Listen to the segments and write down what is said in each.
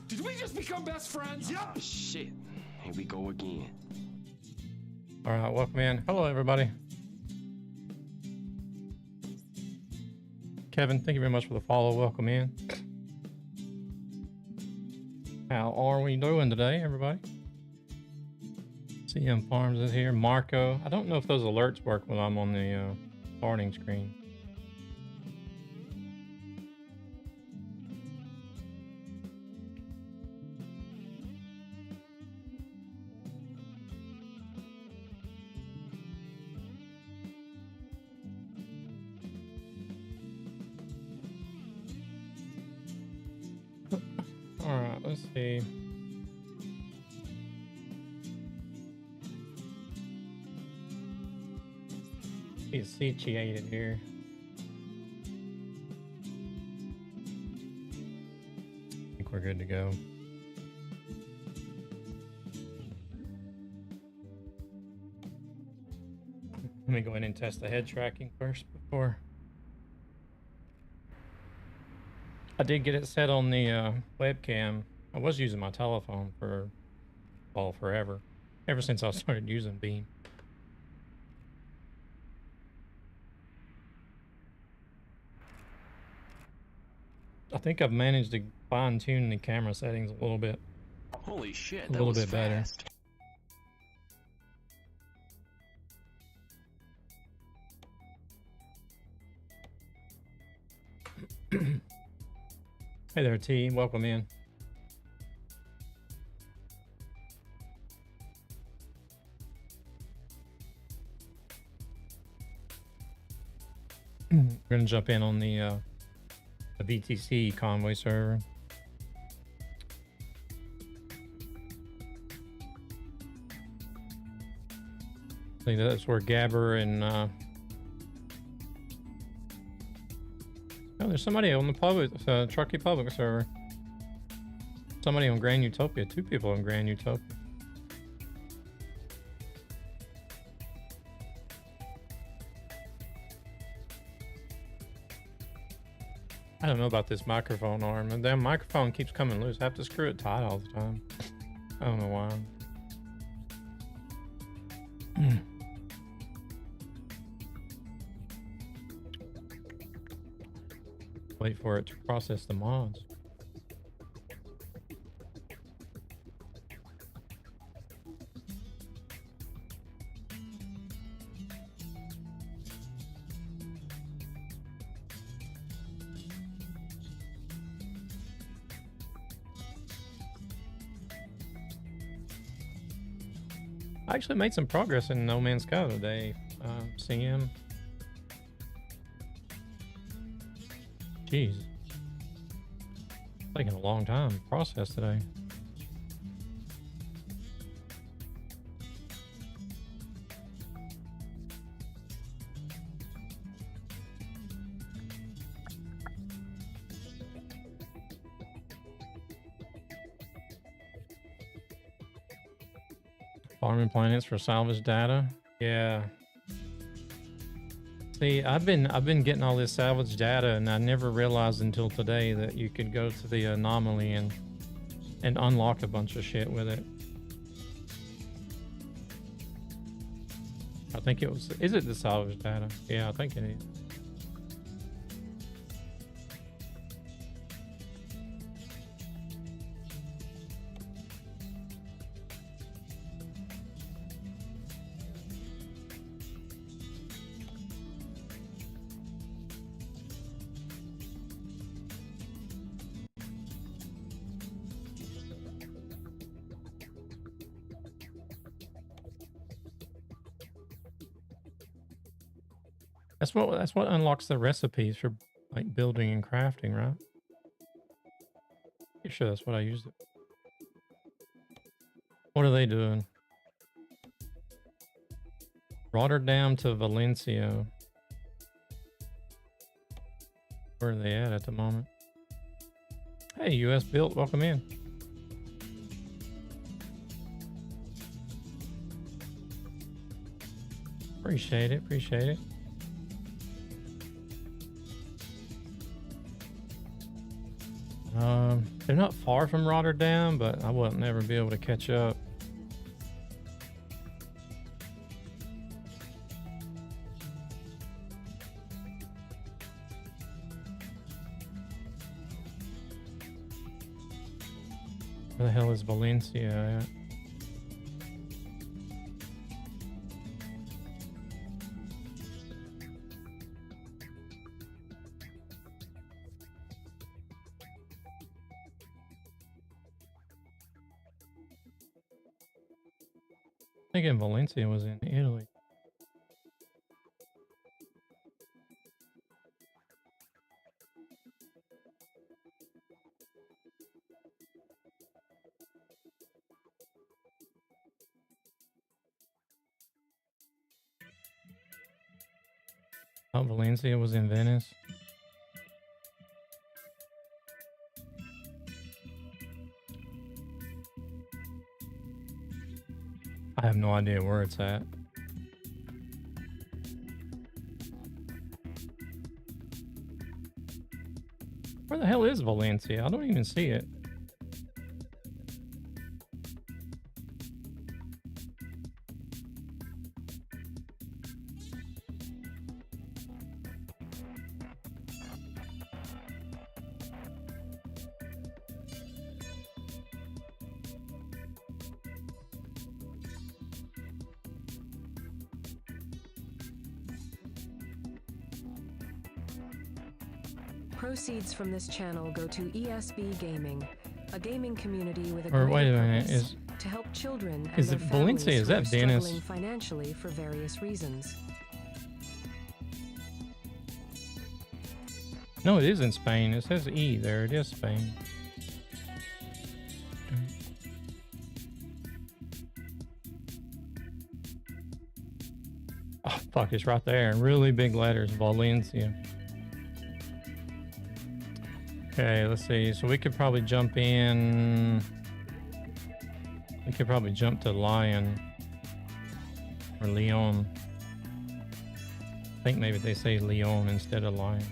Did we just become best friends? Yep. Oh, shit. Here we go again. All right, welcome in. Hello, everybody. Kevin, thank you very much for the follow. Welcome in. How are we doing today, everybody? CM Farms is here. Marco. I don't know if those alerts work when I'm on the starting screen. All right, let's see. He's satiated here. I think we're good to go. Let me go ahead and test the head tracking first before. I did get it set on the webcam. I was using my telephone for, well, forever. Ever since I started using Beam. I think I've managed to fine-tune the camera settings a little bit. Holy shit, a little bit better. Hey there, T. Welcome in. We're gonna jump in on the VTC Convoy server. I think that's where Gabber and oh, there's somebody on the public Truckee public server. Somebody on Grand Utopia. 2 people on Grand Utopia. I don't know about this microphone arm. The damn microphone keeps coming loose. I have to screw it tight all the time. I don't know why. Go Wait for it to process the mods. I actually made some progress in No Man's Sky today. CM. Jeez. It's taking a long time to process today. Farming planets for salvage data. Yeah. See, I've been getting all this salvage data, and I never realized until today that you could go to the anomaly and unlock a bunch of shit with it. I think it was. Is it the salvage data? Yeah, I think it is. That's what unlocks the recipes for like building and crafting, right? Pretty sure that's what I used it. What are they doing? Rotterdam to Valencia. Where are they at the moment? Hey, US built, welcome in. Appreciate it, appreciate it. They're not far from Rotterdam, but I wouldn't never be able to catch up. Where the hell is Valencia at? I think in Valencia was in Italy. Oh, Valencia was in Venice. I have no idea where it's at. Where the hell is Valencia? I don't even see it. Proceeds from this channel go to ESB Gaming, a gaming community with a Or greater wait a minute, purpose to help children and is their it Valencia? families Is who that are Venice? struggling financially for various reasons. No, it is in Spain. It says E there. It is Spain. Oh, fuck, it's right there in really big letters, Valencia. Okay, let's see. So we could probably jump in. We could probably jump to Lyon or Lyon. I think maybe they say Lyon instead of Lyon.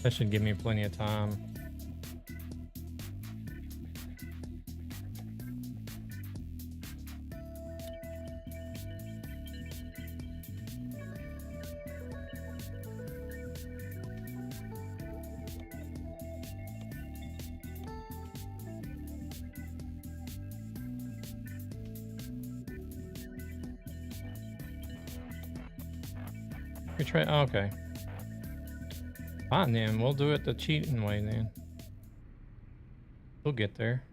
That should give me plenty of time. We try. Oh, okay. Fine then. We'll do it the cheating way then. We'll get there.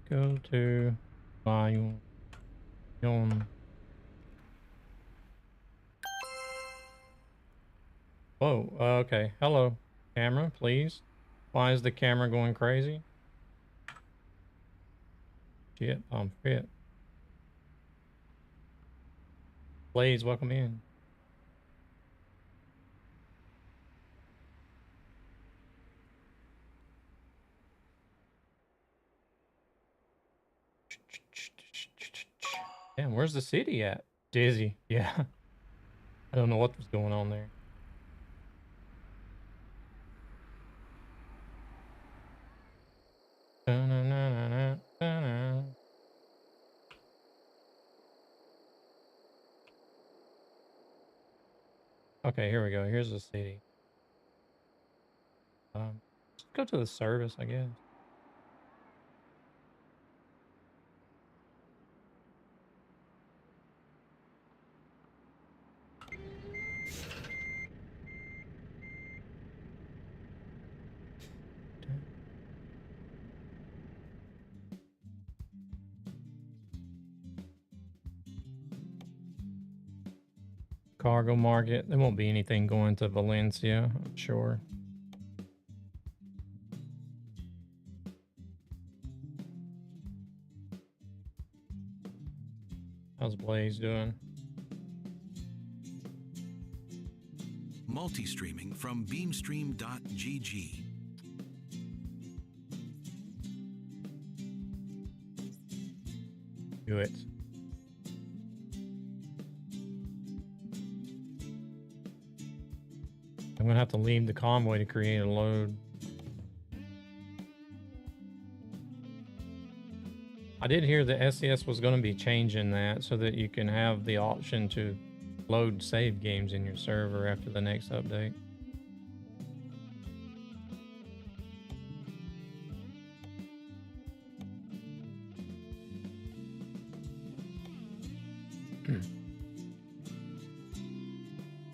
Go to volume. Whoa. Okay. Hello, camera, please. Why is the camera going crazy? Shit, I'm fit. Blaze, welcome in. Damn, where's the city at? Dizzy. Yeah. I don't know what was going on there. Okay, here we go. Here's the city. Let's go to the service, I guess. Cargo market. There won't be anything going to Valencia, I'm sure. How's Blaze doing? Multi-streaming from beamstream.gg. Do it. I'm gonna have to leave the convoy to create a load. I did hear the SES was going to be changing that so that you can have the option to load save games in your server after the next update.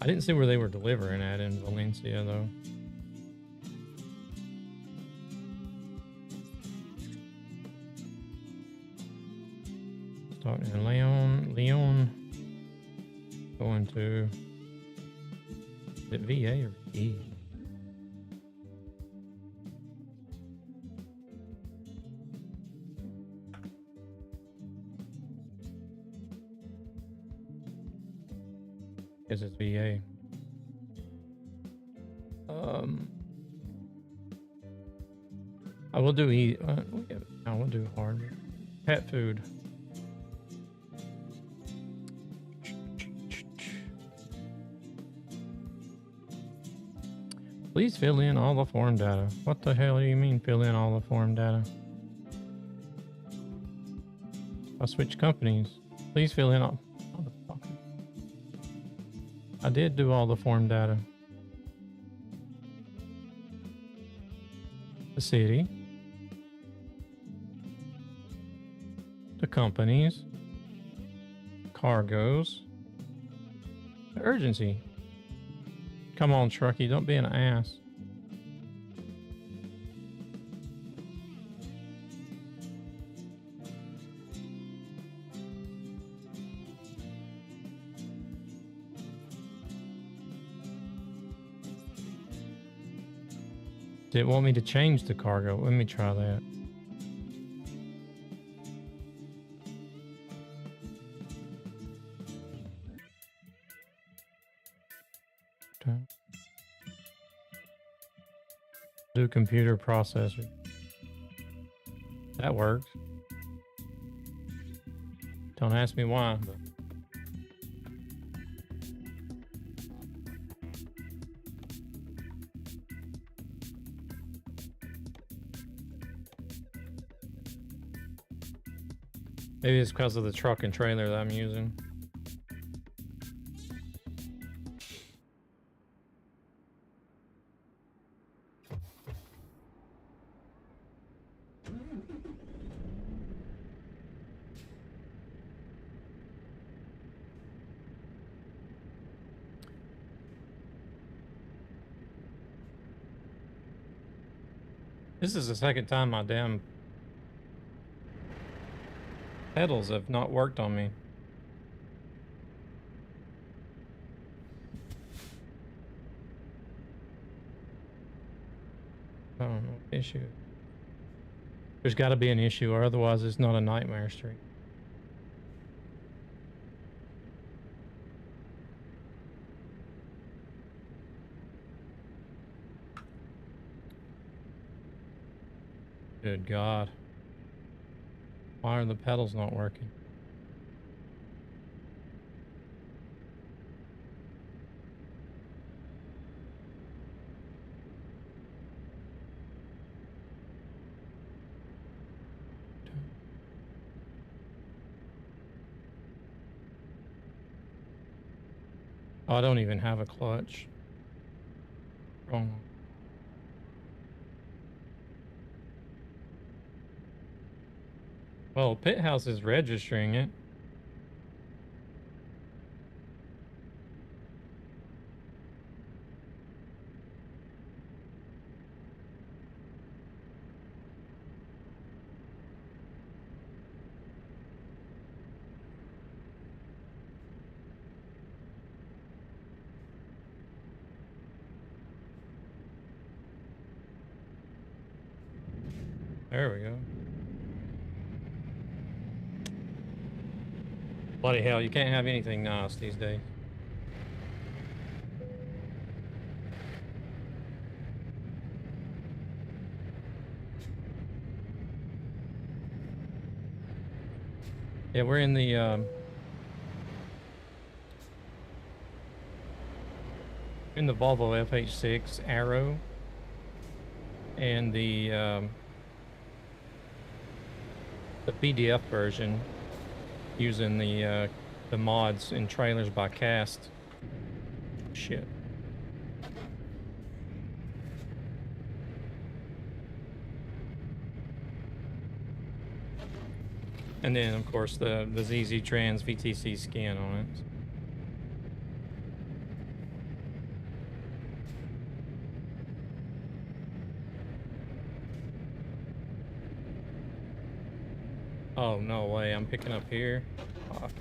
I didn't see where they were delivering at in Valencia though. Starting in Leon. Going to, is it VA or E? Guess it's VA. I will do E. I will do hard. Pet food. Please fill in all the form data. What the hell do you mean fill in all the form data? I'll switch companies. Please fill in all. Motherfucker. I did do all the form data. The city. The companies. Cargoes. The urgency. Come on, Truckee, don't be an ass. Did it want me to change the cargo? Let me try that. Okay. Do computer processor. That works. Don't ask me why, but maybe it's because of the truck and trailer that I'm using. This is the second time my damn pedals have not worked on me. I don't know. Issue. There's got to be an issue, or otherwise it's not a nightmare stream. Good God. Why are the pedals not working? Oh, I don't even have a clutch. Wrong one. Well, Pit House is registering it. There we go. Bloody hell, you can't have anything nice these days. Yeah, we're in the Volvo FH6 Arrow and the PDF version using the mods and trailers by Cast. Shit. And then of course the ZZ Trans VTC skin on it. Oh, no way, I'm picking up here. Fuck.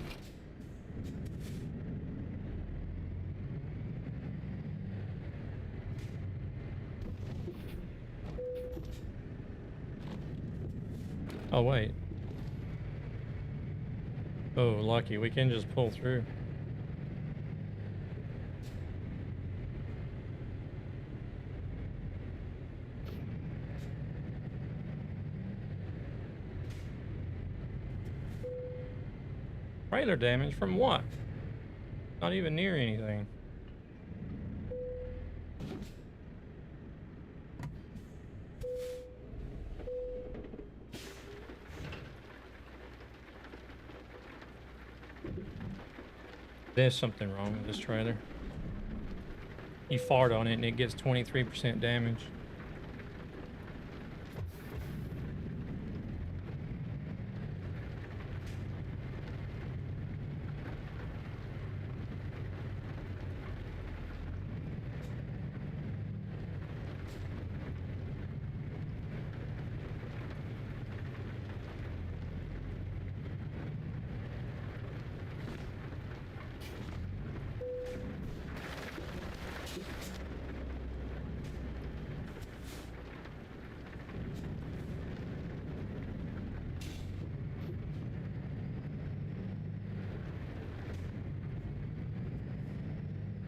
Oh, wait. Oh, lucky, we can just pull through. Trailer damage from what? Not even near anything. There's something wrong with this trailer. You fart on it and it gets 23% damage.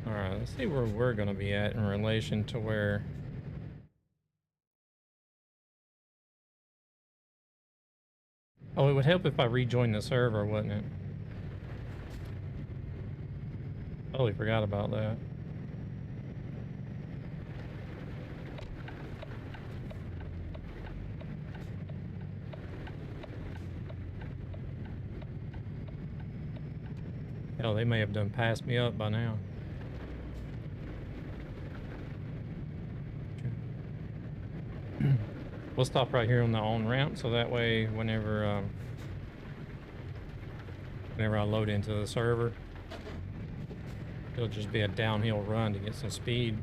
Alright, let's see where we're gonna be at in relation to where... Oh, it would help if I rejoined the server, wouldn't it? Totally forgot about that. Hell, they may have done passed me up by now. We'll stop right here on the on-ramp, so that way whenever I load into the server, it'll just be a downhill run to get some speed.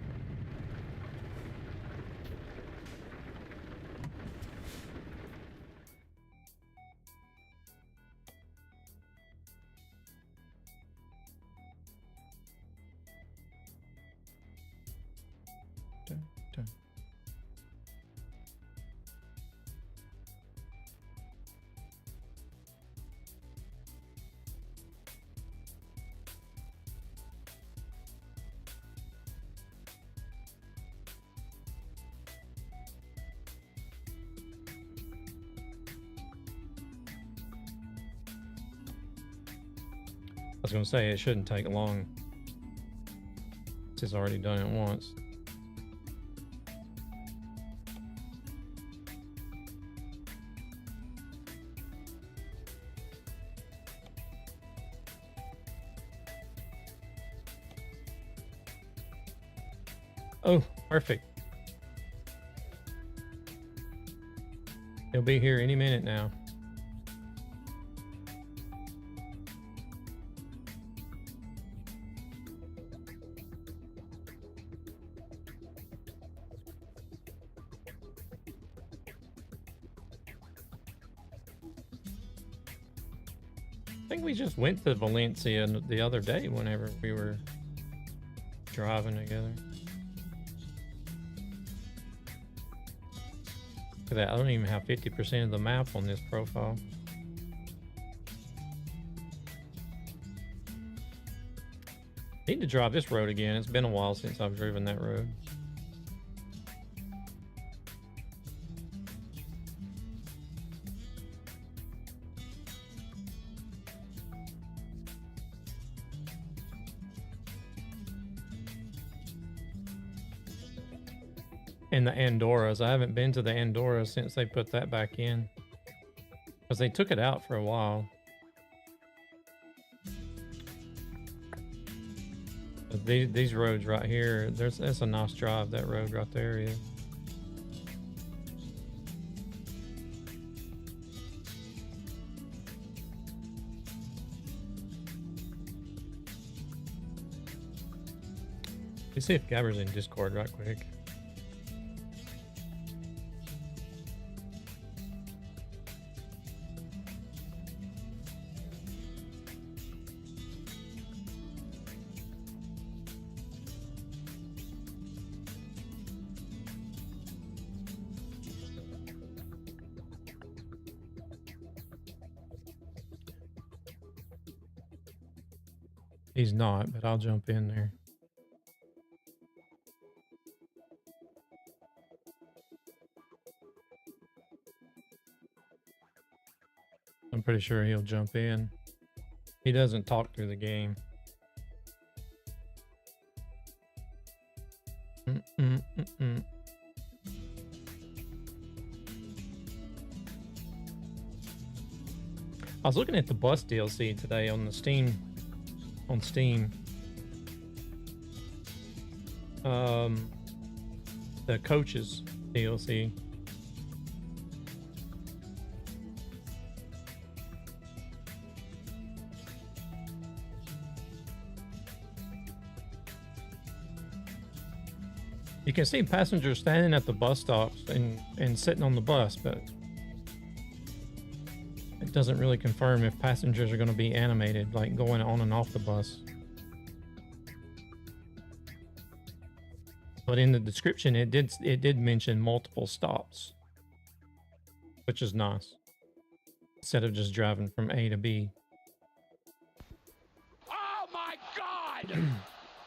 was gonna say it shouldn't take long. It's already done it once. Oh, perfect. He'll be here any minute now. I think we just went to Valencia the other day whenever we were driving together. Look at that, I don't even have 50% of the map on this profile. Need to drive this road again. It's been a while since I've driven that road. And the Andoras. I haven't been to the Andoras since they put that back in. Because they took it out for a while. But these roads right here, that's a nice drive, that road right there is. Let's see if Gabber's in Discord right quick. He's not, but I'll jump in there. I'm pretty sure he'll jump in. He doesn't talk through the game. I was looking at the bus DLC today on the Steam. On Steam. The coaches DLC. You can see passengers standing at the bus stops and sitting on the bus, but it doesn't really confirm if passengers are going to be animated, like going on and off the bus. But in the description, it did mention multiple stops, which is nice. Instead of just driving from A to B. Oh my God!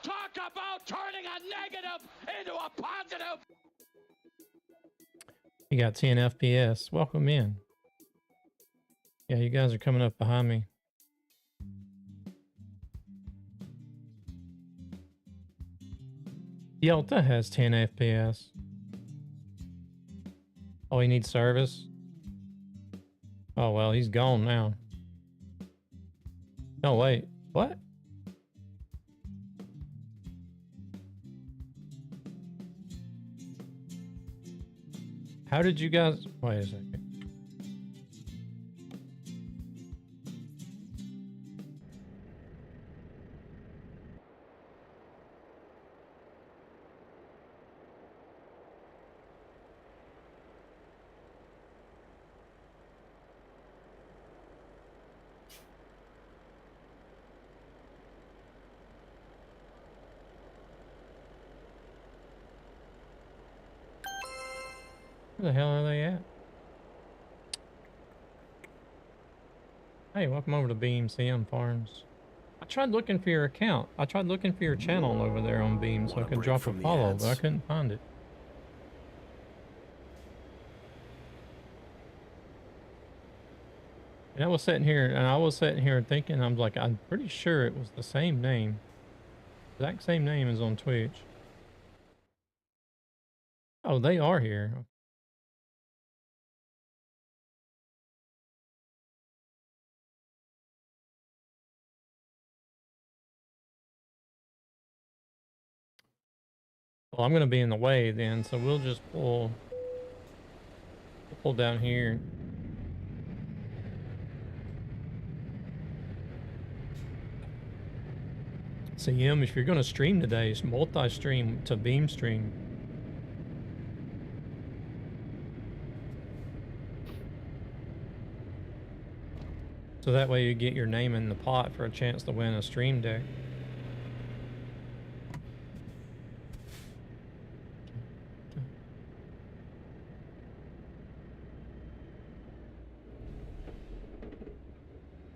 Talk about turning a negative into a positive! You got 10 FPS. Welcome in. Yeah, you guys are coming up behind me. Delta has 10 FPS. Oh, he needs service? Oh, well, he's gone now. No, wait. What? How did you guys... Wait a second. Where the hell are they at? Hey, welcome over to Beam CM Farms. I tried looking for your account. I tried looking for your channel over there on Beam so I could drop a follow, but I couldn't find it. And I was sitting here thinking, I'm like, I'm pretty sure it was the same name. Exact same name as on Twitch. Oh, they are here. Well, I'm gonna be in the way then, so we'll just pull down here. CM, if you're gonna stream today, it's multi-stream to beam stream. So that way you get your name in the pot for a chance to win a stream deck.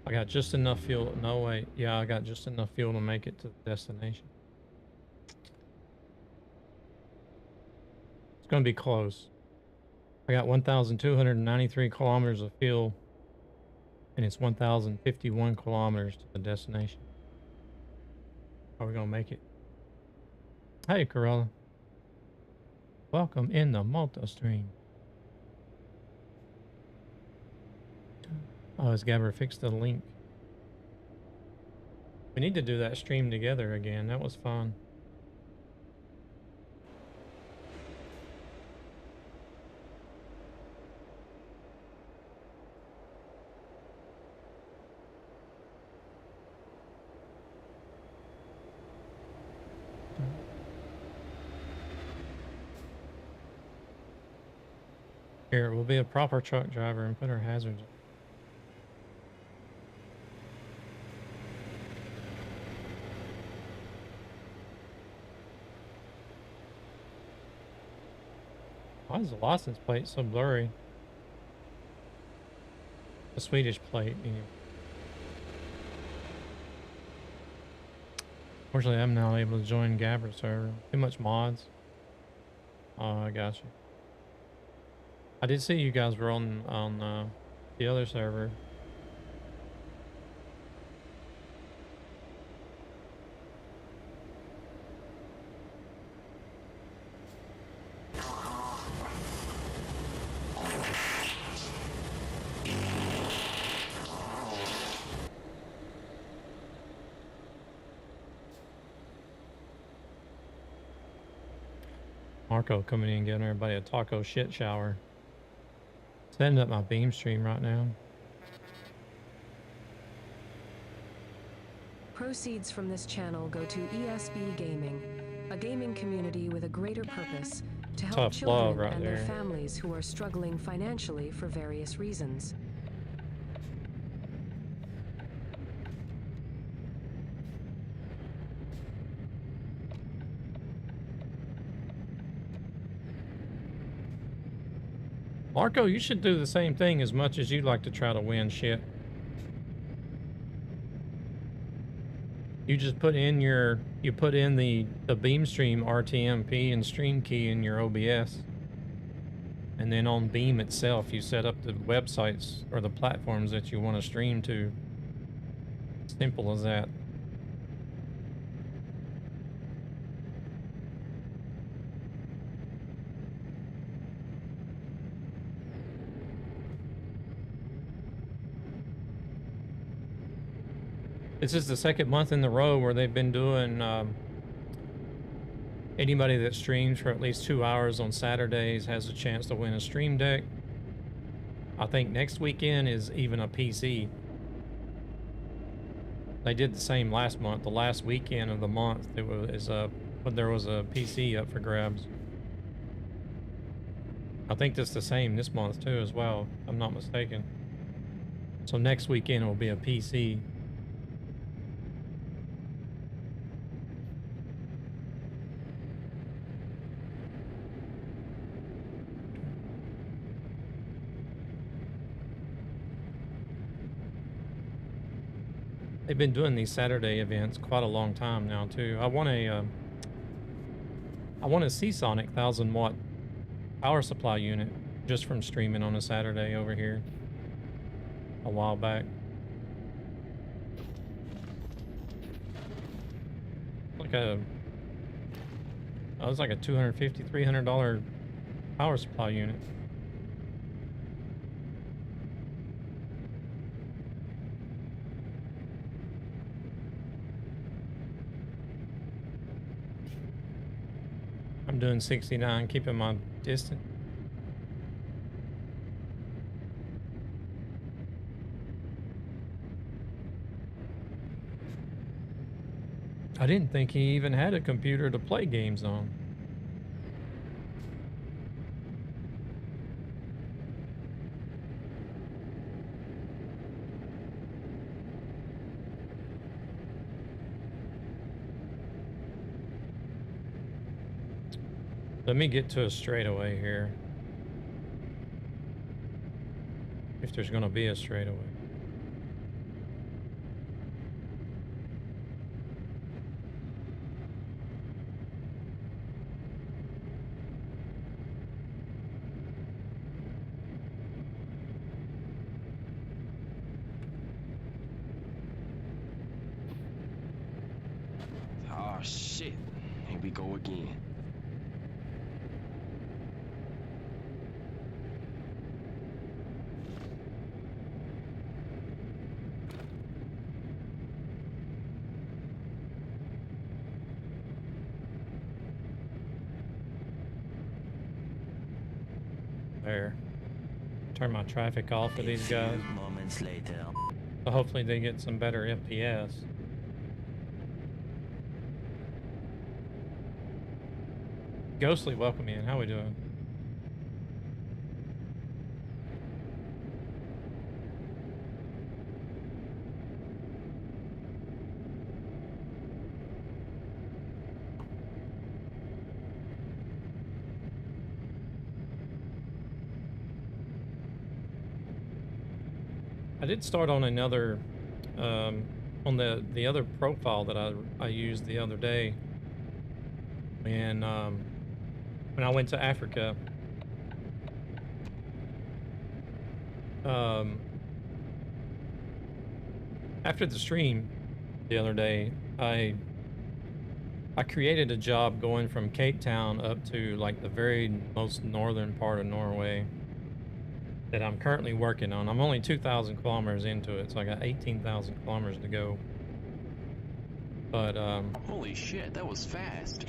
I got just enough fuel. No, wait. Yeah, I got just enough fuel to make it to the destination. It's going to be close. I got 1,293 kilometers of fuel, and it's 1,051 kilometers to the destination. Are we going to make it? Hey, Corolla. Welcome in the Malta stream. Oh, has Gabber fixed the link? We need to do that stream together again. That was fun. Here, we'll be a proper truck driver and put our hazards on. Why is the license plate so blurry? The Swedish plate, anyway. Fortunately, I'm now able to join Gabber server. Too much mods. Oh, I got you. I did see you guys were on the other server. Marco coming in and giving everybody a taco shit shower. Setting up my beam stream right now. Proceeds from this channel go to ESB Gaming, a gaming community with a greater purpose to help Tough love children right and there. their families who are struggling financially for various reasons. Marco, you should do the same thing as much as you like to try to win shit. You just put in the beam stream RTMP and stream key in your OBS. And then on Beam itself, you set up the websites or the platforms that you want to stream to. Simple as that. This is the second month in the row where they've been doing anybody that streams for at least 2 hours on Saturdays has a chance to win a stream deck. I think next weekend is even a PC. They did the same last month. The last weekend of the month, there was a PC up for grabs. I think that's the same this month too as well, if I'm not mistaken. So next weekend will be a PC. They've been doing these Saturday events quite a long time now too. I want a Seasonic 1000-watt power supply unit just from streaming on a Saturday over here. a while back. Like a, oh, it was like a $250, $300 power supply unit. I'm doing 69, keeping my distance. I didn't think he even had a computer to play games on. Let me get to a straightaway here. If there's gonna be a straightaway. Oh shit. Here we go again. There. Turn my traffic off for these guys. Moments later. So hopefully they get some better FPS. Ghostly, welcome in. How we doing? I did start on another, on the other profile that I used the other day. And when I went to Africa, after the stream the other day, I created a job going from Cape Town up to like the very most northern part of Norway that I'm currently working on. I'm only 2,000 kilometers into it, so I got 18,000 kilometers to go. But Holy shit, that was fast.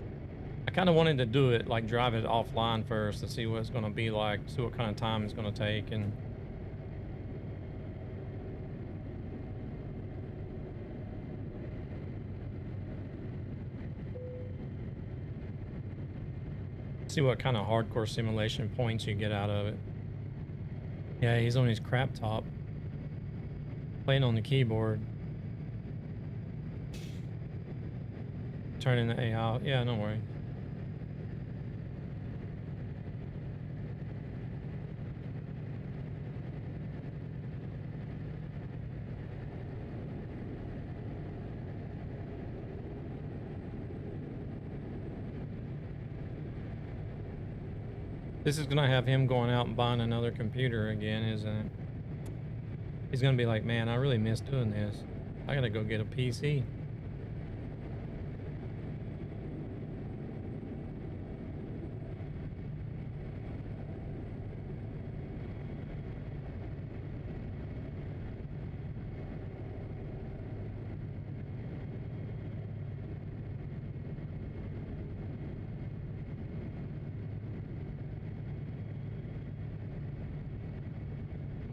I kind of wanted to do it, like drive it offline first to see what it's going to be like, see what kind of time it's going to take, and see what kind of hardcore simulation points you get out of it. Yeah, he's on his crap top, playing on the keyboard, turning the A out. Yeah, don't worry. This is gonna have him going out and buying another computer again, isn't it? He's gonna be like, man, I really miss doing this. I gotta go get a PC.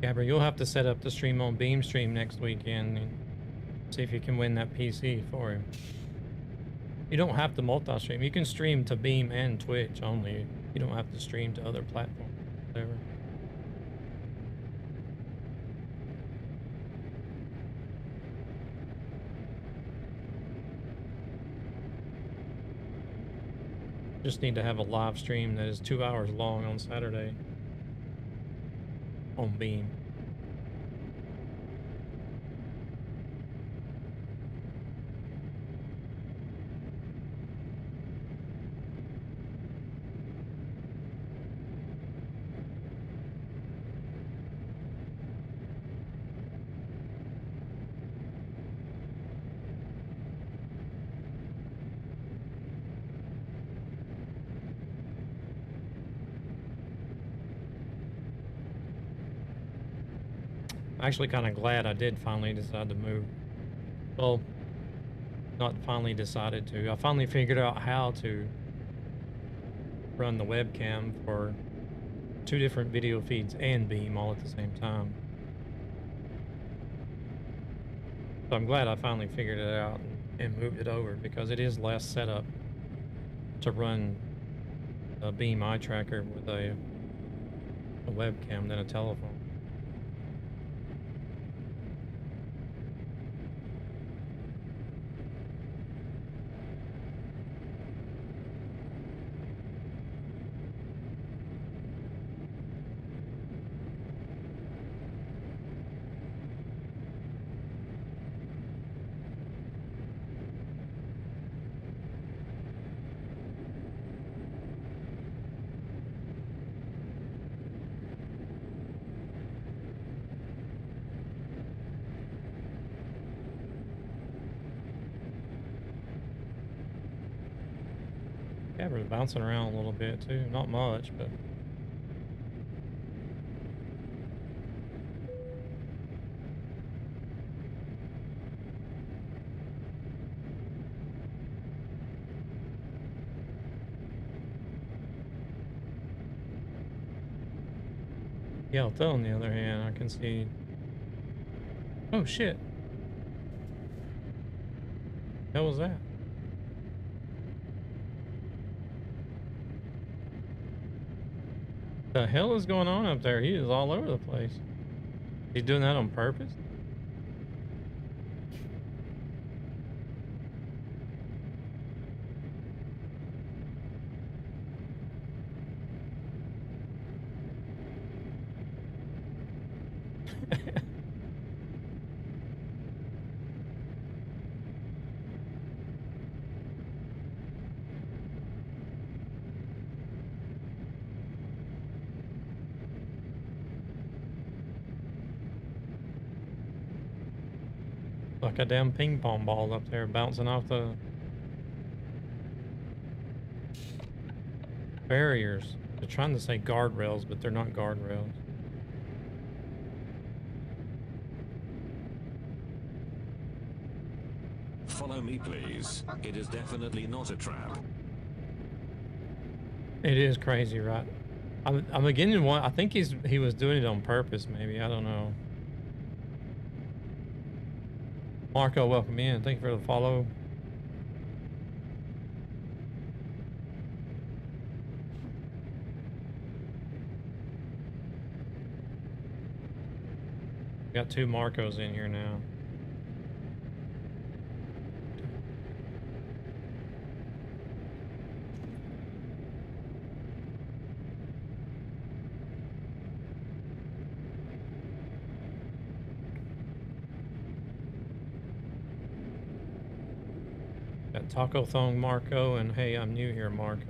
Gabber, you'll have to set up the stream on BeamStream next weekend and see if you can win that PC for him. You don't have to multi-stream. You can stream to Beam and Twitch only. You don't have to stream to other platforms. Whatever. Just need to have a live stream that is 2 hours long on Saturday on Beam. Actually kind of glad I did finally decide to move. Well, not finally decided to. I finally figured out how to run the webcam for 2 different video feeds and Beam all at the same time. So I'm glad I finally figured it out and moved it over, because it is less setup to run a Beam eye tracker with a webcam than a telephone. Camera's bouncing around a little bit too, not much, but Yelto on the other hand, I can see. Oh shit! What was that? The hell is going on up there? He is all over the place. He's doing that on purpose? Like a damn ping pong ball up there bouncing off the barriers. They're trying to say guardrails, but they're not guardrails. Follow me, please. It is definitely not a trap. It is crazy, right? I'm beginning to want. I think he was doing it on purpose. Maybe, I don't know. Marco, welcome in. Thank you for the follow. Got 2 Marcos in here now. Got Taco Thong Marco and Hey, I'm New Here Marco.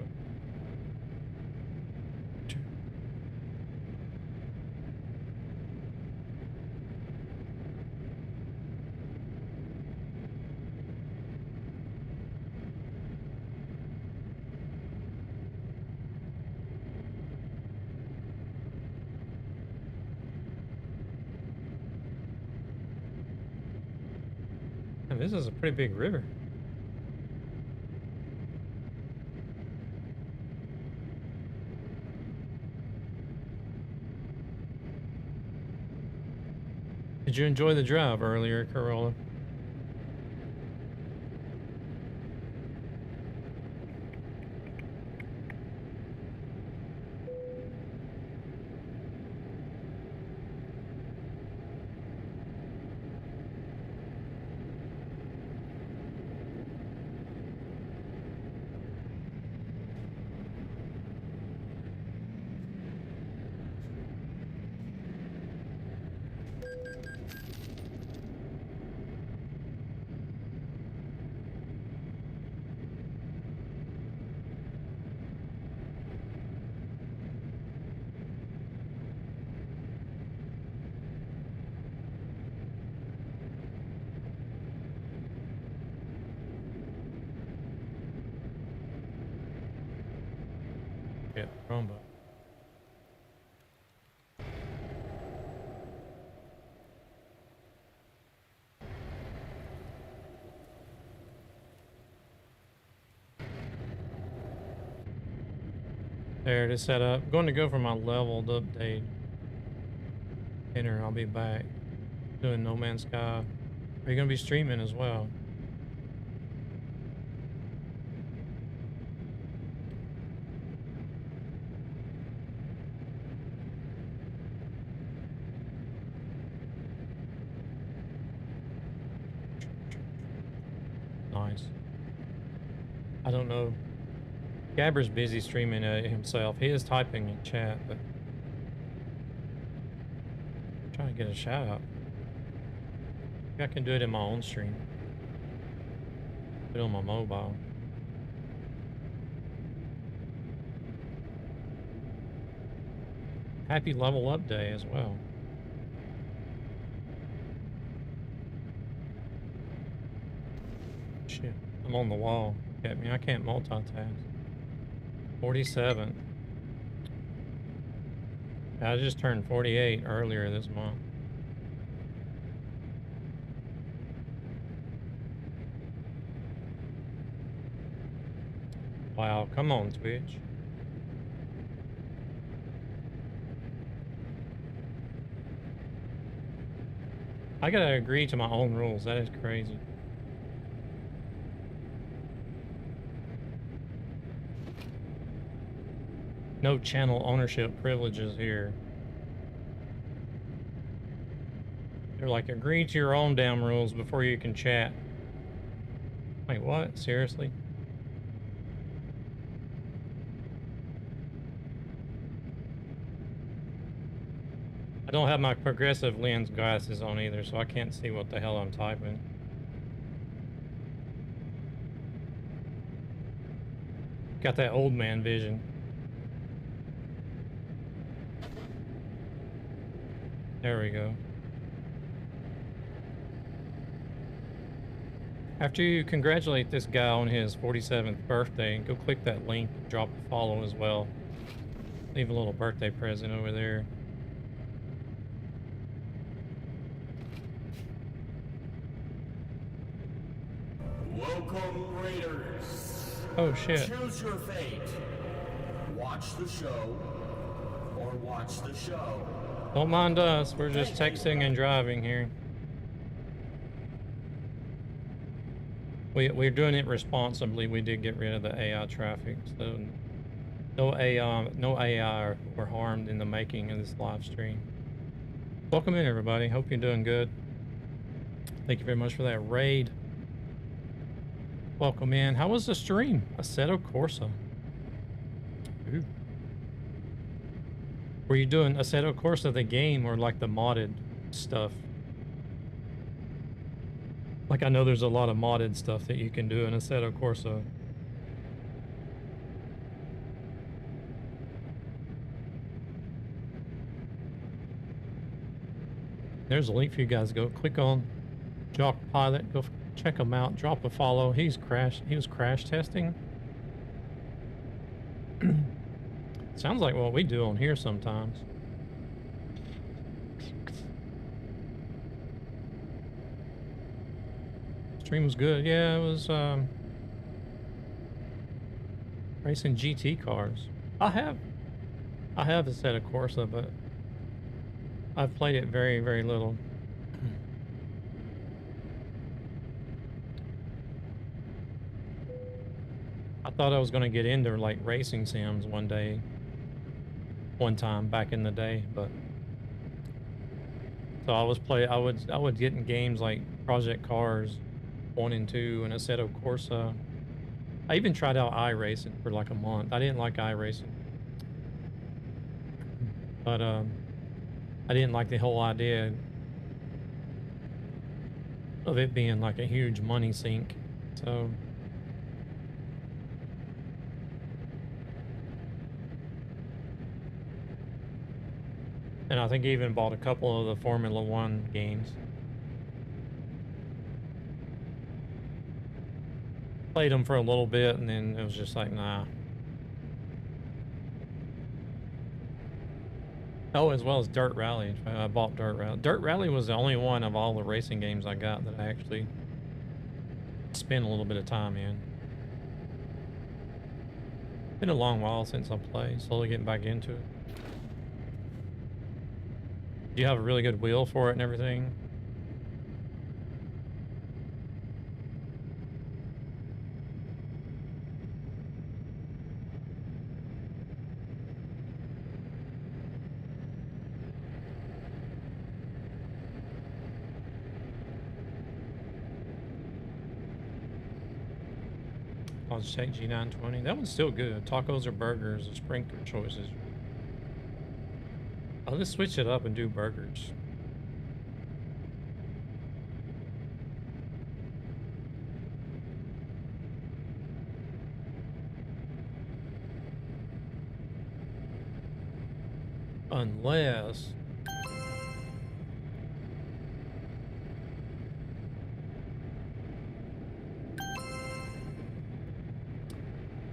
And this is a pretty big river. Did you enjoy the drive earlier, Corolla? Yeah, wrong button. There it is set up. I'm going to go for my leveled update. Enter, I'll be back. Doing No Man's Sky. Are you going to be streaming as well? Nice. I don't know. Gabber's busy streaming himself. He is typing in chat, but I'm trying to get a shout out. Maybe I can do it in my own stream. Do it on my mobile. Happy level up day as well. Shit, I'm on the wall. Get me, I can't multitask. 47. I just turned 48 earlier this month. Wow, come on, Twitch. I gotta agree to my own rules. That is crazy. No channel ownership privileges here. They're like, agree to your own damn rules before you can chat. Wait, what? Seriously? I don't have my progressive lens glasses on either, so I can't see what the hell I'm typing. Got that old man vision. There we go. After you congratulate this guy on his 47th birthday, go click that link, drop a follow as well. Leave a little birthday present over there. Welcome, Raiders. Oh shit. Choose your fate. Watch the show or watch the show. Don't mind us, we're just texting and driving here. We're doing it responsibly. We did get rid of the AI traffic, so no AI were harmed in the making of this live stream. Welcome in, everybody. Hope you're doing good. Thank you very much for that raid. Welcome in. How was the stream? Assetto Corsa. Ooh. Were you doing Assetto Corsa the game or like the modded stuff? Like I know there's a lot of modded stuff that you can do in Assetto Corsa. There's a link for you guys to go click on. Jock Pilot, go check him out. Drop a follow. He was crash testing. Sounds like what we do on here sometimes. Stream was good. Yeah, it was racing GT cars. I have a set of Corsa, but I've played it very, very little. I thought I was going to get into like racing sims one time back in the day, but so I would get in games like Project Cars 1 and 2 and Assetto Corsa. I even tried out iRacing for like a month. I didn't like iRacing, but I didn't like the whole idea of it being like a huge money sink. So and I think I even bought a couple of the Formula One games. Played them for a little bit and then it was just like, nah. Oh, as well as Dirt Rally. I bought Dirt Rally. Dirt Rally was the only one of all the racing games I got that I actually spent a little bit of time in. Been a long while since I played. Slowly getting back into it. Do you have a really good wheel for it and everything? I'll just take G920. That one's still good. Tacos or burgers, the sprinkler choices. I'll just switch it up and do burgers. Unless...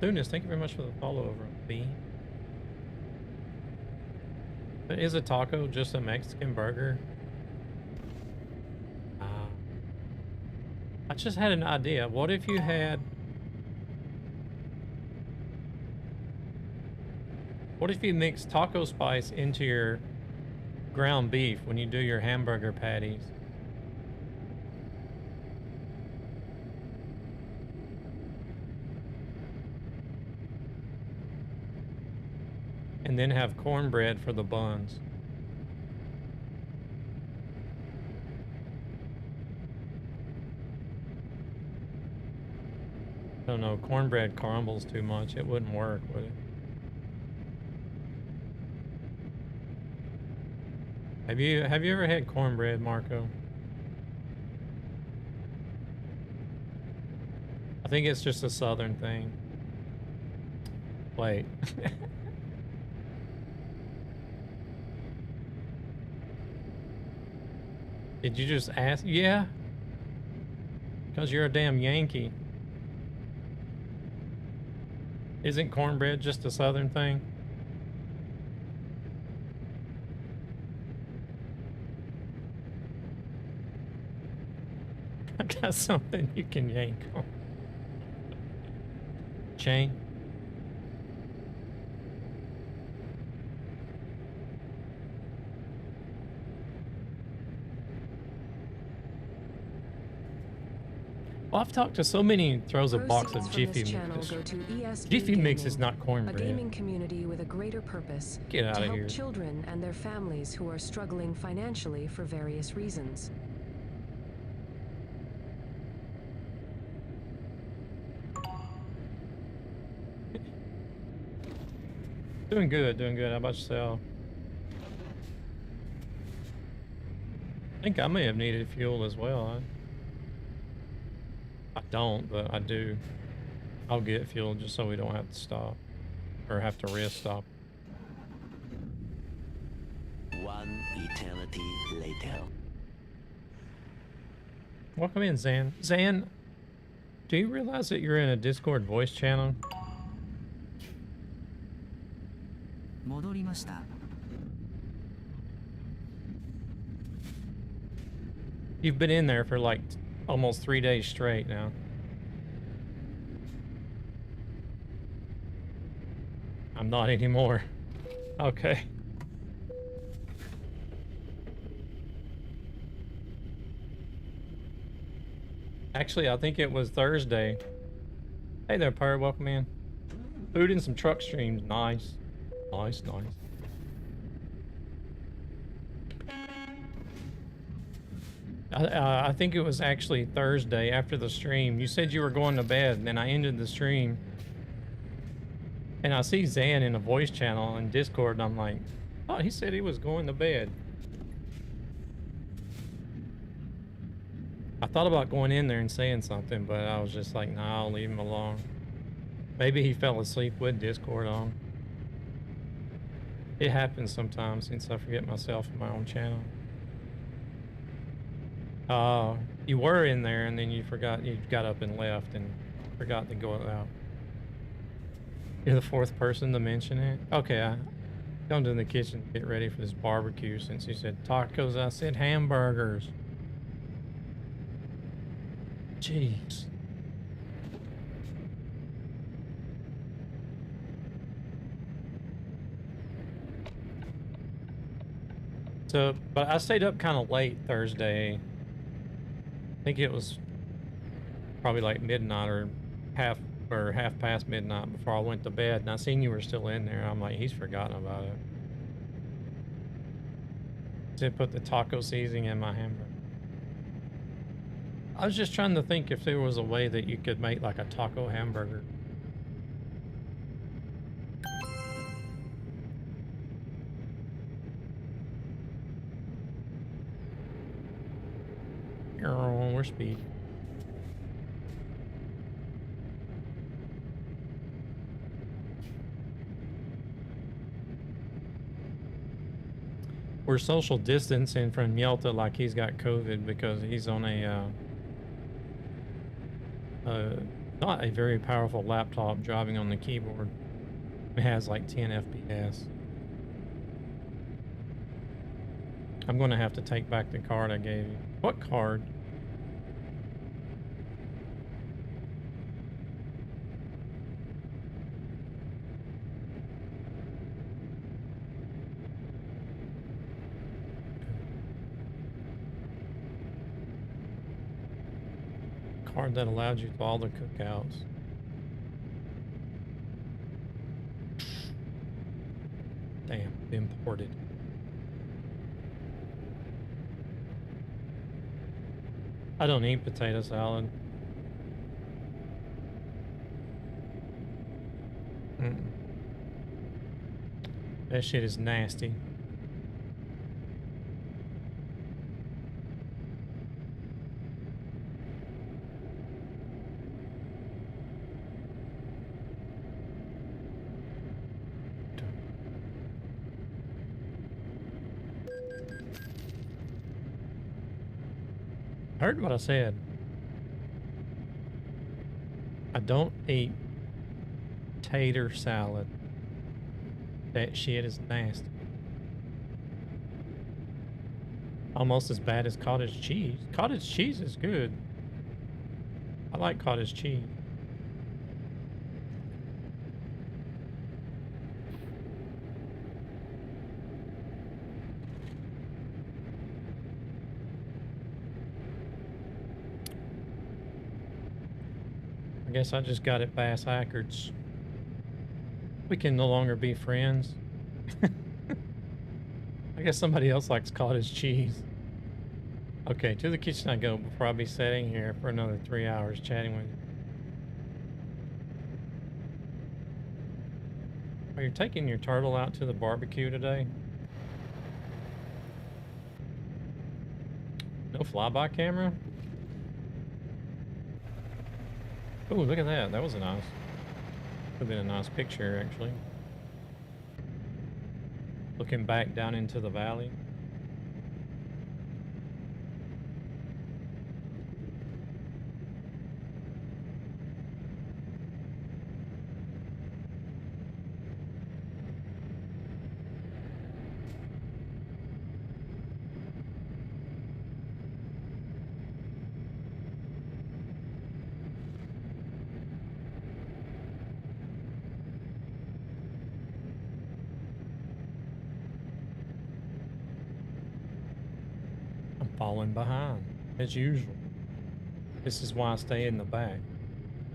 Thunis, thank you very much for the follow over on B. But is a taco just a Mexican burger? I just had an idea. What if you had... What if you mix taco spice into your ground beef when you do your hamburger patties? And then have cornbread for the buns. I don't know, cornbread crumbles too much. It wouldn't work, would it? Have you ever had cornbread, Marco? I think it's just a southern thing. Wait. Did you just ask? Yeah. Because you're a damn Yankee. Isn't cornbread just a southern thing? I got something you can yank on. Chain. Well, I've talked to so many who throws a box of Jiffy Mix. Jiffy Mix is not cornbread. A gaming community with a greater purpose. Get out to of help here. Children and their families who are struggling financially for various reasons. Doing good, doing good. How about yourself? I think I may have needed fuel as well. I don't, but I do. I'll get fuel just so we don't have to stop. Or have to risk stop. One eternity later. Welcome in, Zan. Zan, do you realize that you're in a Discord voice channel? You've been in there for like almost 3 days straight now. I'm not anymore. Okay. Actually, I think it was Thursday. Hey there, Pirate. Welcome in. Food and some truck streams. Nice. Nice, nice. I think it was actually Thursday after the stream. You said you were going to bed, and then I ended the stream. And I see Zan in a voice channel in Discord, and I'm like, oh, he said he was going to bed. I thought about going in there and saying something, but I was just like, nah, I'll leave him alone. Maybe he fell asleep with Discord on. It happens sometimes since I forget myself in my own channel. You were in there and then you forgot, you got up and left and forgot to go out. You're the fourth person to mention it? Okay, I come to the kitchen to get ready for this barbecue since you said tacos, I said hamburgers. Jeez. So, but I stayed up kind of late Thursday. I think it was probably like midnight or half past midnight before I went to bed, and I seen you were still in there. I'm like, he's forgotten about it. To put the taco seasoning in my hamburger. I was just trying to think if there was a way that you could make like a taco hamburger. Oh, we're speed. We're social distancing from Yelta like he's got COVID because he's on a not a very powerful laptop driving on the keyboard. It has like 10 FPS. I'm going to have to take back the card I gave you. What card? Card that allowed you to all the cookouts. Damn, imported. I don't eat potato salad. That shit is nasty. Heard what I said. I don't eat tater salad. That shit is nasty. Almost as bad as cottage cheese. Cottage cheese is good. I like cottage cheese. I guess I just got it bass backwards. We can no longer be friends. I guess somebody else likes cottage cheese. Okay, to the kitchen I go before I'll be sitting here for another 3 hours chatting with you. Are you taking your turtle out to the barbecue today? No flyby camera? Oh, look at that. That was a nice. Could have been a nice picture, actually. Looking back down into the valley. Falling behind, as usual. This is why I stay in the back,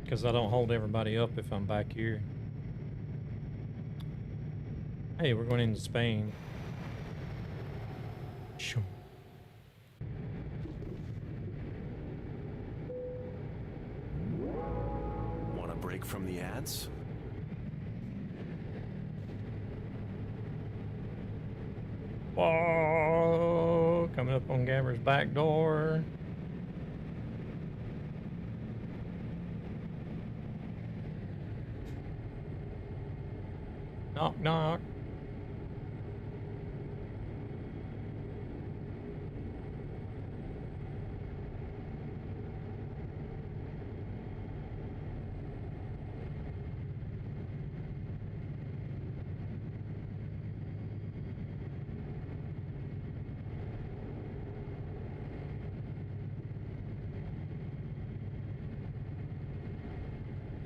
because I don't hold everybody up if I'm back here. Hey, we're going into Spain. Sure. Want a break from the ads? Whoa, coming up on Gabber's back door. Knock, knock.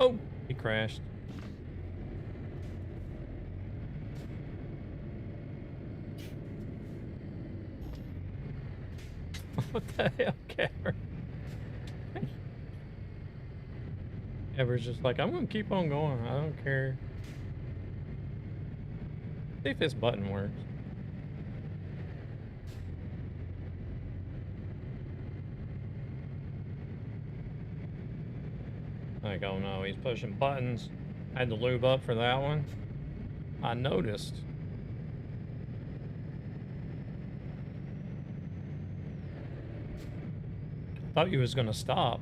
Oh, he crashed. What the hell, Gabber? Gabber's just like, I'm gonna keep on going. I don't care. See if this button works. Like, oh no, he's pushing buttons. I had to lube up for that one. I noticed. Thought he was gonna stop.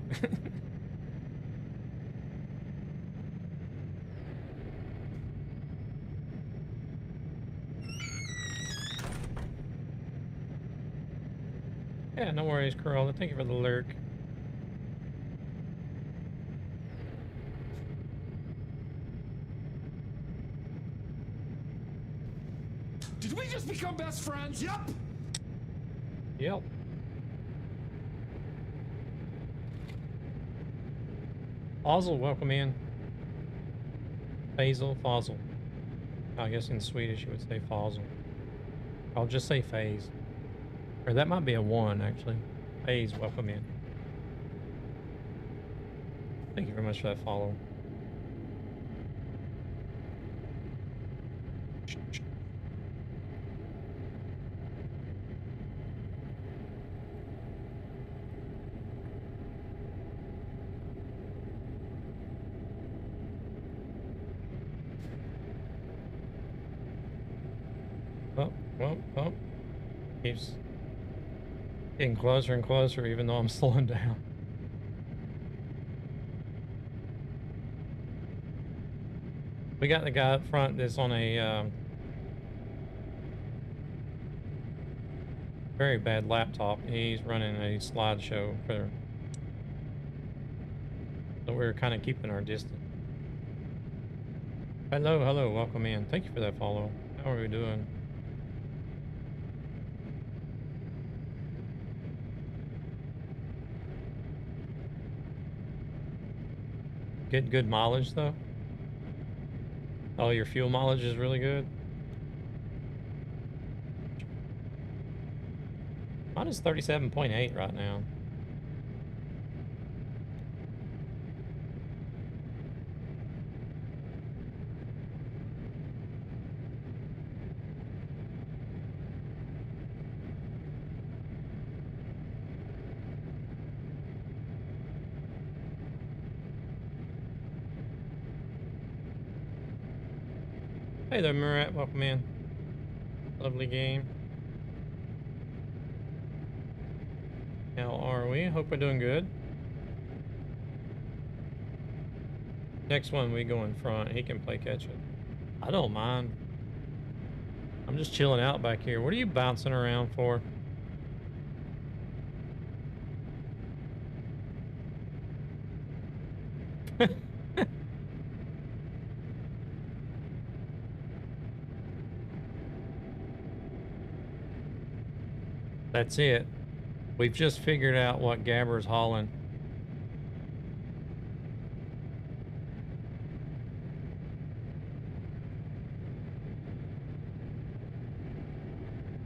Yeah, no worries, Corolla. Thank you for the lurk. Did we just become best friends? Yep. Yep. Fossil, welcome in. Faisal, Fossil. I guess in Swedish you would say Fossil. I'll just say Phase. Or that might be a 1, actually. Phase, welcome in. Thank you very much for that follow. Oh. Keeps getting closer and closer, even though I'm slowing down. We got the guy up front that's on a very bad laptop. He's running a slideshow for, so we're kind of keeping our distance. Hello, welcome in. Thank you for that follow. How are we doing? Get good mileage though? Oh, your fuel mileage is really good? Mine is 37.8 right now. Hey there, Murat. Welcome in. Lovely game. How are we? Hope we're doing good. Next one, we go in front. He can play catch up. I don't mind. I'm just chilling out back here. What are you bouncing around for? That's it. We've just figured out what Gabber's hauling.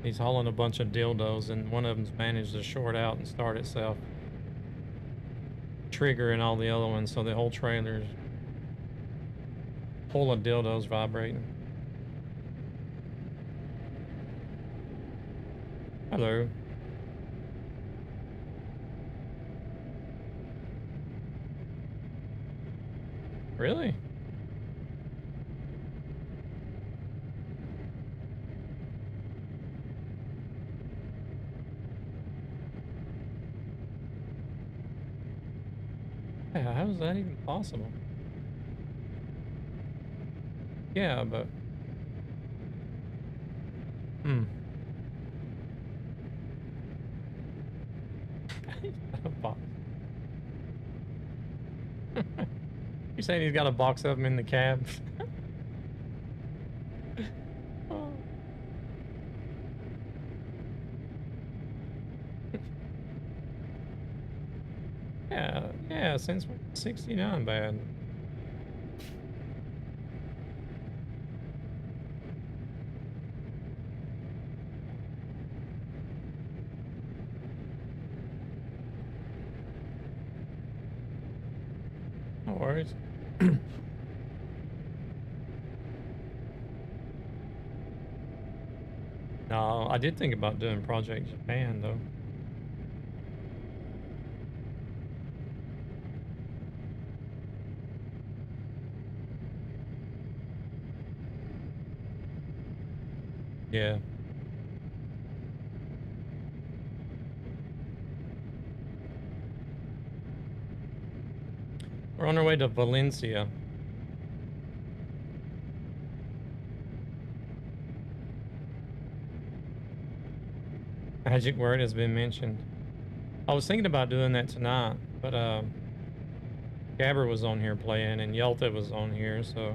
He's hauling a bunch of dildos, and one of them's managed to short out and start itself, triggering all the other ones, so the whole trailer's full of dildos vibrating. Hello. Really? Yeah, how is that even possible? Yeah, but... A box. You're saying he's got a box of them in the cab? Oh. Yeah, since 69 bad. worries. No, I did think about doing Project Japan though. Yeah. We're on our way to Valencia. Magic word has been mentioned. I was thinking about doing that tonight, but Gabber was on here playing and Yelta was on here, so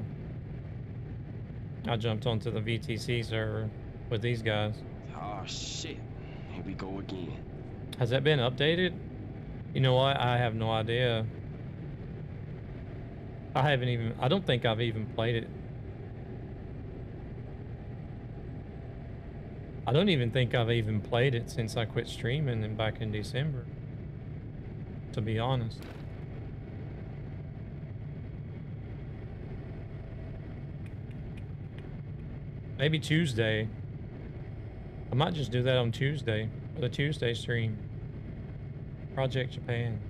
I jumped onto the VTC server with these guys. Oh shit. Here we go again. Has that been updated? You know what? I have no idea. I don't think I've even played it. I don't even think I've even played it since I quit streaming and back in December, to be honest. Maybe Tuesday. I might just do that on Tuesday, for the Tuesday stream. Project Japan.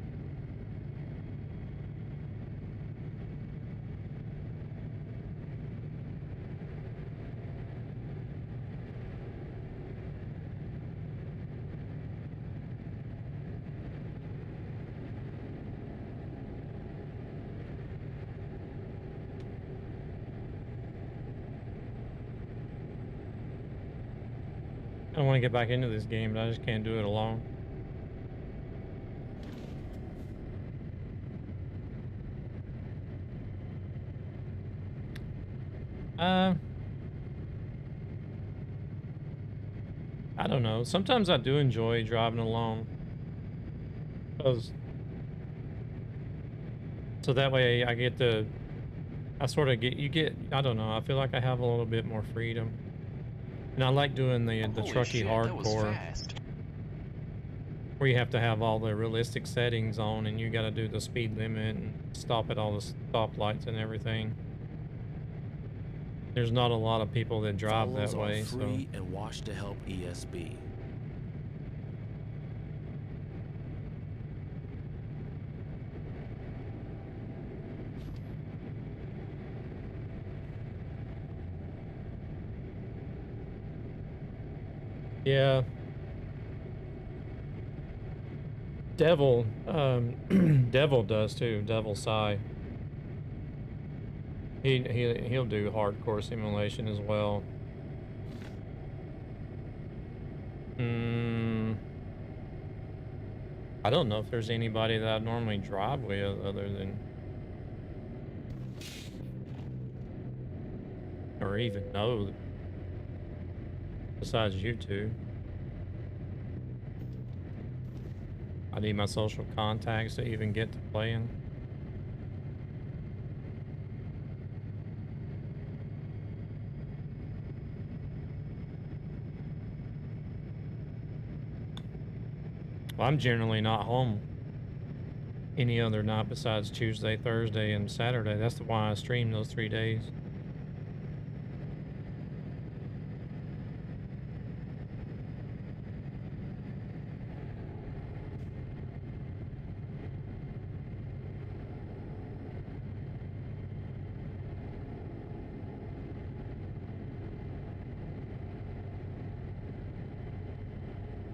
I want to get back into this game, but I just can't do it alone. I don't know. Sometimes I do enjoy driving alone. So that way I get to, I sort of get, I don't know, I feel like I have a little bit more freedom. And I like doing the trucky hardcore, where you have to have all the realistic settings on and you got to do the speed limit and stop at all the stoplights and everything. There's not a lot of people that drive that way, so. Free and wash to help ESB. Yeah. Devil, Devil does too. Devil Sai. He'll do hardcore simulation as well. I don't know if there's anybody that I normally drive with other than, or even know, besides you two. I need my social contacts to even get to playing. Well, I'm generally not home any other night besides Tuesday, Thursday, and Saturday. That's why I stream those 3 days.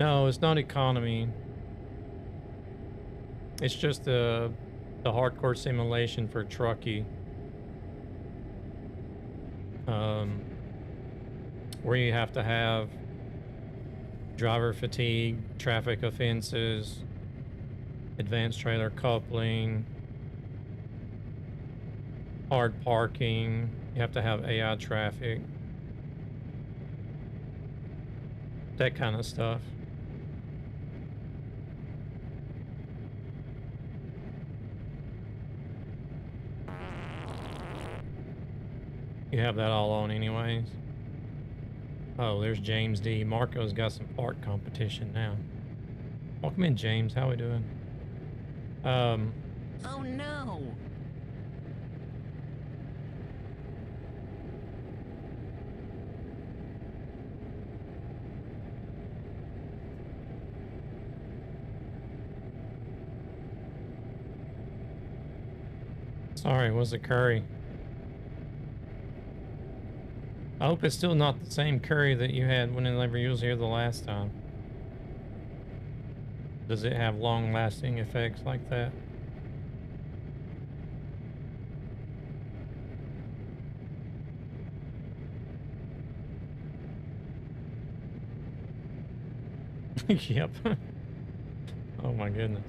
No, it's not economy. It's just the hardcore simulation for trucky. Where you have to have driver fatigue, traffic offenses, advanced trailer coupling, hard parking. You have to have AI traffic. That kind of stuff. You have that all on anyways. Oh, there's James D. Marco's got some fart competition now. Welcome in, James. How we doing? Oh no! Sorry, what's the curry? I hope it's still not the same curry that you had whenever you was here the last time. Does it have long-lasting effects like that? Yep. Oh my goodness.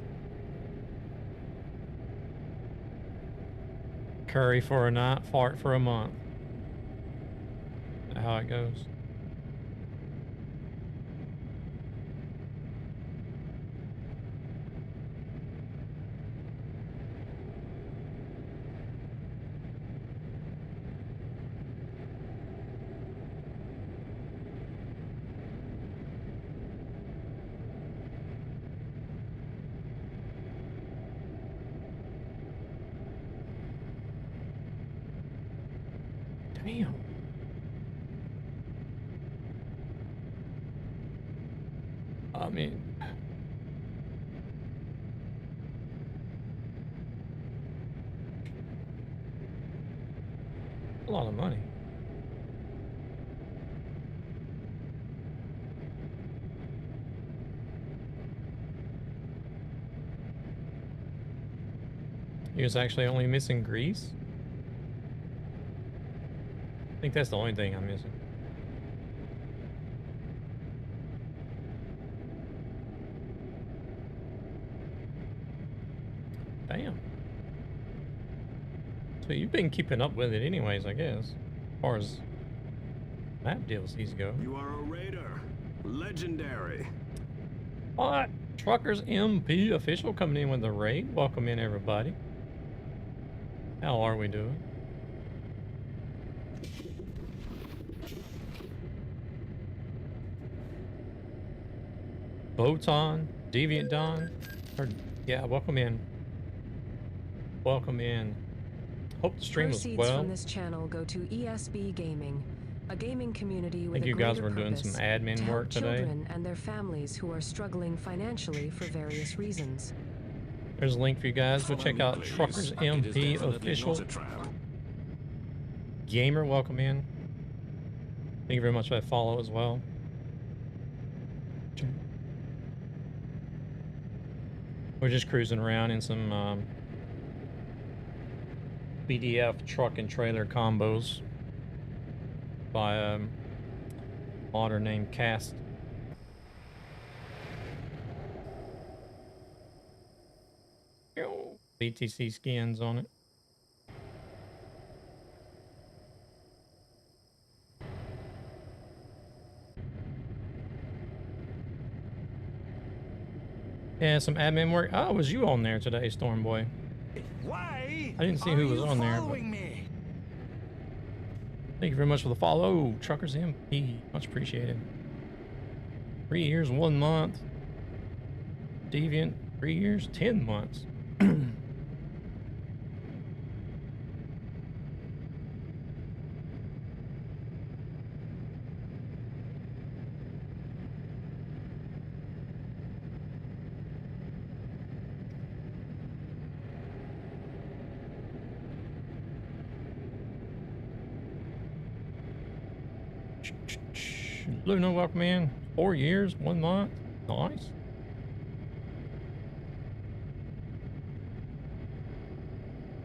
Curry for a night, fart for a month. Is that how it goes? Damn. I mean, a lot of money. He was actually only missing grease? I think that's the only thing I'm missing. Damn. So you've been keeping up with it anyways, I guess. As far as map DLCs go. You are a raider. Legendary. What? Truckers MP official coming in with the raid. Welcome in, everybody. How are we doing? Botan, Deviant Don, or yeah, welcome in. Welcome in. Hope the stream was Proceeds well. from this channel go to ESB Gaming, a gaming community I with think a you guys greater were doing purpose some admin to work help today. children and their families who are struggling financially for various reasons. There's a link for you guys. Go Follow check me, out please. Truckers It is MP definitely official. not a trap. Gamer, welcome in. Thank you very much for that follow as well. We're just cruising around in some BDF truck and trailer combos by a modder named Cast. BTC skins on it. Yeah, some admin work. Oh, was you on there today, Stormboy? Why? I didn't see who was on there, but Me? thank you very much for the follow. Truckers MP, much appreciated. 3 years, 1 month. Deviant, 3 years, 10 months. Luna, welcome in. 4 years, 1 month. Nice.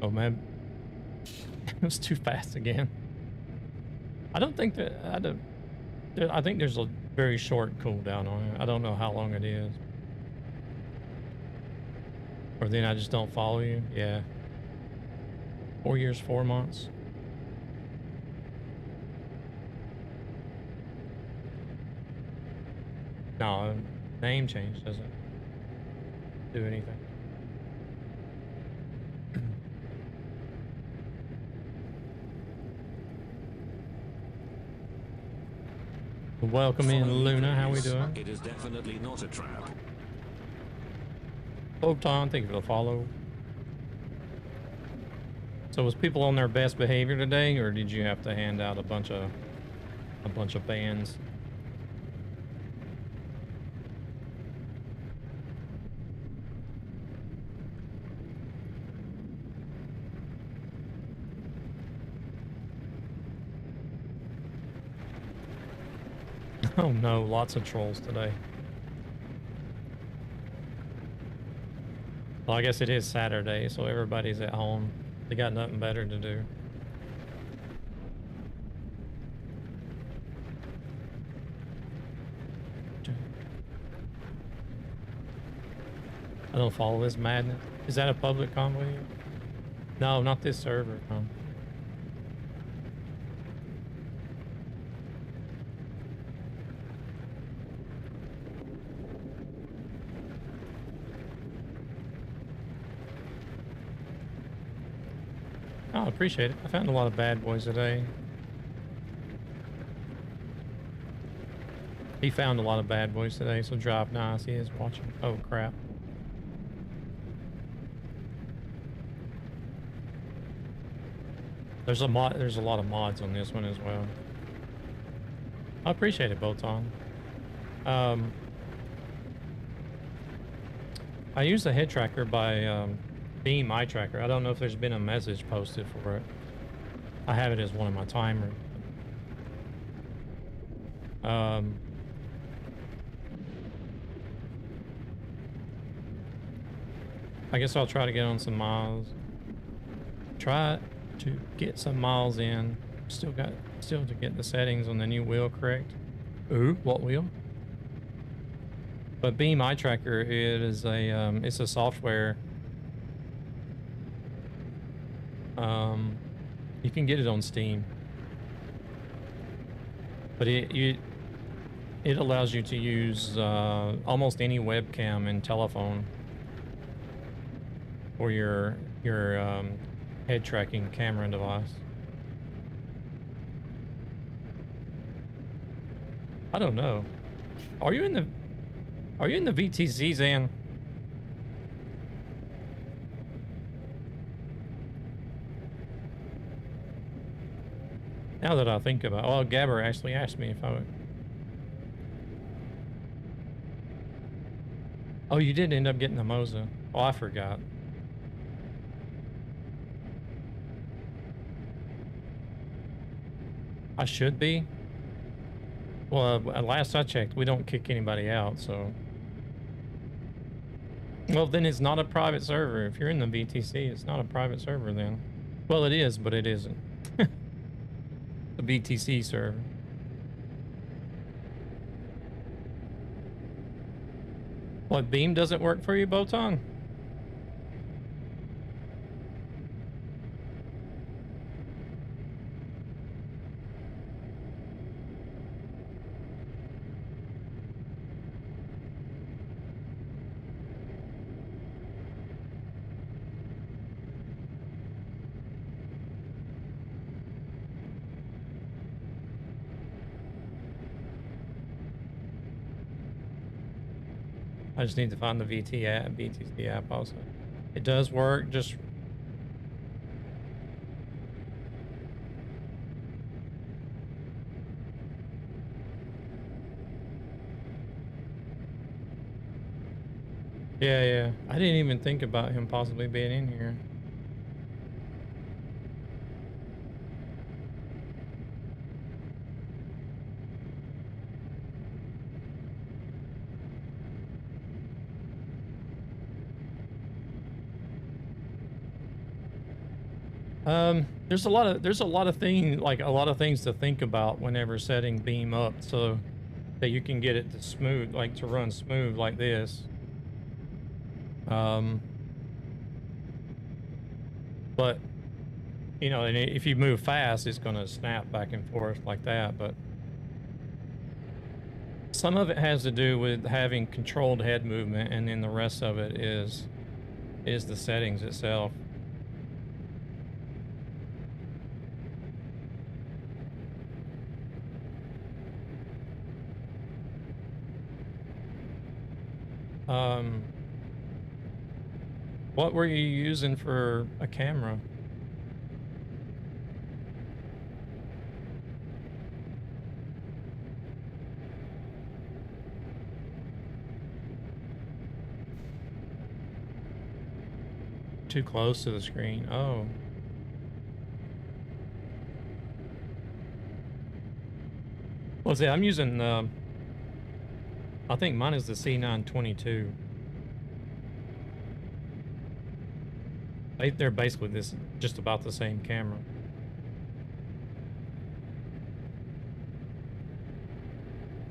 Oh man, it was too fast again. I don't think that I think there's a very short cooldown on it. I don't know how long it is. Or then I just don't follow you. Yeah. 4 years, 4 months. No, name change doesn't do anything. Welcome in, Luna. How we doing? It is definitely not a trap. Photon, thank you for the follow. So was people on their best behavior today, or did you have to hand out a bunch of bans? Oh no, lots of trolls today. Well, I guess it is Saturday, so everybody's at home. They got nothing better to do. I don't follow this madness. Is that a public convoy? No, not this server. No. Oh, I appreciate it. I found a lot of bad boys today. He found a lot of bad boys today, so drive nice. He is watching. Oh, crap. There's a lot of mods on this one as well. I appreciate it, Botan. I use the head tracker by Beam Eye Tracker. I don't know if there's been a message posted for it. I have it as one of my timers. I guess I'll try to get on some miles. Try to get some miles in. Still to get the settings on the new wheel correct. Ooh, what wheel? But Beam Eye Tracker, it is a it's a software. You can get it on Steam, but it allows you to use almost any webcam and telephone for your head tracking camera device. I don't know. Are you in the VTC, Zan? Now that I think about it, well, Gabber actually asked me if I would. Oh, you did end up getting the Moza. Oh, I forgot. I should be. Well, last I checked, we don't kick anybody out, so. Well, then it's not a private server. If you're in the VTC, it's not a private server then. Well, it is, but it isn't. The VTC server. What, Beam doesn't work for you, Botan? I just need to find the VTC app also. It does work, just... Yeah. I didn't even think about him possibly being in here. There's a lot of things to think about whenever setting Beam up so that you can get it to smooth, like to run smooth like this. But you know, and if you move fast, it's gonna snap back and forth like that, but some of it has to do with having controlled head movement, and then the rest of it is the settings itself. What were you using for a camera? Too close to the screen. Oh. Well, see, I'm using I think mine is the C922. They're basically just about the same camera.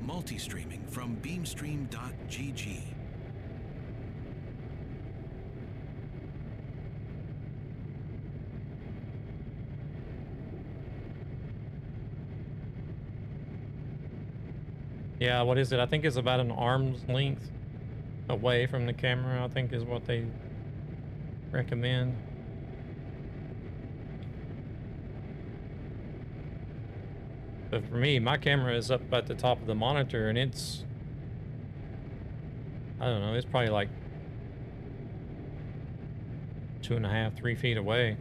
Multi-streaming from beamstream.gg. Yeah, what is it? I think it's about an arm's length away from the camera, I think is what they recommend. But for me, my camera is up at the top of the monitor and it's, I don't know, it's probably like 2.5, 3 feet away.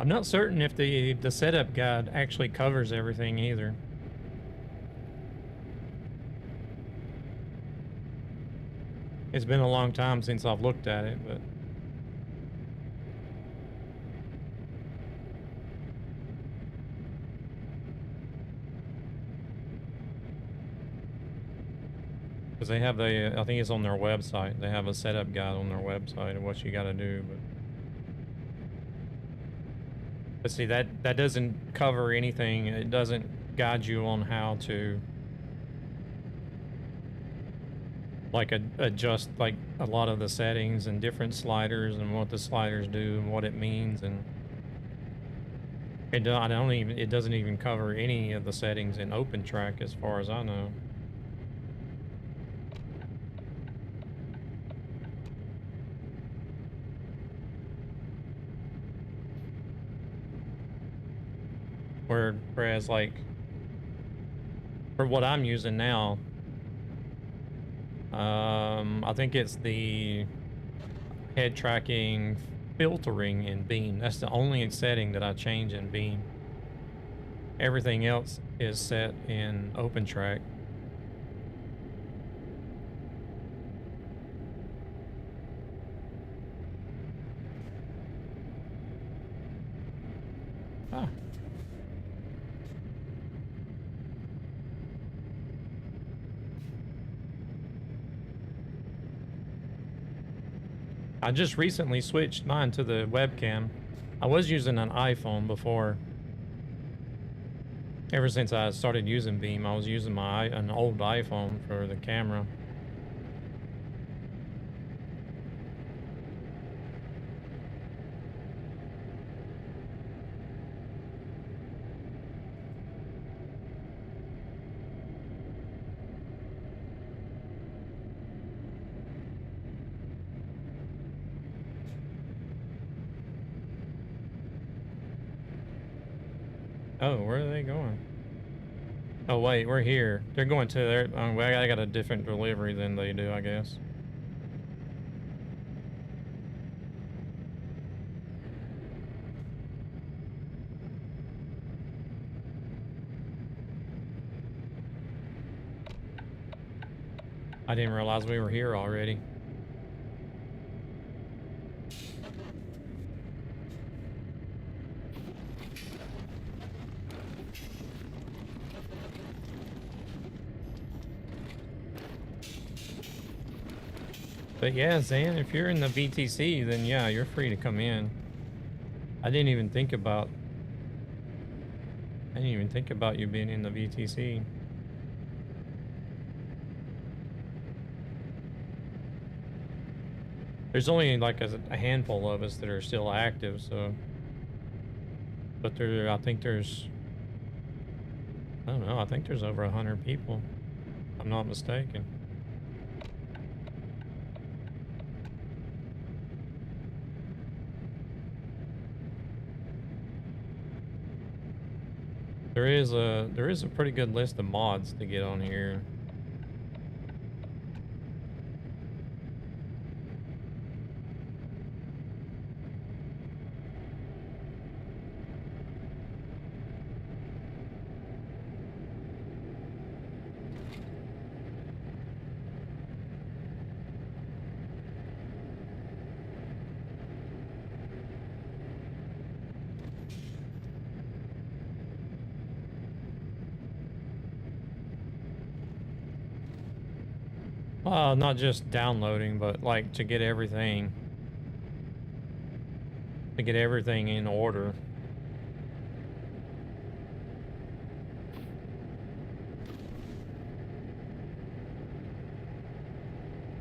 I'm not certain if the setup guide actually covers everything either. It's been a long time since I've looked at it, but because they have I think it's on their website. They have a setup guide on their website of what you got to do, but see, that doesn't cover anything. It doesn't guide you on how to like adjust like a lot of the settings and different sliders and what the sliders do and what it means, and it doesn't even cover any of the settings in OpenTrack as far as I know. Whereas like for what I'm using now, I think it's the head tracking filtering in Beam. That's the only setting that I change in Beam. Everything else is set in OpenTrack. Ah. I just recently switched mine to the webcam. I was using an iPhone before. Ever since I started using Beam, I was using an old iPhone for the camera. Oh, where are they going? Oh wait, we're here. They're going to their. Well, I got a different delivery than they do, I guess. I didn't realize we were here already. But yeah, Zan, if you're in the VTC, then yeah, you're free to come in. I didn't even think about you being in the VTC. There's only like a handful of us that are still active, so. But I think there's, I don't know, I think there's over 100 people, if I'm not mistaken. There is a pretty good list of mods to get on here. Not just downloading, but like to get everything. To get everything in order.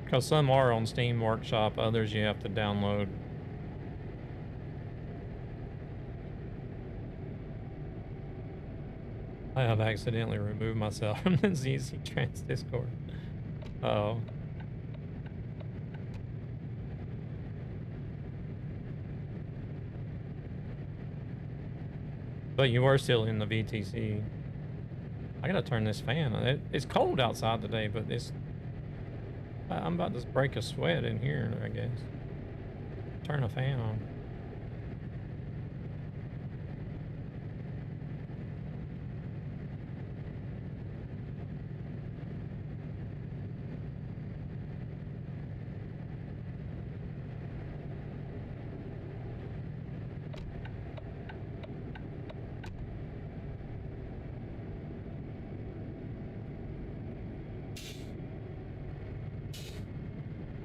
Because some are on Steam Workshop, others you have to download. I have accidentally removed myself from the ZZ Trans Discord. Uh-oh. But you were still in the VTC. I gotta turn this fan on. It's cold outside today, but I'm about to break a sweat in here, I guess. Turn the fan on.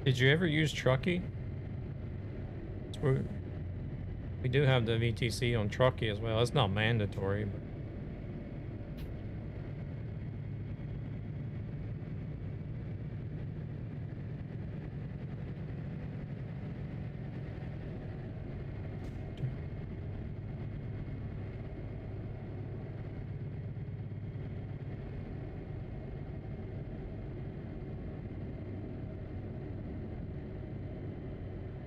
Did you ever use Truckee? We do have the VTC on Truckee as well. It's not mandatory, but...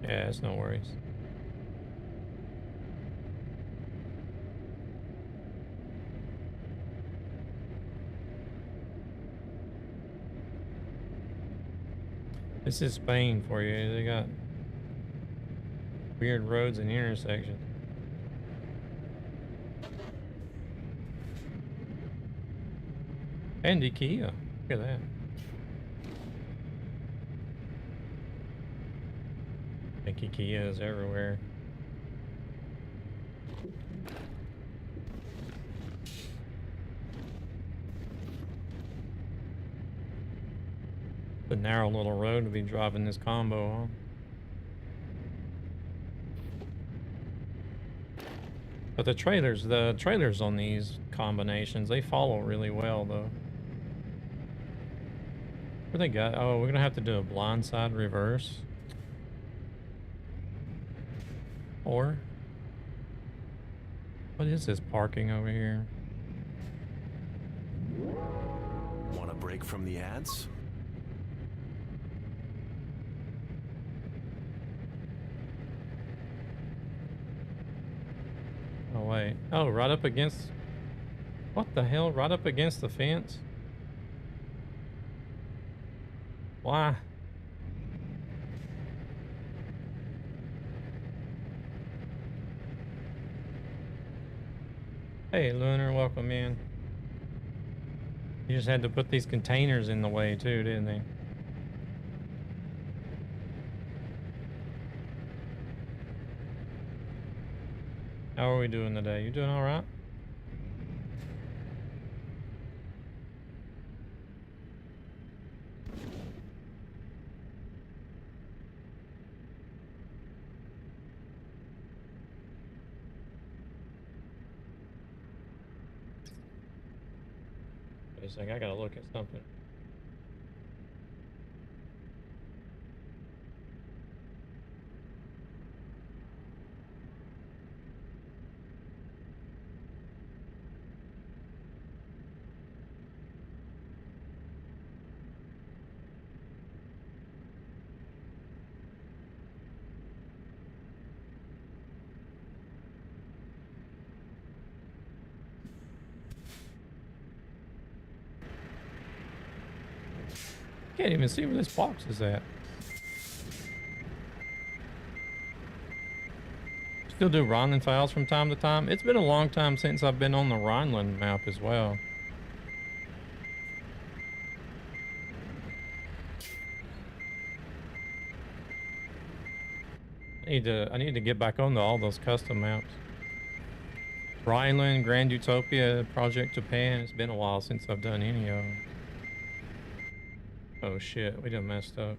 Yeah, it's no worries. This is Spain for you. They got weird roads and intersections. And IKEA. Look at that. I think IKEA is everywhere. The narrow little road to be driving this combo on. But the trailers on these combinations, they follow really well though. What they got? Oh, we're gonna have to do a blindside reverse. Or what is this parking over here? Want a break from the ads? Oh wait. Oh, right up against... What the hell? Right up against the fence? Why? Hey, Lunar, welcome in. You just had to put these containers in the way too, didn't they? How are we doing today? You doing all right? Wait a sec, I gotta look at something. Can't even see where this box is at. Still do Rhineland files from time to time. It's been a long time since I've been on the Rhineland map as well. I need to get back onto all those custom maps. Rhineland, Grand Utopia, Project Japan. It's been a while since I've done any of them. Oh shit, we done messed up.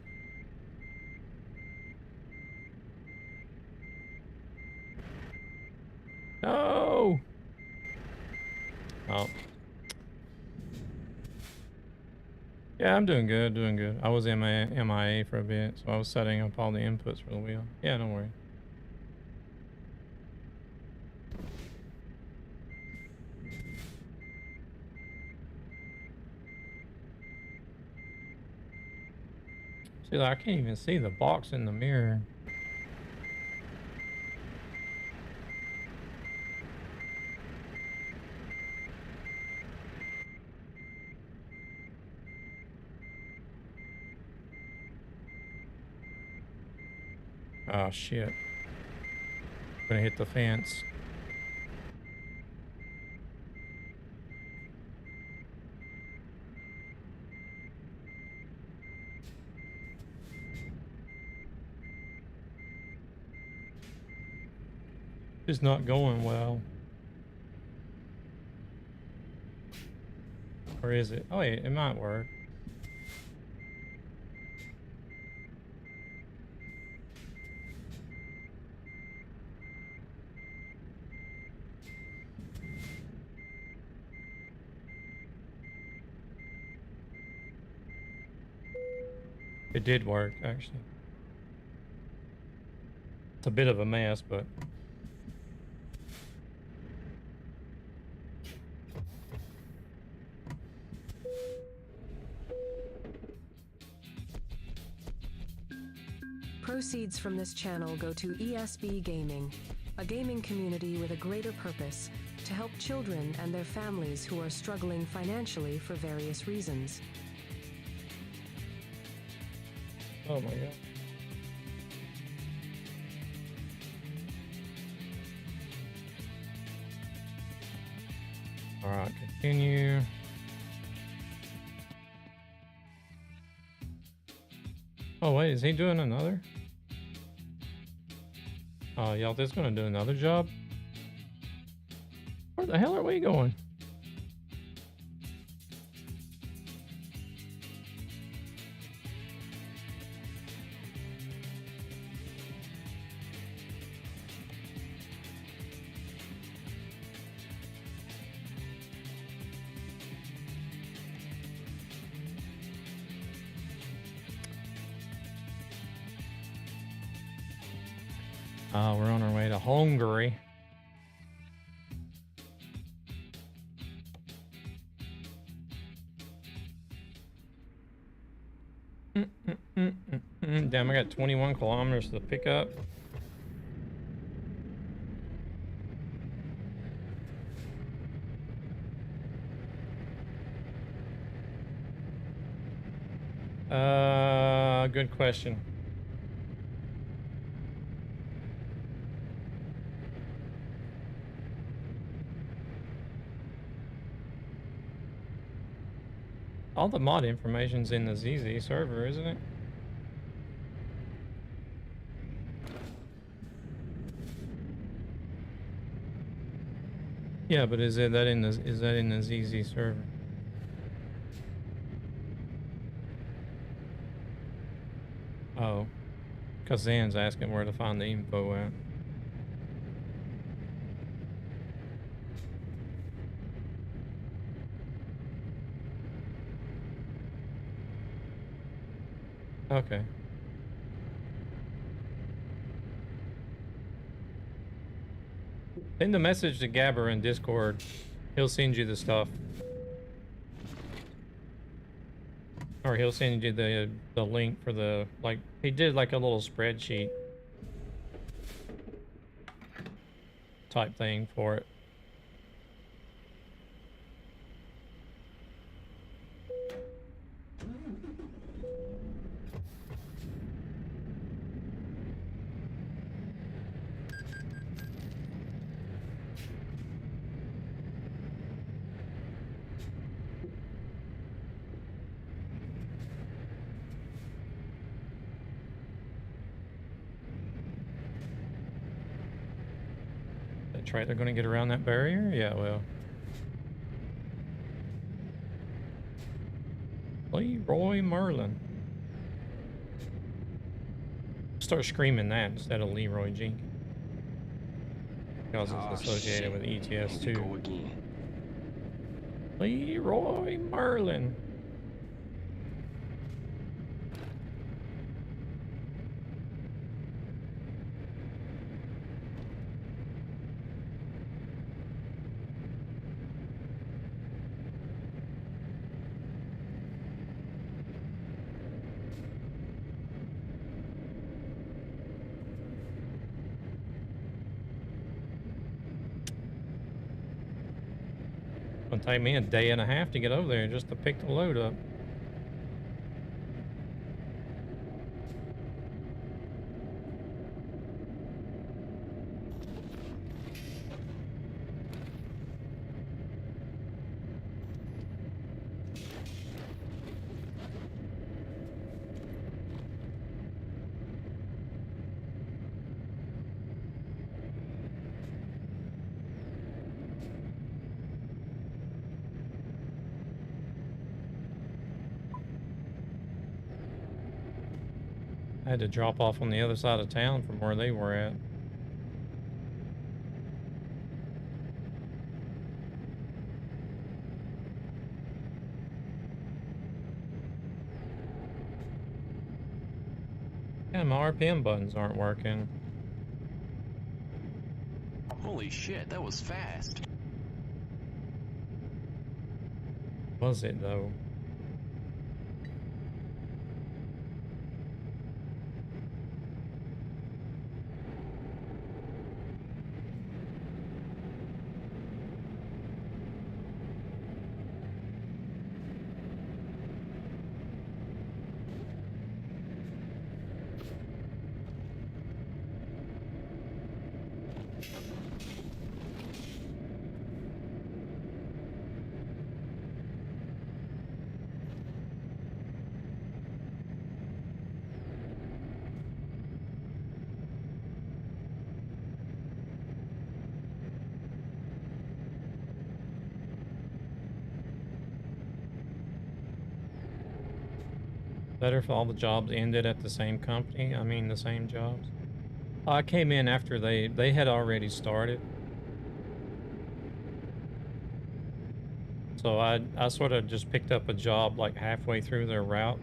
No! Oh. Yeah, I'm doing good, doing good. I was MIA for a bit, so I was setting up all the inputs for the wheel. Yeah, don't worry. See, like, I can't even see the box in the mirror. Oh shit. Gonna hit the fence. It's not going well. Or is it? Oh, yeah, it might work. It did work, actually. It's a bit of a mess, but... Proceeds from this channel go to ESB Gaming, a gaming community with a greater purpose to help children and their families who are struggling financially for various reasons. Oh my god. Alright, continue. Oh wait, is he doing another? Oh, y'all just gonna do another job? Where the hell are we going? We're on our way to Hungary. Damn, I got 21 kilometers to pick up. Good question. All the mod information's in the ZZ server, isn't it? Yeah, but is that in the ZZ server? Oh, because Zan's asking where to find the info at. Okay. Send the message to Gabber in Discord. He'll send you the stuff. Or he'll send you the link for the, like, he did like a little spreadsheet type thing for it. That's right, they're going to get around that barrier? Yeah, well. Leroy Merlin. Start screaming that instead of Leroy Jenkins. Because it's associated with ETS Here we too. go again. Leroy Merlin. It'll take me a day and a half to get over there just to pick the load up. I had to drop off on the other side of town from where they were at. Yeah, my RPM buttons aren't working. Holy shit, that was fast. Was it though? Better if all the jobs ended at the same company. I mean, the same jobs. I came in after they had already started. So I sort of just picked up a job like halfway through their route.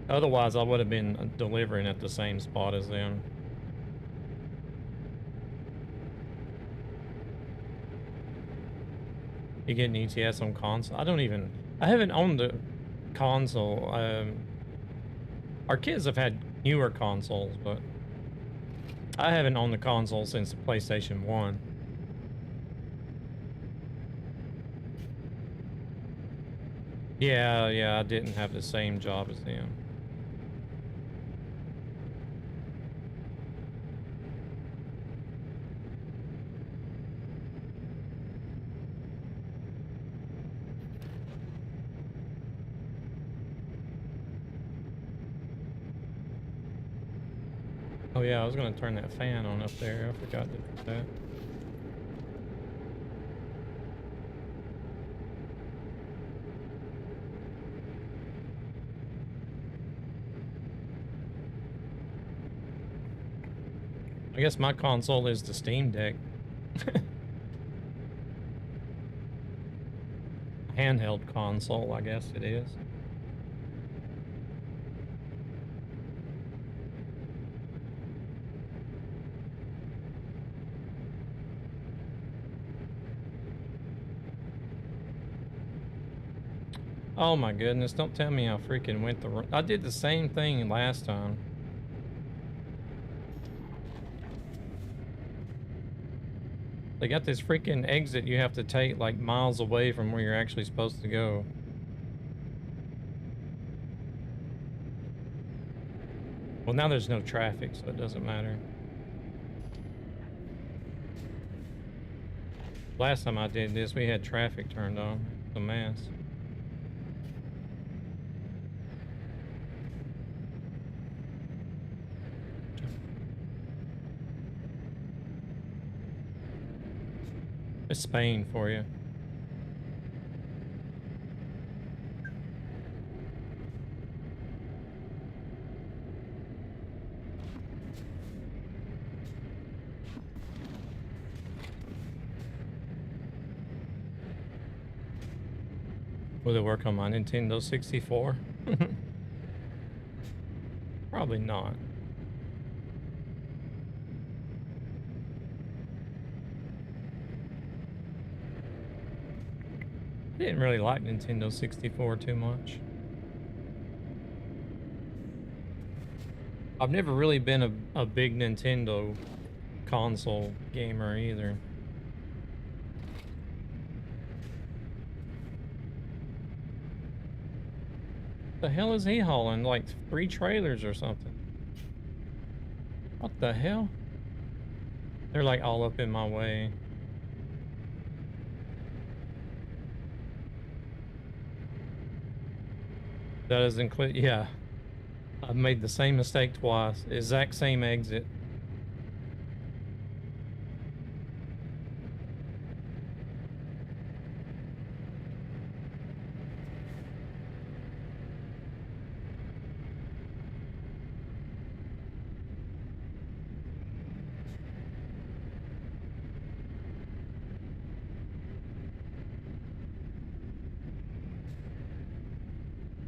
Otherwise, I would have been delivering at the same spot as them. You get an ETS on console? I haven't owned a console. Our kids have had newer consoles, but I haven't owned the console since the PlayStation 1. Yeah, I didn't have the same job as them. Oh yeah, I was gonna turn that fan on up there. I forgot to do that. I guess my console is the Steam Deck. Handheld console, I guess it is. Oh my goodness, don't tell me I freaking went the... I did the same thing last time. They got this freaking exit you have to take like miles away from where you're actually supposed to go. Well, now there's no traffic, so it doesn't matter. Last time I did this, we had traffic turned on. It's a mess. It's Spain for you. Will it work on my Nintendo 64? Probably not. I didn't really like Nintendo 64 too much. I've never really been a big Nintendo console gamer either. The hell is he hauling? Like 3 trailers or something? What the hell? They're like all up in my way. That doesn't include, yeah. I've made the same mistake twice. Exact same exit.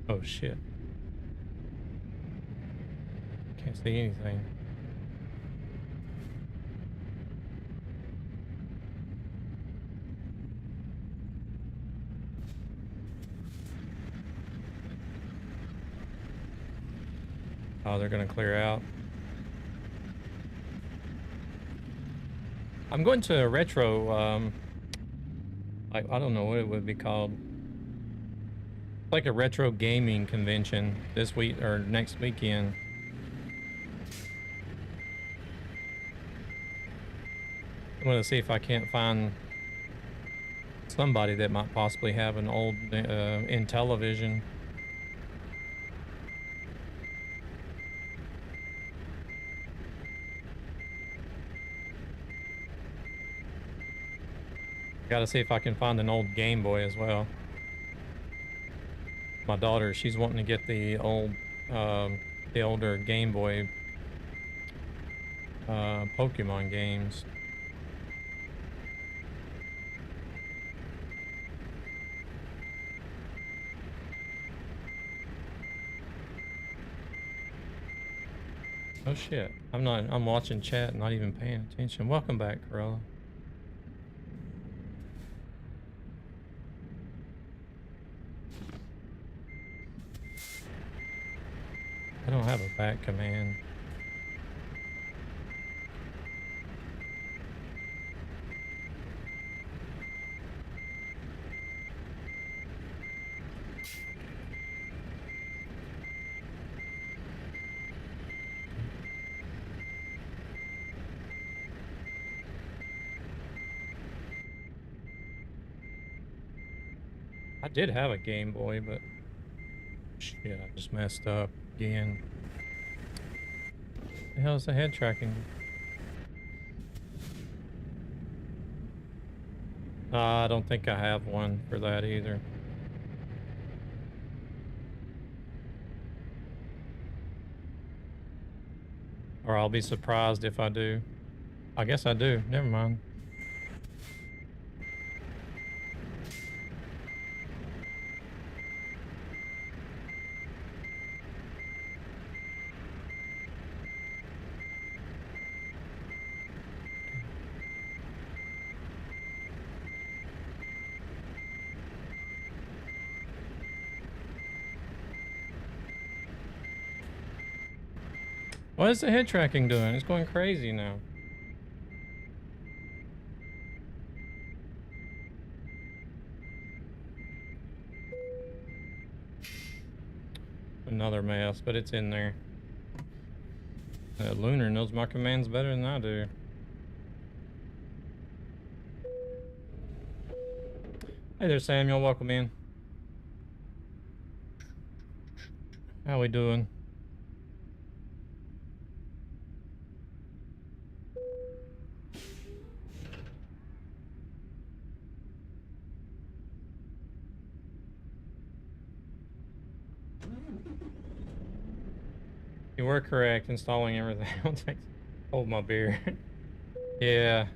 Oh shit. Can't see anything. Oh, they're gonna clear out. I'm going to a retro, like, I don't know what it would be called. Like a retro gaming convention this week or next weekend. I'm gonna see if I can't find somebody that might possibly have an old Intellivision. Gotta see if I can find an old Game Boy as well. My daughter, she's wanting to get the older Game Boy Pokemon games. Oh shit. I'm watching chat, not even paying attention. Welcome back, Corella. I don't have a back command. I did have a Game Boy, but shit, I just messed up again. The hell's the head tracking? I don't think I have one for that either. Or I'll be surprised if I do. I guess I do. Never mind. What is the head tracking doing? It's going crazy now. Another mess, but it's in there. Lunar knows my commands better than I do. Hey there, Samuel. Welcome in. How we doing? You were correct. Installing everything. I'll take. Hold my beer. Yeah.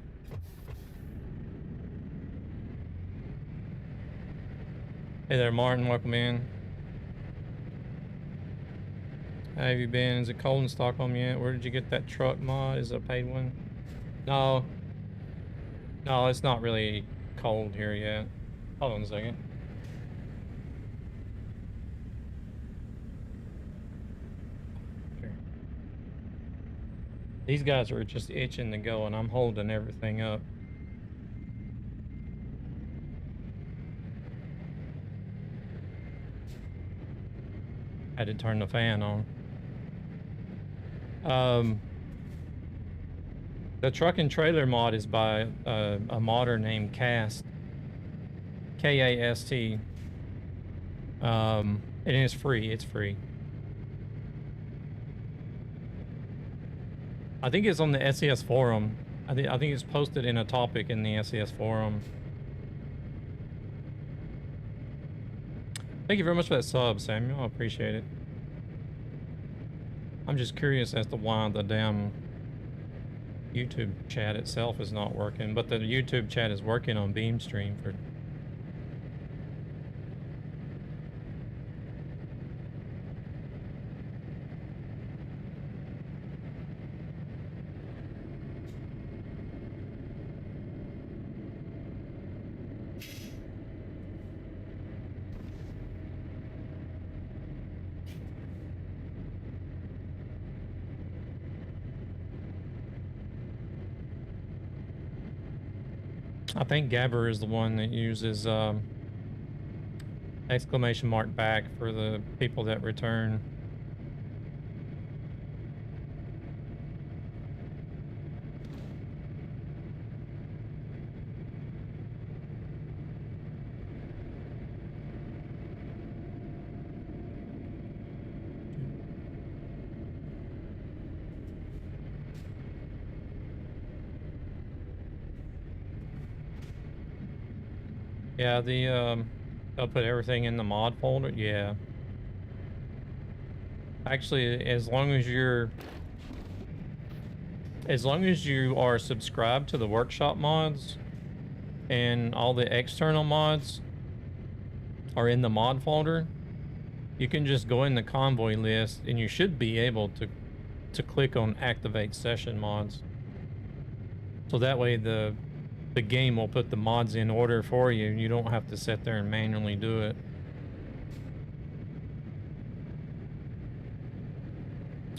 Hey there, Martin. Welcome in. How have you been? Is it cold in Stockholm yet? Where did you get that truck mod? Is it a paid one? No. No, it's not really cold here yet. Hold on a second. Here. These guys are just itching to go, and I'm holding everything up. Had to turn the fan on. The truck and trailer mod is by a modder named Cast. K-A-S-T. And it's free. It's free. I think it's on the SES forum. I think it's posted in a topic in the SES forum. Thank you very much for that sub, Samuel. I appreciate it. I'm just curious as to why the damn YouTube chat itself is not working, but the YouTube chat is working on BeamStream for... I think Gabber is the one that uses exclamation mark back for the people that return. Yeah, they'll put everything in the mod folder. Yeah. Actually, as long as you are subscribed to the workshop mods and all the external mods are in the mod folder, you can just go in the Convoy list and you should be able to click on activate session mods. So that way the game will put the mods in order for you. You don't have to sit there and manually do it.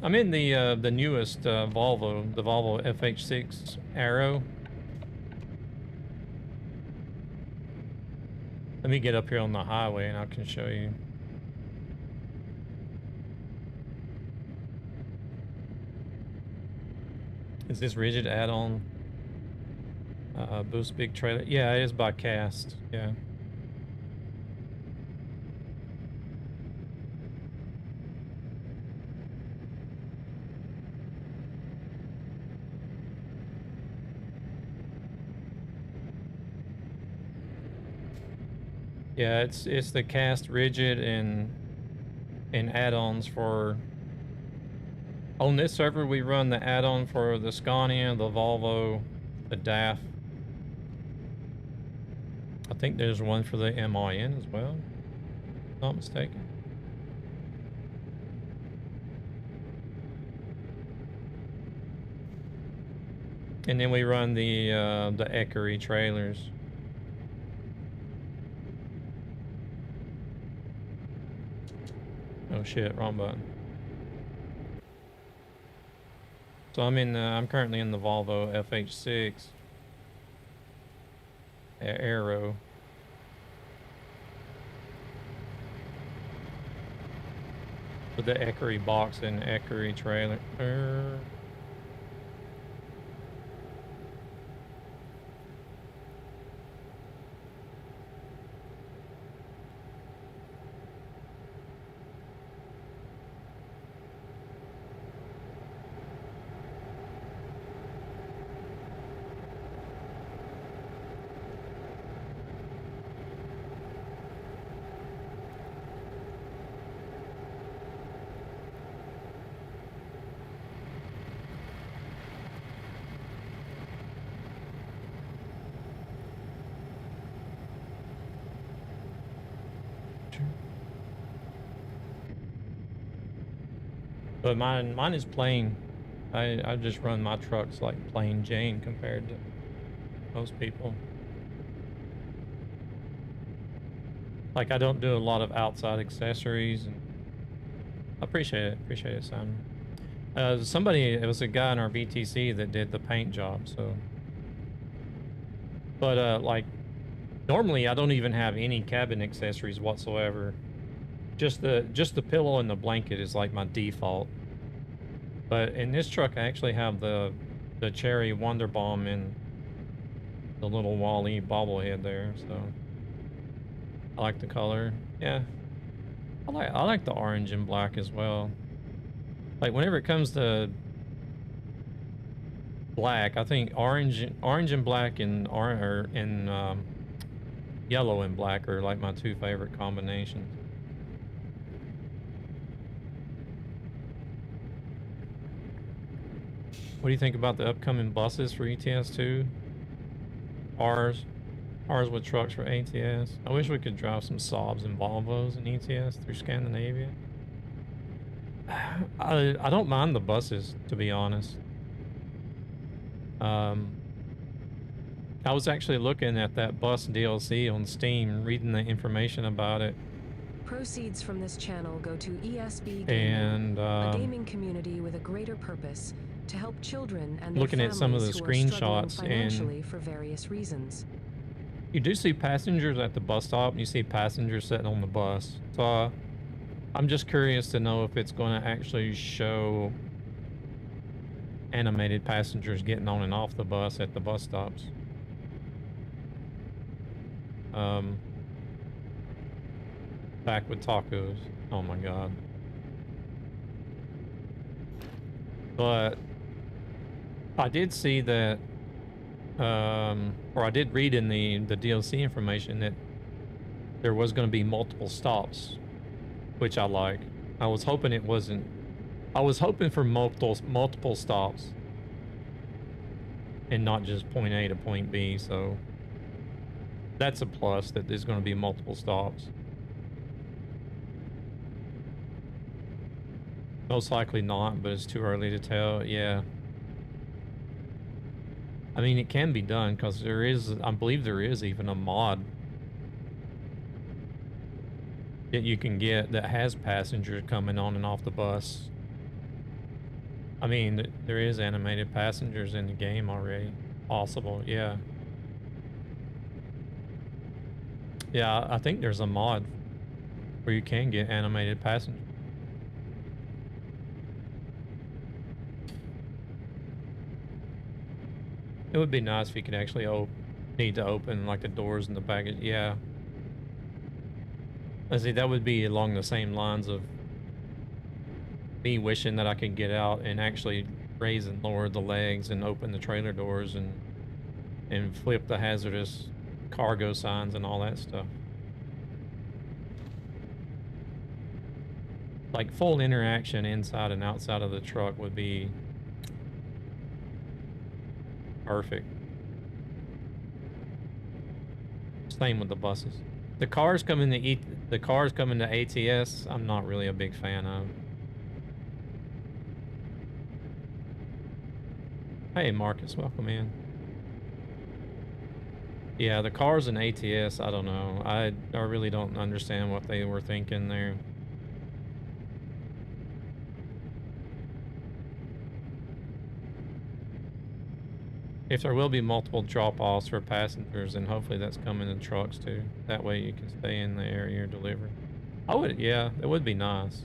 I'm in the newest Volvo, the Volvo FH6 Aero. Let me get up here on the highway and I can show you. Is this rigid add-on? Boost big trailer. Yeah, it is by Cast. Yeah. Yeah, it's the Cast rigid and add-ons for... On this server, we run the add-on for the Scania, the Volvo, the DAF. I think there's one for the MIN as well, if not mistaken. And then we run the Ekery trailers. Oh shit, wrong button. So I'm currently in the Volvo FH6 Aero. With the Ekery box and Ekery trailer. But mine is plain. I just run my trucks like plain Jane compared to most people. Like I don't do a lot of outside accessories, and I appreciate it, Simon. It was a guy in our VTC that did the paint job, so. But like, normally I don't even have any cabin accessories whatsoever. Just the pillow and the blanket is like my default. But in this truck, I actually have the Cherry Wonder Bomb and the little Wall-E bobblehead there, so I like the color. Yeah, I like the orange and black as well. Like whenever it comes to black, I think orange and black and yellow and black are like my two favorite combinations. What do you think about the upcoming buses for ETS2? Ours with trucks for ATS. I wish we could drive some Saabs and Volvos in ETS through Scandinavia. I don't mind the buses, to be honest. I was actually looking at that bus DLC on Steam, reading the information about it. Proceeds from this channel go to ESB Gaming, and a gaming community with a greater purpose to help children and their looking at some of the screenshots financially for various reasons. You do see passengers at the bus stop, and you see passengers sitting on the bus. So I'm just curious to know if it's going to actually show animated passengers getting on and off the bus at the bus stops. Back with tacos. Oh my god. But I did see that, or I did read in the DLC information that there was going to be multiple stops, which I like. I was hoping it wasn't. I was hoping for multiple stops and not just point A to point B, so that's a plus that there's going to be multiple stops. Most likely not, but it's too early to tell. Yeah. I mean, it can be done because there is, I believe there is even a mod that you can get that has passengers coming on and off the bus. I mean, there is animated passengers in the game already. Possible, yeah. Yeah, I think there's a mod where you can get animated passengers. It would be nice if you could actually need to open like the doors and the baggage. Yeah. I see, that would be along the same lines of me wishing that I could get out and actually raise and lower the legs and open the trailer doors and flip the hazardous cargo signs and all that stuff. Like full interaction inside and outside of the truck would be perfect. Same with the buses. The cars coming to ATS, I'm not really a big fan of. Hey Marcus, welcome in. Yeah, the cars in ATS, I don't know. I really don't understand what they were thinking there. If there will be multiple drop-offs for passengers, and hopefully that's coming in trucks too. That way you can stay in the area you're delivering. Yeah, it would be nice.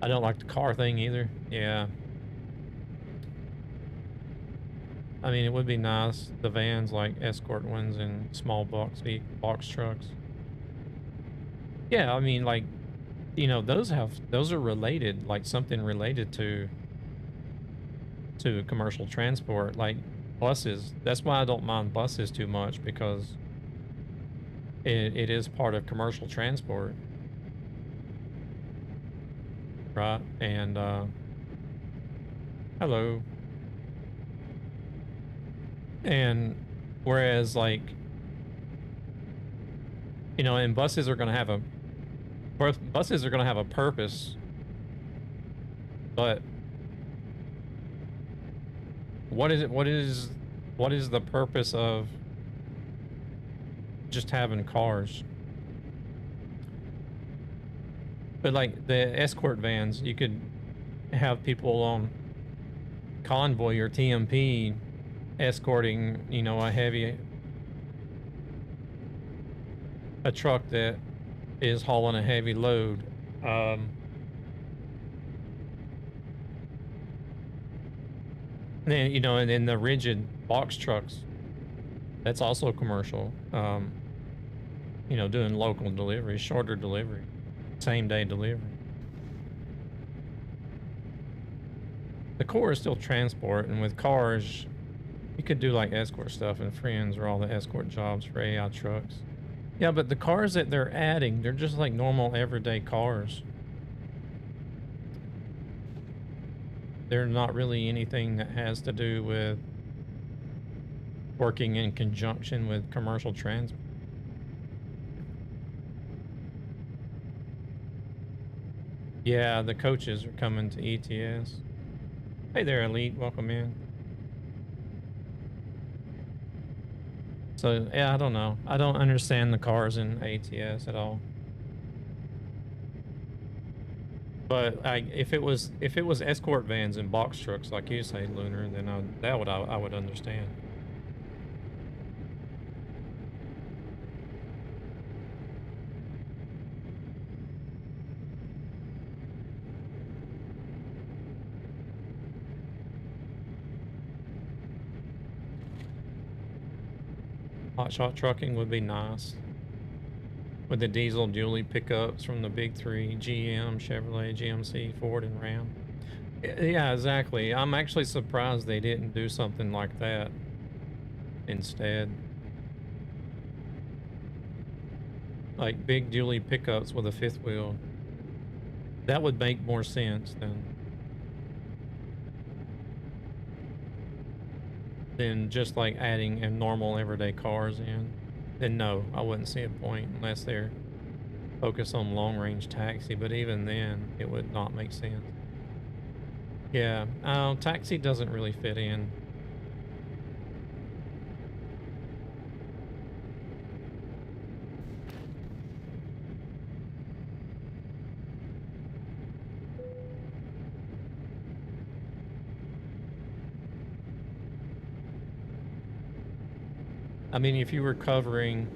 I don't like the car thing either. Yeah. I mean, it would be nice, the vans like escort ones and small box trucks. Yeah, I mean, like, you know, those are related, like something related to commercial transport, like buses. That's why I don't mind buses too much, because it is part of commercial transport, right? And hello. And whereas, like, you know, and buses are going to have a purpose But what is it? What is the purpose of just having cars? But like the escort vans, you could have people on Convoy or TMP escorting, you know, a truck that is hauling a heavy load. Then, you know, and then the rigid box trucks, that's also commercial. You know, doing local delivery, shorter delivery, same day delivery. The core is still transport, and with cars, you could do like escort stuff, and Friends or all the escort jobs for AI trucks. Yeah, but the cars that they're adding, they're just like normal everyday cars. They're not really anything that has to do with working in conjunction with commercial transport. Yeah, the coaches are coming to ETS. Hey there, Elite. Welcome in. So, yeah, I don't know. I don't understand the cars in ATS at all. But if it was escort vans and box trucks, like you say, Lunar, then I would understand. Hotshot trucking would be nice. With the diesel dually pickups from the big three, GM, Chevrolet, GMC, Ford, and Ram. Yeah, exactly. I'm actually surprised they didn't do something like that instead. Like big dually pickups with a fifth wheel. That would make more sense than just like adding a normal everyday cars in. Then no, I wouldn't see a point unless they're focused on long range taxi, but even then it would not make sense. Yeah, taxi doesn't really fit in. I mean, if you were covering,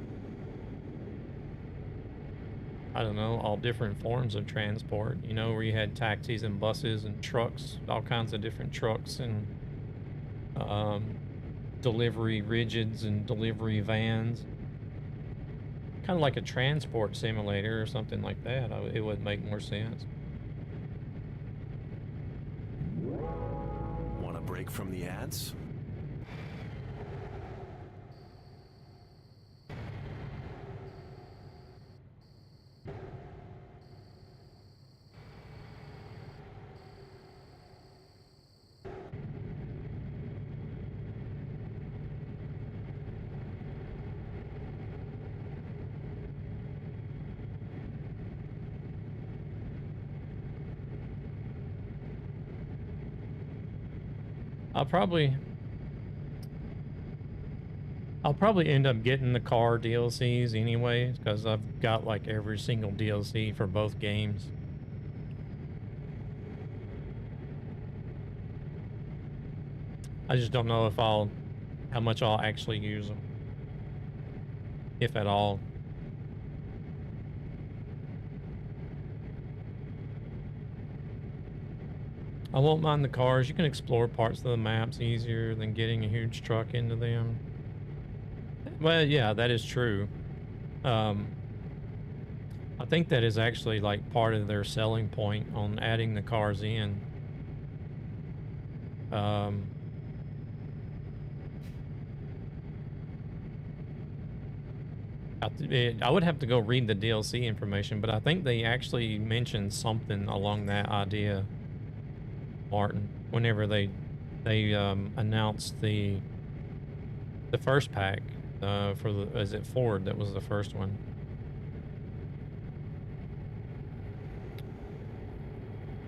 I don't know, all different forms of transport, you know, where you had taxis and buses and trucks, all kinds of different trucks and delivery rigids and delivery vans. Kind of like a transport simulator or something like that. It would make more sense. Want a break from the ads? I'll probably end up getting the car DLCs anyways, because I've got like every single DLC for both games. I just don't know if how much I'll actually use them, if at all. I won't mind the cars. You can explore parts of the maps easier than getting a huge truck into them. Well, yeah, that is true. I think that is actually like part of their selling point on adding the cars in. I would have to go read the DLC information, but I think they actually mentioned something along that idea, Martin, whenever they announced the first pack for the, is it Ford that was the first one?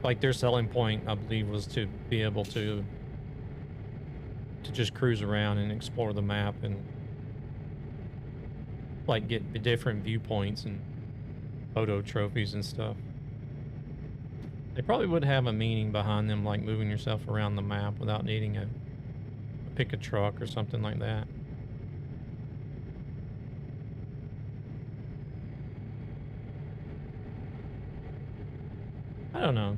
like their selling point, I believe, was to be able to just cruise around and explore the map and like get the different viewpoints and photo trophies and stuff. They probably would have a meaning behind them, like moving yourself around the map without needing to pick a truck or something like that. I don't know.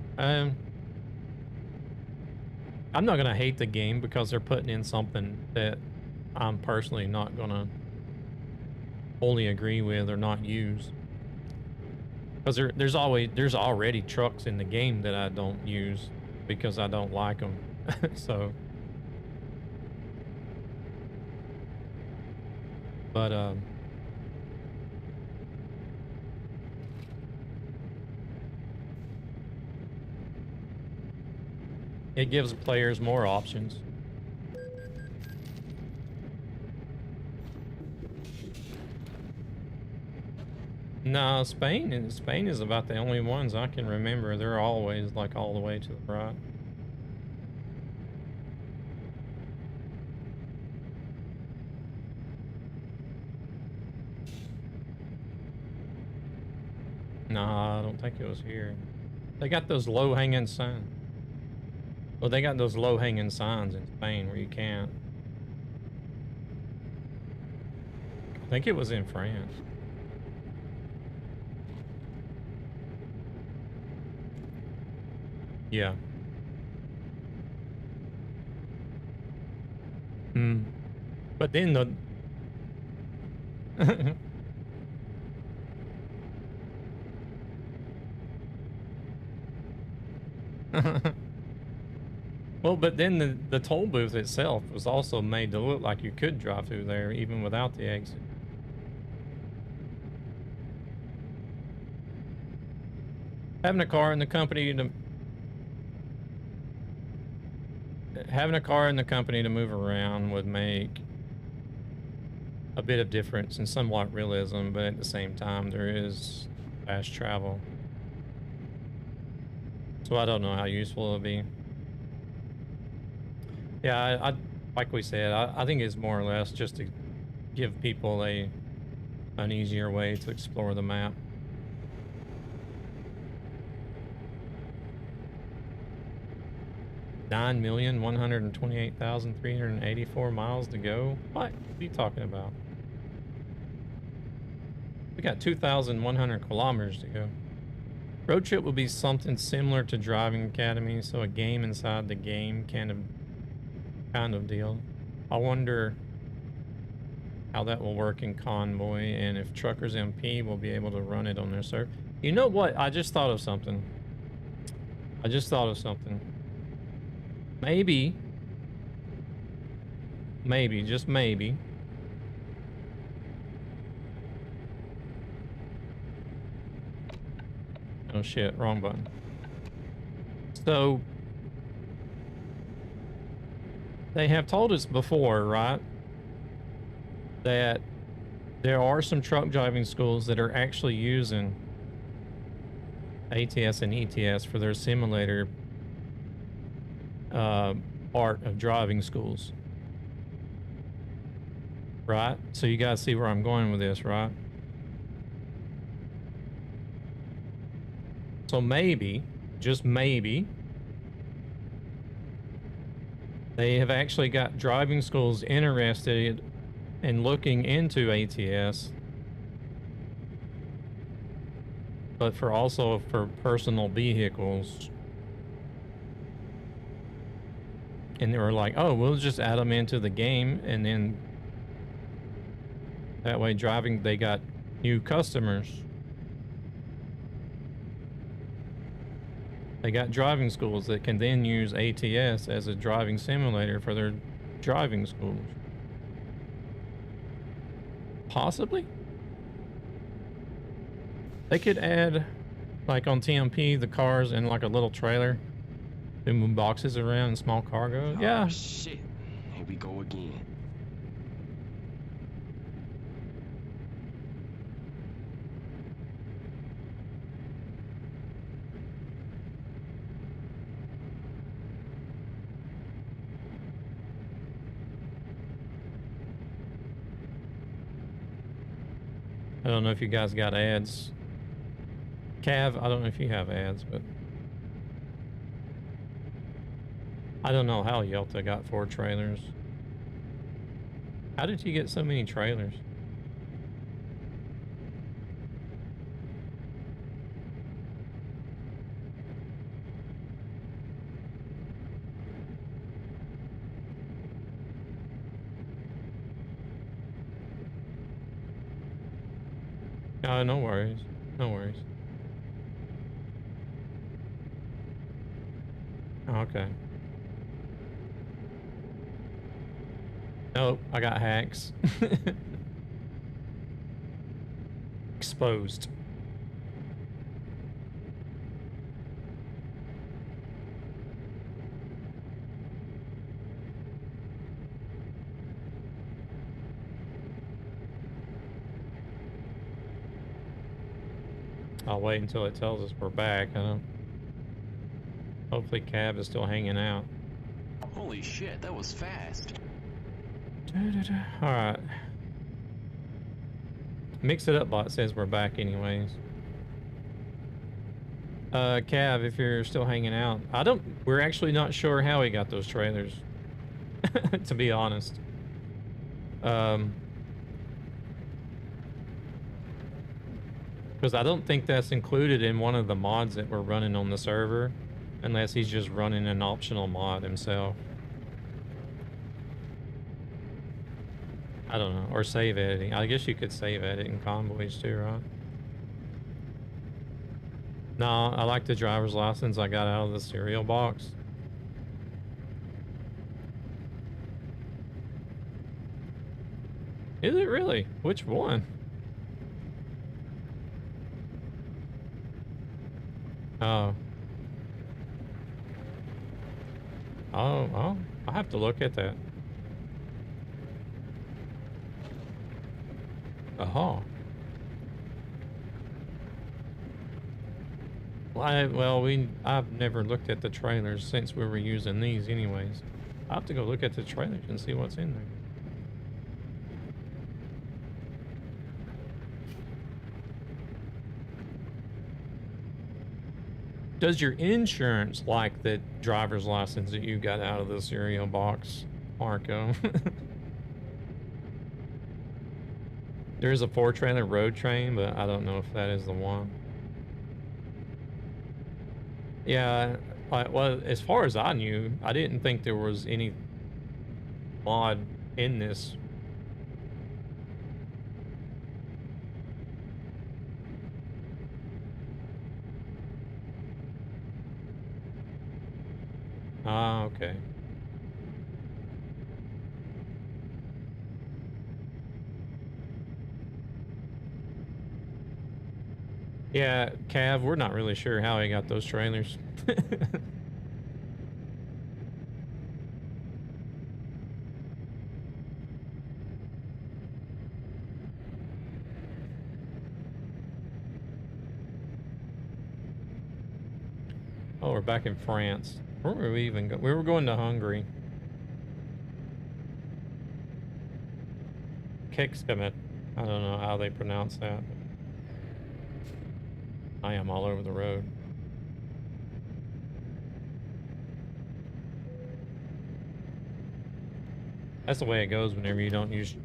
I'm not gonna hate the game because they're putting in something that I'm personally not gonna wholly agree with or not use. Because there's already trucks in the game that I don't use because I don't like them. So, but it gives players more options. No, Spain is about the only ones I can remember. They're always like all the way to the right. Nah, I don't think it was here. They got those low-hanging signs. Well, they got those low-hanging signs in Spain where you can't. I think it was in France. Yeah. But then the well, but then the toll booth itself was also made to look like you could drive through there even without the exit. Having a car in the company to move around would make a bit of difference and somewhat realism, but at the same time there is fast travel. So I don't know how useful it'll be. Yeah, I like we said, I think it's more or less just to give people an easier way to explore the map. $9,128,384 miles to go. What are you talking about? We got 2,100 kilometers to go. Road trip will be something similar to Driving Academy, so a game inside the game kind of deal. I wonder how that will work in Convoy and if Truckers MP will be able to run it on their server. You know what? I just thought of something. Maybe, just maybe, oh shit, wrong button. So, they have told us before, right, that there are some truck driving schools that are actually using ATS and ETS for their simulator part of driving schools, right? So you guys see where I'm going with this, right? So maybe, just maybe, they have actually got driving schools interested in looking into ATS, but also for personal vehicles. And they were like, oh, we'll just add them into the game, and then that way they got new customers. They got driving schools that can then use ATS as a driving simulator for their driving schools. Possibly. They could add, like on TMP, the cars in like a little trailer. They move boxes around and small cargo. Yeah. Oh, shit. Here we go again. don't know if you guys got ads. Cav, I don't know if you have ads, but I don't know how Yelta got 4 trailers. How did you get so many trailers? No worries. No worries. Okay. Nope, I got hacks. Exposed. I'll wait until it tells us we're back. I don't. Hopefully Cab is still hanging out. Holy shit, that was fast. Alright. Mix it up bot says we're back anyways. Cav, if you're still hanging out. We're actually not sure how he got those trailers. To be honest. Because I don't think that's included in one of the mods that we're running on the server. Unless he's just running an optional mod himself. I don't know. Or save editing. I guess you could save editing convoys too, right? No, I like the driver's license I got out of the cereal box. Is it really? Which one? Oh. Oh, I'll have to look at that. Oh. I've never looked at the trailers since we were using these anyways. I'll have to go look at the trailers and see what's in there. Does your insurance like the driver's license that you got out of the cereal box, Marco? There is a 4-trailer road train, but I don't know if that is the one. Yeah, well, as far as I knew, I didn't think there was any mod in this. Ah, okay. Yeah, Cav, we're not really sure how he got those trailers. Oh, we're back in France. Where were we even we were going to Hungary. Kekskamet. I don't know how they pronounce that. I am all over the road. That's the way it goes whenever you don't use...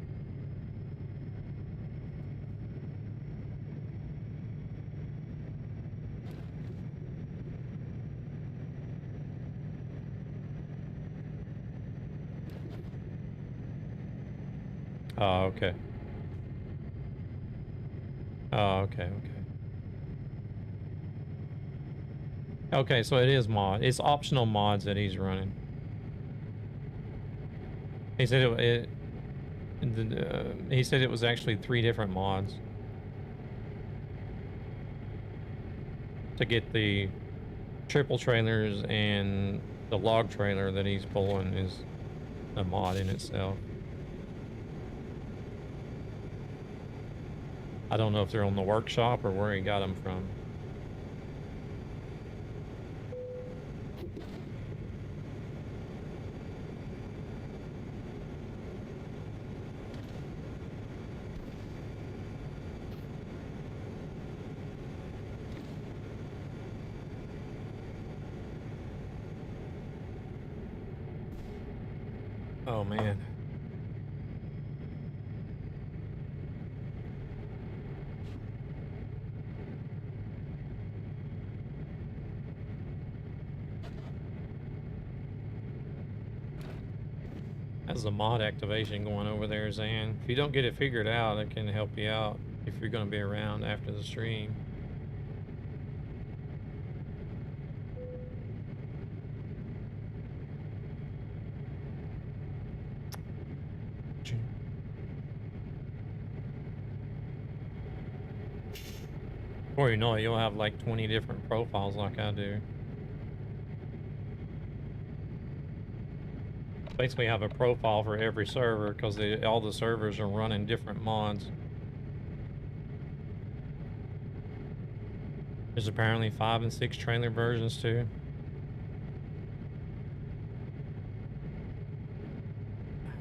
Oh, okay. Oh, okay, okay. Okay, so it is mod. It's optional mods that he's running. He said he said it was actually 3 different mods to get the triple trailers, and the log trailer that he's pulling is a mod in itself. I don't know if they're on the workshop or where he got them from. Oh man. That's a mod activation going over there, Zan. If you don't get it figured out, it can help you out if you're going to be around after the stream. Before you know it, you'll have like 20 different profiles like I do. Basically have a profile for every server because all the servers are running different mods. There's apparently 5 and 6 trailer versions too.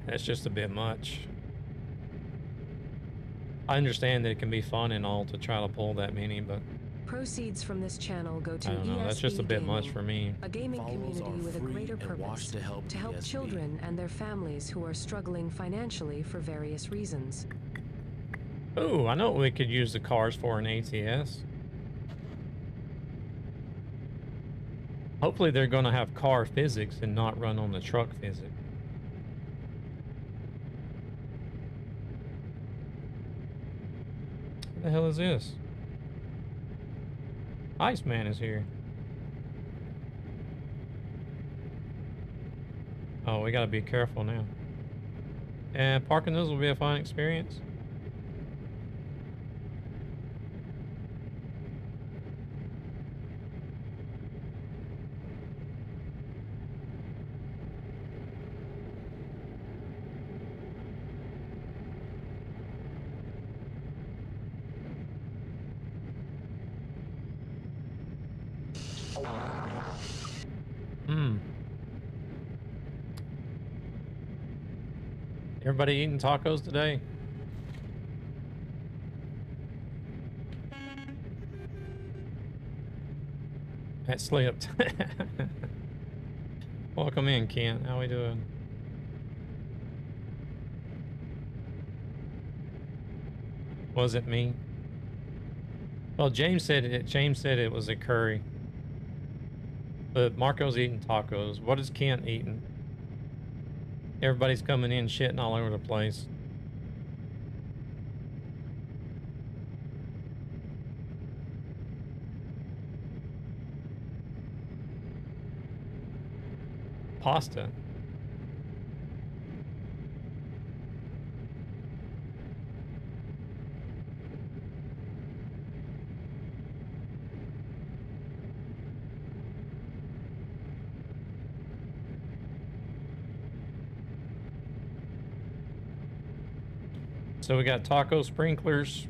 That's just a bit much. I understand that it can be fun and all to try to pull that many, but Proceeds from this channel go to I don't know. That's just a bit much for me. A gaming Follows community are with a free greater and purpose washed to help ESB. children and their families who are struggling financially for various reasons. Oh, I know what we could use the cars for in ATS. Hopefully they're going to have car physics and not run on the truck physics. What the hell is this? Iceman is here. Oh, we gotta be careful now. And parking those will be a fun experience. Everybody eating tacos today? That slipped. Welcome in, Kent. How we doing? Was it me? Well, James said it. James said it was a curry. But Marco's eating tacos. What is Kent eating? Everybody's coming in shitting all over the place. Pasta. So we got taco sprinklers.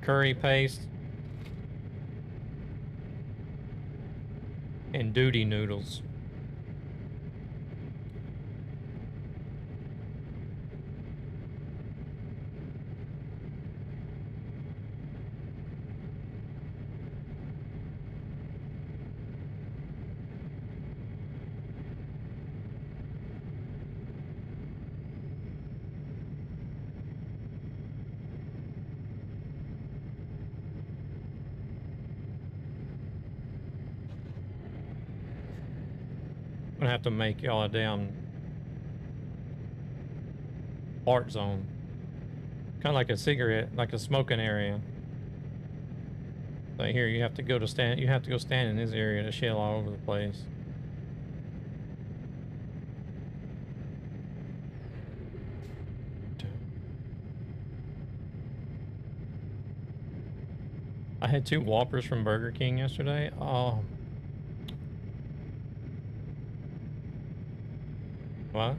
Curry paste. And duty noodles. I'm gonna have to make y'all a damn art zone. Kind of like a cigarette, like a smoking area. So here you have to go stand in this area to shell all over the place. I had 2 Whoppers from Burger King yesterday. Oh. What?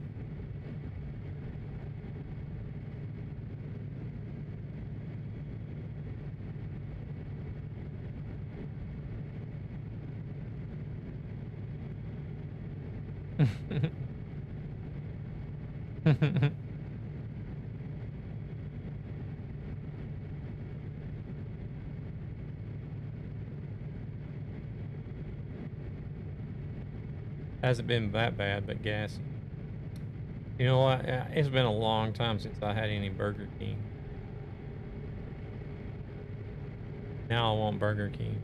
Hasn't been that bad, but gassy. You know what? It's been a long time since I had any Burger King. Now I want Burger King.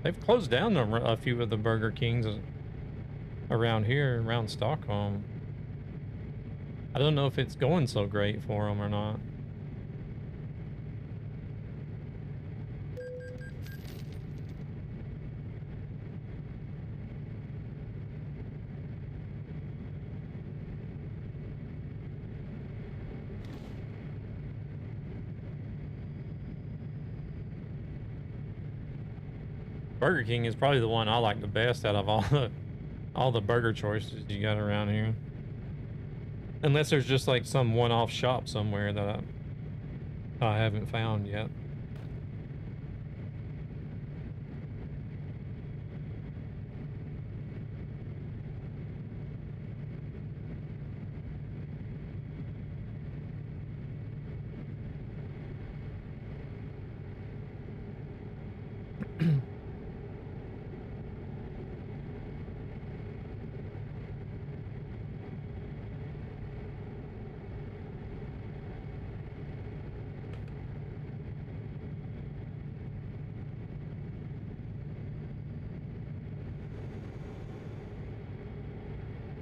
They've closed down a few of the Burger Kings around here, around Stockholm. I don't know if it's going so great for them or not. Burger King is probably the one I like the best out of all the burger choices you got around here. Unless there's just like some one-off shop somewhere that I haven't found yet.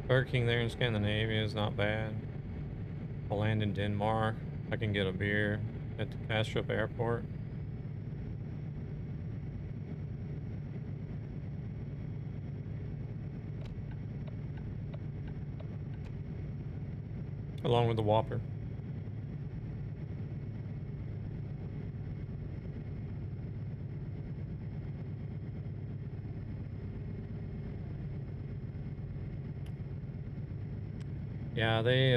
Burger King there in Scandinavia is not bad. I'll land in Denmark. I can get a beer at the Kastrup airport. Along with the Whopper. Yeah, they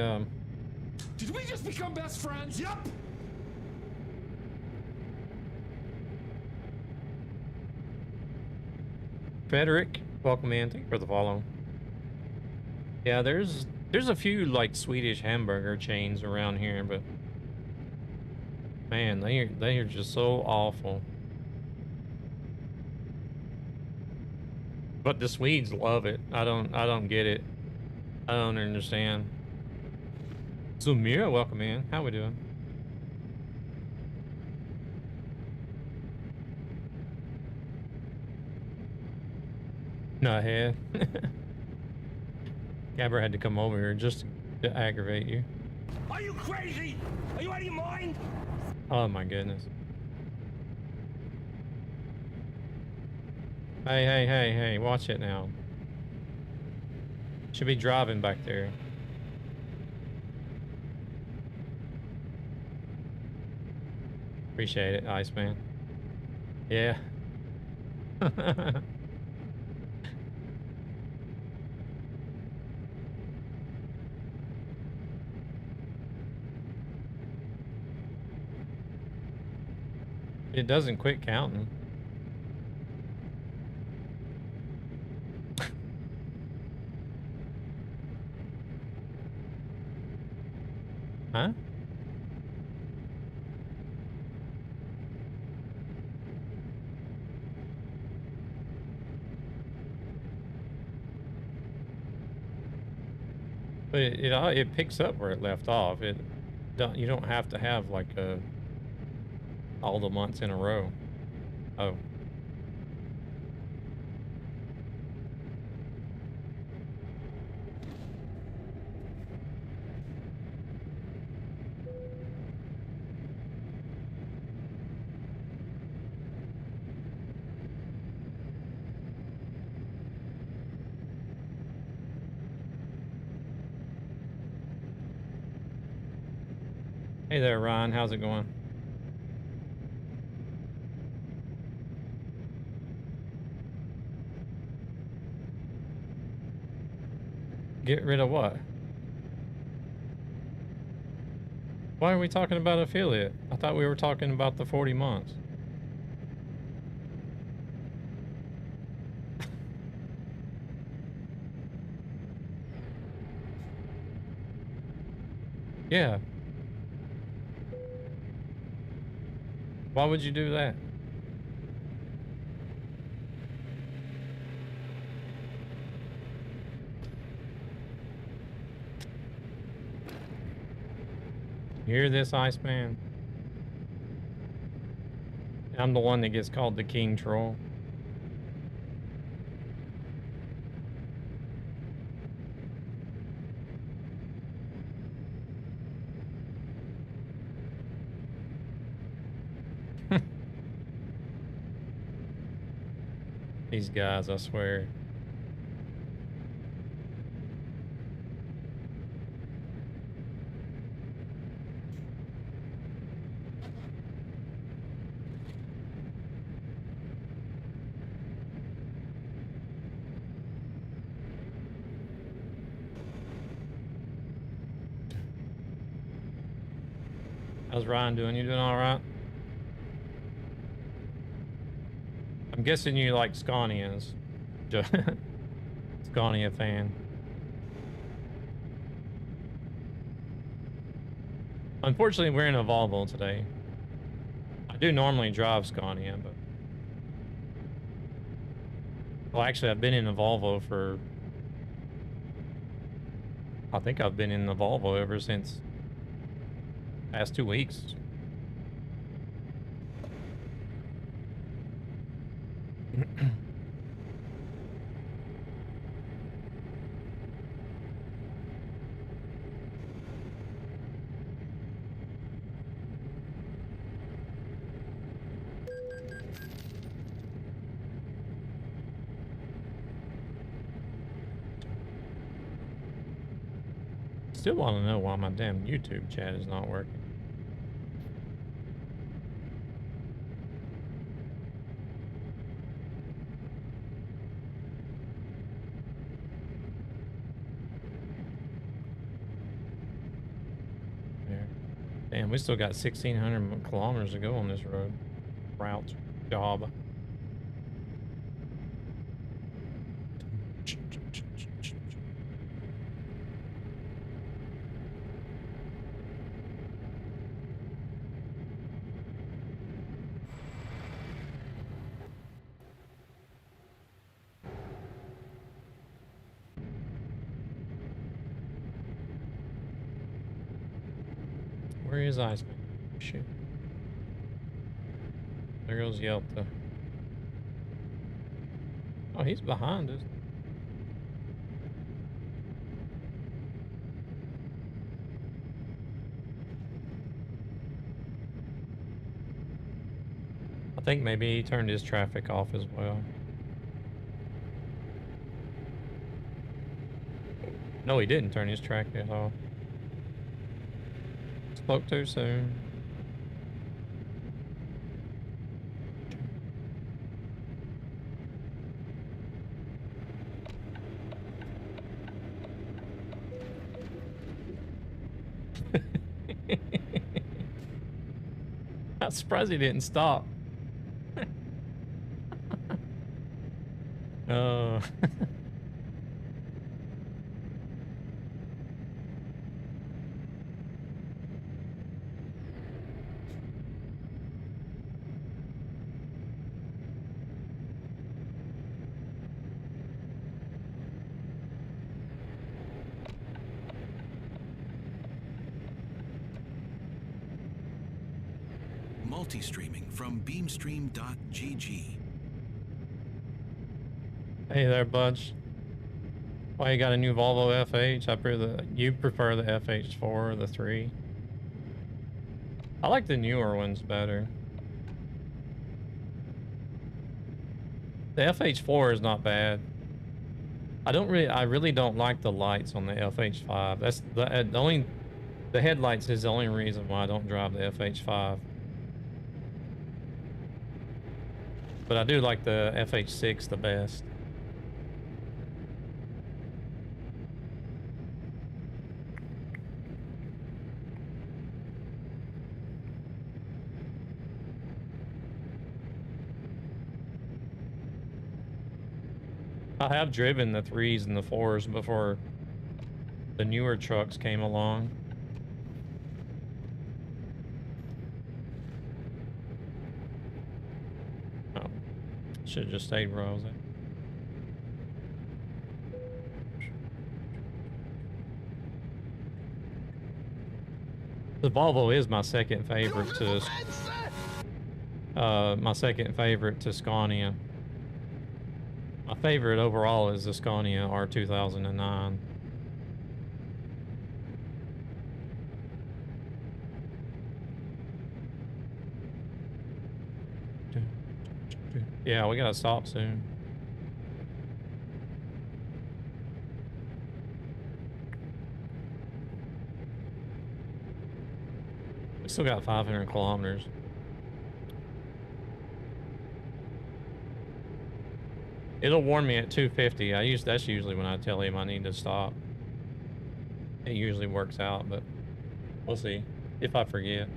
Did we just become best friends? Yep. Frederick, welcome in. Thank you for the follow. Yeah, there's a few like Swedish hamburger chains around here, but man, they are just so awful. But the Swedes love it. I don't get it. I don't understand. Sumira, welcome in. How we doing? Not here. Gabber had to come over here just to aggravate you. Are you crazy? Are you out of your mind? Oh my goodness. Hey, watch it now. Should be driving back there. Appreciate it, Iceman. Yeah. It doesn't quit counting. Huh? But it picks up where it left off. You don't have to have like all the months in a row. Oh. Hey there, Ron. How's it going? Get rid of what? Why are we talking about affiliate? I thought we were talking about the 40 months. Yeah. Why would you do that? You hear this, Iceman? I'm the one that gets called the King Troll. These guys, I swear. How's Ryan doing? You doing all right? I'm guessing you like Scanias. Scania fan. Unfortunately, we're in a Volvo today. I do normally drive Scania, but... Well, actually, I've been in a Volvo for... I think I've been in the Volvo ever since... past 2 weeks. Still want to know why my damn YouTube chat is not working. There. Damn, we still got 1,600 kilometers to go on this route job. Where is Iceman? Shit. There goes Yelta. Oh, he's behind us. I think maybe he turned his traffic off as well. No, he didn't turn his traffic off. Spoke too soon. I'm surprised he didn't stop. Oh. Multi-streaming from beamstream.gg. Hey there, Budge. Why you got a new Volvo FH? You prefer the FH4 or the 3? I like the newer ones better. The FH4 is not bad. I really don't like the lights on the FH5. That's the headlights is the only reason why I don't drive the FH5. But I do like the FH6 the best. I have driven the 3s and the 4s before the newer trucks came along. should have just stayed where I was at. The Volvo is my second favorite to Scania. My favorite overall is the Scania R2009. Yeah, we gotta stop soon. We still got 500 kilometers. It'll warn me at 250. That's usually when I tell him I need to stop. It usually works out, but we'll see if I forget.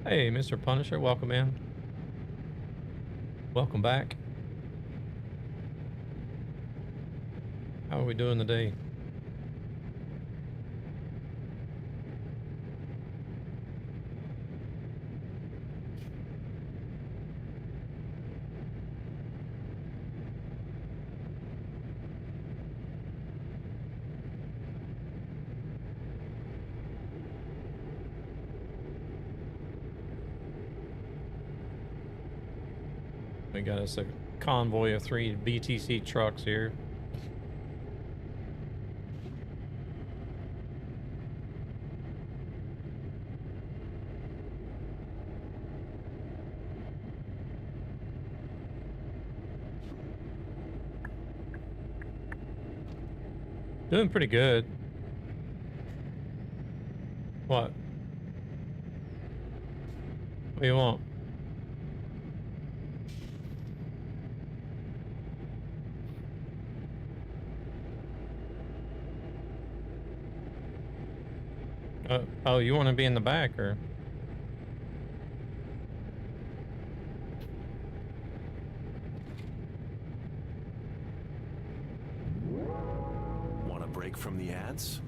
Hey, Mr. Punisher, welcome in. Welcome back. How are we doing today? We got us a convoy of 3 BTC trucks here. Doing pretty good. What? What do you want? Oh, you want to be in the back, or? Want a break from the ads?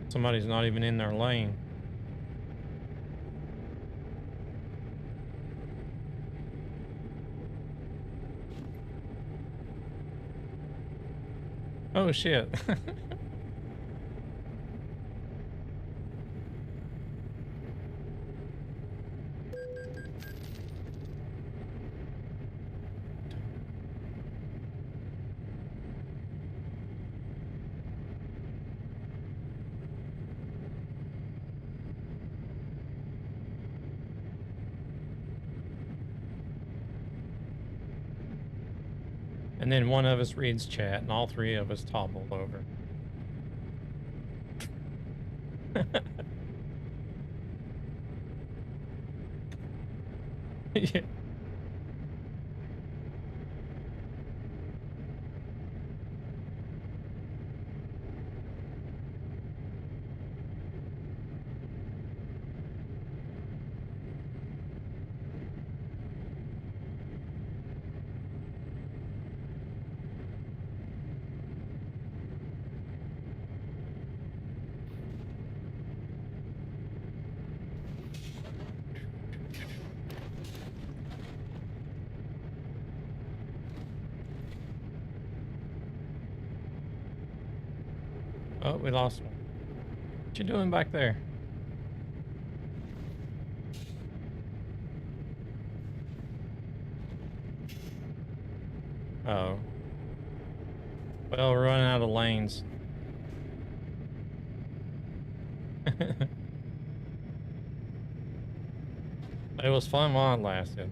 Somebody's not even in their lane. Oh shit. And then one of us reads chat, and all 3 of us topple over. Yeah. Oh, we lost one. What you doing back there? Oh. Well, we're running out of lanes. It was fun while it lasted.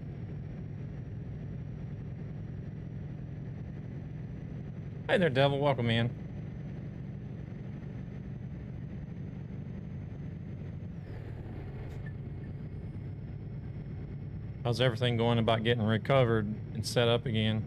Hey there, Devil. Welcome in. How's everything going about getting recovered and set up again?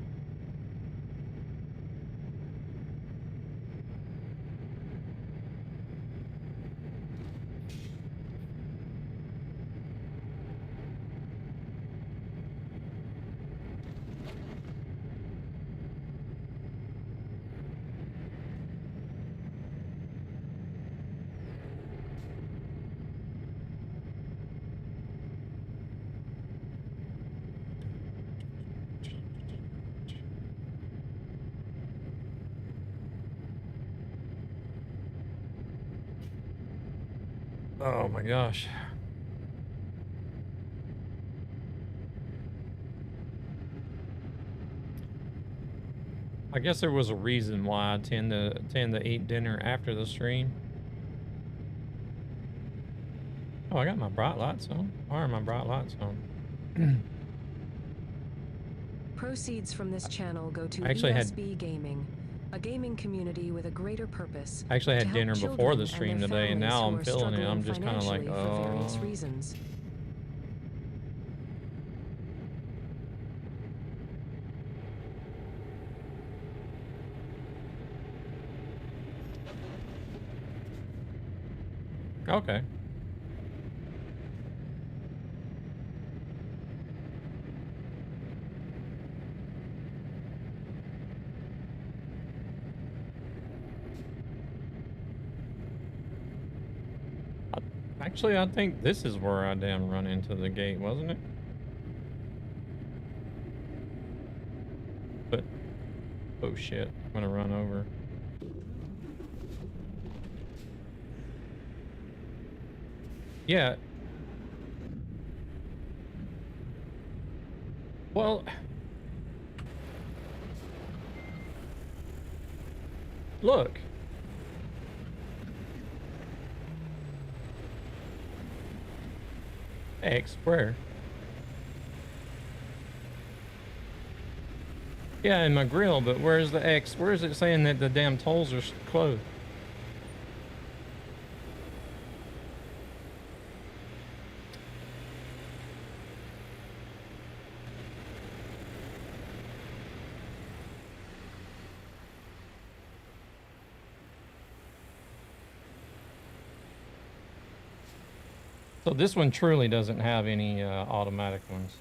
Oh my gosh. I guess there was a reason why I tend to eat dinner after the stream. Oh, I got my bright lights on. Why are my bright lights on? Proceeds from this channel go to I actually ESB Gaming, a gaming community with a greater purpose. I actually to had help dinner before children the and stream their today, and families now who I'm are feeling it. I'm struggling just kind of like, financially for various oh. reasons. Okay. Actually, I think this is where I damn run into the gate, wasn't it? But, oh shit, I'm gonna run over. Yeah. Well, look. X, where? Yeah, in my grill, but where's the X? Where is it saying that the damn tolls are closed? So this one truly doesn't have any automatic ones.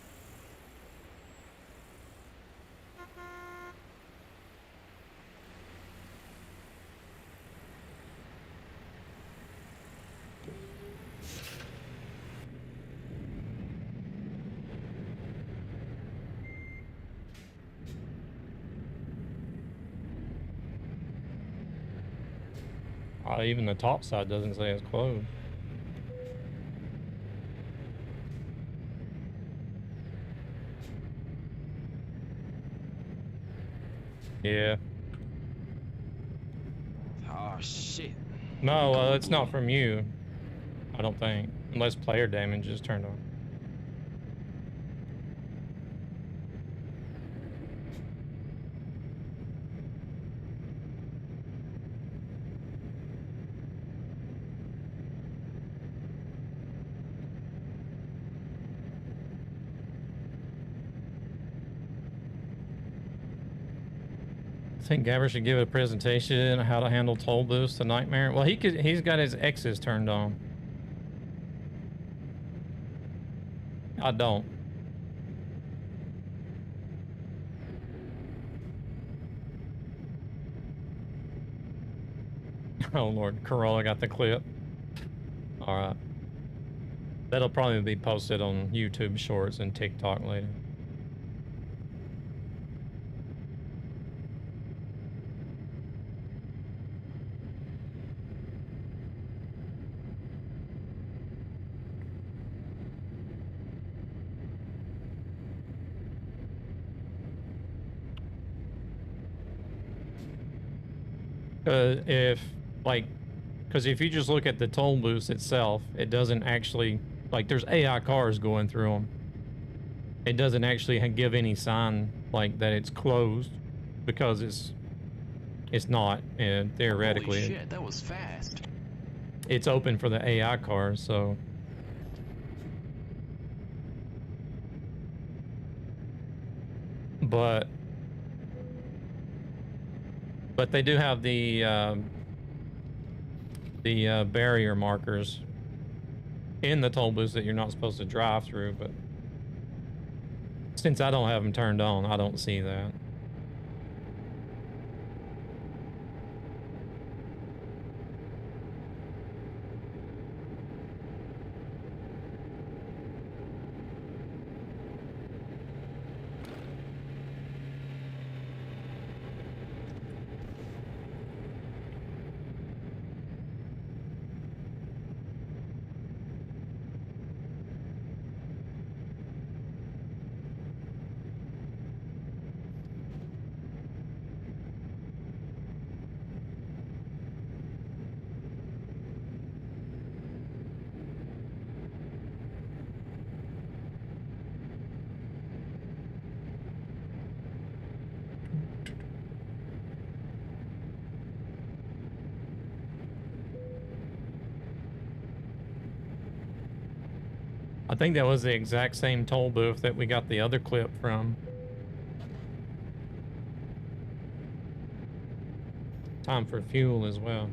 Even the top side doesn't say it's closed. Yeah. Oh, shit. No, it's not from you. I don't think. Unless player damage is turned on. I think Gabber should give a presentation on how to handle toll booths to Nightmare. Well, he's got his X's turned on. I don't. Oh Lord, Corolla got the clip. All right. That'll probably be posted on YouTube Shorts and TikTok later. Because if you just look at the toll booths itself, it doesn't actually, like, there's AI cars going through them. It doesn't actually give any sign like that it's closed, because it's not, and theoretically. Holy shit, that was fast. It's open for the AI cars, so. But they do have the barrier markers in the toll booths that you're not supposed to drive through, but since I don't have them turned on, I don't see that. I think that was the exact same toll booth that we got the other clip from. Time for fuel as well.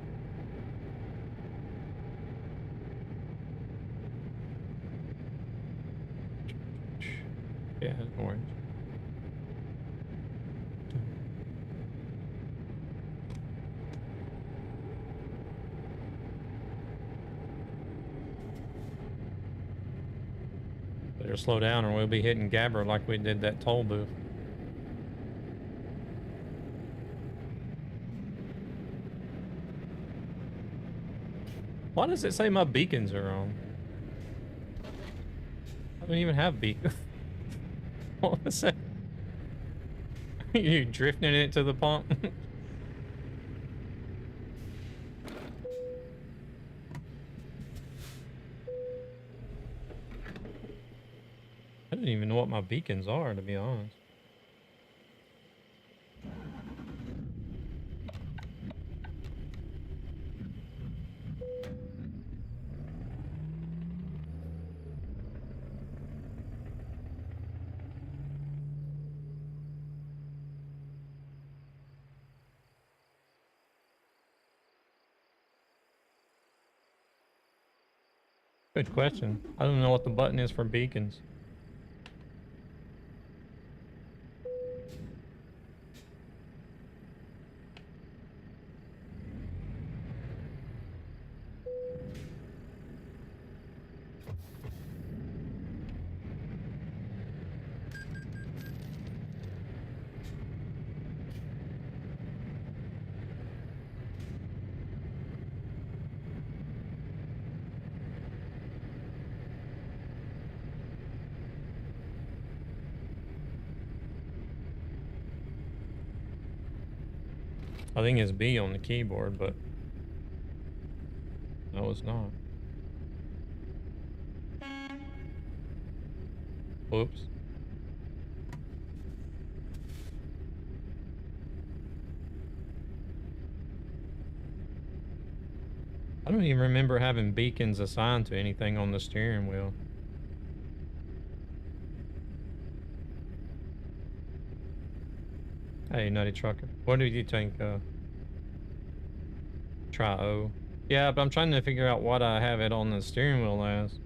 Yeah, orange. Better slow down or we'll be hitting Gabber like we did that toll booth. Why does it say my beacons are on? I don't even have beacons. What was that? You drifting it to the pump? I don't even know what my beacons are, to be honest. Good question. I don't know what the button is for beacons. I think it's B on the keyboard, but no, it's not. Whoops. I don't even remember having beacons assigned to anything on the steering wheel. Hey, Nutty Trucker. What did you think? Try O. Yeah, but I'm trying to figure out what I have it on the steering wheel as.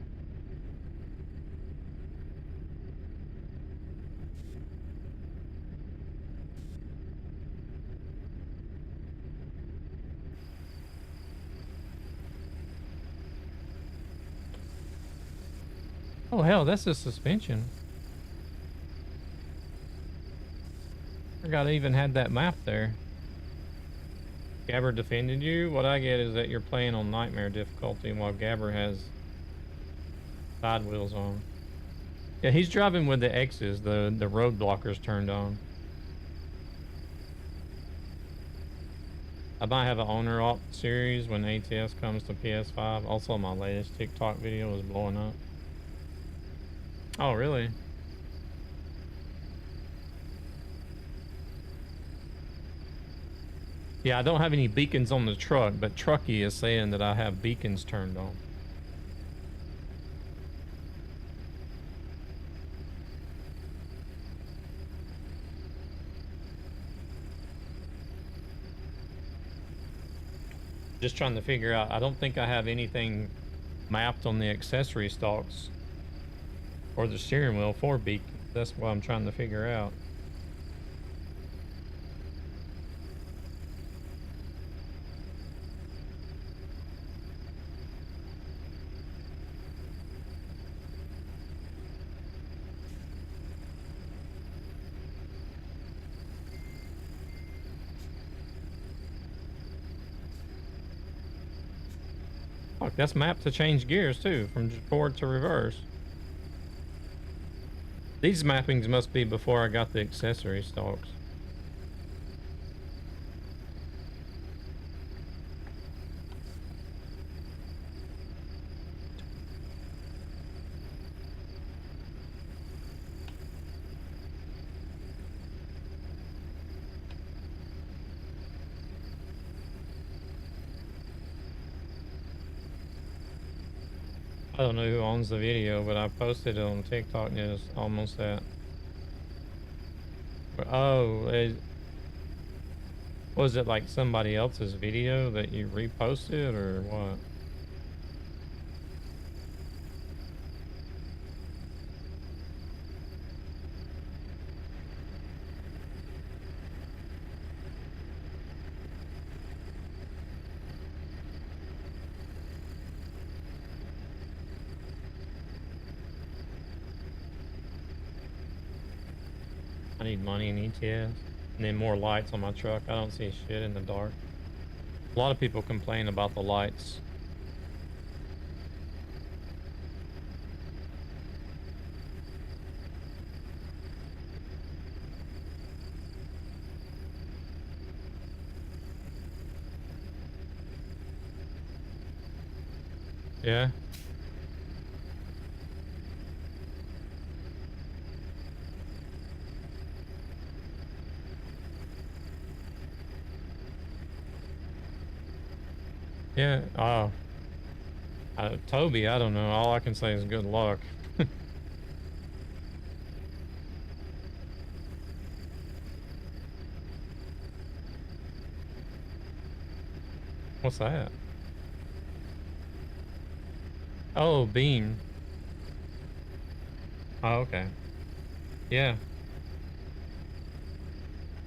Oh hell, that's a suspension. Forgot I even had that map there. Gabber defended you? What I get is that you're playing on nightmare difficulty while Gabber has side wheels on. Yeah, he's driving with the X's, the road blockers turned on. I might have an owner op series when ATS comes to PS5. Also, my latest TikTok video is blowing up. Oh, really? Yeah, I don't have any beacons on the truck, but Trucky is saying that I have beacons turned on. Just trying to figure out, I don't think I have anything mapped on the accessory stalks or the steering wheel for beacons. That's what I'm trying to figure out. Fuck, that's mapped to change gears too, from forward to reverse. These mappings must be before I got the accessory stalks. I don't know who owns the video, but I posted it on TikTok and it's almost at. Oh, was it like somebody else's video that you reposted or what? I need money in ETS. And then more lights on my truck. I don't see shit in the dark. A lot of people complain about the lights. Yeah. Yeah, Toby, I don't know. All I can say is good luck. What's that? Oh, Bean. Oh, okay. Yeah.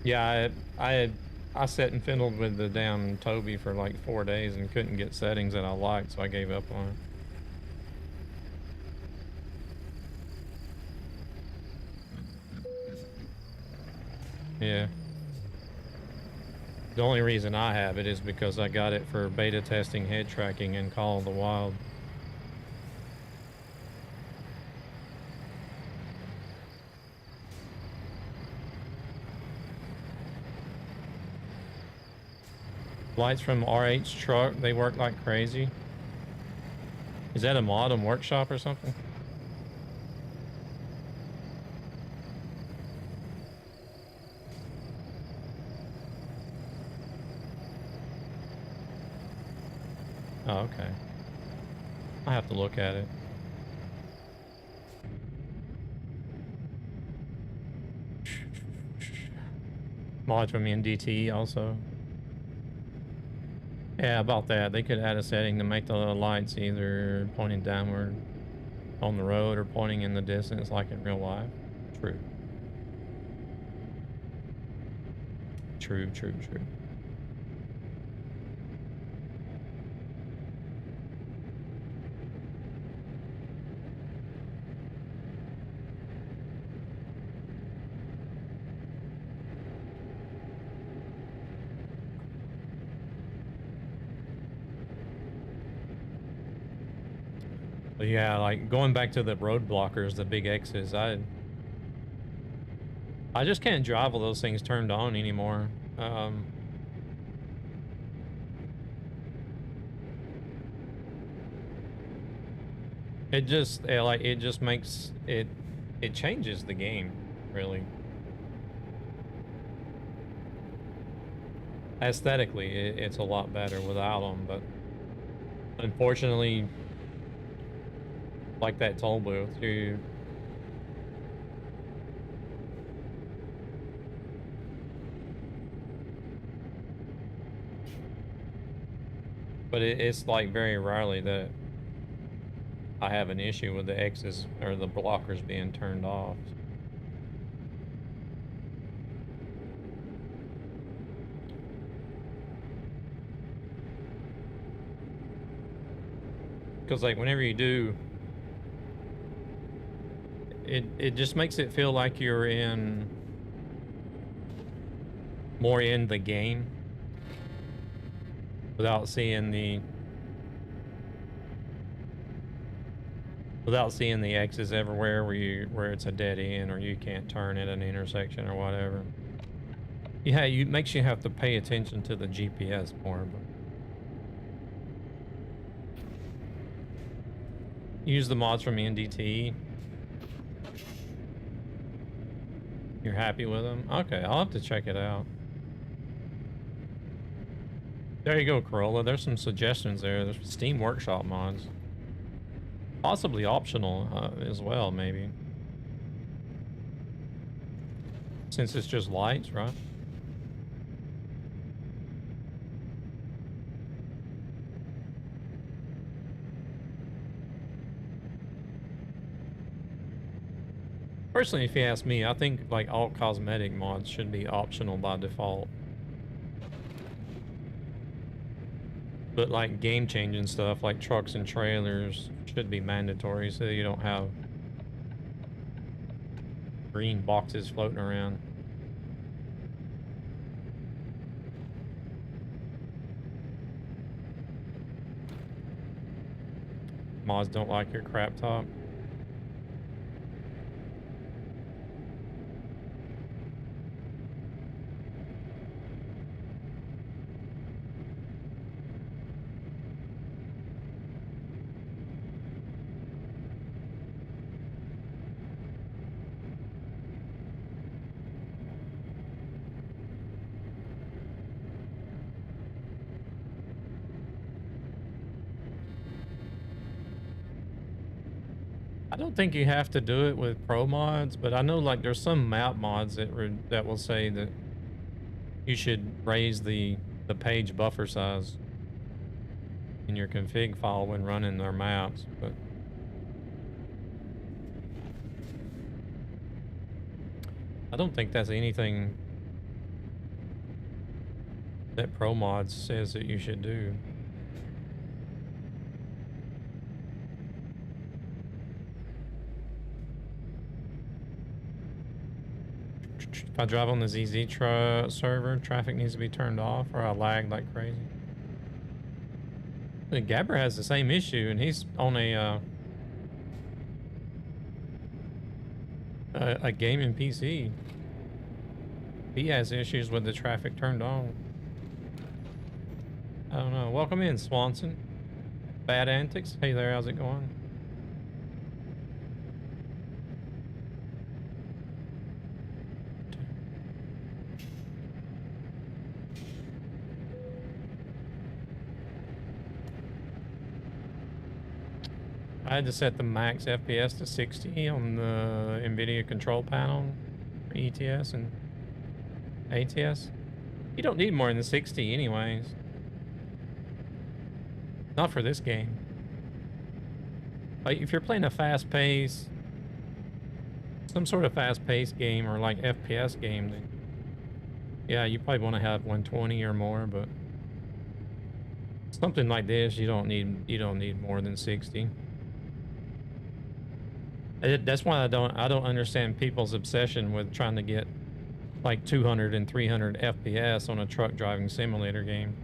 Yeah, I sat and fiddled with the damn Toby for like 4 days and couldn't get settings that I liked, so I gave up on it. Yeah. The only reason I have it is because I got it for beta testing head tracking in Call of the Wild. Lights from RH truck, they work like crazy. Is that a mod on Workshop or something? Oh, okay. I have to look at it. Mod from NDT also. Yeah, about that. They could add a setting to make the lights either pointing downward on the road or pointing in the distance like in real life. True. True, true, true. But yeah, like going back to the road blockers, the big X's, I just can't drive with those things turned on anymore. It just makes it changes the game, really. Aesthetically, it's a lot better without them, but unfortunately, like that toll booth, but it's like very rarely that I have an issue with the X's or the blockers being turned off. Because like whenever you do, it just makes it feel like you're more in the game without seeing the X's everywhere where it's a dead end or you can't turn at an intersection or whatever. Yeah, it makes you have to pay attention to the GPS more. But use the mods from NDT. You're happy with them? Okay, I'll have to check it out. There you go, Corolla. There's some suggestions there. There's Steam Workshop mods. Possibly optional as well, maybe. Since it's just lights, right? Personally, if you ask me, I think like all cosmetic mods should be optional by default. But like game changing stuff like trucks and trailers should be mandatory so you don't have green boxes floating around. Mods don't like your crap top. I don't think you have to do it with pro mods, but I know like there's some map mods that will say that you should raise the page buffer size in your config file when running their maps, but I don't think that's anything that pro mods says that you should do. If I drive on the ZZ server, traffic needs to be turned off or I lag like crazy. Gabber has the same issue and he's on a gaming PC. He has issues with the traffic turned on. I don't know. Welcome in, Swanson. Bad Antics. Hey there, how's it going? I had to set the max FPS to 60 on the NVIDIA control panel for ETS and ATS. You don't need more than 60 anyways. Not for this game. Like if you're playing a fast pace, some sort of fast paced game or like FPS game, then yeah, you probably want to have 120 or more, but something like this, you don't need more than 60. That's why I don't understand people's obsession with trying to get like 200 and 300 FPS on a truck driving simulator game.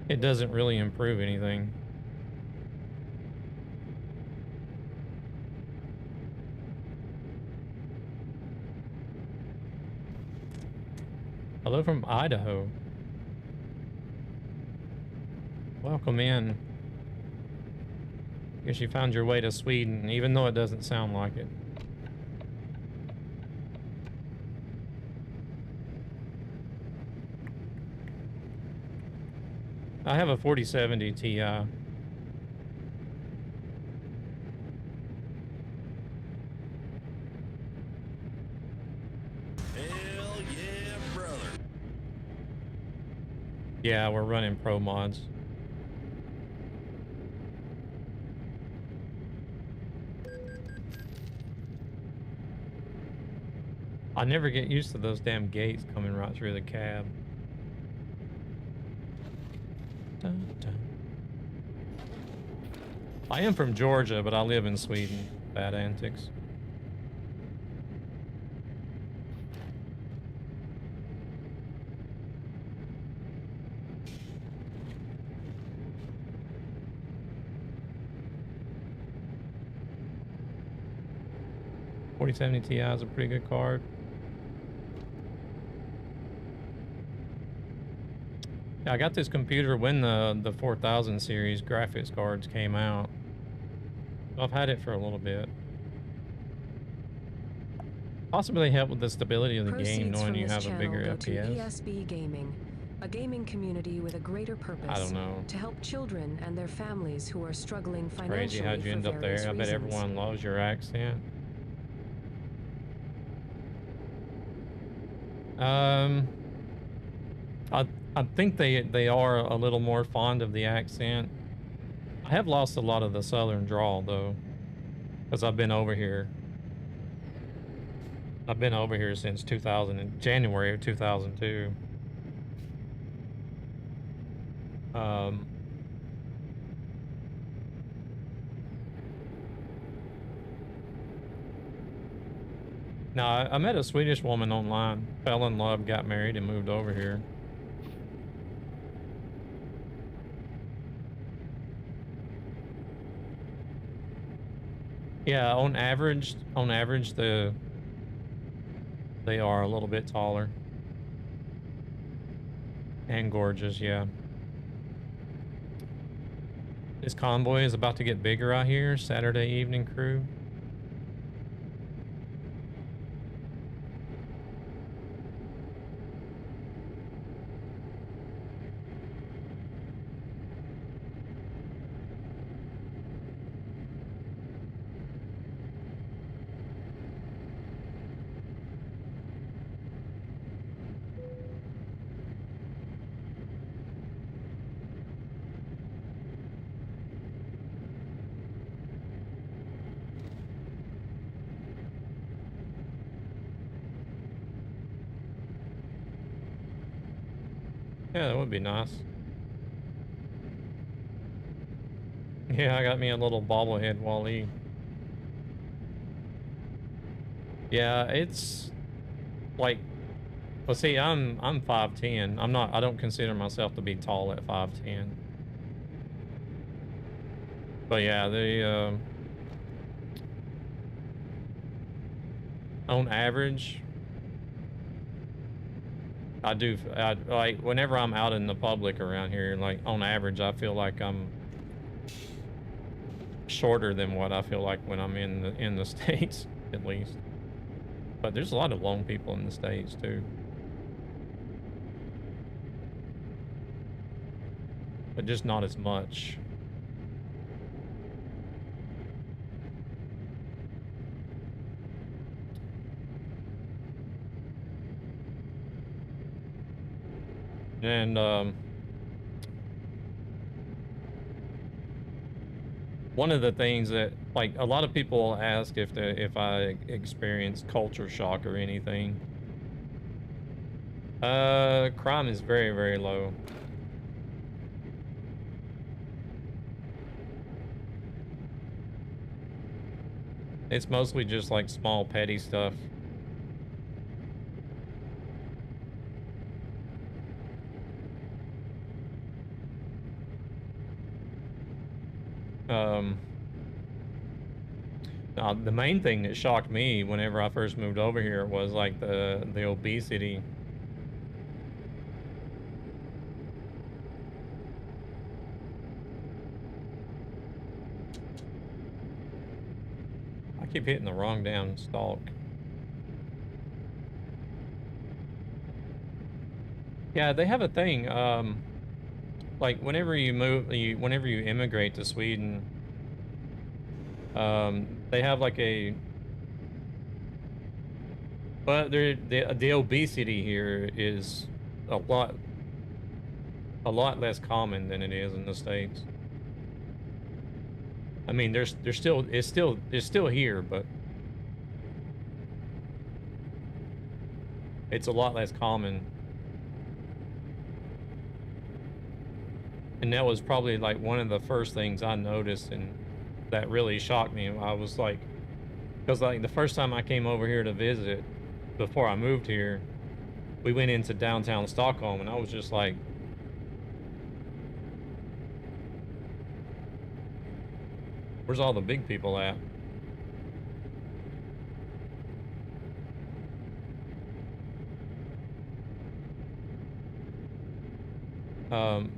It doesn't really improve anything. Hello from Idaho. Welcome in. Guess you found your way to Sweden, even though it doesn't sound like it. I have a 4070 Ti. Hell yeah, brother. Yeah, we're running pro mods. I never get used to those damn gates coming right through the cab. Dun, dun. I am from Georgia, but I live in Sweden. Bad Antics. .4070 Ti is a pretty good card. Yeah, I got this computer when the 4000 series graphics cards came out. I've had it for a little bit. Possibly help with the stability of the game, knowing you have a bigger FPS. ESB Gaming, a gaming community with a greater purpose. I don't know. To help children and their families who are struggling Crazy, financially how'd you end up there? I bet everyone loves your accent. I think they are a little more fond of the accent. I have lost a lot of the southern drawl though, because I've been over here. I've been over here since January of 2002. No, I met a Swedish woman online, fell in love, got married, and moved over here. Yeah, on average, they are a little bit taller and gorgeous. Yeah. This convoy is about to get bigger out here. Saturday evening crew. Yeah, that would be nice. Yeah, I got me a little bobblehead Wall-E. Yeah, it's like, well, see, I'm 5'10". I don't consider myself to be tall at 5'10". But yeah, on average, I like whenever I'm out in the public around here, like on average, I feel like I'm shorter than what I feel like when I'm in the States, at least. But there's a lot of long people in the States too. But just not as much. And one of the things that, like, a lot of people ask if I experience culture shock or anything. Crime is very, very low. It's mostly just like small petty stuff. Now the main thing that shocked me whenever I first moved over here was like the obesity. I keep hitting the wrong damn stalk. Yeah, they have a thing, like whenever you whenever you immigrate to Sweden, they have like but the obesity here is a lot less common than it is in the States. I mean, it's still here, but it's a lot less common. And that was probably like one of the first things I noticed, and that really shocked me. I was like, because like the first time I came over here to visit, before I moved here, we went into downtown Stockholm, and I was just like, where's all the big people at?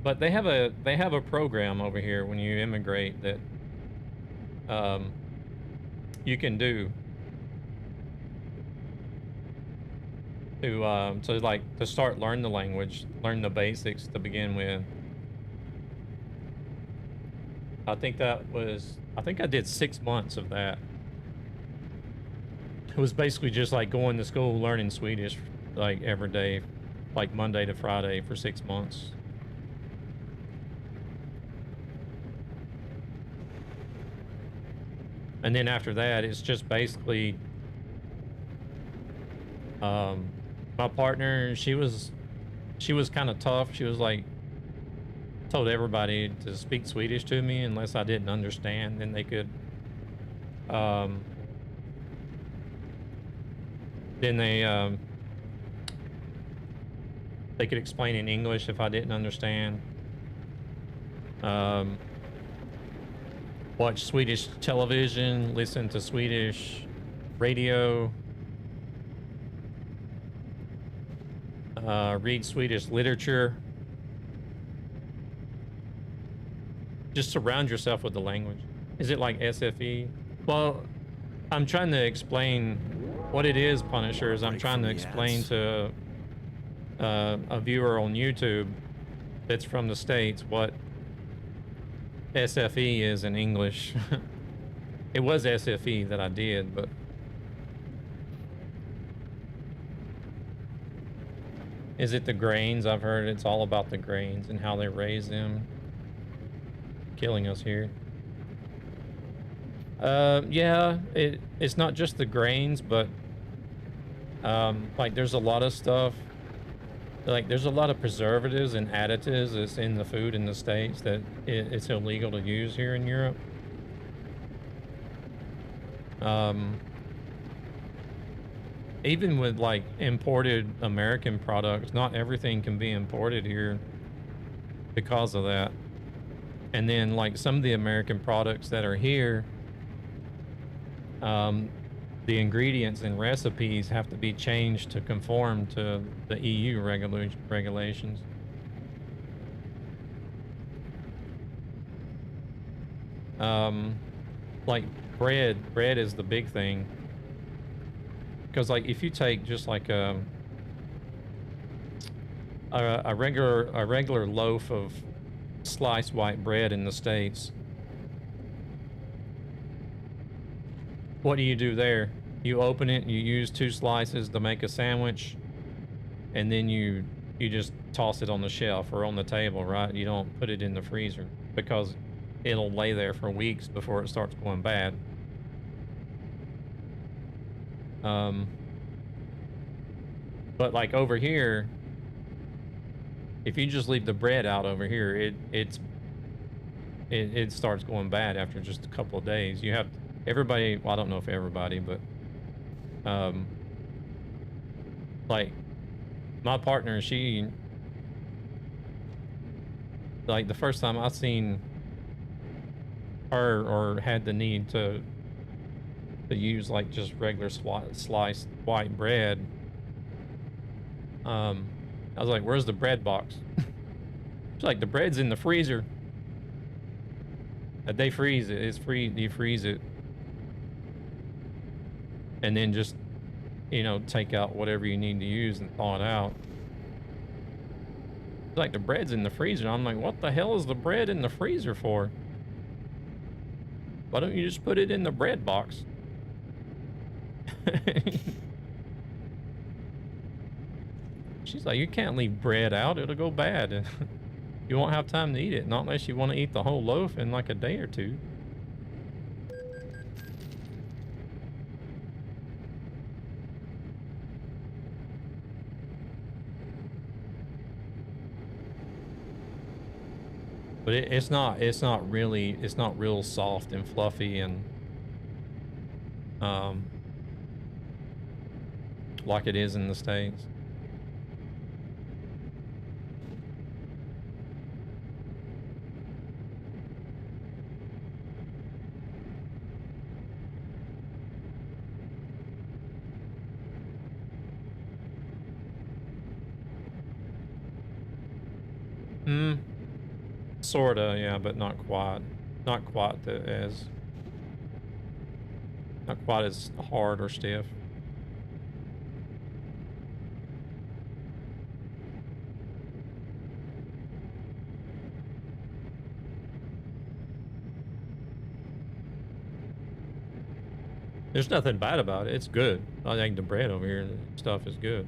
But they have a program over here when you immigrate that you can do. to like to start learn the language, learn the basics to begin with. I think I did 6 months of that. It was basically just like going to school, learning Swedish like every day, like Monday to Friday for 6 months. And then after that, it's just basically, my partner, she was kind of tough. She was like, told everybody to speak Swedish to me unless I didn't understand. Then they could, then they could explain in English if I didn't understand. Watch Swedish television, listen to Swedish radio, read Swedish literature. Just surround yourself with the language. Is it like SFE? Well, I'm trying to explain what it is, Punishers. I'm trying to explain to a viewer on YouTube that's from the States what SFE is in English. It was SFE that I did, but is it the grains? I've heard it's all about the grains and how they raise them. Killing us here. Yeah, it's not just the grains, but like there's a lot of stuff. Like there's a lot of preservatives and additives that's in the food in the States that it's illegal to use here in Europe. Even with like imported American products, not everything can be imported here because of that. And then like some of the American products that are here, the ingredients and recipes have to be changed to conform to the EU regulations. Like bread is the big thing. Because like if you take just like a regular loaf of sliced white bread in the States, what do you do there? You open it, you use 2 slices to make a sandwich, and then you just toss it on the shelf or on the table, right? You don't put it in the freezer because it'll lay there for weeks before it starts going bad. But like over here, if you just leave the bread out over here, it starts going bad after just a couple of days. You have everybody, well, I don't know if everybody, but like my partner, she, like the first time I seen her or had the need to use like just regular sliced white bread, I was like, where's the bread box? She's like, the bread's in the freezer. They freeze it. It's free. You freeze it. And then just, you know, take out whatever you need to use and thaw it out. It's like, the bread's in the freezer. I'm like, what the hell is the bread in the freezer for? Why don't you just put it in the bread box? She's like, you can't leave bread out. It'll go bad. You won't have time to eat it. Not unless you want to eat the whole loaf in like a day or two. But it's not real soft and fluffy and like it is in the States. Sorta, yeah, but not quite. Not quite as hard or stiff. There's nothing bad about it. It's good. I think the bread over here and stuff is good.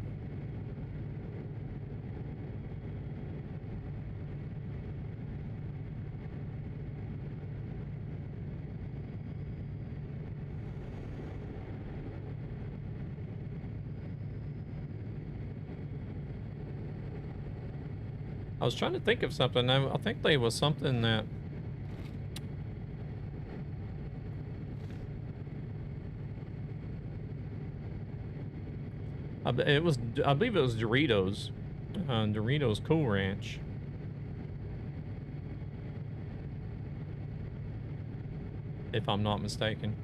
I was trying to think of something. I think there was something that... I believe it was Doritos. Doritos Cool Ranch. If I'm not mistaken.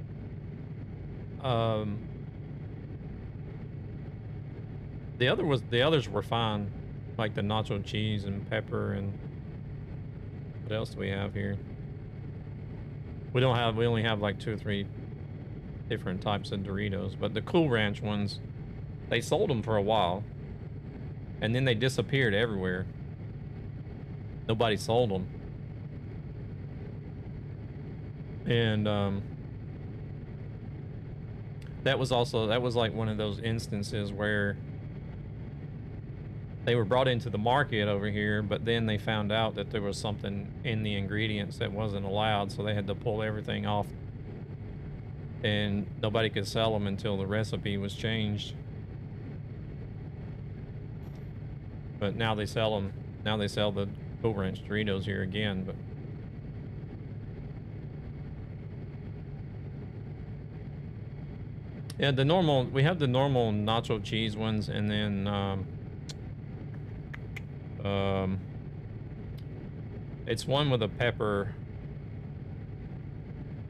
The others were fine. Like the nacho cheese and pepper and... What else do we have here? We only have like 2 or 3 different types of Doritos. But the Cool Ranch ones, they sold them for a while. And then they disappeared everywhere. Nobody sold them. And that was like one of those instances where they were brought into the market over here, but then they found out that there was something in the ingredients that wasn't allowed, so they had to pull everything off. And nobody could sell them until the recipe was changed. But now they sell them. Now they sell the Cool Ranch Doritos here again, but... Yeah, we have the normal nacho cheese ones, and then, it's one with a pepper,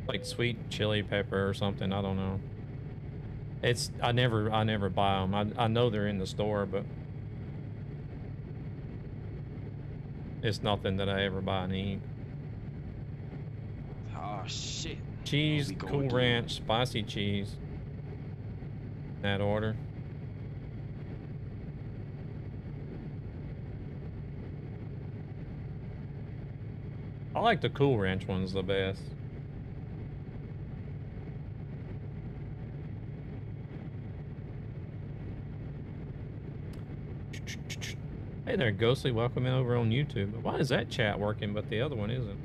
like sweet chili pepper or something. I don't know. I never buy them. I know they're in the store, but it's nothing that I ever buy and eat. Oh shit. Cheese, Cool Ranch, spicy cheese. That order. I like the Cool Ranch ones the best. Hey there, Ghostly. Welcome in over on YouTube. Why is that chat working but the other one isn't?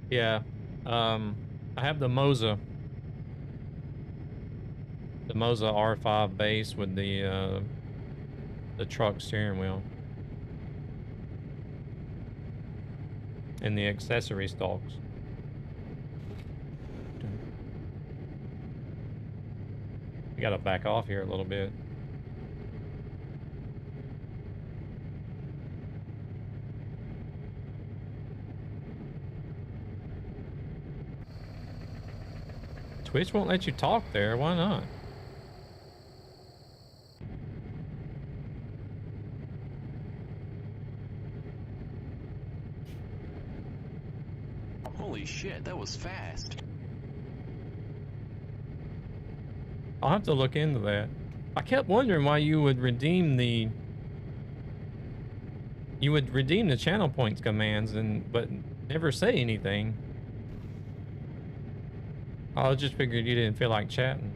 Yeah, I have the Moza R5 base with the truck steering wheel and the accessory stalks. We gotta back off here a little bit. Twitch won't let you talk there. Why not? Holy shit, that was fast. I'll have to look into that. I kept wondering why you would redeem the channel points commands but never say anything. I just figured you didn't feel like chatting.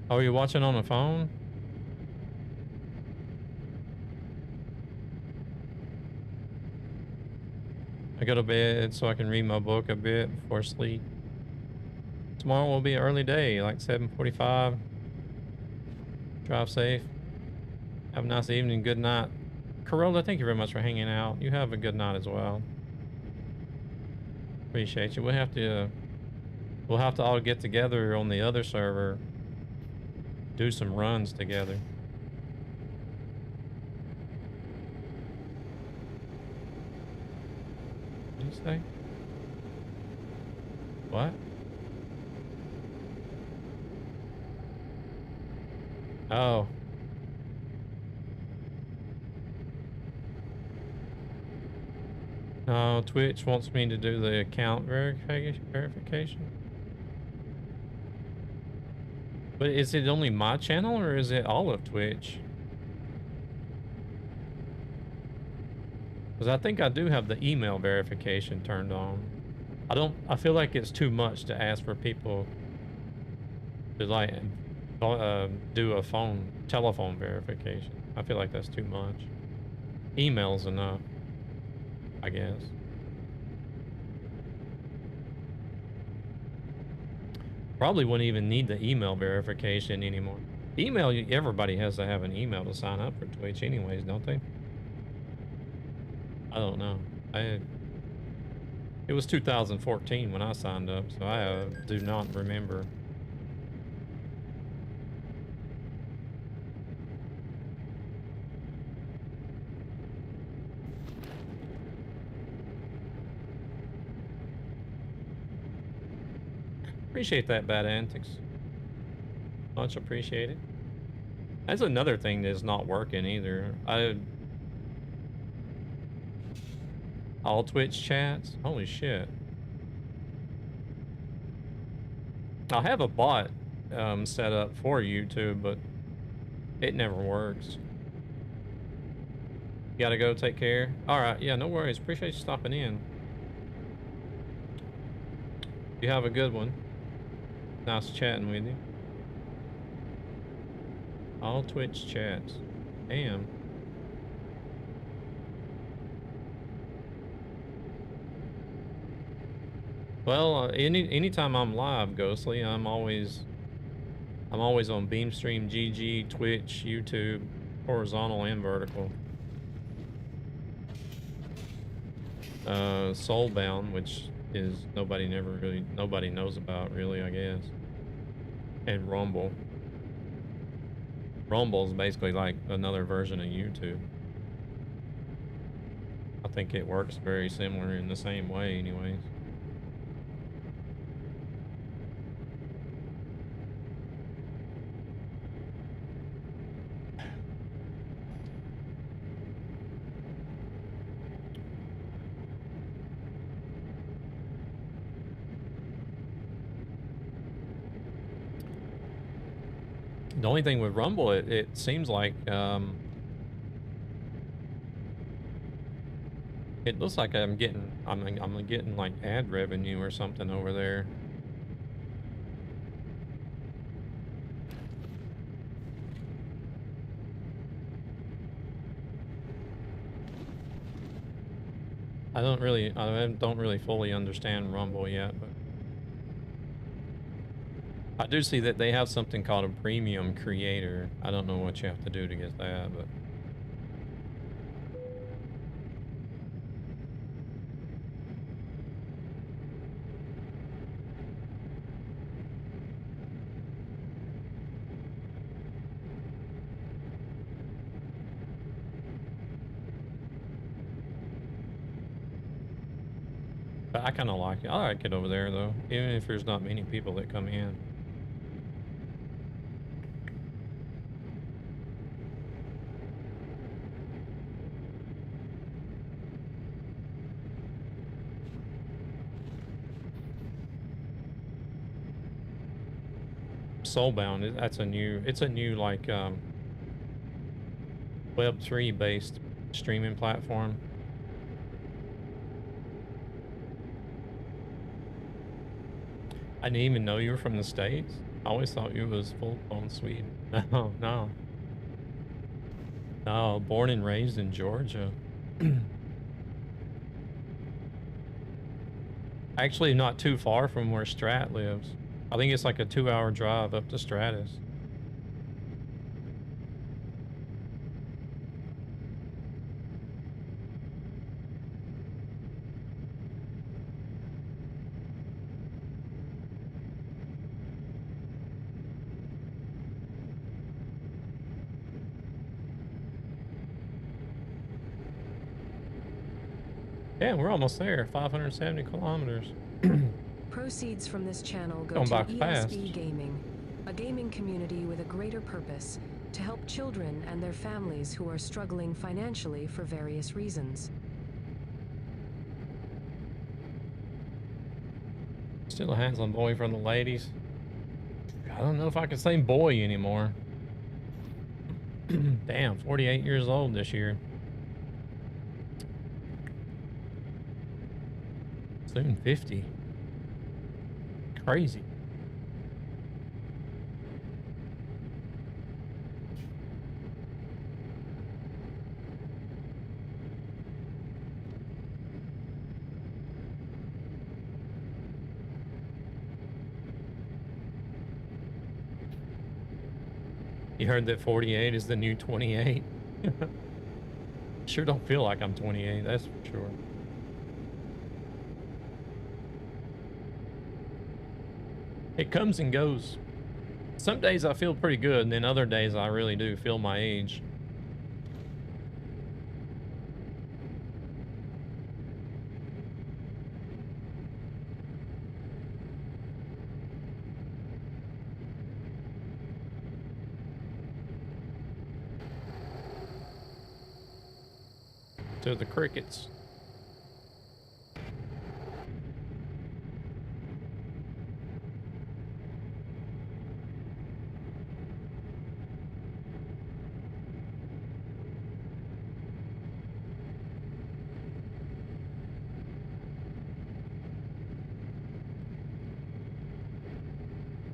Oh, you're watching on the phone? I go to bed so I can read my book a bit before sleep. Tomorrow will be an early day, like 7:45. Drive safe. Have a nice evening. Good night. Corolla, thank you very much for hanging out. You have a good night as well. Appreciate you. We'll have to all get together on the other server. Do some runs together. What did you say? What? Oh. No, Twitch wants me to do the account verification. But is it only my channel or is it all of Twitch? Because I think I do have the email verification turned on. I feel like it's too much to ask for people to like do a telephone verification. I feel like that's too much. Email's enough, I guess. Probably wouldn't even need the email verification anymore. Email, everybody has to have an email to sign up for Twitch anyways, don't they? I don't know. It was 2014 when I signed up, so I do not remember. Appreciate that, Bad Antics. Much appreciated. That's another thing that's not working either. All Twitch chats? Holy shit. I have a bot set up for YouTube, but it never works. You gotta go, take care. Alright, yeah, no worries. Appreciate you stopping in. You have a good one. Nice chatting with you. All Twitch chats. Damn. Well, anytime I'm live, Ghostly, I'm always on Beamstream, GG, Twitch, YouTube, horizontal and vertical. Soulbound, which is nobody knows about really, I guess. And Rumble. Rumble's basically like another version of YouTube. I think it works very similar in the same way anyways. The only thing with Rumble, it seems like it looks like I'm getting like ad revenue or something over there. I don't really fully understand Rumble yet, but I do see that they have something called a premium creator. I don't know what you have to do to get that, but I kind of like it. I like it over there though, even if there's not many people that come in. Soulbound, it's a new like Web3 based streaming platform. I didn't even know you were from the States. I always thought you was full-blown Sweden. No. No, born and raised in Georgia. Actually not too far from where Strat lives. I think it's like a 2-hour drive up to Stratus. Yeah, we're almost there. 570 kilometers. Proceeds from this channel go Going to back ESB fast. Gaming, a gaming community with a greater purpose to help children and their families who are struggling financially for various reasons. Still a handsome boy from the ladies. I don't know if I can say boy anymore. Damn, 48 years old this year. Soon 50. Crazy. You heard that 48 is the new 28? Sure don't feel like I'm 28, that's for sure. It comes and goes. Some days I feel pretty good, and then other days I really do feel my age. To the crickets.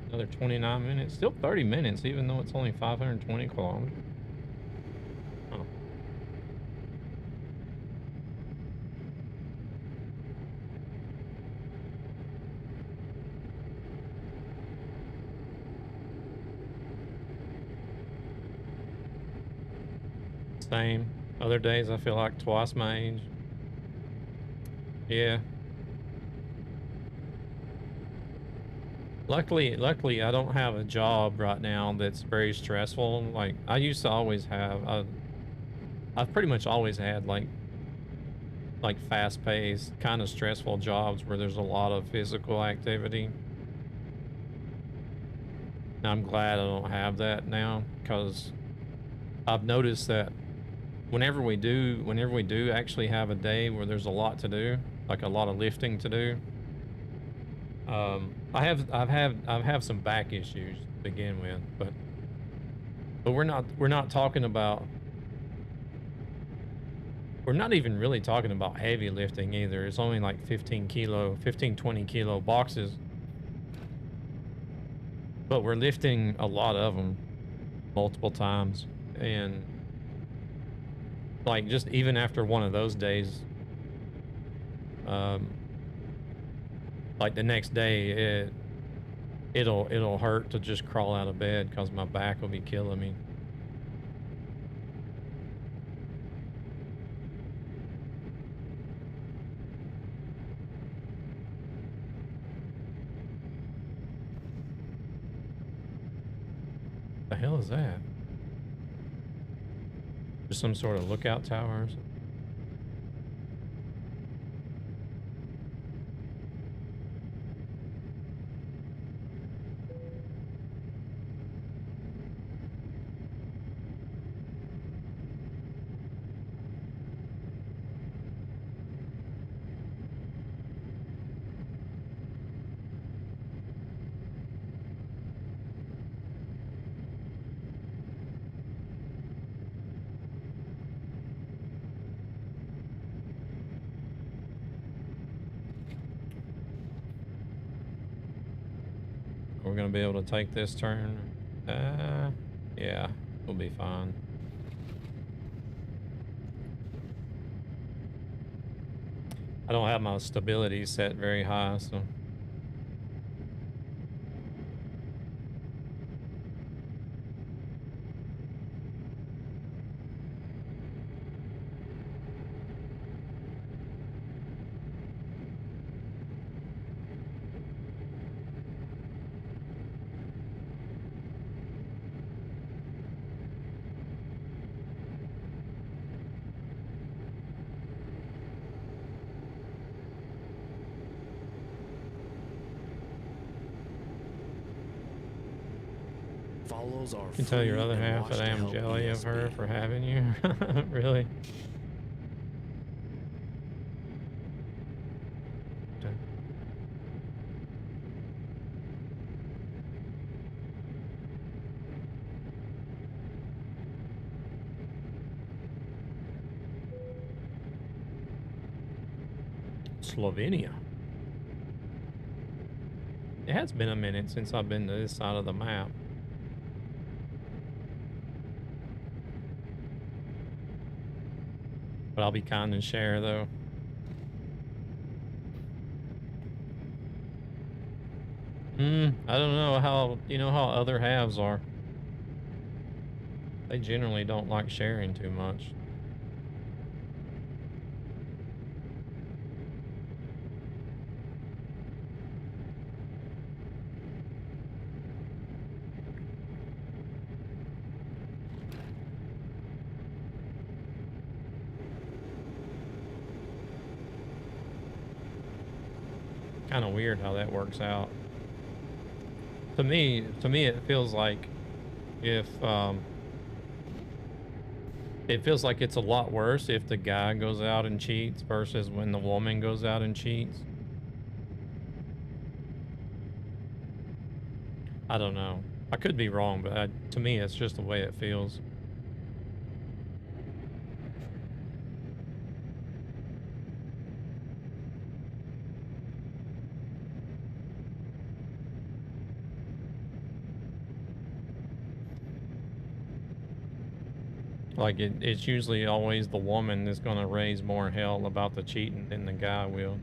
Another 29 minutes. Still 30 minutes, even though it's only 520 kilometers. Oh. Same. Other days I feel like twice my age. Yeah. Luckily, I don't have a job right now that's very stressful. Like I used to always have. I've pretty much always had like fast-paced, kind of stressful jobs where there's a lot of physical activity. And I'm glad I don't have that now, because I've noticed that whenever we do actually have a day where there's a lot to do, like a lot of lifting to do, I've had some back issues to begin with, but we're not talking about, we're not even really talking about heavy lifting either. It's only like 15, 20 kilo boxes, but we're lifting a lot of them multiple times, and like just even after one of those days, like the next day, it'll hurt to just crawl out of bed because my back will be killing me. The hell is that? Just some sort of lookout tower or something? We're gonna be able to take this turn. Yeah, we'll be fine. I don't have my stability set very high, so. Are you can tell your other half that I am jelly of her for having you. Really? Slovenia. It has been a minute since I've been to this side of the map. But I'll be kind and share though. I don't know how, you know how other halves are. They generally don't like sharing too much. Kind of weird how that works out. To me, it feels like if it feels like it's a lot worse if the guy goes out and cheats versus when the woman goes out and cheats. I don't know. I could be wrong, but to me, it's just the way it feels. Like it's usually always the woman that's going to raise more hell about the cheating than the guy will.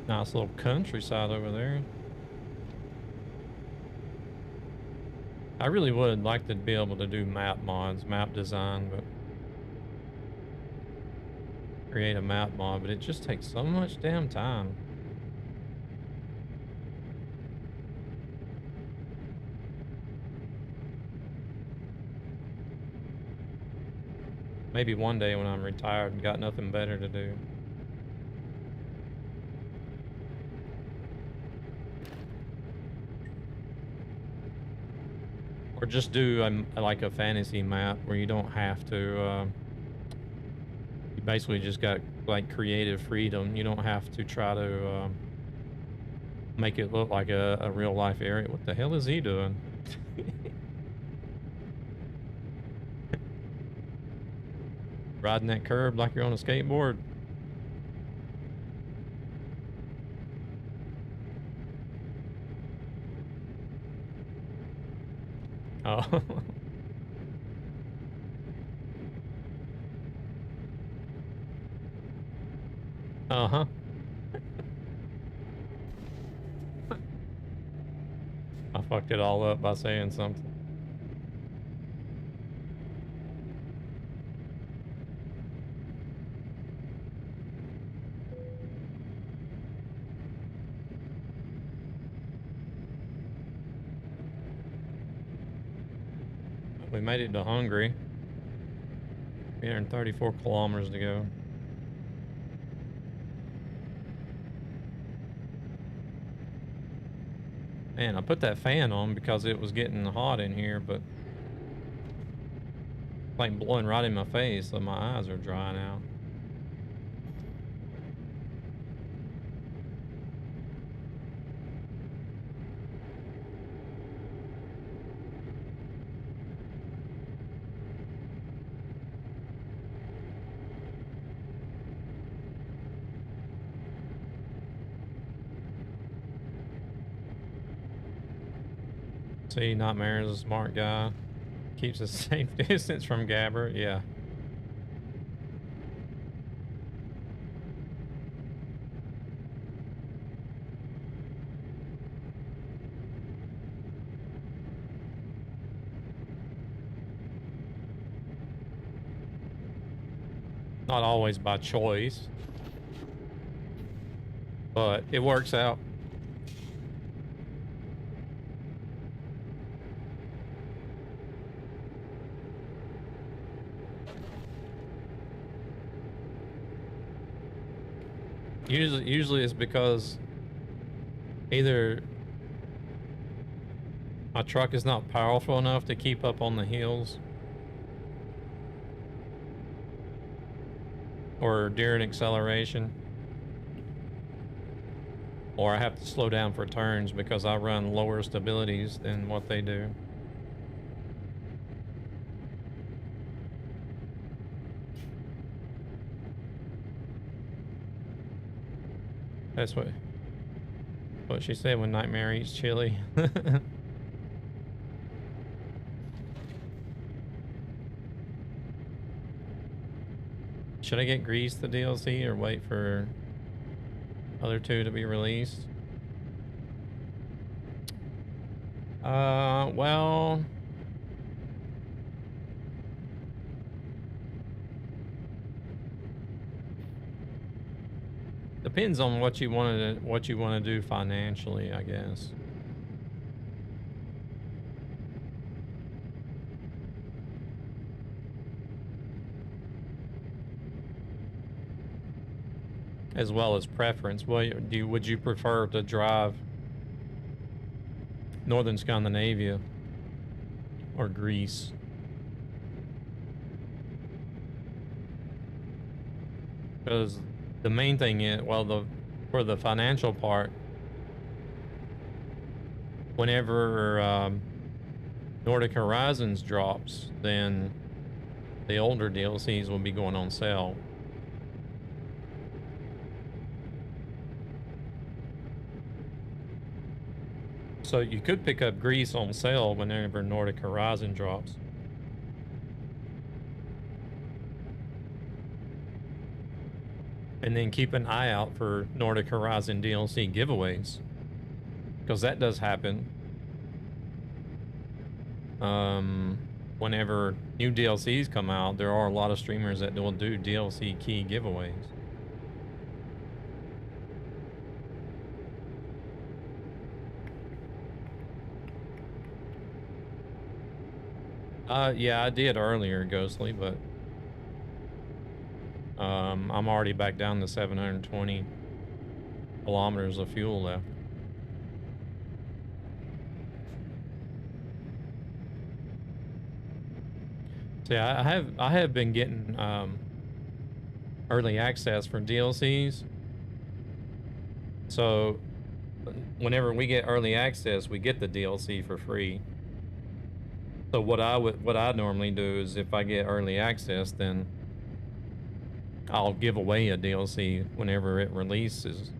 Nice little countryside over there. I really would like to be able to do map mods, map design, but create a map mod, but it just takes so much damn time. Maybe one day when I'm retired and got nothing better to do. Or just do like a fantasy map where you don't have to, you basically just got like creative freedom. You don't have to try to make it look like a real life area. What the hell is he doing? Riding that curb like you're on a skateboard. Oh. Uh-huh. I fucked it all up by saying something. We made it to Hungary. 334 kilometers to go. Man, I put that fan on because it was getting hot in here, but it's like blowing right in my face, so my eyes are drying out. See, Nightmare is a smart guy. Keeps a safe distance from Gabber. Yeah. Not always by choice, but it works out. Usually it's because either my truck is not powerful enough to keep up on the hills, or during acceleration, or I have to slow down for turns because I run lower stabilities than what they do. That's what she said when Nightmare eats chili. Should I get Grease the DLC or wait for other two to be released? Well, depends on what you want to do financially, I guess. As well as preference. Would you prefer to drive Northern Scandinavia or Greece? Because the main thing is, well, for the financial part, whenever Nordic Horizons drops, then the older DLCs will be going on sale. So you could pick up Greece on sale whenever Nordic Horizon drops. And then keep an eye out for Nordic Horizon DLC giveaways, because that does happen. Whenever new DLCs come out, there are a lot of streamers that will do DLC key giveaways. Yeah, I did earlier, Ghostly, but I'm already back down to 720 kilometers of fuel left. See, I have been getting early access for DLCs. So whenever we get early access, we get the DLC for free. So what I normally do is, if I get early access, then I'll give away a DLC whenever it releases.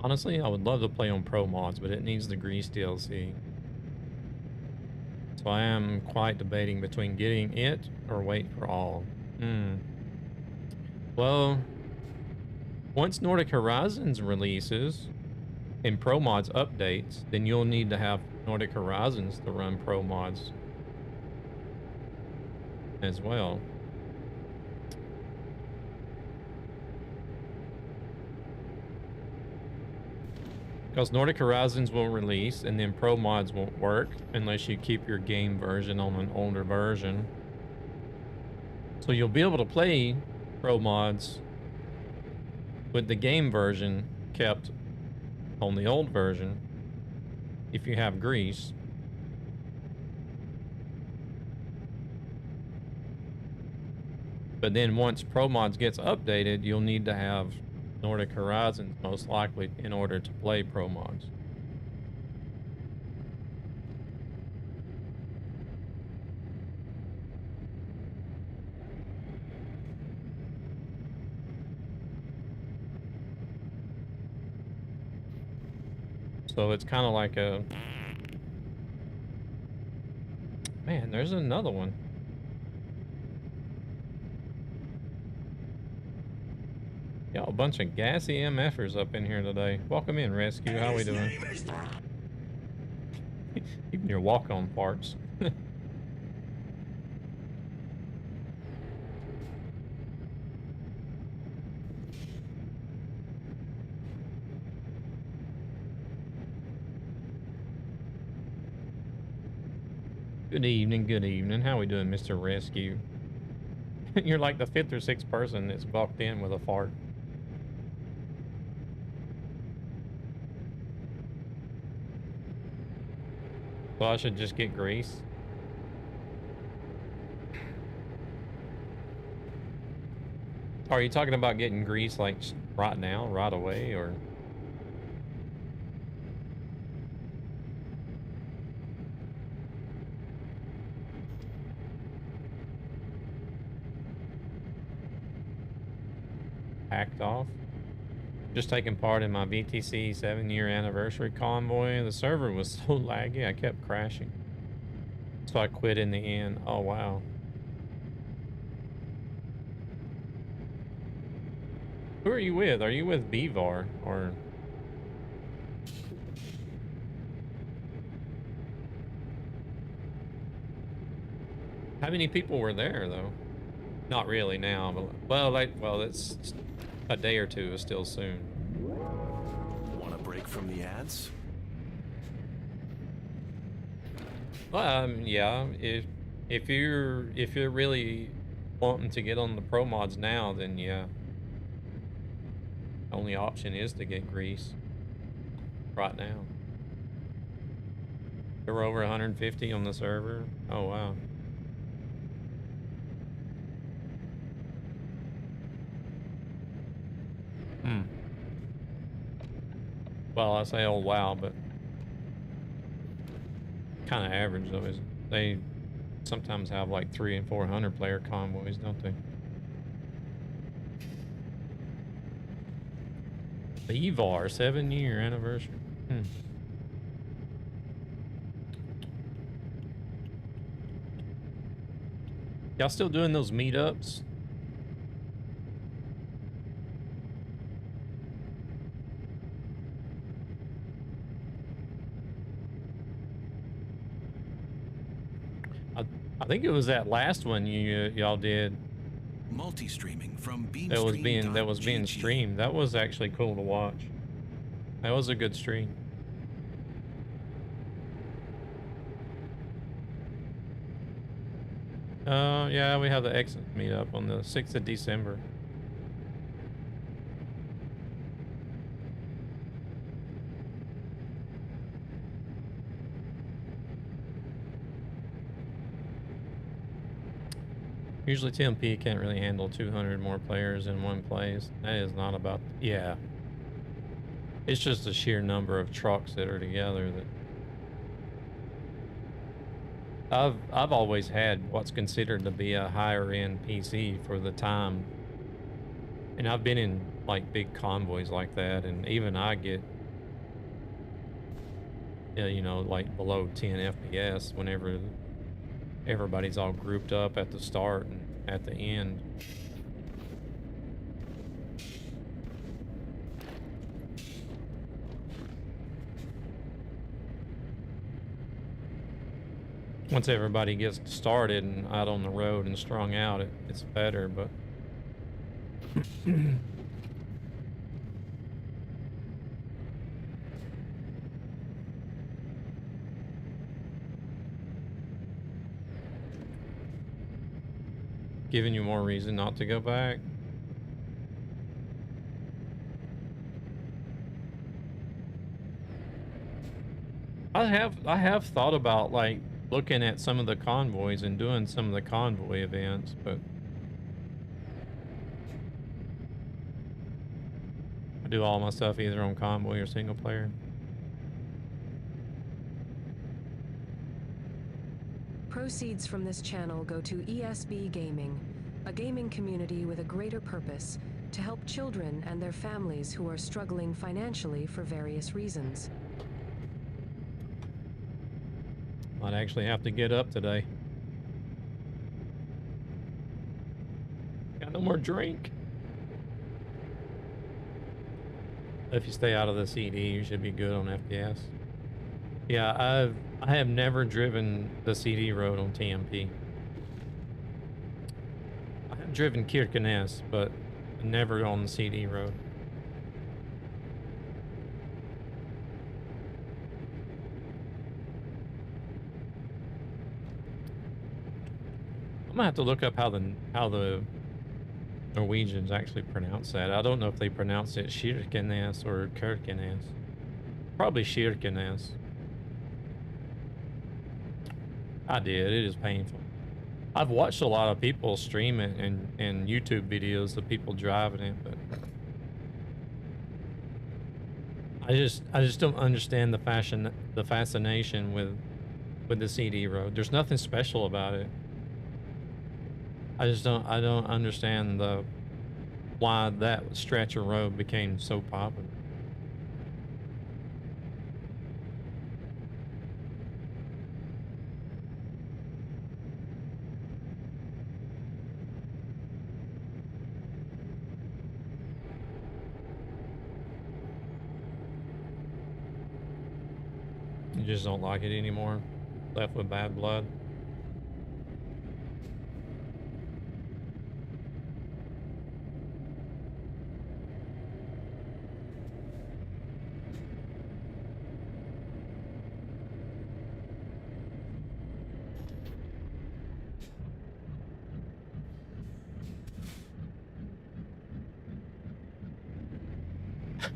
Honestly, I would love to play on Pro Mods, but it needs the Grease DLC. So I am quite debating between getting it or wait for all. Well, once Nordic Horizons releases and Pro Mods updates, then you'll need to have Nordic Horizons to run Pro Mods as well. Because Nordic Horizons will release and then Pro Mods won't work unless you keep your game version on an older version. So you'll be able to play Pro Mods with the game version kept on the old version if you have Grease. But then once Pro Mods gets updated, you'll need to have Nordic Horizons most likely in order to play Pro Mods. So it's kind of like a... Man, there's another one. Got a bunch of gassy MFers up in here today. Welcome in, Rescue. How we doing? Even your walk-on parts. Good evening, good evening. How we doing, Mr. Rescue? You're like the 5th or 6th person that's walked in with a fart. So I should just get grease. Are you talking about getting grease like right now, right away, or? Hacked off? Just taking part in my VTC 7-year anniversary convoy. The server was so laggy, I kept crashing. So I quit in the end. Oh, wow. Who are you with? Are you with Bevar or? How many people were there though? Not really now, but well, it's a day or two is still soon. Want a break from the ads? Well, yeah. If you're really wanting to get on the pro mods now, then yeah. Only option is to get grease right now. There were over 150 on the server. Oh wow. Well, I say oh wow, but kind of average though. Is they sometimes have like 300 and 400 player convoys, don't they? Bevar 7-year anniversary. Y'all still doing those meetups? I think it was that last one y'all did. Multi-streaming from Beamstream. That was being streamed. That was actually cool to watch. That was a good stream. Yeah, we have the exit meetup on the 6th of December. Usually TMP can't really handle 200 more players in one place. That is not about, yeah. It's just the sheer number of trucks that are together that I've always had what's considered to be a higher end PC for the time. And I've been in like big convoys like that, and even I get you know, like below 10 FPS whenever everybody's all grouped up at the start and at the end. Once everybody gets started and out on the road and strung out, it's better, but giving you more reason not to go back. I have thought about like looking at some of the convoys and doing some of the convoy events, but I do all my stuff either on convoy or single player. Proceeds from this channel go to ESB Gaming, a gaming community with a greater purpose to help children and their families who are struggling financially for various reasons. Might actually have to get up today. Got no more drink. If you stay out of the CD, you should be good on FPS. Yeah, I have never driven the CD road on TMP. I have driven Kirkenes, but never on the CD road. I'm gonna have to look up how the Norwegians actually pronounce that. I don't know if they pronounce it Kirkenes or Kirkenes. Probably Kirkenes. I did. It is painful. I've watched a lot of people stream it and YouTube videos of people driving it, but I just don't understand the fascination with the CD road. There's nothing special about it. I don't understand why that stretch of road became so popular. You just don't like it anymore? Left with bad blood?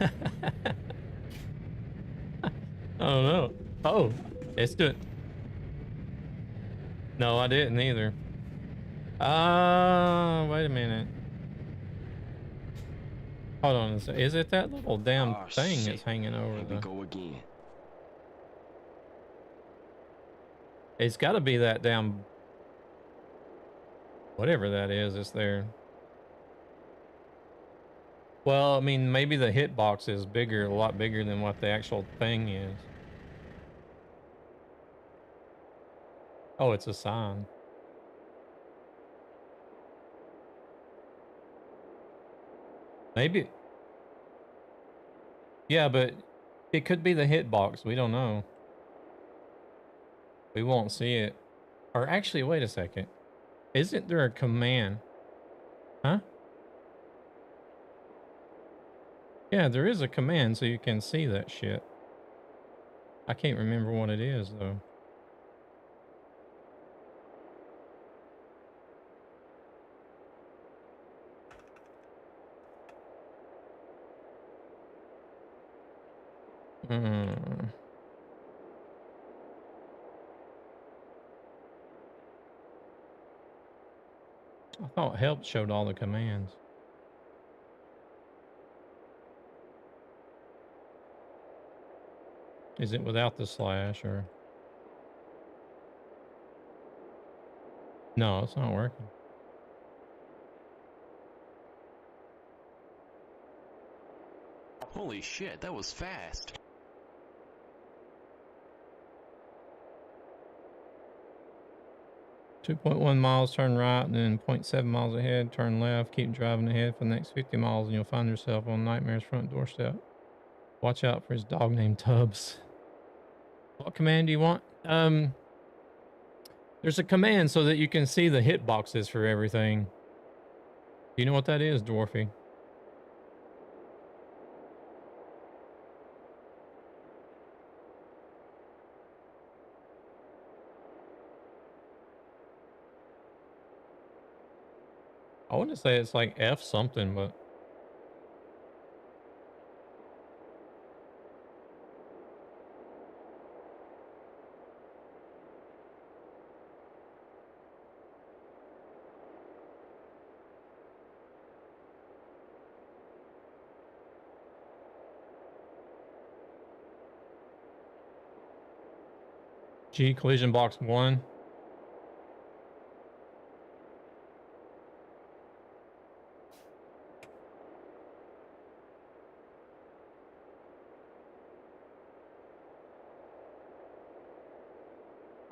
I don't know. Oh, let's do it. No, I didn't either. Wait a minute. Hold on a second. Is it that little damn thing shit. that's hanging over Here we the... go again. It's got to be that damn... Whatever that is, it's there. Well, I mean, maybe the hitbox is bigger, a lot bigger than what the actual thing is. Oh, it's a sign. Maybe. Yeah, but it could be the hitbox. We don't know. We won't see it. Or actually, wait a second. Isn't there a command? Huh? Yeah, there is a command so you can see that shit. I can't remember what it is, though. Hmm. I thought help showed all the commands. Is it without the slash or? No, it's not working. Holy shit, that was fast. .1 miles, turn right, and then 0.7 miles ahead, turn left. Keep driving ahead for the next 50 miles, and you'll find yourself on Nightmare's front doorstep. Watch out for his dog named Tubbs. What command do you want? There's a command so that you can see the hitboxes for everything. Do you know what that is, Dwarfy? I want to say it's like F something, but... G, collision box 1.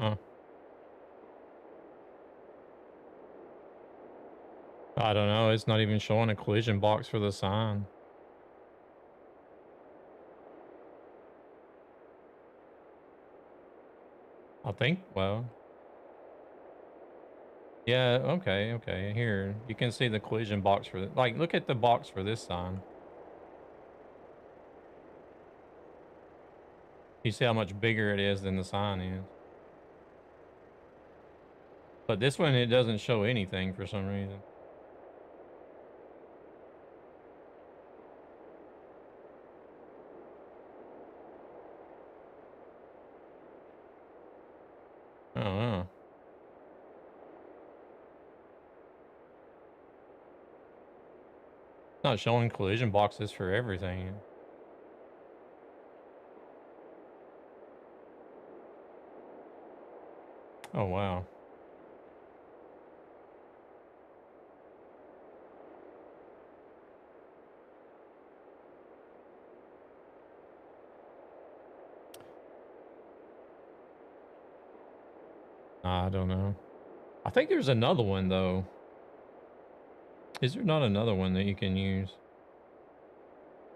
Huh. I don't know. It's not even showing a collision box for the sign. I think, well. Yeah, okay, okay. Here, you can see the collision box for the, like, look at the box for this sign. You see how much bigger it is than the sign is. But this one, it doesn't show anything for some reason. I don't know. It's not showing collision boxes for everything. Oh, wow. I don't know. I think there's another one, though. Is there not another one that you can use?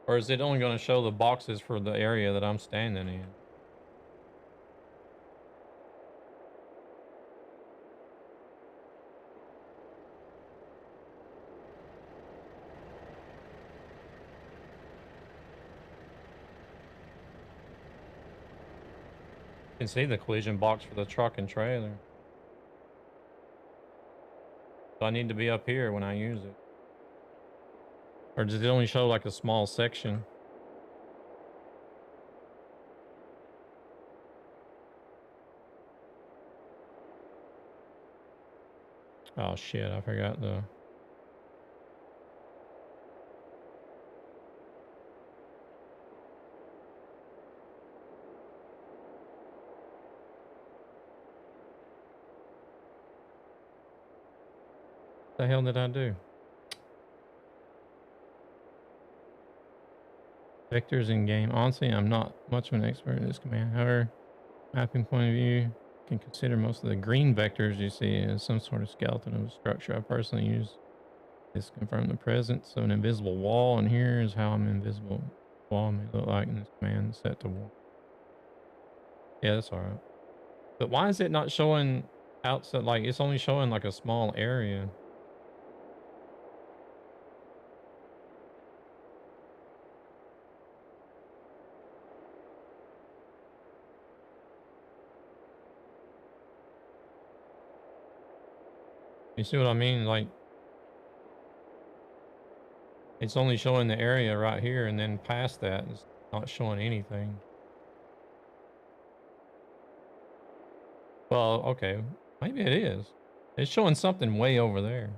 Or is it only going to show the boxes for the area that I'm standing in? You can see the collision box for the truck and trailer. So I need to be up here when I use it. Or does it only show like a small section? Oh shit, I forgot the... The hell did I do? Vectors in game. Honestly, I'm not much of an expert in this command. However, mapping point of view, can consider most of the green vectors you see as some sort of skeleton of a structure. I personally use this to confirm the presence of an invisible wall, and here is how an invisible wall may look like in this command set to wall. Yeah, that's all right. But why is it not showing outside? Like, it's only showing like a small area. You see what I mean? Like, it's only showing the area right here, and then past that, it's not showing anything. Well, okay. Maybe it is. It's showing something way over there.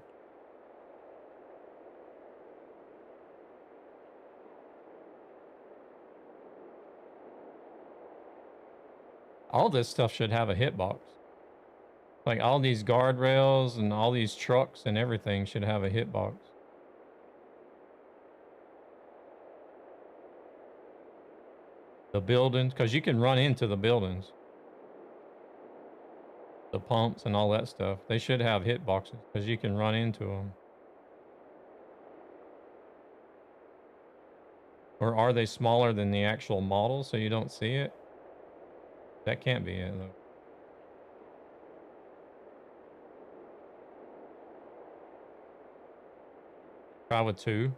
All this stuff should have a hitbox. Like all these guardrails and all these trucks and everything should have a hitbox. The buildings, because you can run into the buildings. The pumps and all that stuff. They should have hitboxes because you can run into them. Or are they smaller than the actual model so you don't see it? That can't be it though. Try with 2.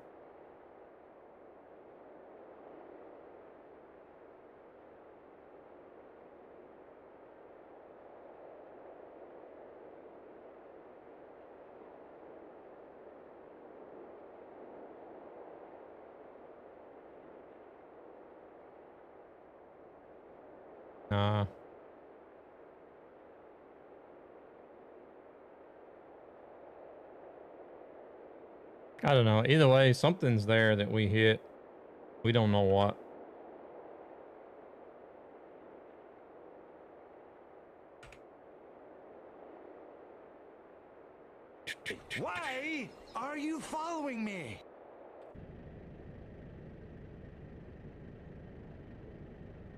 Nah. I don't know. Either way, something's there that we hit. We don't know what. Why are you following me?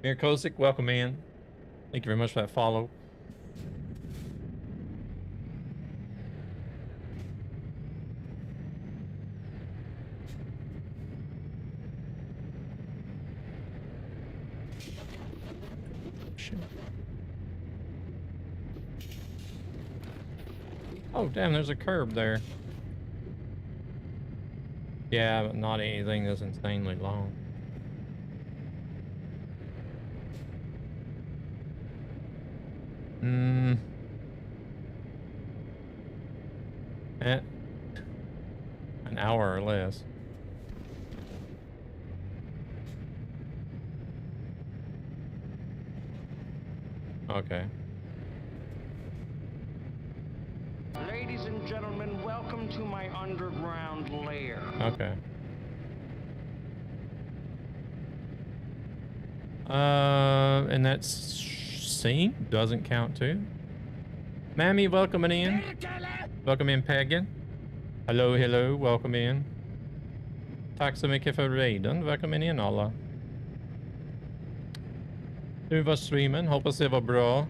Mir Kosick, welcome in. Thank you very much for that follow. Shit. Oh, damn, there's a curb there. Yeah, but not anything that's insanely long. An hour or less. Okay. Ladies and gentlemen, welcome to my underground lair. Okay. And that scene doesn't count too. Mammy, welcome in. Welcome in, Pagan. Hello, hello, welcome in. Tack så mycket för raiden. Välkommen in alla. Hur var streamen? Hoppas det var bra.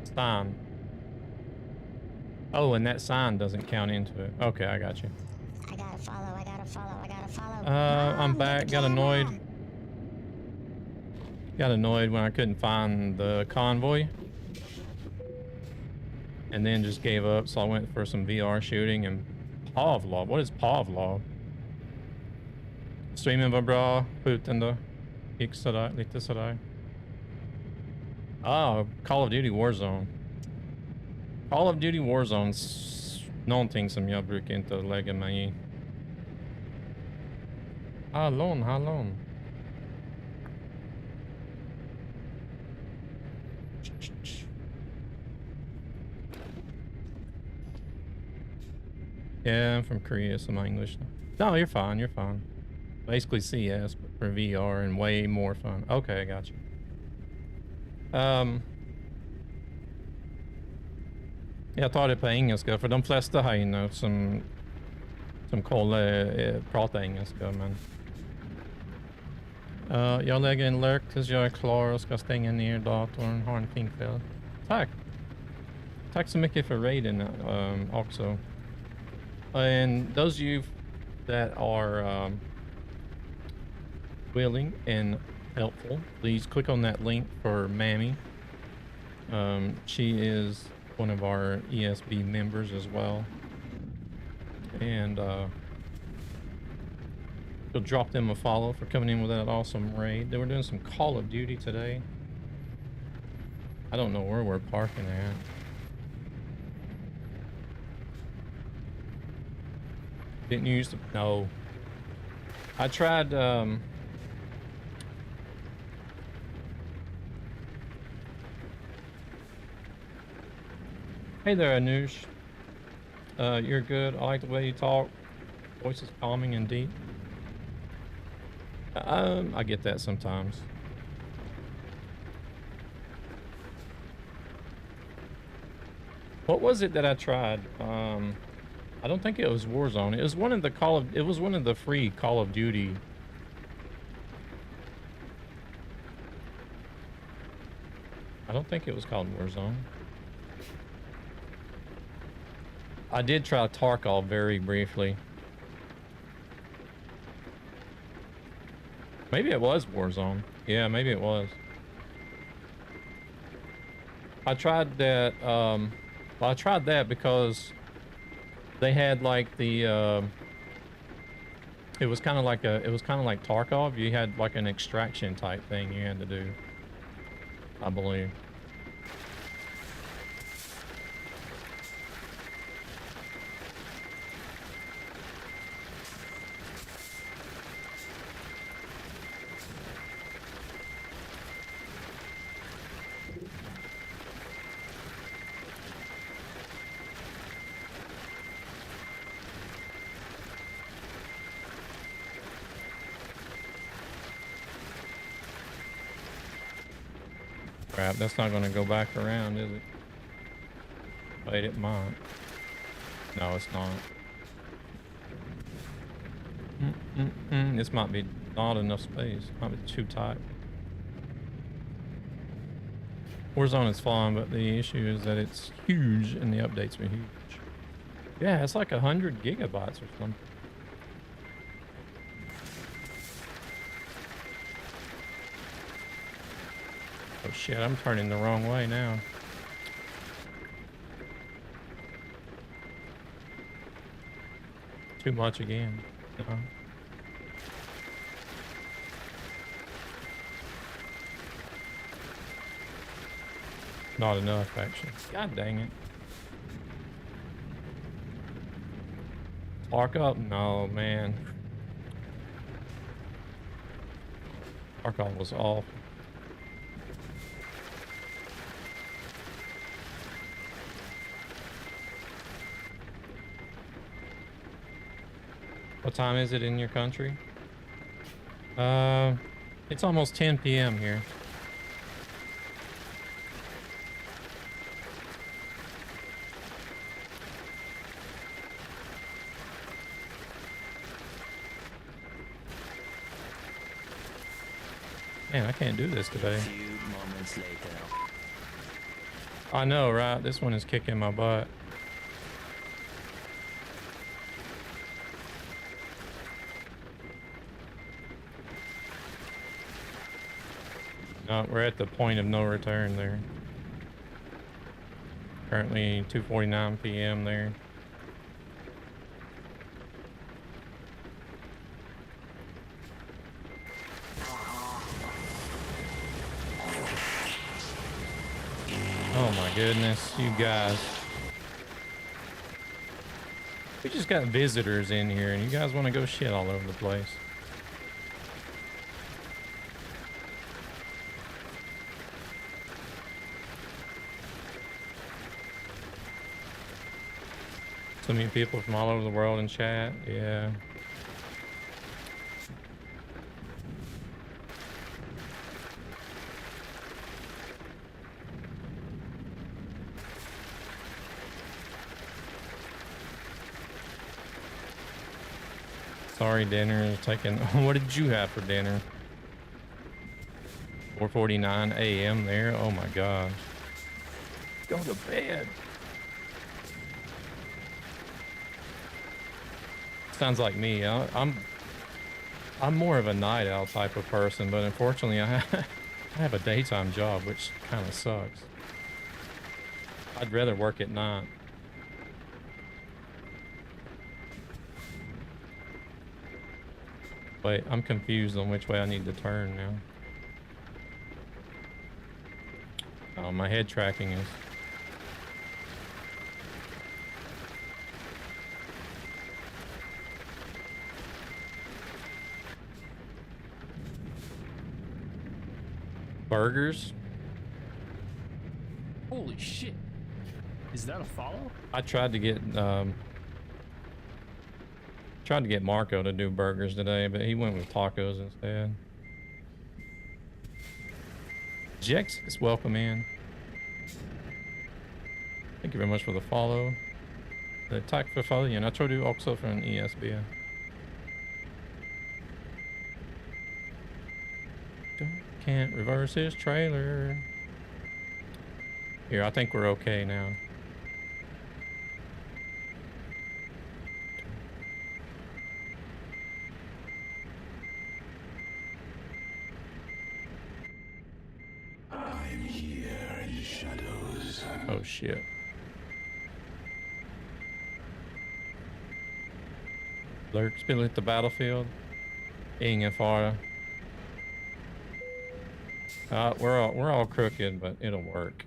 Sign. Oh, and that sign doesn't count into it. Okay, I got you. I gotta follow, I gotta follow, I gotta follow. I'm back. Got annoyed. Got annoyed when I couldn't find the convoy. And then just gave up, so I went for some VR shooting and Pavlov. What is Pavlov? Streamen var bra, skjuten då. Gick sådär, lite sådär. Ah, Call of Duty Warzone. Call of Duty Warzone's någonting som jag brukar inte lägga mig i. Hallon, hallon. Yeah, I'm from Korea, so my English. No, you're fine, you're fine. Basically CS, but for VR and way more fun. Okay, I got you. Jag tar det på engelska, för de flesta här inne som kollar pratar engelska, men... jag lägger en lurk tills jag är klar och ska stänga ner datorn. Har en fin kväll. Tack! Tack så mycket för raiden också. And those of you that are willing and helpful, please click on that link for Mammy. She is one of our ESB members as well. And you'll drop them a follow for coming in with that awesome raid. They were doing some Call of Duty today. I don't know where we're parking at. Didn't use the... No. I tried... Hey there, Anush. You're good. I like the way you talk. Voice is calming and deep. I get that sometimes. What was it that I tried? I don't think it was Warzone. It was one of the one of the free Call of Duty. I don't think it was called Warzone. I did try Tarkov very briefly. Maybe it was Warzone. Yeah, maybe it was. I tried that, well, I tried that because they had like the, it was kind of like Tarkov. You had like an extraction type thing you had to do, I believe. Crap, that's not going to go back around, is it? Wait, it might. No, it's not. This might be not enough space. Might be too tight. Warzone is fine, but the issue is that it's huge and the updates are huge. Yeah, it's like 100 gigabytes or something. Oh shit, I'm turning the wrong way now. Too much again. No. Not enough, actually. God dang it. Park up? No, man. Park up was awful. What time is it in your country? It's almost 10 p.m. here. Man, I can't do this today. A few moments later. I know, right? This one is kicking my butt. No, we're at the point of no return there. Currently 2:49 p.m. there. Oh my goodness, you guys. We just got visitors in here and you guys want to go shit all over the place. So many people from all over the world in chat, yeah. Sorry, dinner is taking. What did you have for dinner? 4:49 a.m. there. Oh my gosh. Go to bed. Sounds like me. I'm more of a night owl type of person, but unfortunately, I have a daytime job, which kind of sucks. I'd rather work at night. Wait, I'm confused on which way I need to turn now. Oh, my head tracking is... Burgers? Holy shit. Is that a follow? I tried to get Marco to do burgers today, but he went with tacos instead. Jex is welcome in. Thank you very much for the follow. Tack för följen. Jag tror du också från ESB. Can't reverse his trailer. Here, I think we're okay now. I'm here in the shadows. Oh shit. Lurk, spill at the battlefield. Ingen fara. We're all crooked, but it'll work.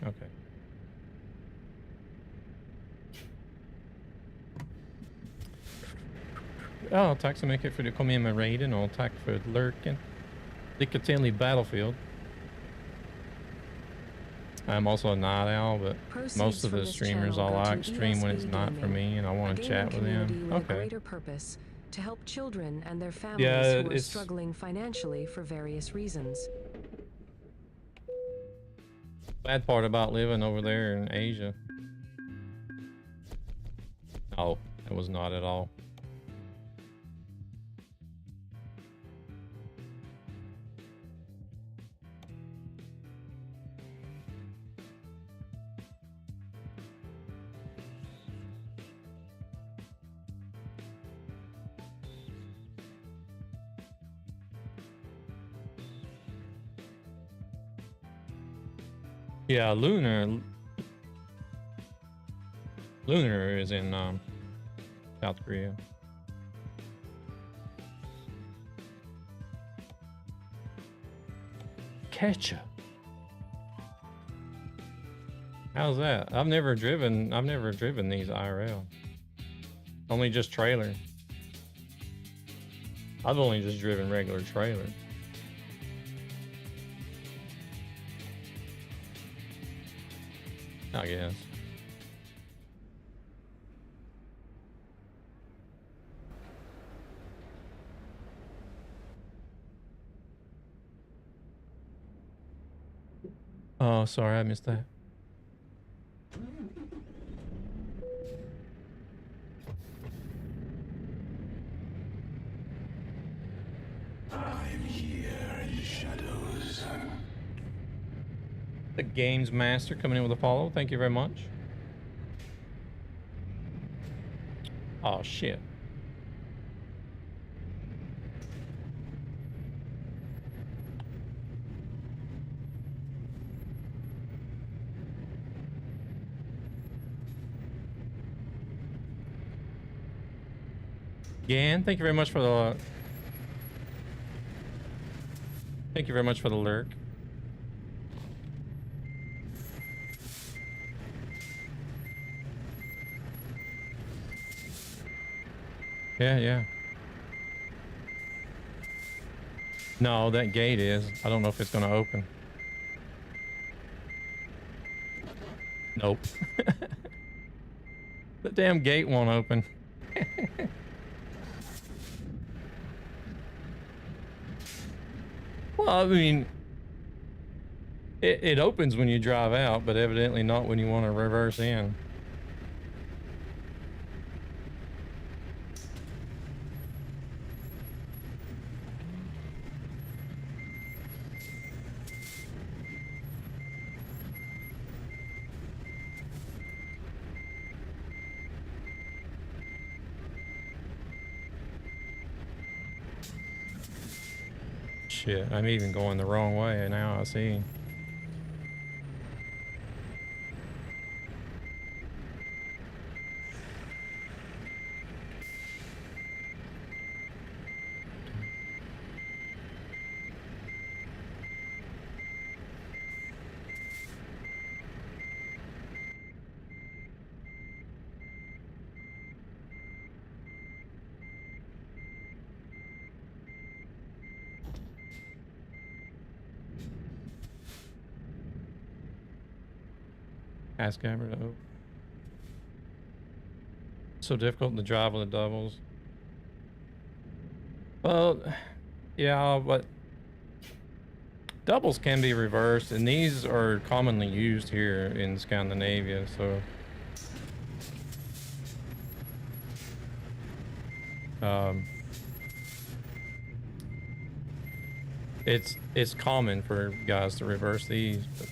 Okay. Ja, tack så mycket för att du kom in med raiden och tack för lurken. Lycka till i Battlefield. I'm also a night owl, but most of the streamers I like stream when it's not for me and I want to chat with them. Okay. To help children and their families who are struggling financially for various reasons. Bad part about living over there in Asia. No, it was not at all. Yeah, Lunar is in South Korea. Ketchup. How's that? I've never driven these IRL. Only just trailer. I've only just driven regular trailer. I guess. Oh, sorry, I missed that. I'm here in the shadows. The Games Master coming in with a follow. Thank you very much. Oh, shit. Gan, thank you very much for the... Thank you very much for the lurk. Yeah, yeah. No, that gate is. I don't know if it's going to open. Nope. The damn gate won't open. Well, I mean, it opens when you drive out, but evidently not when you want to reverse in. Shit, I'm even going the wrong way now, I see. Ask camera to open. So difficult to drive with the doubles. Well, yeah, but doubles can be reversed, and these are commonly used here in Scandinavia, so it's common for guys to reverse these. But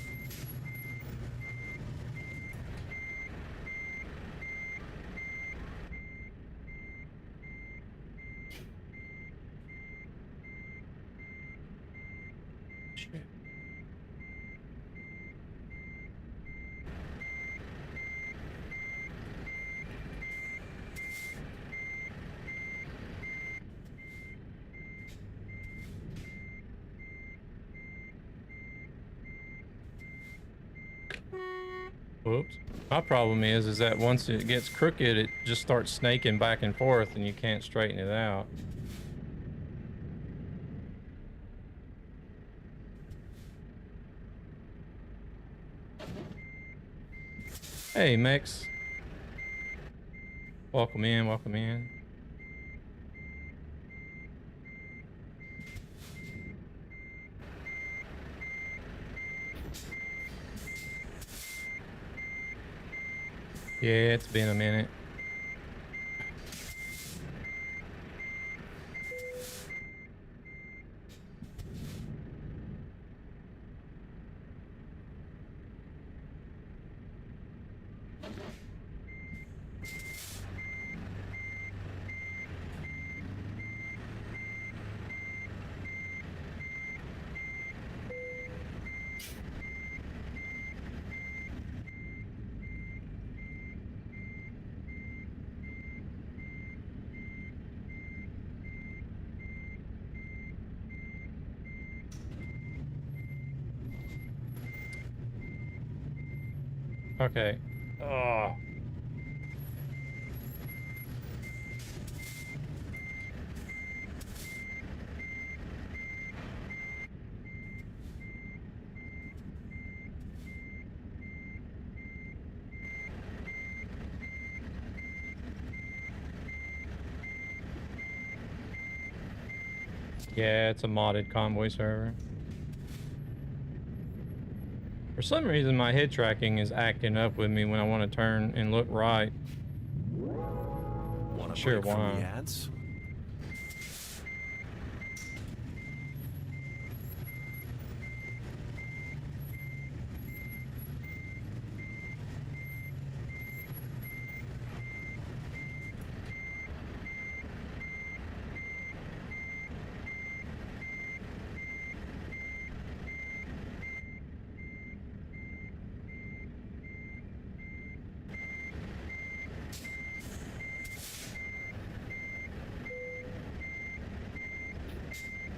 whoops. My problem is that once it gets crooked, it just starts snaking back and forth and you can't straighten it out. Hey, Mex. Welcome in, welcome in. Yeah, it's been a minute. Okay. Oh. Yeah, it's a modded Convoy server. For some reason, my head tracking is acting up with me when I want to turn and look right. Want to Sure, break from why? the ads?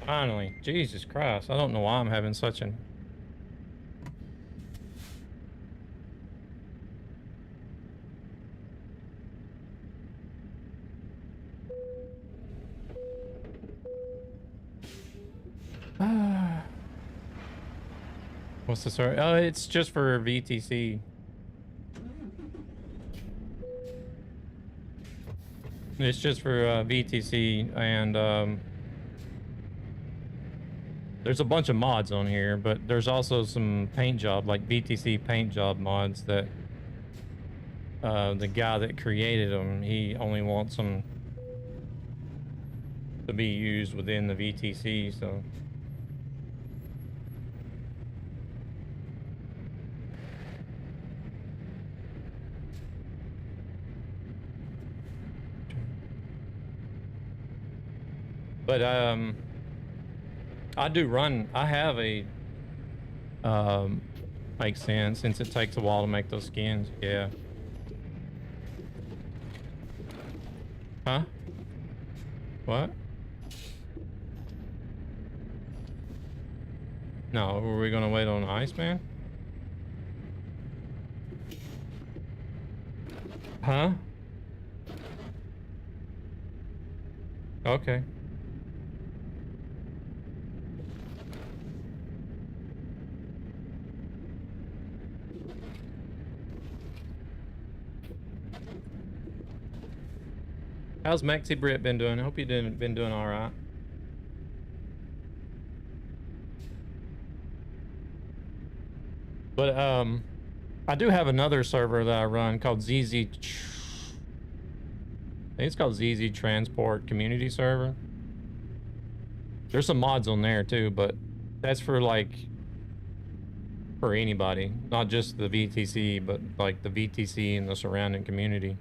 Finally. Jesus Christ. I don't know why I'm having such an... What's the story? Oh, it's just for VTC. It's just for VTC, and there's a bunch of mods on here, but there's also some paint job, like VTC paint job mods that the guy that created them, he only wants them to be used within the VTC, so... But I do run. I have a makes sense since it takes a while to make those skins. Yeah. Huh? What? No, were we gonna wait on Iceman? Huh? Okay. How's Maxi Brit been doing? I hope you been doing all right. But I do have another server that I run called ZZ. I think it's called ZZ Transport Community Server. There's some mods on there too, but that's for like for anybody, not just the VTC, but like the VTC and the surrounding community.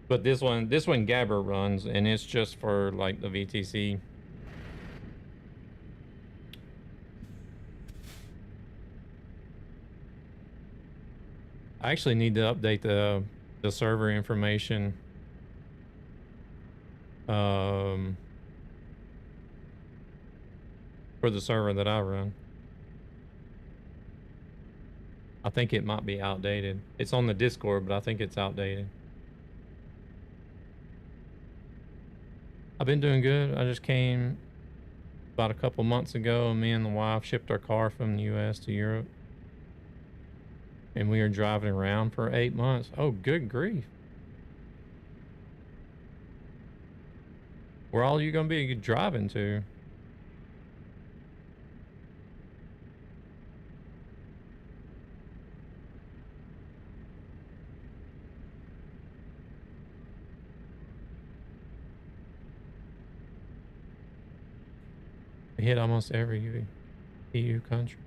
But this one Gabber runs, and it's just for like the VTC. I actually need to update the server information. For the server that I run. I think it might be outdated. It's on the Discord, but I think it's outdated. I've been doing good. I just came about a couple months ago, and me and the wife shipped our car from the US to Europe. And we were driving around for 8 months. Oh, good grief. Where all you gonna be driving to? We hit almost every EU country.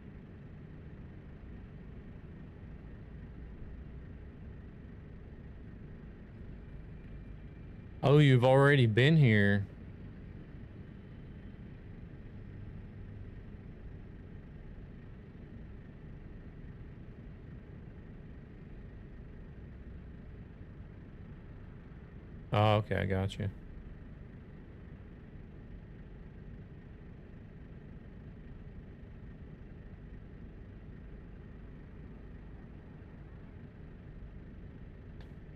Oh, you've already been here. Oh, okay, I got you.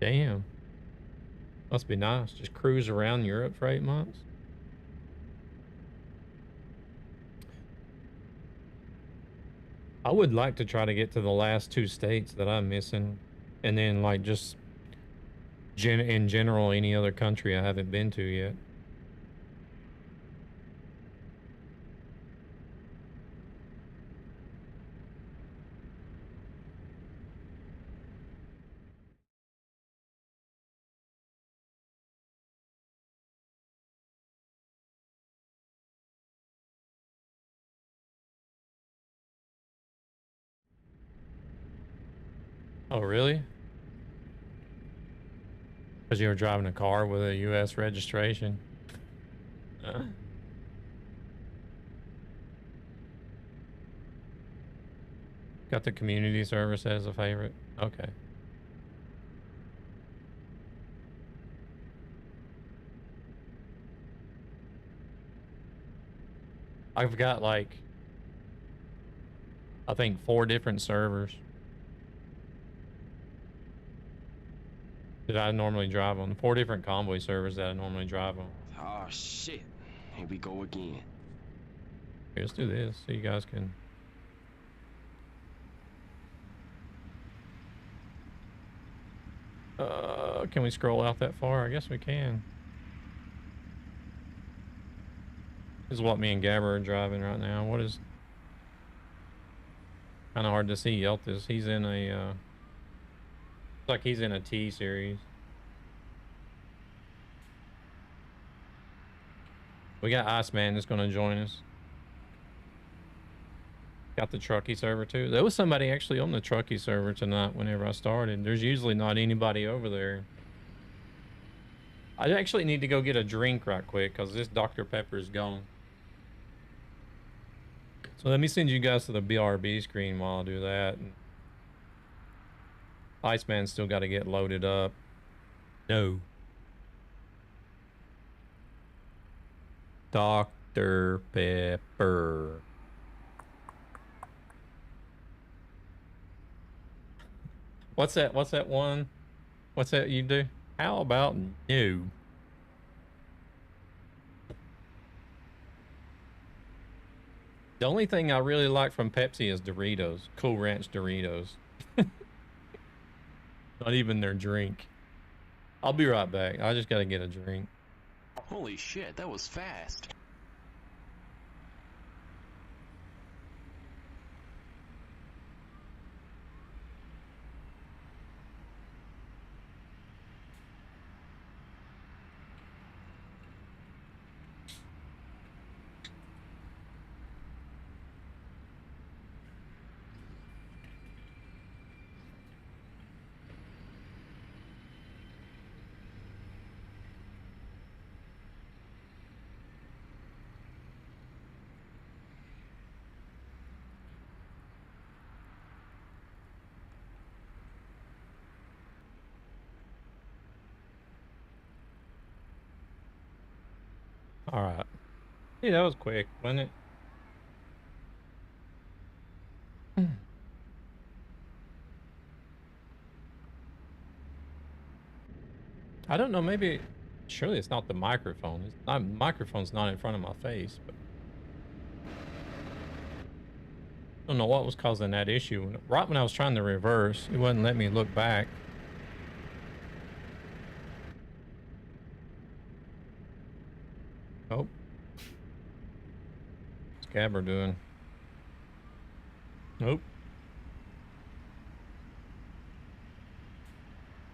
Damn. Must be nice. Just cruise around Europe for 8 months. I would like to try to get to the last 2 states that I'm missing. And then, like, just in general, any other country I haven't been to yet. Oh, really? Because you were driving a car with a U.S. registration. Got the community service as a favorite. Okay. I've got like, I think 4 different servers that I normally drive on. 4 different Convoy servers that I normally drive on. Oh shit. Here we go again. Here, let's do this so you guys can. Can we scroll out that far? I guess we can. This is what me and Gabber are driving right now. What is... Kind of hard to see Yeltis. He's in a... Looks like he's in a T series. We got Iceman that's going to join us. Got the Truckee server too. There was somebody actually on the Truckee server tonight whenever I started. There's usually not anybody over there. I actually need to go get a drink right quick because this Dr. Pepper is gone. So let me send you guys to the BRB screen while I do that. And Iceman's still got to get loaded up. No. Dr. Pepper. What's that? What's that one? What's that you do? How about no? The only thing I really like from Pepsi is Doritos. Cool Ranch Doritos. Not even their drink. I'll be right back. I just gotta get a drink. Holy shit, that was fast. All right. Yeah, that was quick, wasn't it? I don't know, maybe... Surely it's not the microphone. It's not, microphone's not in front of my face, but... I don't know what was causing that issue. Right when I was trying to reverse, it wouldn't let me look back. Oh. What's Gabber doing? Nope.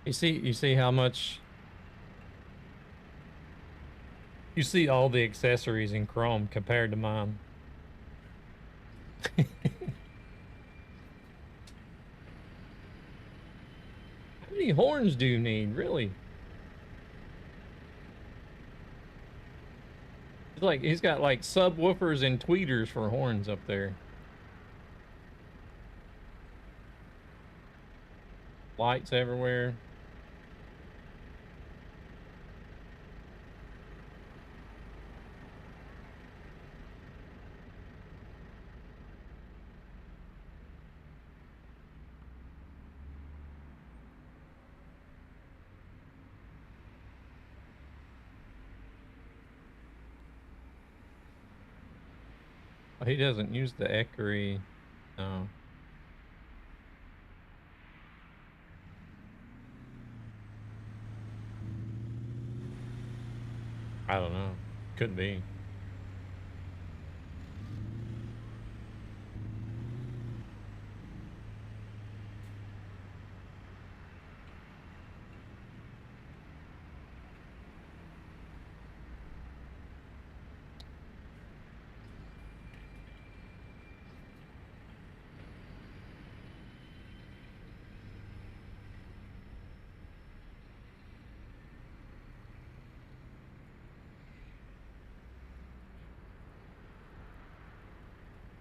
You see how much... You see all the accessories in Chrome compared to mine. How many horns do you need, really? It's like he's got like subwoofers and tweeters for horns up there. Lights everywhere. Oh, he doesn't use the equerry. No. I don't know. Could be.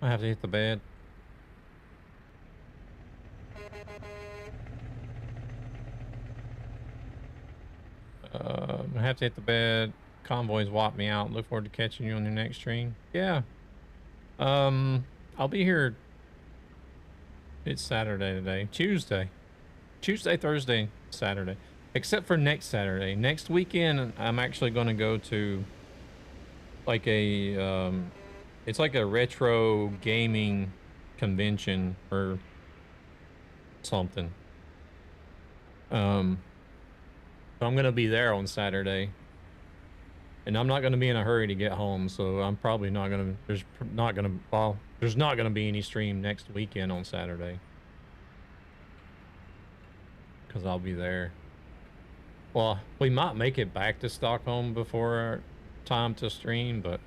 I have to hit the bed. I have to hit the bed. Convoys wiped me out. Look forward to catching you on your next stream. Yeah. I'll be here. It's Saturday today. Tuesday, Thursday, Saturday. Except for next Saturday. Next weekend, I'm actually going to go to like a, it's like a retro gaming convention or something. So I'm going to be there on Saturday. And I'm not going to be in a hurry to get home, so I'm probably not going to, there's not going to be any stream next weekend on Saturday. Because I'll be there. Well, we might make it back to Stockholm before our time to stream, but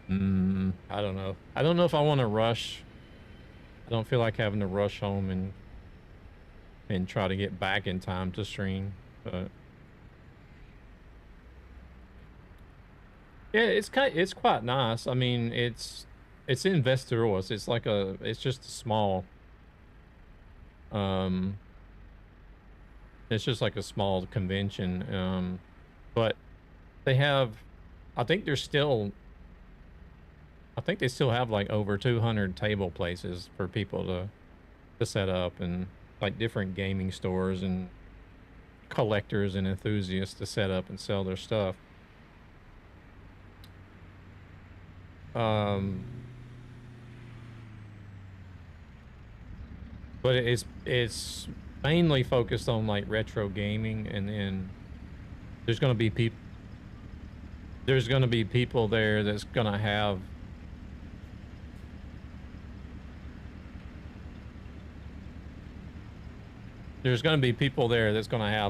I don't know. I don't know if I want to rush. I don't feel like having to rush home and try to get back in time to stream, but yeah, it's quite nice. I mean, it's in Västerås. It's like it's just a small, it's just like a small convention. But they have, I think they still have like over 200 table places for people to set up, and like different gaming stores and collectors and enthusiasts to set up and sell their stuff. But it's mainly focused on like retro gaming, and then there's going to be people there that's going to have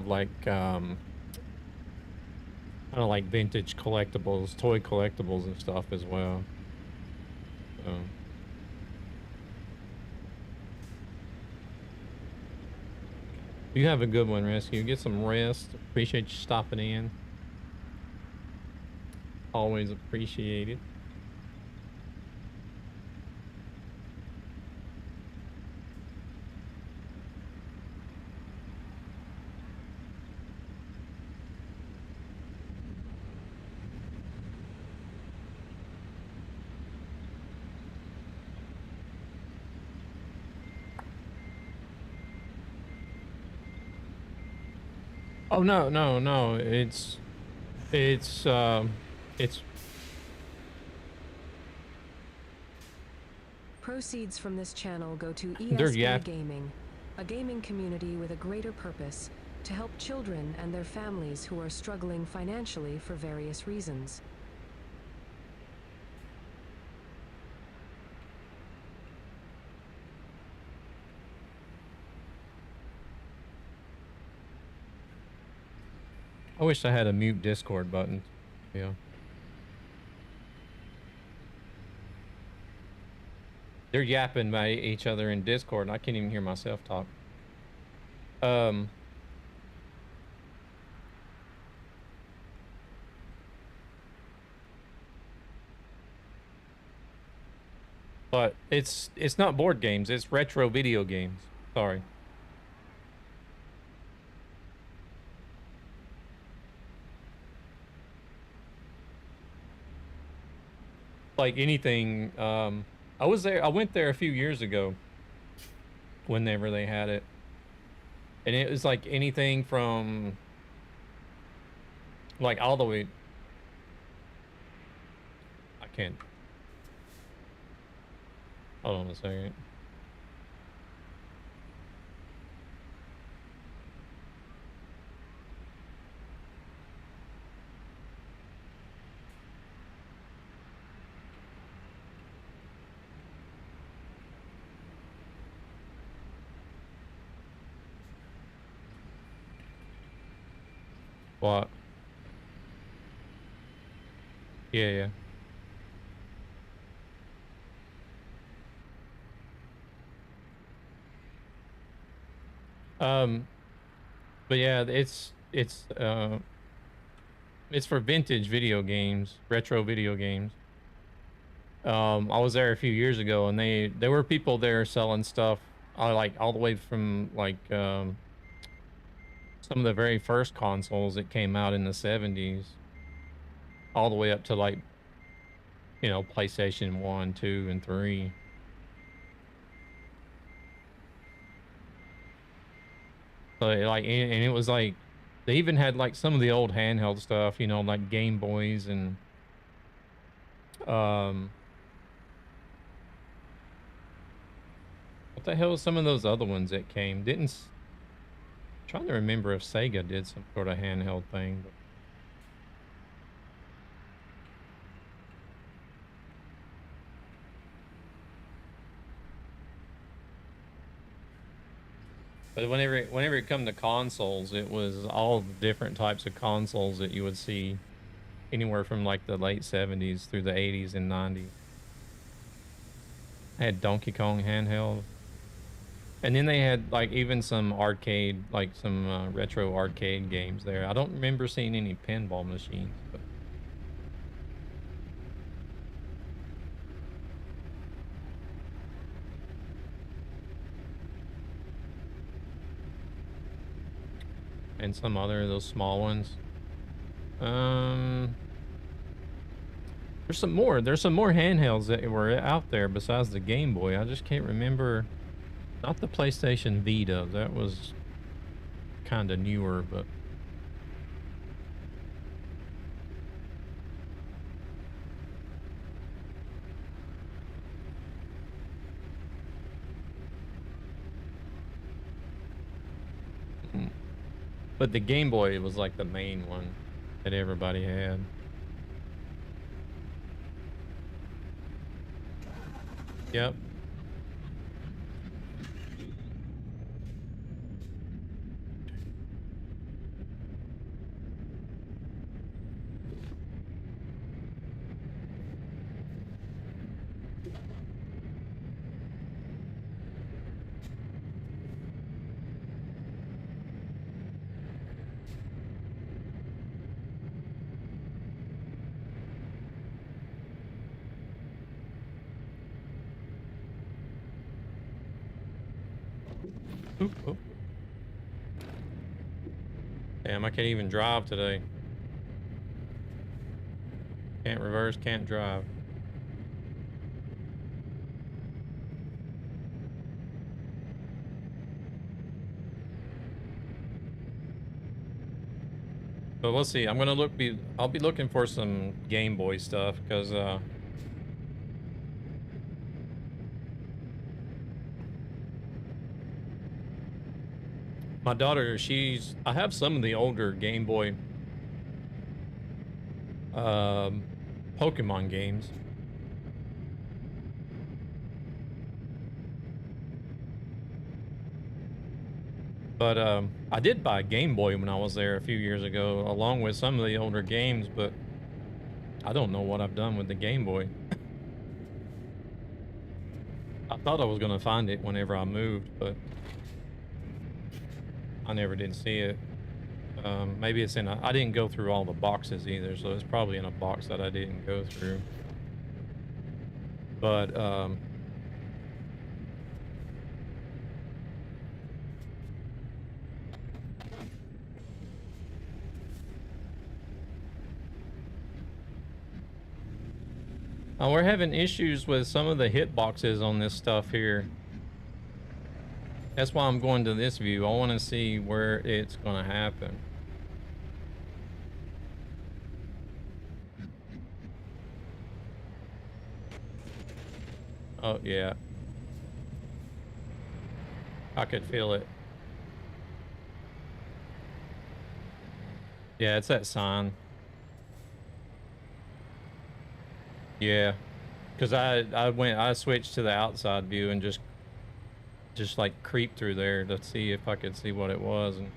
like kind of like vintage collectibles, toy collectibles and stuff as well. So you have a good one, Rescue. Get some rest. Appreciate you stopping in. Always appreciate it. Oh no. It's Proceeds from this channel go to They're ESB Gaming, a gaming community with a greater purpose to help children and their families who are struggling financially for various reasons. I wish I had a mute Discord button. Yeah. They're yapping by each other in Discord, and I can't even hear myself talk. But it's not board games, it's retro video games. Sorry. Like anything, I went there a few years ago whenever they had it, and it was like anything from like all the way, I can't Hold on a second. What? Yeah, yeah. Um, but yeah, it's for vintage video games, retro video games. I was there a few years ago, and there were people there selling stuff, like all the way from like some of the very first consoles that came out in the 70s, all the way up to like, you know, PlayStation 1, 2, and 3. So like, and it was like, they even had like some of the old handheld stuff, you know, like Game Boys and what the hell is some of those other ones that came? Trying to remember if Sega did some sort of handheld thing. But whenever it come to consoles, it was all the different types of consoles that you would see anywhere from like the late 70s through the 80s and 90s. I had Donkey Kong handheld. And then they had like even some arcade, like some retro arcade games there. I don't remember seeing any pinball machines, but and some other of those small ones. There's some more handhelds that were out there besides the Game Boy. I just can't remember. Not the PlayStation Vita. That was kind of newer, but the Game Boy was like the main one that everybody had. Yep. Oop, oop. Damn, I can't even drive today. Can't reverse, can't drive. But we'll see. I'm gonna I'll be looking for some Game Boy stuff because my daughter, I have some of the older Game Boy Pokemon games. But I did buy a Game Boy when I was there a few years ago, along with some of the older games, but I don't know what I've done with the Game Boy. I thought I was gonna find it whenever I moved, but I never did see it. Maybe it's I didn't go through all the boxes either, so it's probably in a box that I didn't go through. But we're having issues with some of the hitboxes on this stuff here. That's why I'm going to this view. I want to see where it's going to happen. Oh, yeah. I could feel it. Yeah, it's that sign. Yeah, because I switched to the outside view and just like creep through there to see if I could see what it was. And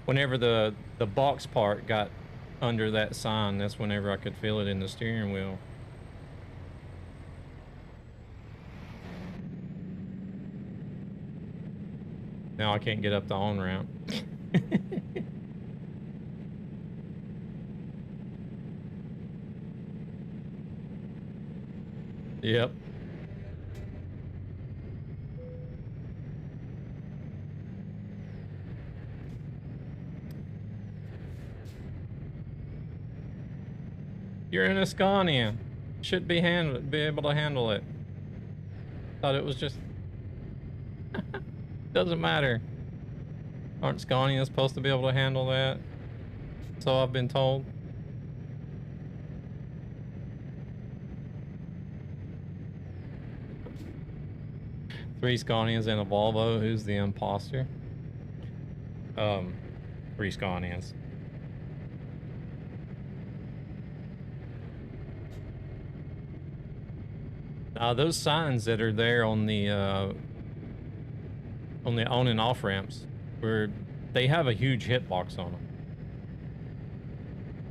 whenever the box part got under that sign, that's whenever I could feel it in the steering wheel. Now I can't get up the on-ramp. Yep. You're in a Scania. Should be able to handle it. Thought it was just... Doesn't matter. Aren't Scanias supposed to be able to handle that? So I've been told. Three Scanias and a Volvo. Who's the imposter? 3 Scanias. Those signs that are there on the on and off ramps, where they have a huge hitbox on them.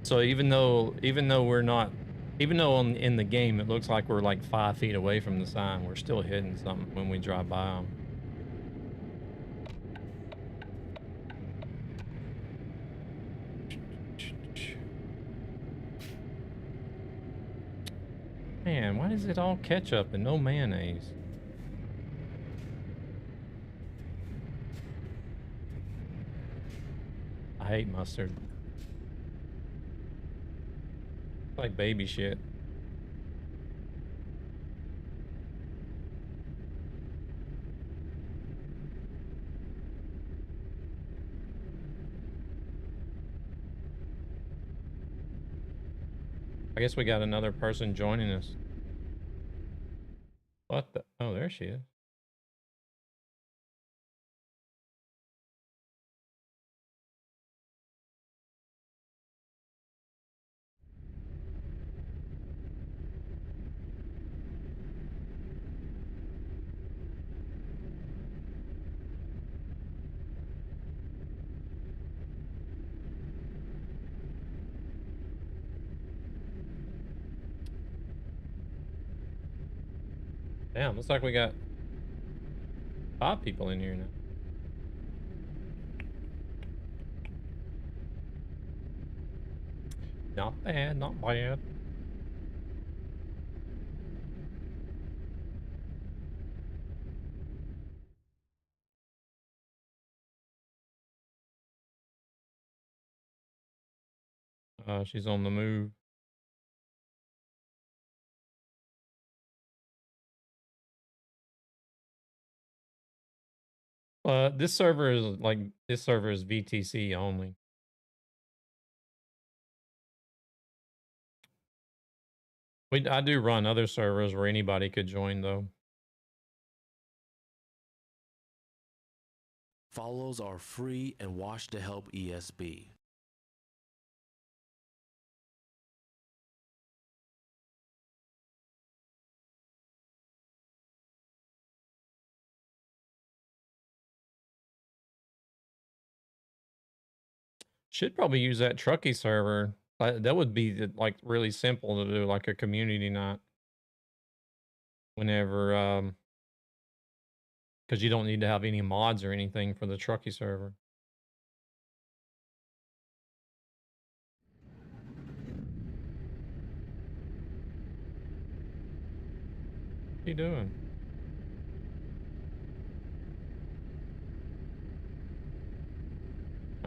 So even though we're not, even though in the game it looks like we're like 5 feet away from the sign, we're still hitting something when we drive by them. Man, why is it all ketchup and no mayonnaise? I hate mustard. It's like baby shit. I guess we got another person joining us. What the? Oh, there she is. Damn, looks like we got 5 people in here now. Not bad, not bad. She's on the move. This server is VTC only. I do run other servers where anybody could join though. Follows are free and watch to help ESB. Should probably use that Truckee server. That would be like really simple to do, like a community night. Whenever, because you don't need to have any mods or anything for the Truckee server. What are you doing?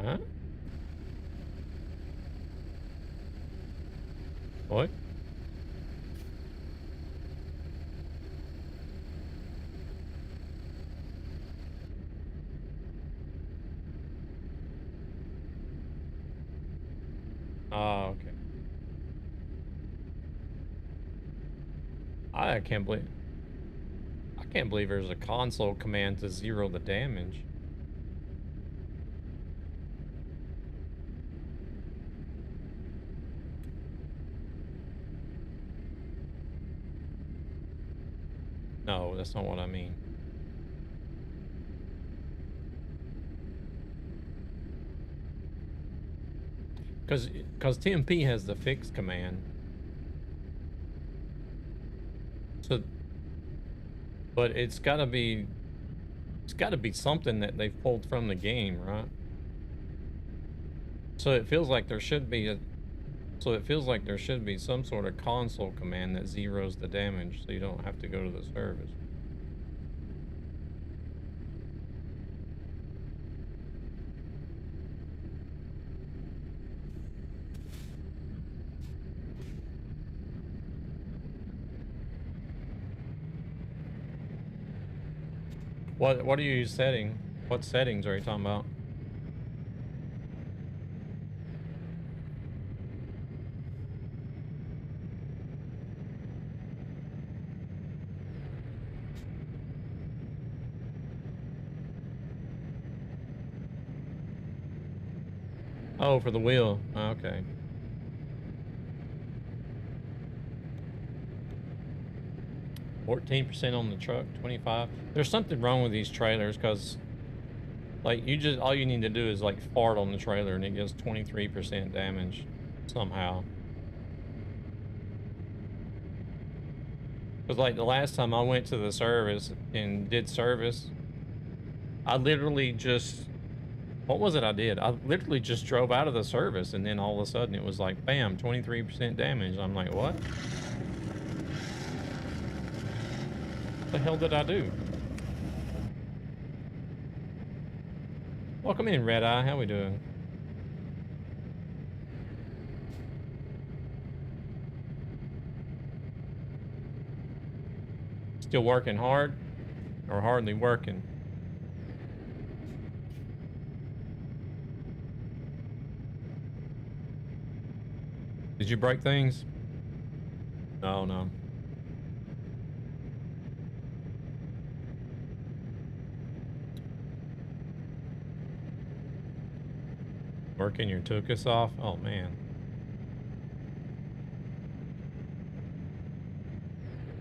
Huh? What? Oh, okay. I Can't believe there's a console command to zero the damage. No, that's not what I mean. Because TMP has the fix command. So, but it's gotta be something that they've pulled from the game, right? So it feels like there should be some sort of console command that zeroes the damage so you don't have to go to the service. What are you setting? What settings are you talking about? Oh, for the wheel. Oh, okay. $14% on the truck, 25. There's something wrong with these trailers because, like, all you need to do is like fart on the trailer and it gets 23% damage somehow. Because like the last time I went to the service and did service, I literally just, what was it I did? I literally just drove out of the service and then all of a sudden it was like, bam, 23% damage. I'm like, what? What the hell did I do? Welcome in, Red Eye. How we doing? Still working hard or hardly working? Did you break things? Oh, no. Working your tuchus off? Oh, man.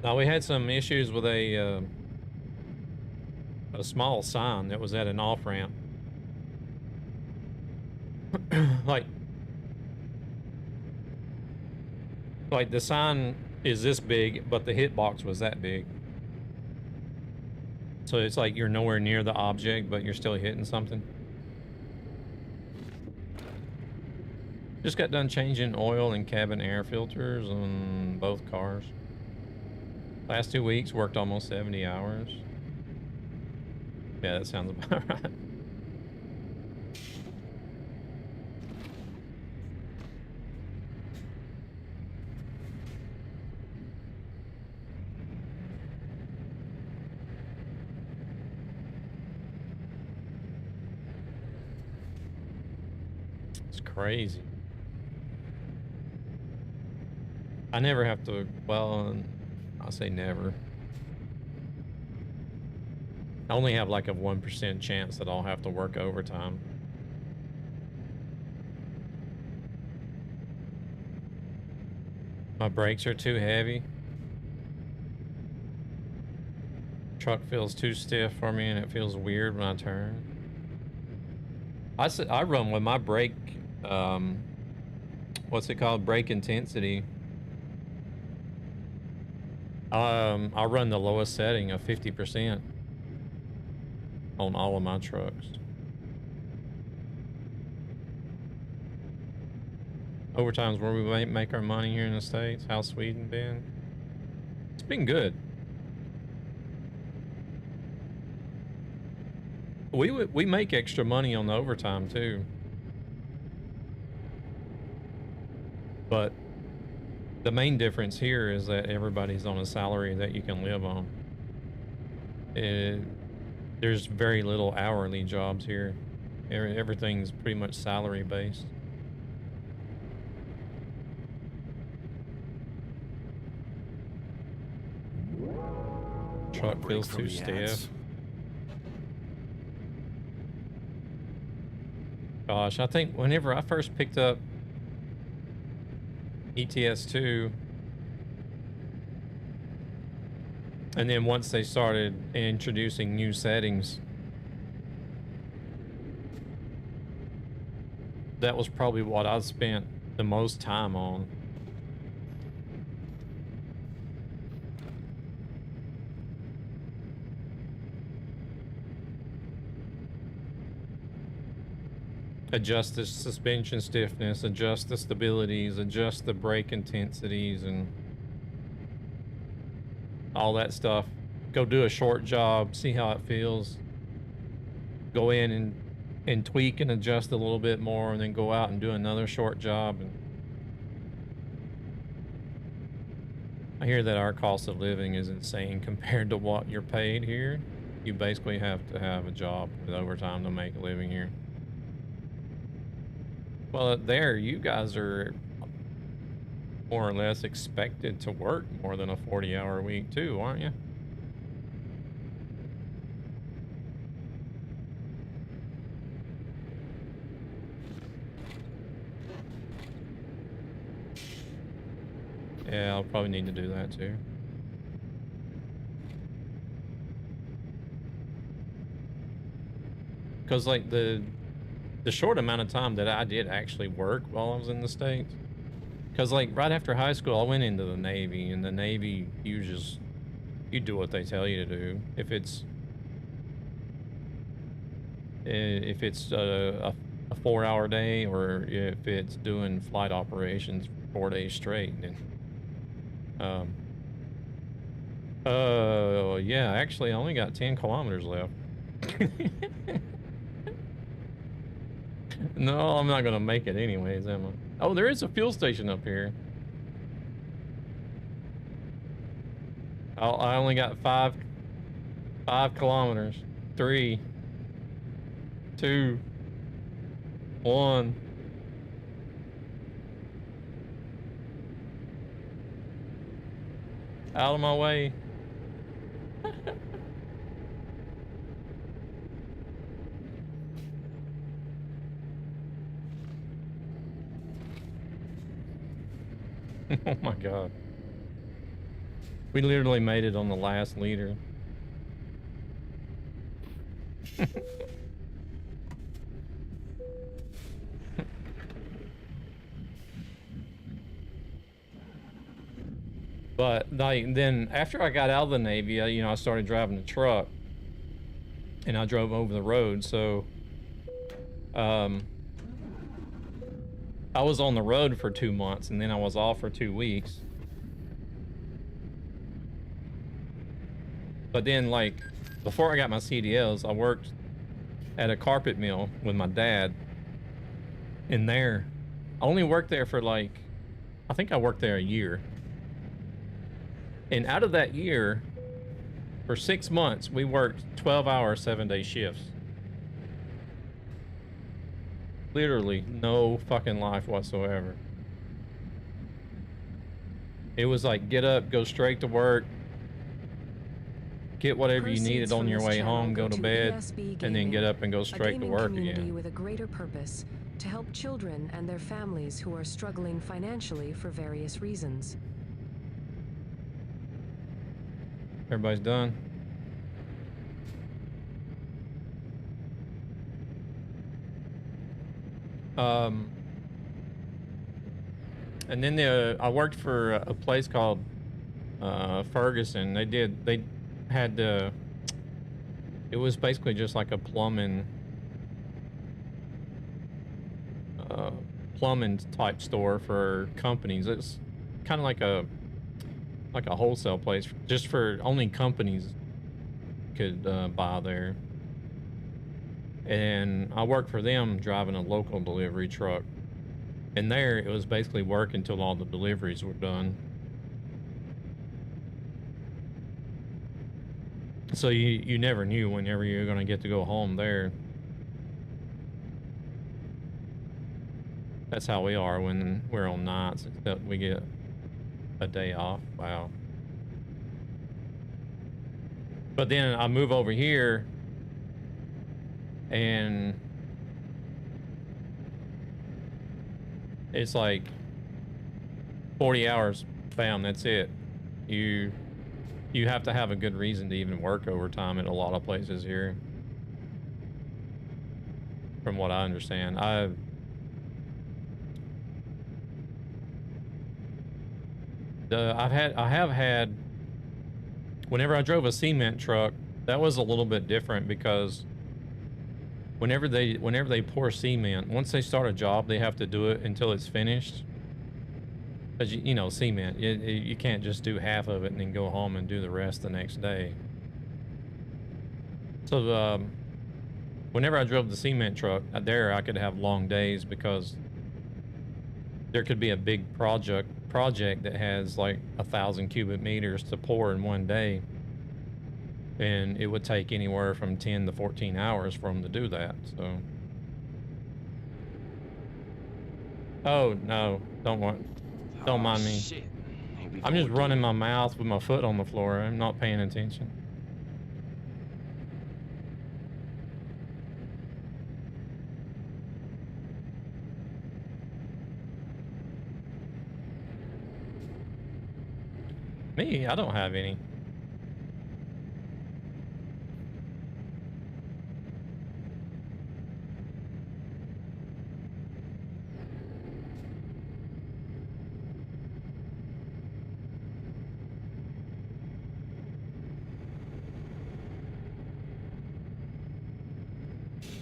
Now, we had some issues with a small sign that was at an off-ramp. like the sign is this big, but the hitbox was that big. So it's like you're nowhere near the object, but you're still hitting something. Just got done changing oil and cabin air filters on both cars. Last 2 weeks, worked almost 70 hours. Yeah, that sounds about right. It's crazy. I never have to, well, I'll say never. I only have like a 1% chance that I'll have to work overtime. My brakes are too heavy. Truck feels too stiff for me and it feels weird when I turn. I run with my brake, what's it called? Brake intensity. I run the lowest setting of 50% on all of my trucks. Overtime's where we make our money here in the States. How's Sweden been? It's been good. We make extra money on the overtime too. But the main difference here is that everybody's on a salary that you can live on. There's very little hourly jobs here. Everything's pretty much salary based. Truck feels too stiff. Gosh, I think whenever I first picked up ETS2, and then once they started introducing new settings, that was probably what I spent the most time on. Adjust the suspension stiffness, adjust the stabilities, adjust the brake intensities, and all that stuff. Go do a short job, see how it feels. Go in and tweak and adjust a little bit more, and then go out and do another short job. And I hear that our cost of living is insane compared to what you're paid here. You basically have to have a job with overtime to make a living here. Well, there, you guys are more or less expected to work more than a 40-hour week too, aren't you? Yeah, I'll probably need to do that too. Because like the short amount of time that I did actually work while I was in the States, because like right after high school I went into the Navy, and the Navy, you do what they tell you to do. If it's a 4-hour day, or if it's doing flight operations for 4 days straight, then yeah, actually I only got 10 kilometers left. No, I'm not gonna make it anyways, am I? Oh, there is a fuel station up here. I only got 5 kilometers. 3, 2, 1. Out of my way. Oh my god. We literally made it on the last liter. But like, then after I got out of the Navy, I started driving a truck, and I drove over the road. So I was on the road for 2 months, and then I was off for 2 weeks. But then, like, before I got my CDLs, I worked at a carpet mill with my dad. And there, I only worked there for like, I think I worked there a year. And out of that year, for 6 months, we worked 12-hour, 7-day shifts. Literally no fucking life whatsoever. It was like, get up, go straight to work, get whatever you needed on your way home, go to bed, and then get up and go straight to work again. With a greater purpose to help children and their families who are struggling financially for various reasons. Everybody's done. And then I worked for a place called Ferguson. They had it was basically just like a plumbing type store for companies. It's kind of like a wholesale place, just for only companies could buy there. And I worked for them driving a local delivery truck. And there, it was basically work until all the deliveries were done. So you never knew whenever you were going to get to go home there. That's how we are when we're on nights, except we get a day off. Wow. But then I move over here and it's like 40 hours, bam, that's it. You have to have a good reason to even work overtime at a lot of places here. From what I understand. I have had, whenever I drove a cement truck, that was a little bit different because whenever they pour cement, once they start a job, they have to do it until it's finished. Because you know, cement, you can't just do half of it and then go home and do the rest the next day. So whenever I drove the cement truck, there I could have long days because there could be a big project that has like 1,000 cubic meters to pour in one day, and it would take anywhere from 10 to 14 hours for them to do that. So, oh no, don't mind me. Shit. Here we I'm go just running again. my mouth with my foot on the floor. I'm not paying attention. Me, I don't have any.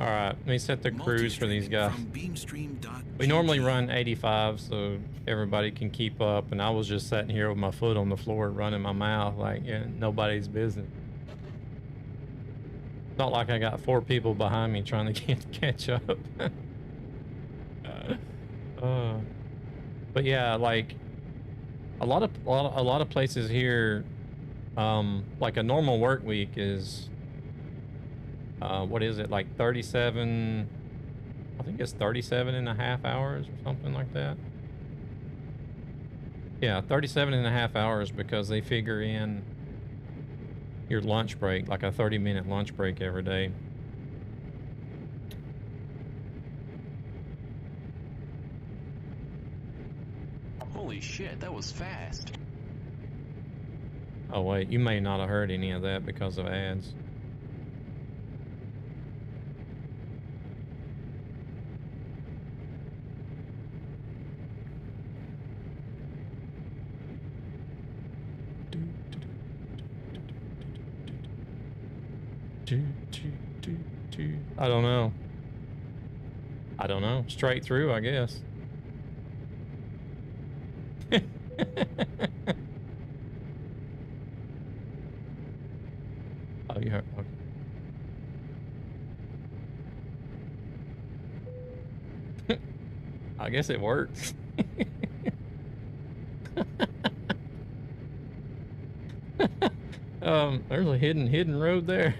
All right, let me set the cruise for these guys. We normally run 85 so everybody can keep up, and I was just sitting here with my foot on the floor running my mouth like, yeah, nobody's business. It's not like I got 4 people behind me trying to catch up. But yeah, like a lot of places here, like a normal work week is what is it, like 37, I think it's 37 and a half hours or something like that. Yeah, 37 and a half hours because they figure in your lunch break, like a 30-minute lunch break every day. Holy shit, that was fast. Oh wait, you may not have heard any of that because of ads. I don't know. Straight through, I guess. Oh, you heard. Okay. I guess it works. There's a hidden road there.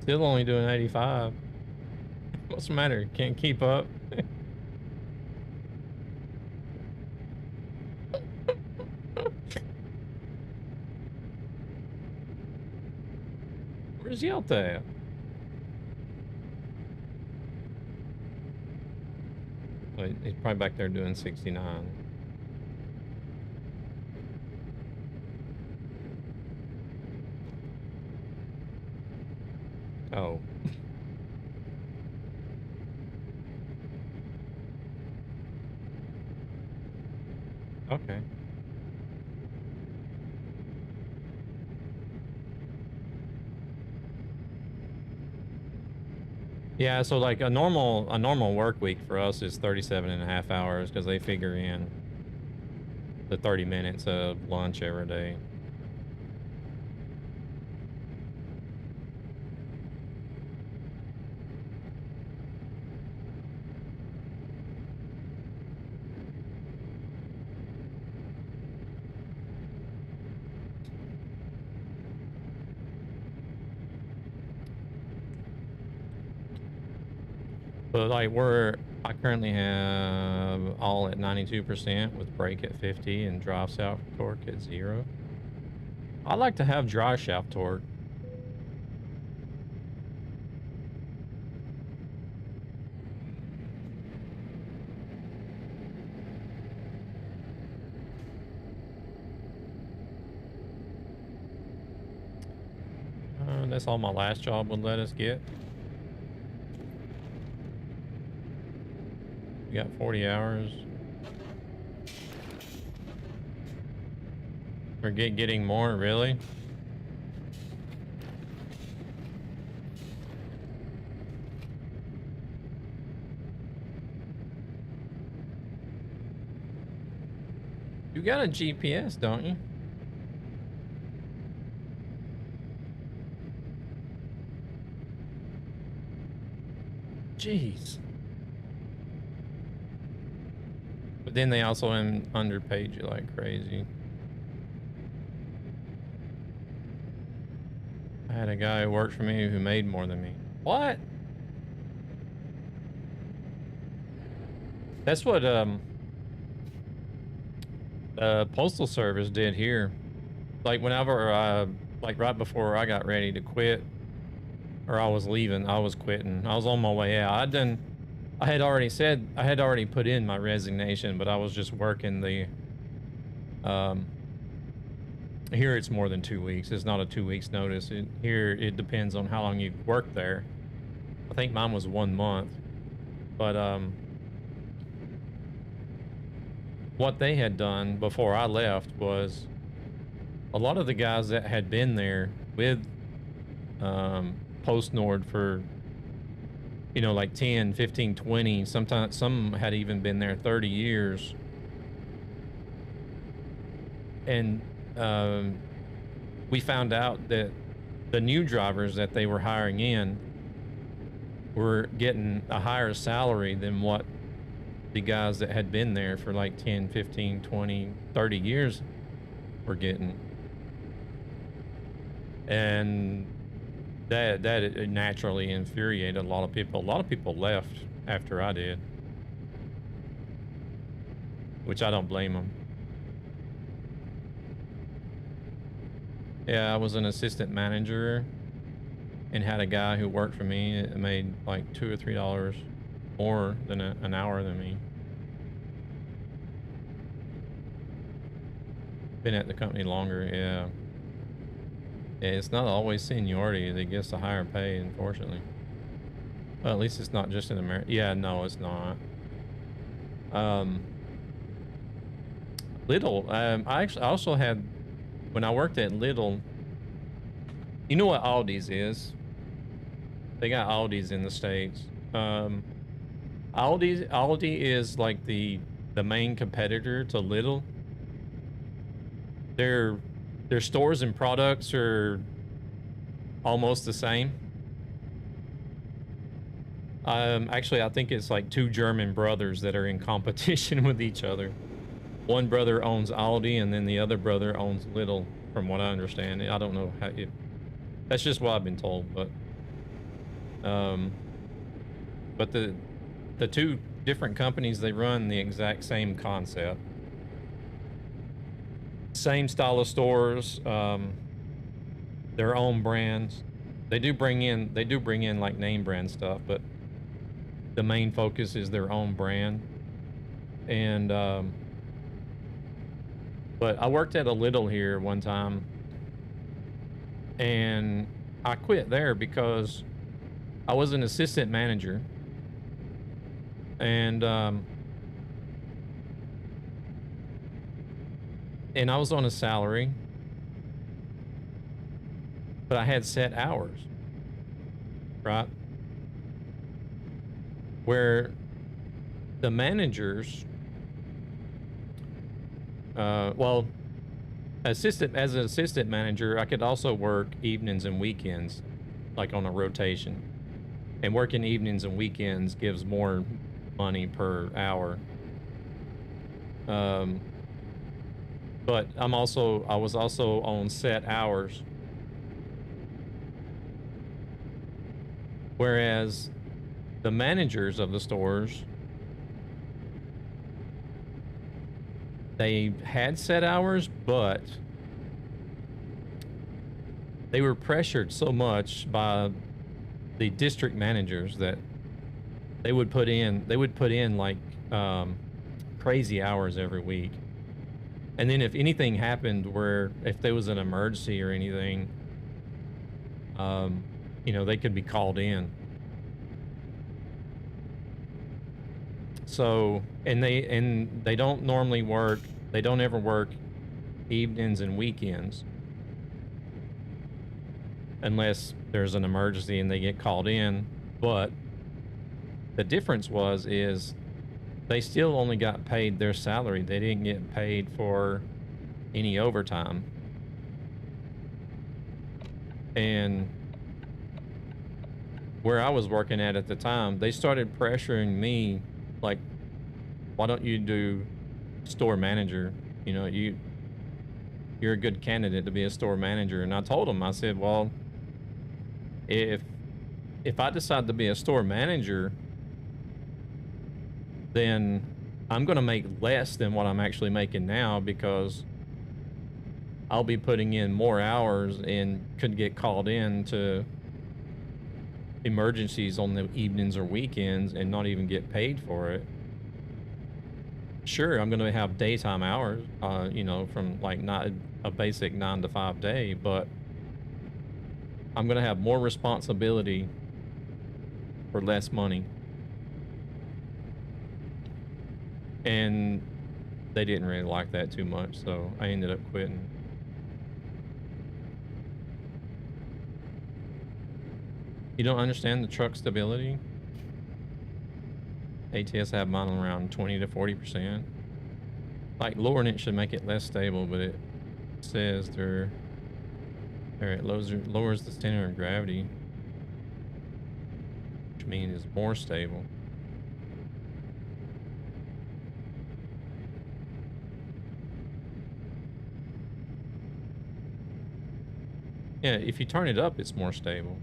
Still only doing 85. What's the matter? Can't keep up? Where's Yelta at? Wait, he's probably back there doing 69. Oh. Okay. Yeah, so like a normal work week for us is 37 and a half hours because they figure in the 30 minutes of lunch every day. But like I currently have all at 92% with brake at 50 and drive shaft torque at 0. I like to have drive shaft torque. That's all my last job would let us get. We got 40 hours. We're getting more, really? You got a GPS, don't you? Jeez. But then they also underpaid you like crazy. I had a guy who worked for me who made more than me. What? That's what Postal Service did here. Like whenever like right before I got ready to quit, or I was leaving, I was quitting. I was on my way out. I had already put in my resignation, but I was just working the here it's more than 2 weeks. It's not a 2 weeks notice. Here it depends on how long you worked there. I think mine was 1 month. But what they had done before I left was a lot of the guys that had been there with Post Nord for, you know, like 10, 15, 20, sometimes some had even been there 30 years. And we found out that the new drivers that they were hiring in were getting a higher salary than what the guys that had been there for like 10, 15, 20, 30 years were getting. And that naturally infuriated a lot of people. A lot of people left after I did, which I don't blame them. Yeah, I was an assistant manager and had a guy who worked for me that made like $2 or $3 more than an hour than me. Been at the company longer, yeah. It's not always seniority that gets the higher pay, unfortunately. Well, at least it's not just in America. Yeah, no, it's not. Lidl, I also had, when I worked at Lidl, you know what Aldi's is? They got Aldi's in the States. Aldi is like the main competitor to Lidl. Their stores and products are almost the same. Actually, I think it's like two German brothers that are in competition with each other. One brother owns Aldi, and then the other brother owns Lidl, from what I understand. I don't know how it... That's just what I've been told, but the two different companies, they run the exact same concept. Same style of stores, their own brands. They do bring in like name brand stuff, but the main focus is their own brand. And but I worked at a Lidl here one time, and I quit there because I was an assistant manager, and I was on a salary, but I had set hours, right? Where the managers, well, as an assistant manager, I could also work evenings and weekends, like on a rotation. And working evenings and weekends gives more money per hour. But I was also on set hours. Whereas the managers of the stores, they had set hours, but they were pressured so much by the district managers that they would put in like crazy hours every week. And then if anything happened where if there was an emergency or anything, you know, they could be called in. So, and they don't normally work, they don't ever work evenings and weekends unless there's an emergency and they get called in. But the difference is they still only got paid their salary. They didn't get paid for any overtime. And where I was working at the time, they started pressuring me, like, why don't you do store manager? You know, you're a good candidate to be a store manager. And I told them, I said, well, if I decide to be a store manager, then I'm going to make less than what I'm actually making now, because I'll be putting in more hours and could get called in to emergencies on the evenings or weekends and not even get paid for it. Sure, I'm going to have daytime hours, you know, from like not a basic 9 to 5 day, but I'm going to have more responsibility for less money. And they didn't really like that too much, so I ended up quitting. You don't understand the truck stability? ATS have mine around 20 to 40%. Like, lowering it should make it less stable, but it says it lowers the center of gravity, which means it's more stable. Yeah, if you turn it up, it's more stable.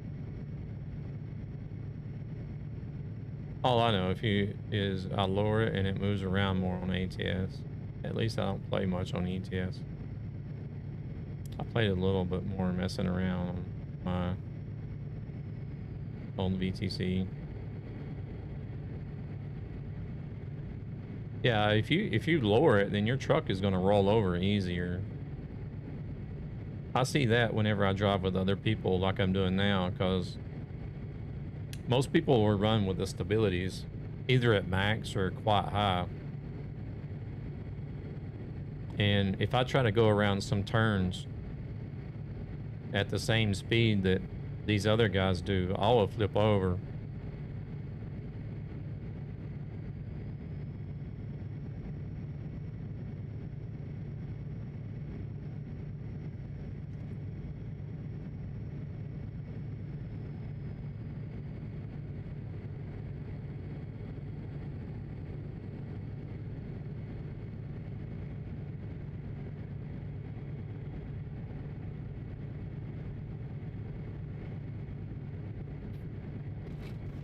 All I know is I lower it and it moves around more on ATS. At least I don't play much on ETS. I played a little bit more messing around on my old VTC. Yeah, if you lower it, then your truck is going to roll over easier. I see that whenever I drive with other people like I'm doing now, because most people will run with the stabilities either at max or quite high. And if I try to go around some turns at the same speed that these other guys do, I will flip over.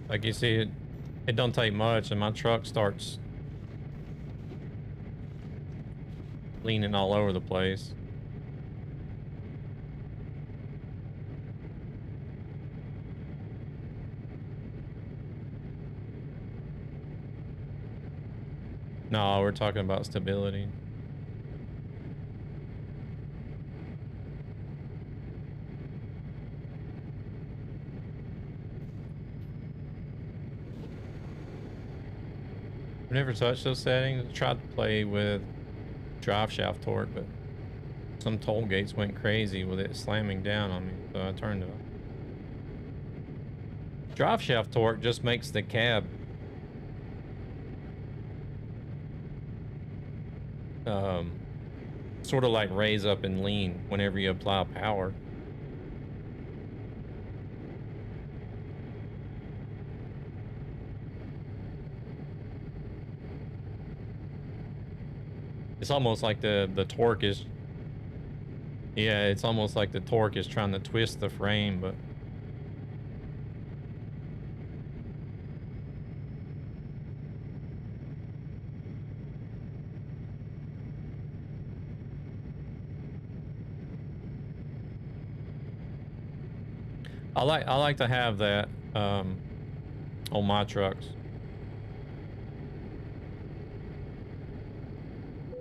Like you see, it don't take much and my truck starts leaning all over the place. No, we're talking about stability. I've never touched those settings. I tried to play with drive shaft torque, but some toll gates went crazy with it slamming down on me, so I turned it off. Drive shaft torque just makes the cab sort of like raise up and lean whenever you apply power. It's almost like the torque is, yeah, it's almost like the torque is trying to twist the frame, but I like to have that on my trucks.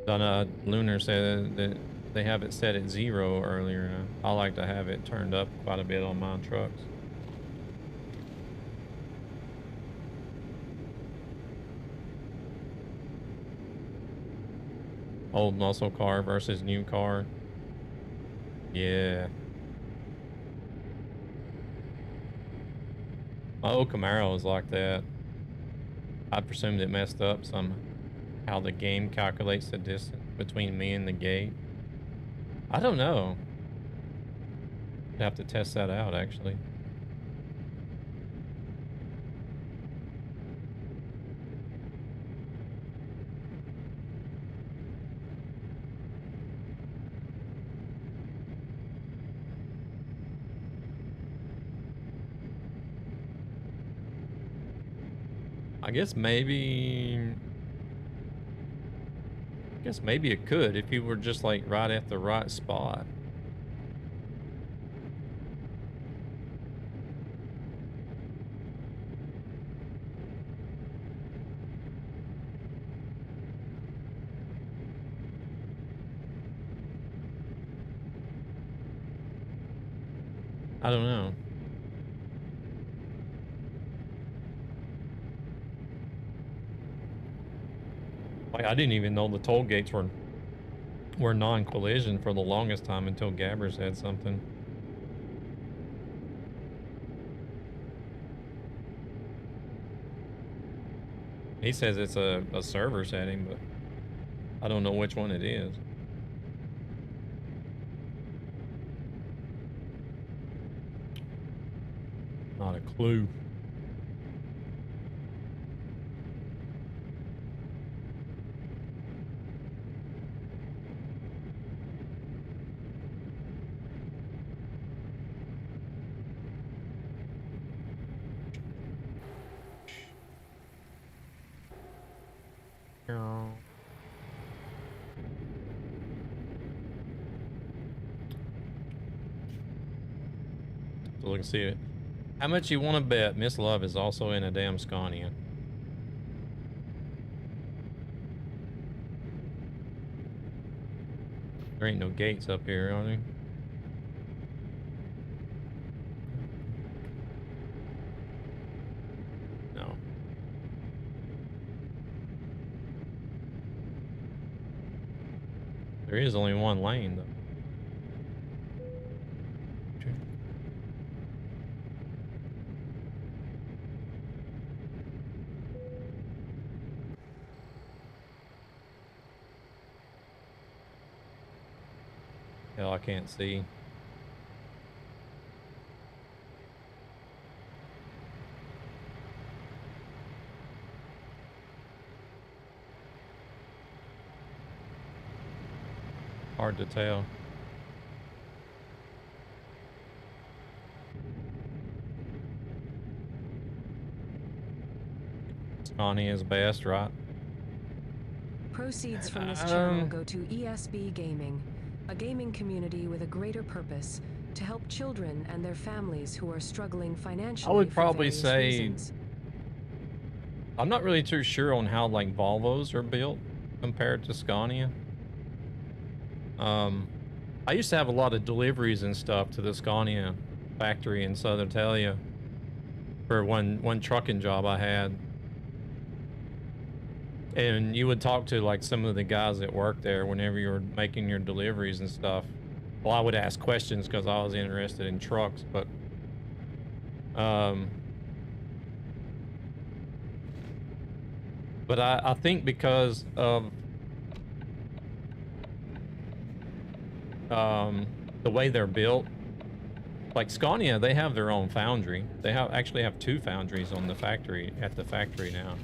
Donna Lunar said that they have it set at 0 earlier. I like to have it turned up quite a bit on my trucks. Old muscle car versus new car. Yeah. My old Camaro was like that. I presumed it messed up somehow. How the game calculates the distance between me and the gate. I don't know. I'd have to test that out, actually. I guess maybe it could if you were just like right at the right spot. I don't know. Like, I didn't even know the toll gates were non-collision for the longest time until Gabber said something. He says it's a server setting, but I don't know which one it is. Not a clue. So we can see it. How much you want to bet Miss Love is also in a damn Scania? There ain't no gates up here, are there? No. There is only one lane, though. Hell, I can't see. Hard to tell. Scania is best, right? Proceeds from this channel go to ESB Gaming, a gaming community with a greater purpose to help children and their families who are struggling financially. I would probably say reasons. I'm not really too sure on how like Volvos are built compared to Scania. I used to have a lot of deliveries and stuff to the Scania factory in Southern Italia for one trucking job I had. And you would talk to like some of the guys that worked there whenever you were making your deliveries and stuff. Well, I would ask questions because I was interested in trucks, but I think because of the way they're built, like Scania, they have their own foundry. They actually have 2 foundries on the factory at the factory now.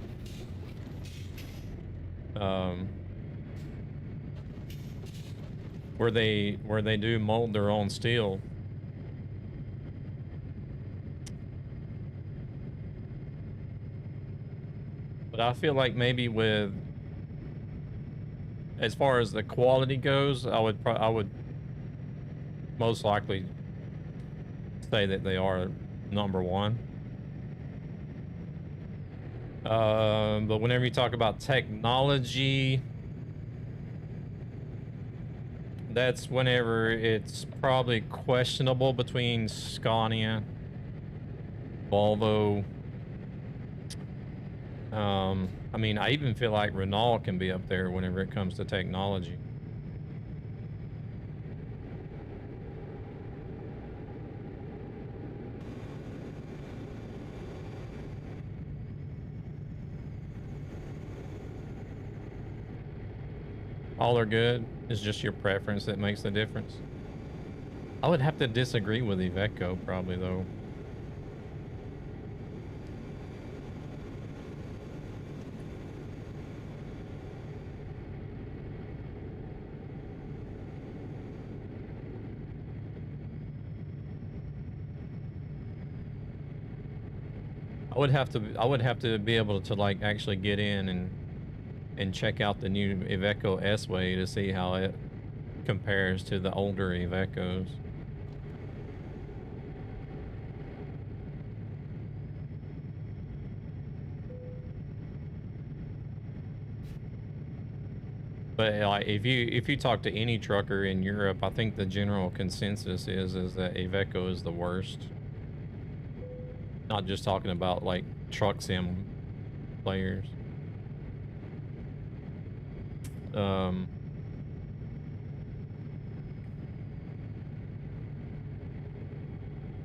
Where they do mold their own steel. But I feel like maybe with, as far as the quality goes, I would most likely say that they are number one. But whenever you talk about technology, that's whenever it's probably questionable between Scania, Volvo. I mean, I even feel like Renault can be up there whenever it comes to technology. All are good. It's just your preference that makes the difference. I would have to disagree with Iveco probably though. I would have to be able to like actually get in and check out the new Iveco S-Way to see how it compares to the older Ivecos. But like if you talk to any trucker in Europe, I think the general consensus is that Iveco is the worst. Not just talking about like truck sim players.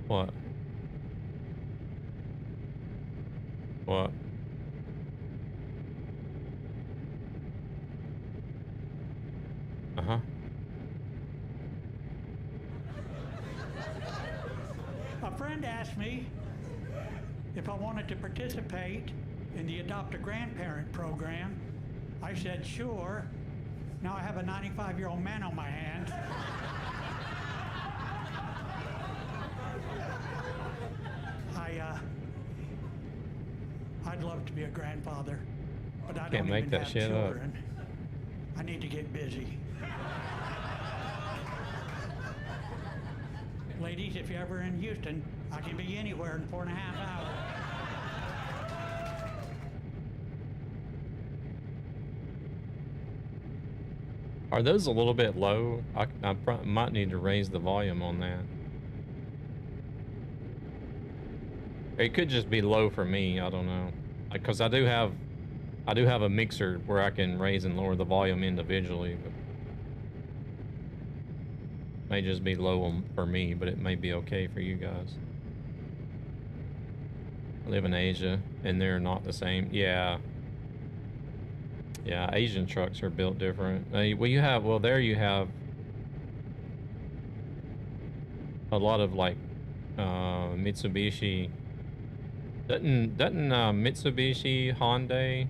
What? What? Uh-huh. A friend asked me if I wanted to participate in the Adopt a Grandparent program. I said, sure. Now I have a 95-year-old man on my hands. I'd love to be a grandfather, but I don't even have children. I need to get busy. Ladies, if you're ever in Houston, I can be anywhere in 4.5 hours. Are those a little bit low? I might need to raise the volume on that. It could just be low for me. I don't know. Like, cause I do have a mixer where I can raise and lower the volume individually. But may just be low for me, but it may be okay for you guys. I live in Asia, and they're not the same. Yeah. Yeah, Asian trucks are built different. There you have a lot of like Mitsubishi. Doesn't Mitsubishi, Hyundai,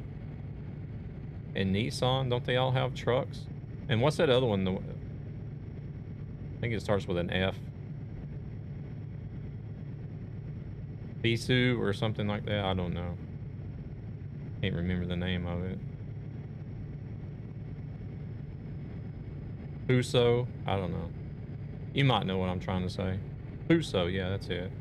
and Nissan, don't they all have trucks? And what's that other one? I think it starts with an F. Bisu or something like that. I don't know. Can't remember the name of it. Fuso? I don't know. You might know what I'm trying to say. Fuso, yeah, that's it.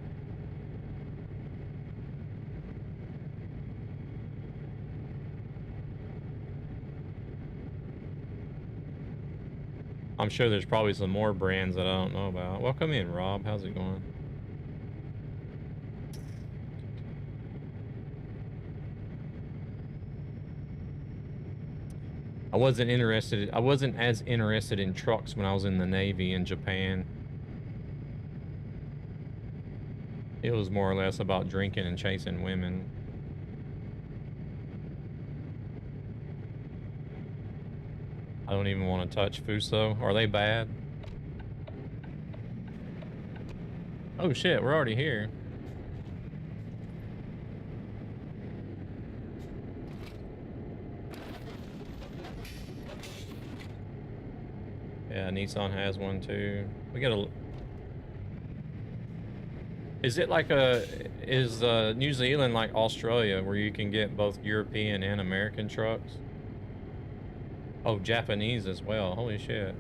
I'm sure there's probably some more brands that I don't know about. Welcome in, Rob. How's it going? I wasn't as interested in trucks when I was in the Navy in Japan. It was more or less about drinking and chasing women. I don't even want to touch Fuso. Are they bad? Oh shit, we're already here. Yeah, Nissan has one too. We got a... Is it like is New Zealand like Australia where you can get both European and American trucks? Oh, Japanese as well. Holy shit.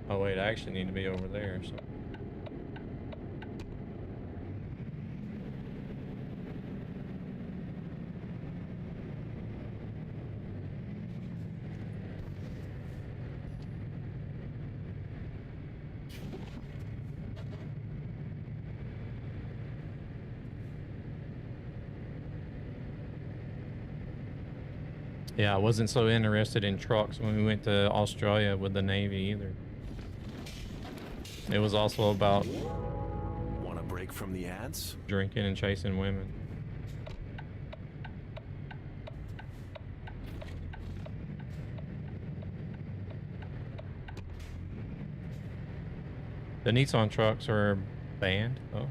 Oh wait, I actually need to be over there. So. Yeah, I wasn't so interested in trucks when we went to Australia with the Navy either. It was also about Want a break from the ads? Drinking and chasing women. The Nissan trucks are banned. Oh,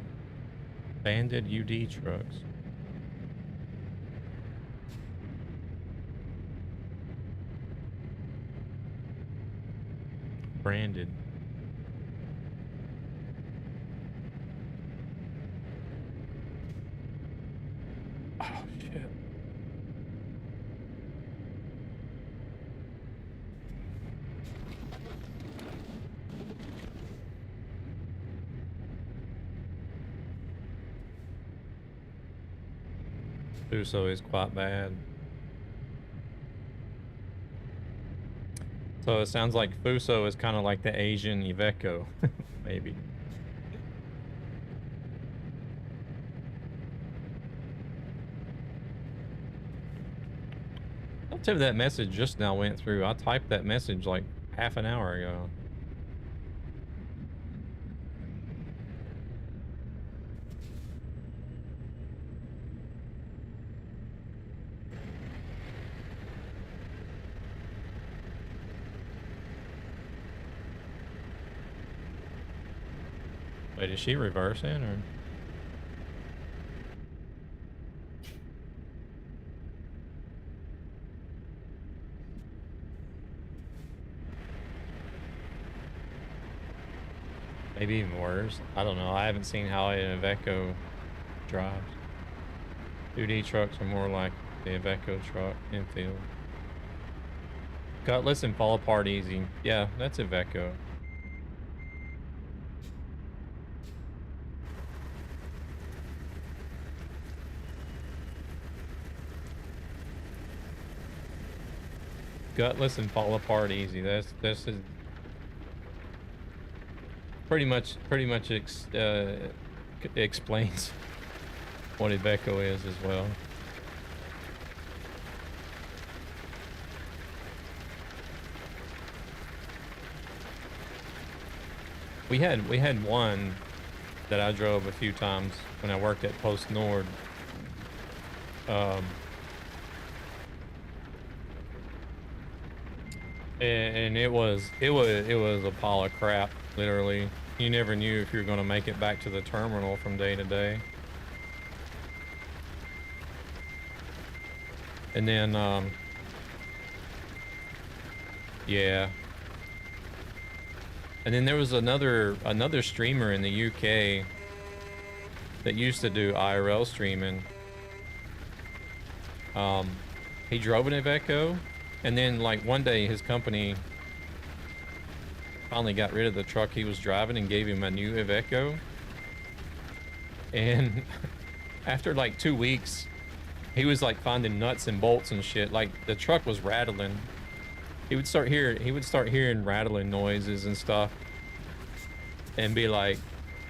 banded UD trucks. Branded. Oh shit. Fuso is quite bad. So it sounds like Fuso is kind of like the Asian Iveco, maybe. I'll tell you that message just now went through. I typed that message like half an hour ago. Wait, is she reversing or? Maybe even worse. I don't know. I haven't seen how an Iveco drives. 2D trucks are more like the Iveco truck infield. Cutlass and fall apart easy. Yeah, that's Iveco. Gutless and fall apart easy. This is pretty much explains what Iveco is as well. We had one that I drove a few times when I worked at Post Nord. And it was a pile of crap, literally. You never knew if you were going to make it back to the terminal from day to day. And then yeah. And then there was another streamer in the UK that used to do IRL streaming. He drove an Iveco. And then, like, one day his company finally got rid of the truck he was driving and gave him a new Iveco. And after, like, 2 weeks, he was, like, finding nuts and bolts and shit. Like, the truck was rattling. He would start hearing rattling noises and stuff. And be like,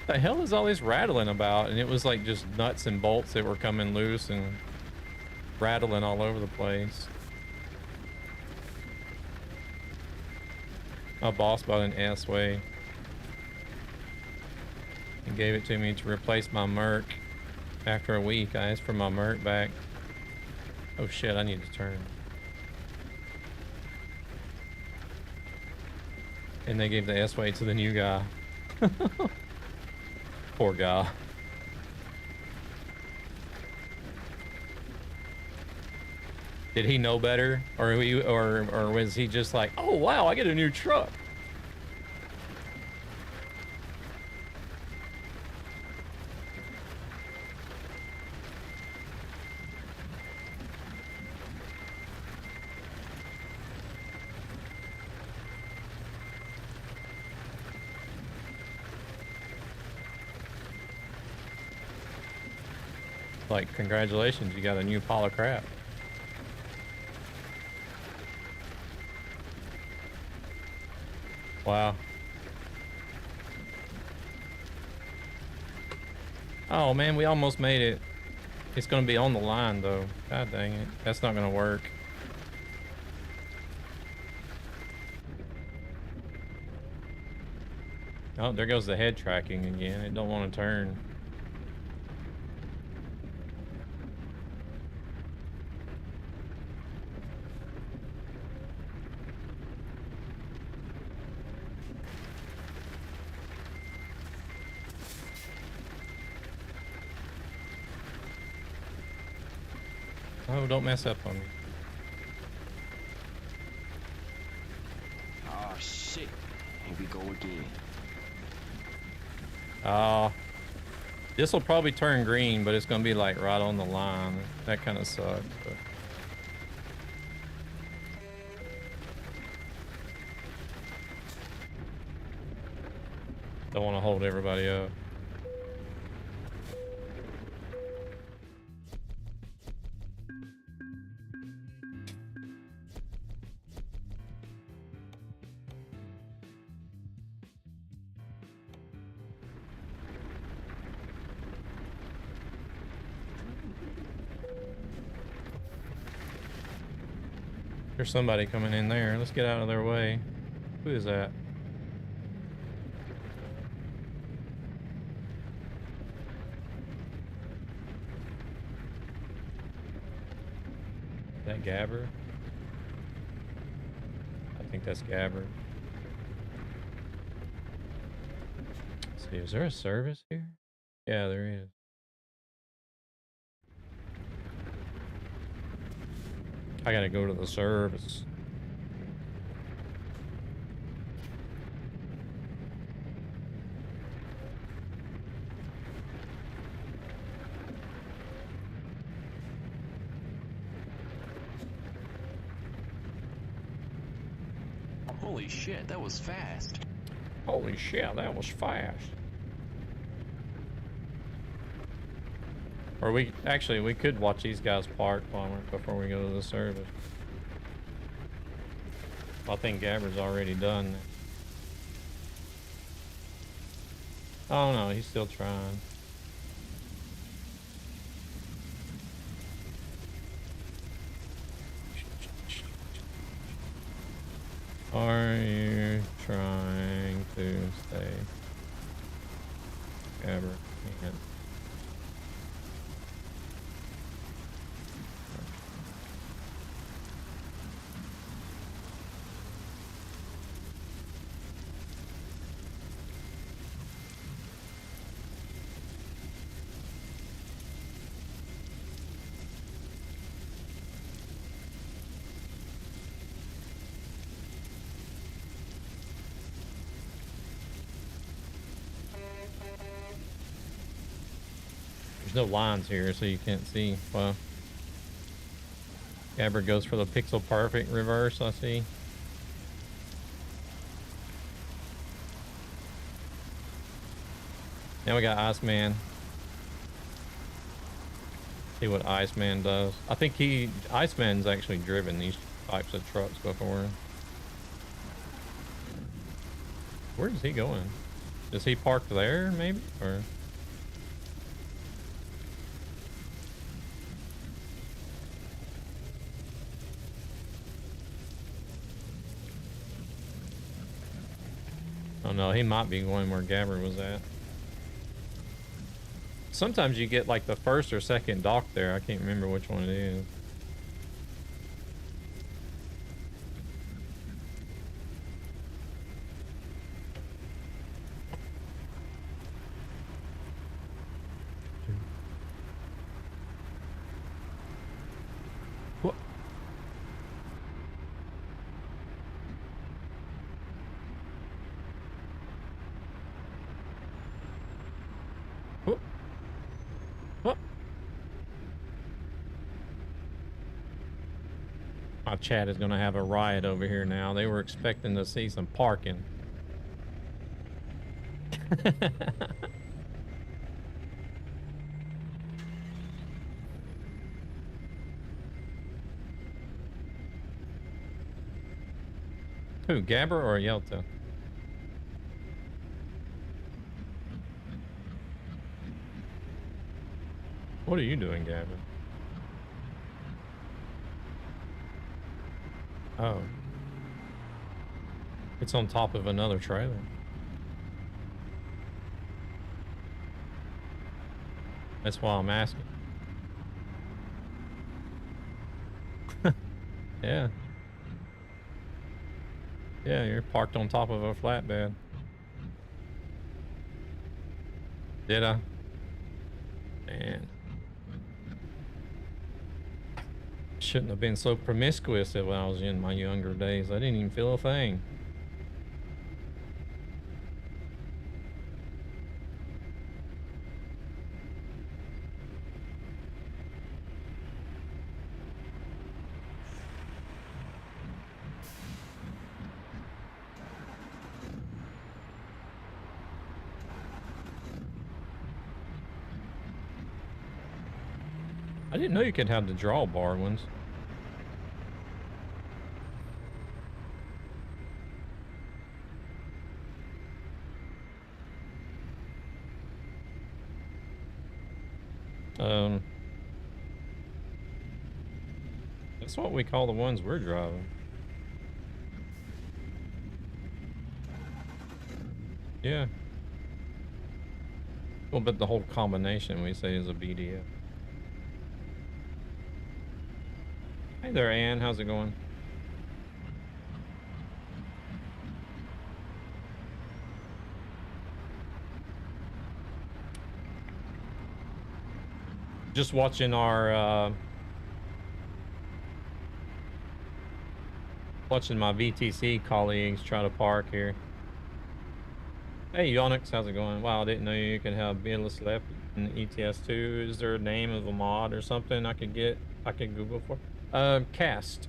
what the hell is all this rattling about? And it was, like, just nuts and bolts that were coming loose and rattling all over the place. My boss bought an S-Way and gave it to me to replace my Merc. After a week, I asked for my Merc back. Oh shit, I need to turn. And they gave the S-Way to the new guy. Poor guy. Did he know better, or was he just like, oh wow, I get a new truck? Like, congratulations, you got a new pile of crap. Wow. Oh man, we almost made it. It's gonna be on the line though. God dang it. That's not gonna work. Oh, there goes the head tracking again. It don't want to turn. Oh, don't mess up on me. Oh shit. Here we go again. This will probably turn green, but it's gonna be like right on the line. That kind of sucks. But... don't want to hold everybody up. There's somebody coming in there. Let's get out of their way. Who is that? Is that Gabber? I think that's Gabber. Let's see, is there a service here? Yeah, there is. I gotta go to the service. Holy shit, that was fast. Holy shit, that was fast. Or we could watch these guys park before we go to the service. I think Gabber's already done. Oh no, he's still trying. Are you trying to stay? Gabber can't. No lines here, so you can't see. Well, Gabber goes for the pixel perfect reverse, I see. Now we got Iceman. See what Iceman does. I think Iceman's actually driven these types of trucks before. Where is he going? Is he parked there, maybe? Or... oh no, he might be going where Gabber was at. Sometimes you get like the first or second dock there. I can't remember which one it is. What? What? What? My chat is going to have a riot over here now. They were expecting to see some parking. Who, Gabber or Yelta? What are you doing, Gabber? Oh. It's on top of another trailer. That's why I'm asking. Yeah. Yeah, you're parked on top of a flatbed. Did I? Man. Shouldn't have been so promiscuous when I was in my younger days. I didn't even feel a thing. I didn't know you could have the drawbar ones. That's what we call the ones we're driving. Yeah. Well, but the whole combination we say is a BDF. Hey there, Ann. How's it going? Just watching our watching my VTC colleagues try to park here. Hey, Yonix, how's it going? Wow, I didn't know you could have beardless left in ETS2. Is there a name of a mod or something I could Google for? Cast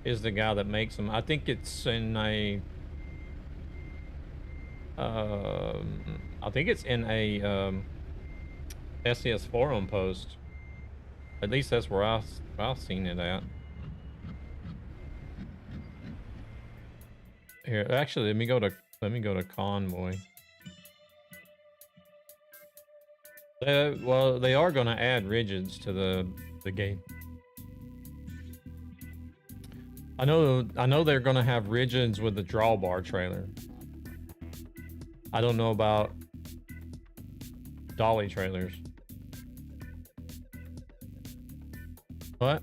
is the guy that makes them. I think it's in a SES forum post. At least that's where I've seen it at. Here, actually, let me go to Convoy. Well, they are going to add rigids to the game. I know they're going to have rigids with the drawbar trailer. I don't know about dolly trailers. What?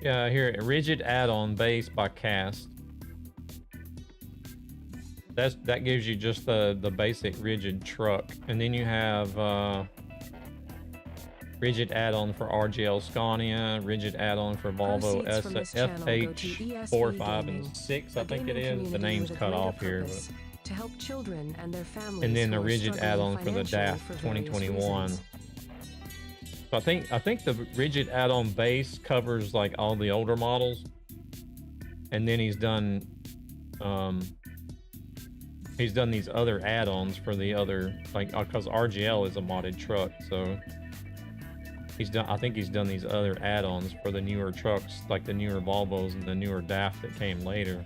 Yeah, here, a rigid add-on base by Cast. That gives you just the basic rigid truck, and then you have rigid add-on for RGL Scania, rigid add-on for Volvo FH 4, 5, and 6. I think it is. The name's cut off here, but to help children and their families. And then a rigid add-on for the DAF 2021. So I think the rigid add-on base covers like all the older models, and then he's done these other add-ons for the other, like, because RGL is a modded truck, so I think he's done these other add-ons for the newer trucks, like the newer Volvos and the newer DAF that came later.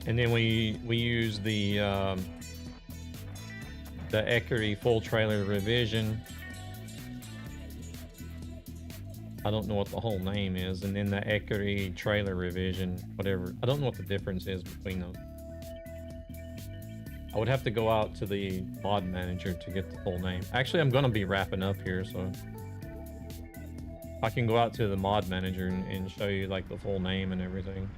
And then we use the Equity full trailer revision. I don't know what the whole name is. And then the Equity trailer revision, whatever. I don't know what the difference is between them. I would have to go out to the mod manager to get the full name. Actually, I'm going to be wrapping up here, so I can go out to the mod manager and show you like the full name and everything.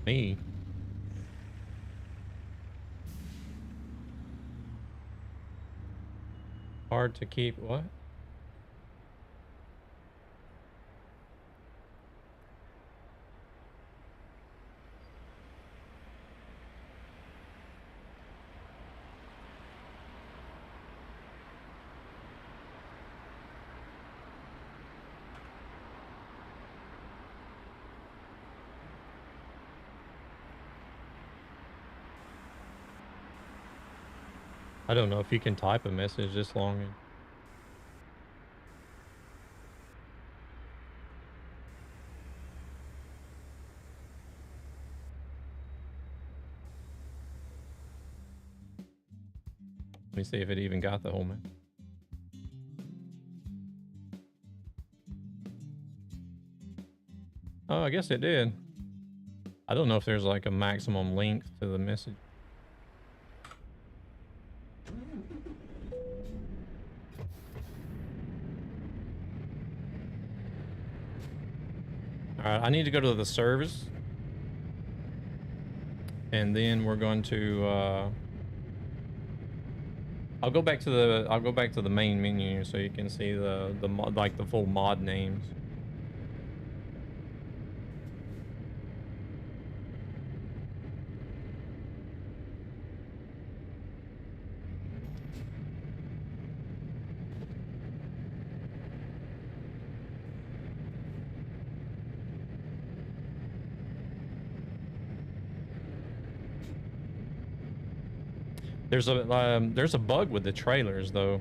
Me. Hard to keep what? I don't know if you can type a message this long. Let me see if it even got the whole message. Oh, I guess it did. I don't know if there's like a maximum length to the message. Alright, I need to go to the service. And then we're going to I'll go back to the main menu so you can see the like the full mod names. There's a bug with the trailers though.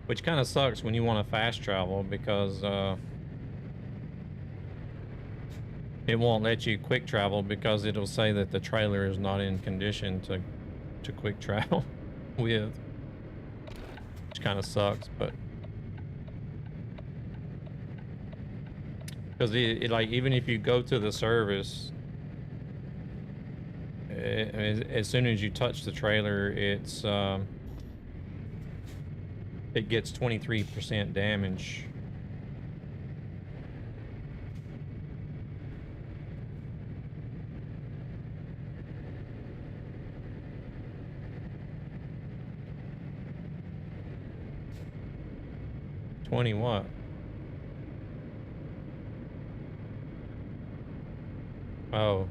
Which kind of sucks when you want to fast travel because it won't let you quick travel because it'll say that the trailer is not in condition to quick travel with. Which kind of sucks, but because it like even if you go to the service, as soon as you touch the trailer, it gets 23% damage. $20 what? Oh.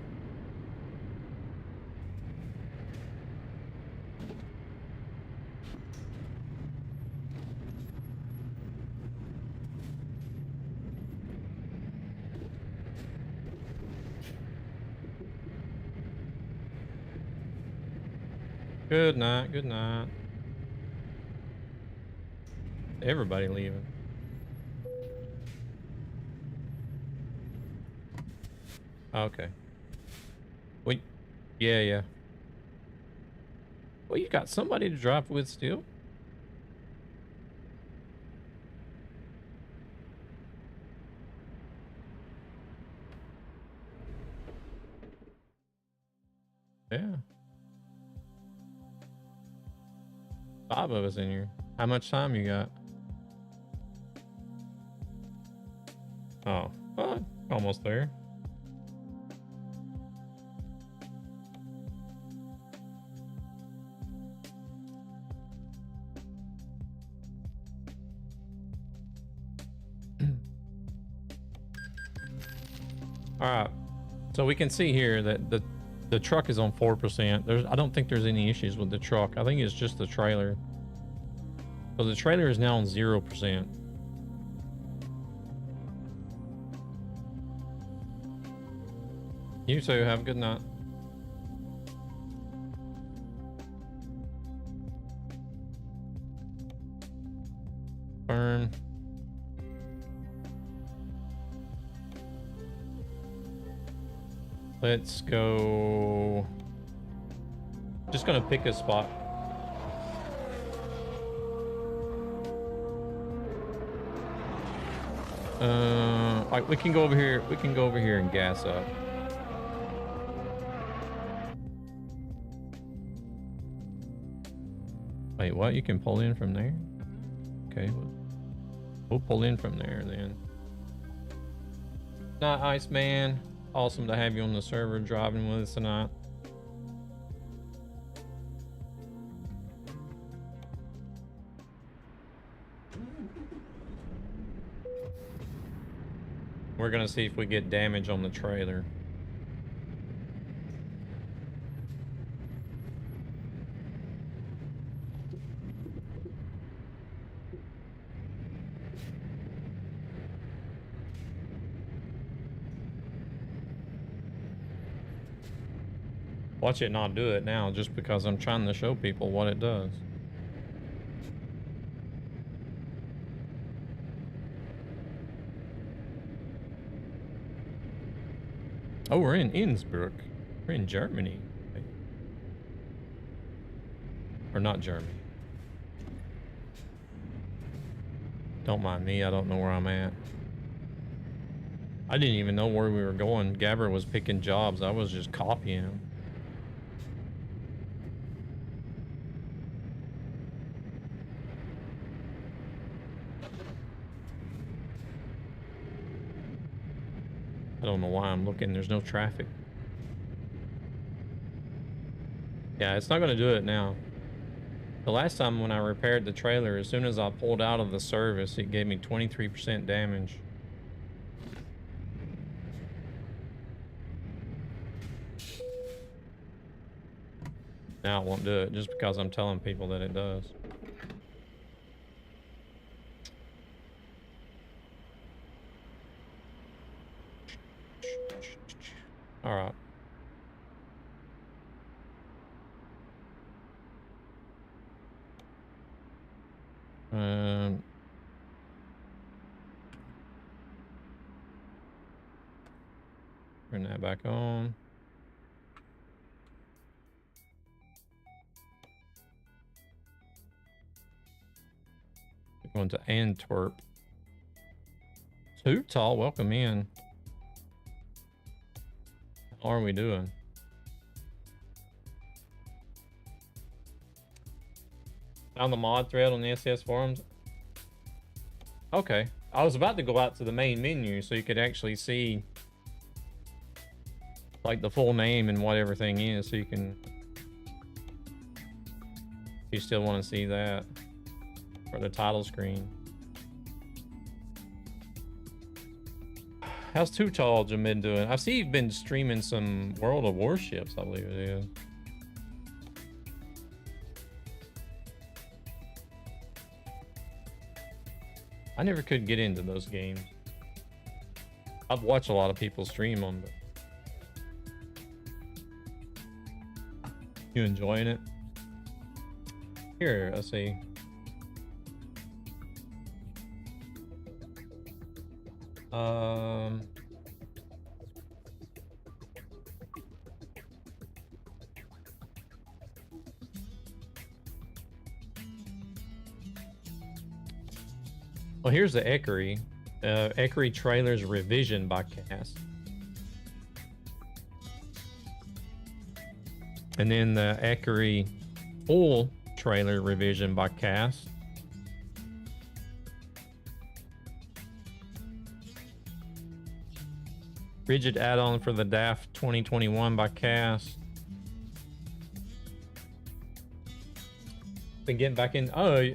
Good night, good night. Everybody leaving. Okay. Wait. Yeah. Well, you got somebody to drive with still? Yeah. 5 of us in here. How much time you got? Oh, well, almost there. All right, so we can see here that the truck is on 4%. I don't think there's any issues with the truck. I think it's just the trailer. So the trailer is now on 0%. You too. Have a good night. Burn. Let's go. Just gonna pick a spot. Alright, we can go over here. We can go over here and gas up. Wait, what? You can pull in from there? Okay, we'll pull in from there then. Night, Iceman. Awesome to have you on the server driving with us tonight. We're gonna see if we get damage on the trailer. Watch it not do it now just because I'm trying to show people what it does. Oh, we're in Innsbruck. We're in Germany. Okay. Or not Germany. Don't mind me, I don't know where I'm at. I didn't even know where we were going. Gabber was picking jobs. I was just copying him. I don't know why I'm looking. There's no traffic. Yeah, it's not going to do it now. The last time when I repaired the trailer, as soon as I pulled out of the service, it gave me 23% damage. Now it won't do it just because I'm telling people that it does. All right. Turn that back on. We're going to Antwerp. Too tall, welcome in. How are we doing? On the mod thread on the SS forums. Okay, I was about to go out to the main menu so you could actually see like the full name and what everything is, so you can, if you still want to see that, or the title screen. How's Too Tall Jamid doing? I see you've been streaming some World of Warships, I believe it is. I never could get into those games. I've watched a lot of people stream them, but you enjoying it? Here, let's see. Well, here's the Ekery. Ekery Trailers Revision by Cass. And then the Ekery Full Trailer Revision by Cass. Rigid add-on for the DAF 2021 by Cass. Been getting back in. Oh,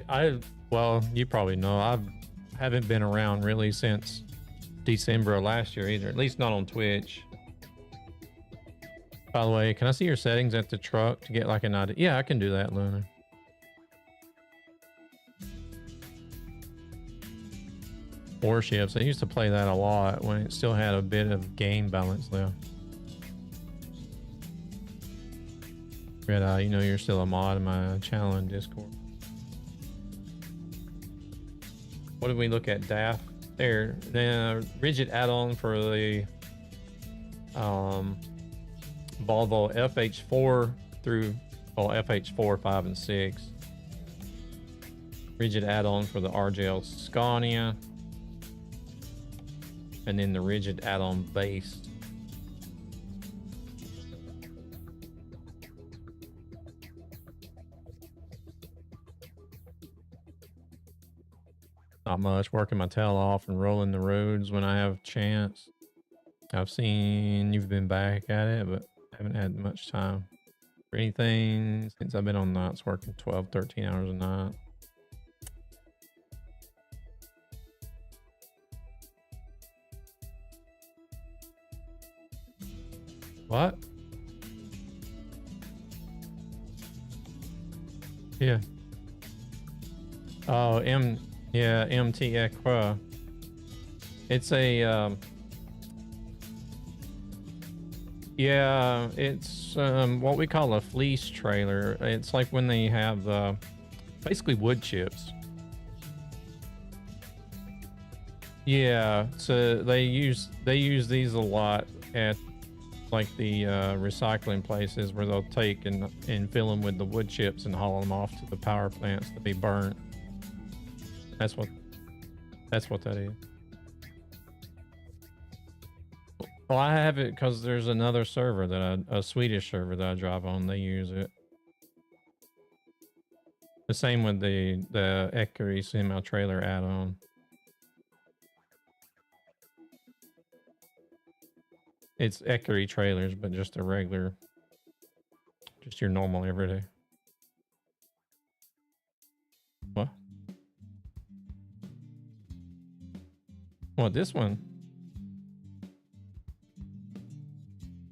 well, you probably know. I haven't been around really since December of last year either. At least not on Twitch. By the way, can I see your settings at the truck to get like an idea? Yeah, I can do that, Luna. Warships. I used to play that a lot when it still had a bit of game balance left. Red Eye, you know you're still a mod in my channel in Discord. What did we look at? DAF. There. The rigid add-on for the Volvo FH4 through FH4, 5, and 6. Rigid add-on for the RJL Scania. And then the rigid add-on base. Not much. Working my tail off and rolling the roads when I have a chance. I've seen you've been back at it, but haven't had much time for anything since I've been on nights, working 12, 13 hours a night. What? Yeah. Oh, MT Equa. It's a Yeah, it's what we call a fleece trailer. It's like when they have basically wood chips. Yeah, so they use these a lot at like the recycling places where they'll take and fill them with the wood chips and haul them off to the power plants to be burnt. That's what that is. Well, I have it because there's another server that a Swedish server that I drive on. They use it. The same with the Eckery semi trailer add-on. It's Eckery trailers, but just a regular, just your normal everyday. What? What, this one?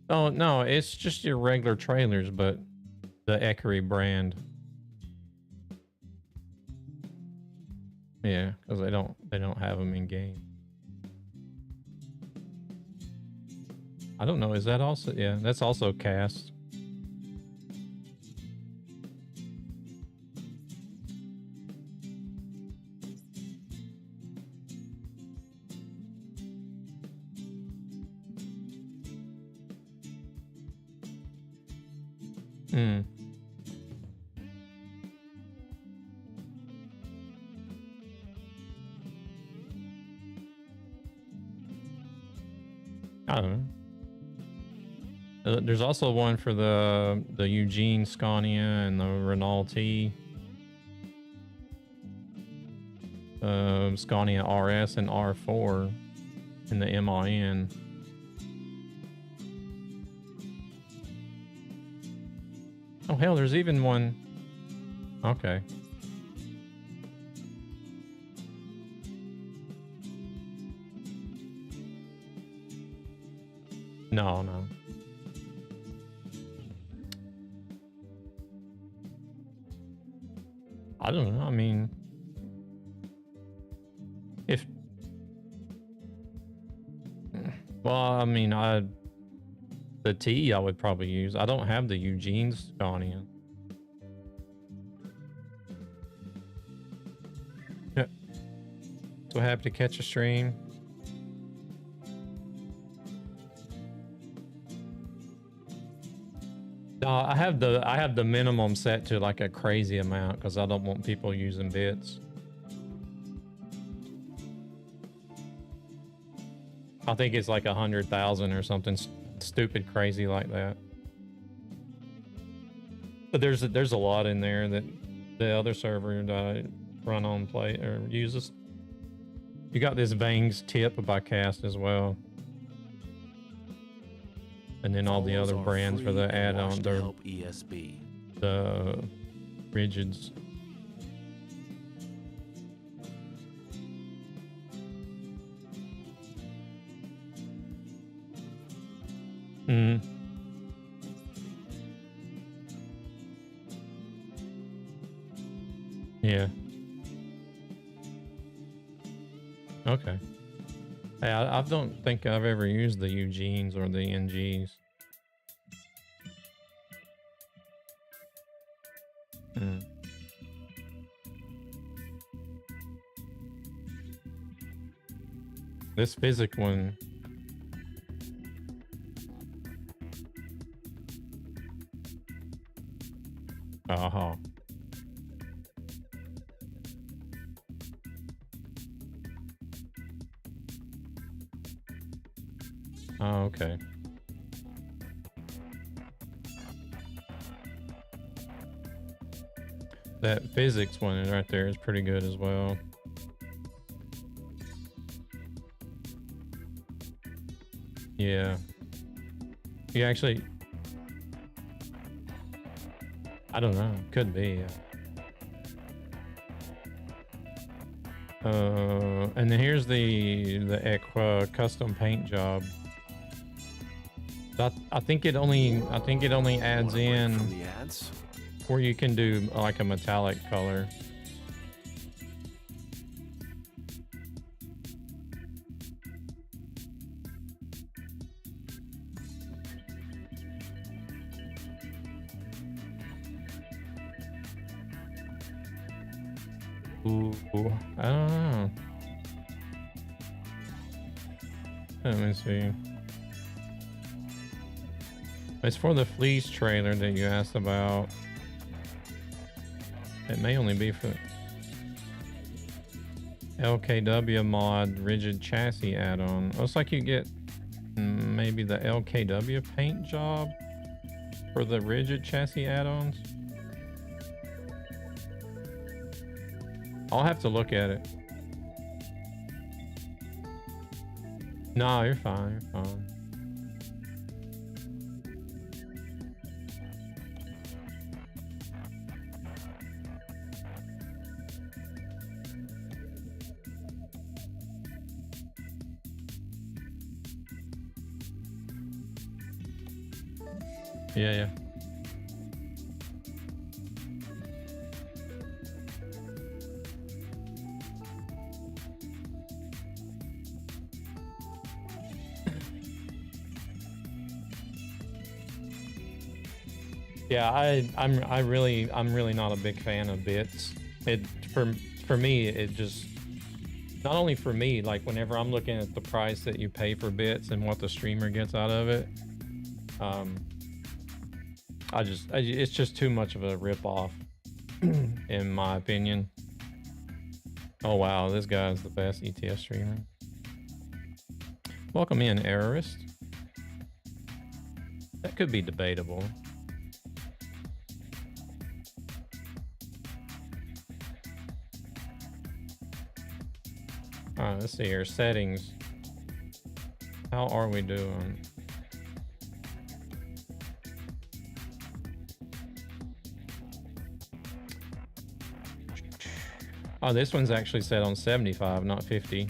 Oh, no, it's just your regular trailers, but the Eckery brand. Yeah, because they don't have them in game. I don't know. Is that also? Yeah, that's also cast. Hmm. I don't know. There's also one for the Eugene Scania and the Renault T. Scania RS and R4 in the MIN. Oh hell, there's even one. Okay. No. I don't know. I mean, the T I would probably use. I don't have the Eugene Scania. Yeah. So happy to catch a stream. No, I have the minimum set to like a crazy amount because I don't want people using bits. I think it's like 100,000 or something stupid crazy like that. But there's a lot in there that the other server that I run on play or uses. You got this Vangs tip by Cast as well. And then all the other brands for the add-on, the rigids. Mm-hmm. Yeah. Okay. Hey, I don't think I've ever used the Eugenes or the NGs. This physic one. Uh-huh. Oh, okay. That physics one right there is pretty good as well. Yeah. You actually... I don't know. Could be. And then here's the Equa custom paint job. I think it only adds in where you can do like a metallic color. Ooh, I don't know. Let me see. It's for the fleece trailer that you asked about. It may only be for LKW mod rigid chassis add-on. Looks like you get maybe the LKW paint job for the rigid chassis add-ons. I'll have to look at it. No, you're fine. You're fine. Yeah. Yeah, I'm really not a big fan of bits. For me, it just, not only for me, like whenever I'm looking at the price that you pay for bits and what the streamer gets out of it, it's just too much of a rip-off, in my opinion. Oh wow, this guy's the best ETS streamer. Welcome in, Errorist. That could be debatable. Alright, let's see here. Settings. How are we doing? Oh, this one's actually set on 75, not 50.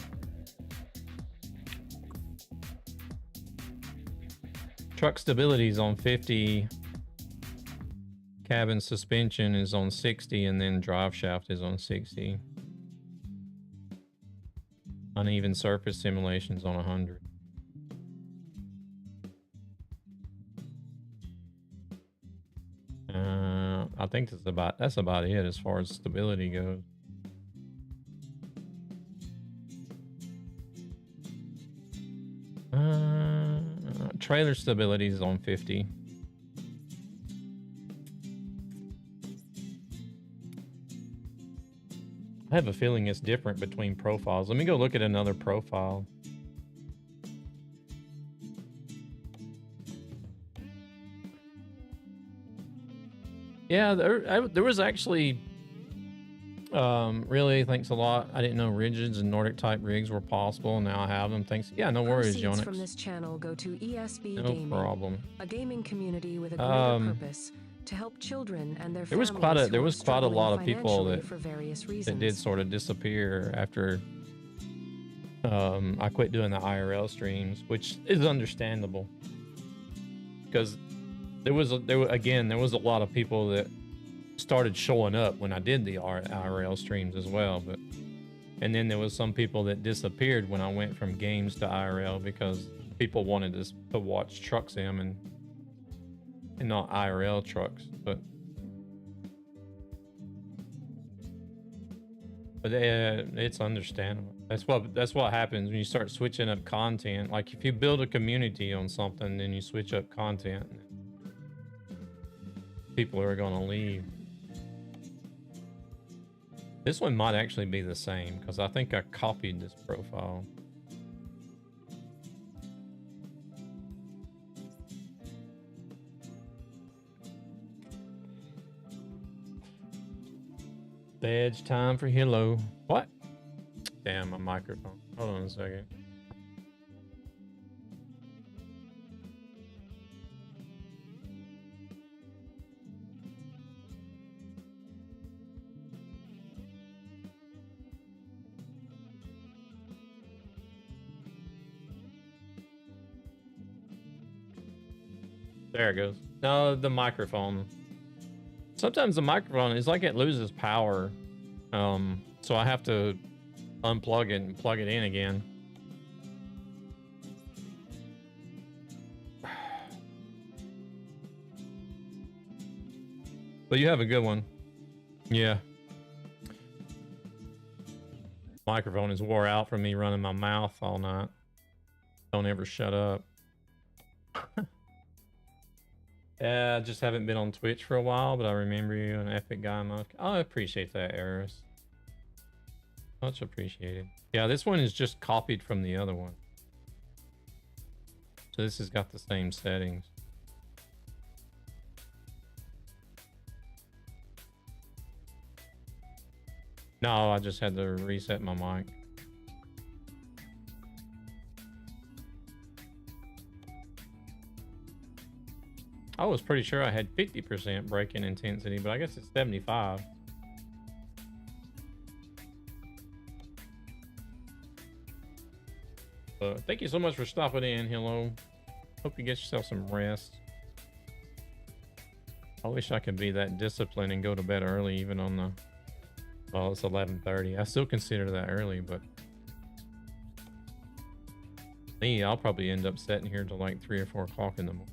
Truck stability is on 50. Cabin suspension is on 60, and then drive shaft is on 60. Uneven surface simulations on 100. I think that's about it as far as stability goes. Trailer stability is on 50. I have a feeling it's different between profiles. Let me go look at another profile. Yeah, there was actually really, thanks a lot. I didn't know rigids and Nordic type rigs were possible. Now I have them. Thanks. Yeah, no worries, Proceeds Jonix. from this channel go to ESB No Gaming, problem. a gaming community with a greater purpose to help children and their families. There was quite a lot of people that for various reasons. that did sort of disappear after I quit doing the IRL streams, which is understandable because there was a lot of people that started showing up when I did the IRL streams as well, and then there was some people that disappeared when I went from games to IRL because people wanted to watch truck sim and not IRL trucks, but it's understandable. That's what happens when you start switching up content. Like if you build a community on something, then you switch up content, people are going to leave. This one might actually be the same because I think I copied this profile. Badge time for hello. What? Damn, my microphone. Hold on a second. There it goes. No, the microphone. Sometimes the microphone is like it loses power. So I have to unplug it and plug it in again. But you have a good one. Yeah. Microphone is wore out from me running my mouth all night. Don't ever shut up. Yeah, I just haven't been on Twitch for a while, but I remember you, an epic guy. Oh, I appreciate that, Eris. Much appreciated. Yeah, this one is just copied from the other one. So this has got the same settings. No, I just had to reset my mic. I was pretty sure I had 50% braking intensity, but I guess it's 75. Thank you so much for stopping in. Hello. Hope you get yourself some rest. I wish I could be that disciplined and go to bed early, even on the... Well, it's 11:30. I still consider that early, but... Me, I'll probably end up sitting here till like 3 or 4 o'clock in the morning.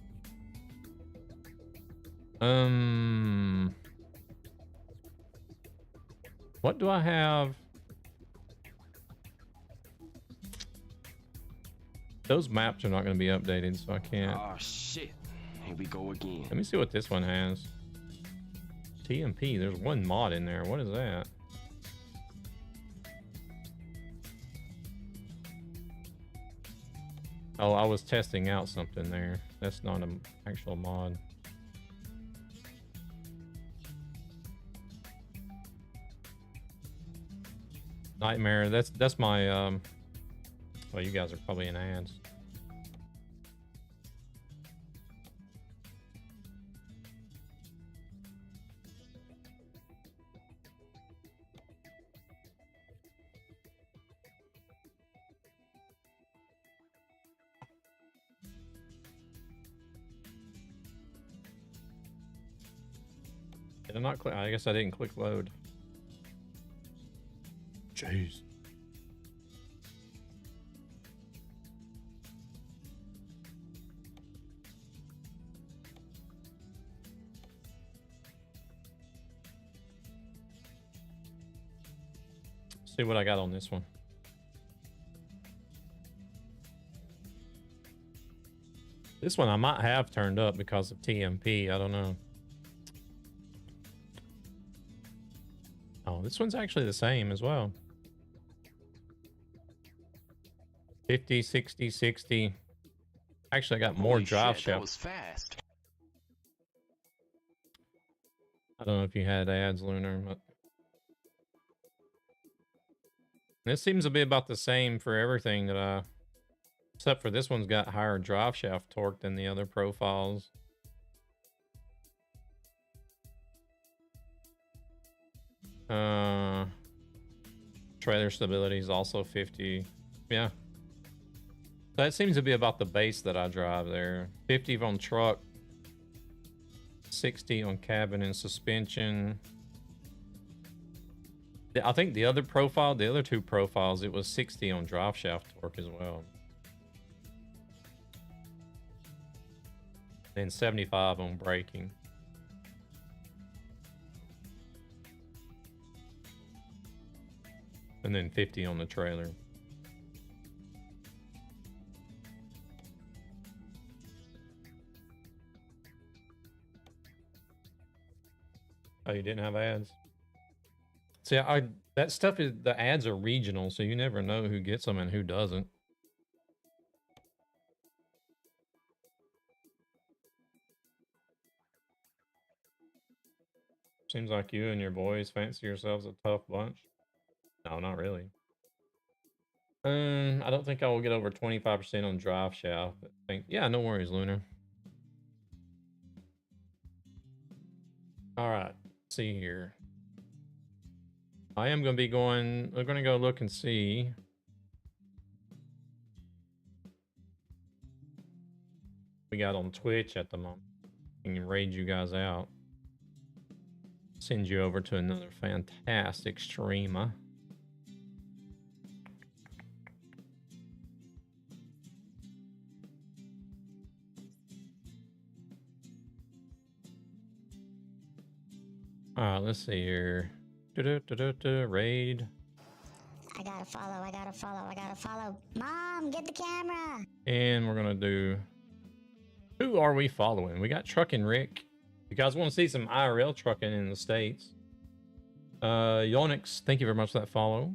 What do I have? Those maps are not going to be updated, so I can't. Oh shit! Here we go again. Let me see what this one has. TMP. There's one mod in there. What is that? Oh, I was testing out something there. That's not an actual mod. Nightmare. That's my well, you guys are probably in ads. Did I not click? I guess I didn't click load. Jeez. See what I got on this one. This one I might have turned up because of TMP. I don't know. Oh, this one's actually the same as well. 50, 60, 60. Actually, I got more Holy drive shit, shaft. That was fast. I don't know if you had ads, Lunar, but this seems to be about the same for everything that I... Except for this one's got higher drive shaft torque than the other profiles. Trailer stability is also 50. Yeah. That seems to be about the base that I drive there. 50 on truck. 60 on cabin and suspension. I think the other profile, the other two profiles, it was 60 on drive shaft torque as well. And 75 on braking. And then 50 on the trailer. Oh, you didn't have ads? See, that stuff is, the ads are regional, so you never know who gets them and who doesn't. Seems like you and your boys fancy yourselves a tough bunch. No, not really. I don't think I will get over 25% on drive shaft. But yeah, no worries, Lunar. All right, let's see here. I am going to be going. We're going to go look and see. We got on Twitch at the moment. I can raid you guys out. Send you over to another fantastic streamer. All right, let's see here. Raid. I gotta follow, I gotta follow, I gotta follow. Mom, get the camera. And we're gonna do, who are we following? We got Truckin' Rick. You guys want to see some IRL trucking in the States? Yonix, thank you very much for that follow.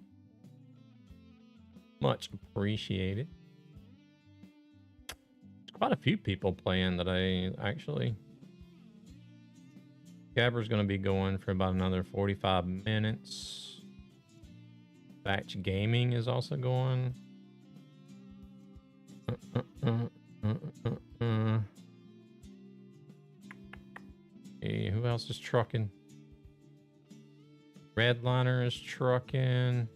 Much appreciated. There's quite a few people playing today, actually. Gabber's going to be going for about another 45 minutes. Batch Gaming is also going. Hey, who else is trucking? Redliner is trucking.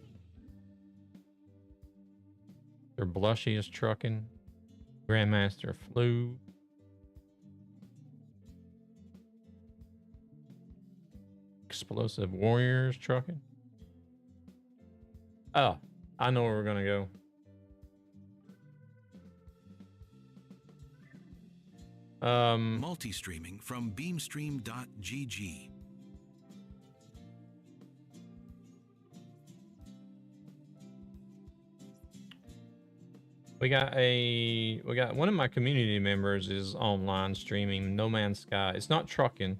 Their Blushy is trucking. Grandmaster Flew. Explosive Warriors trucking. Oh, I know where we're gonna go. Multi-streaming from beamstream.gg. We got one of my community members is online streaming No Man's Sky. It's not trucking,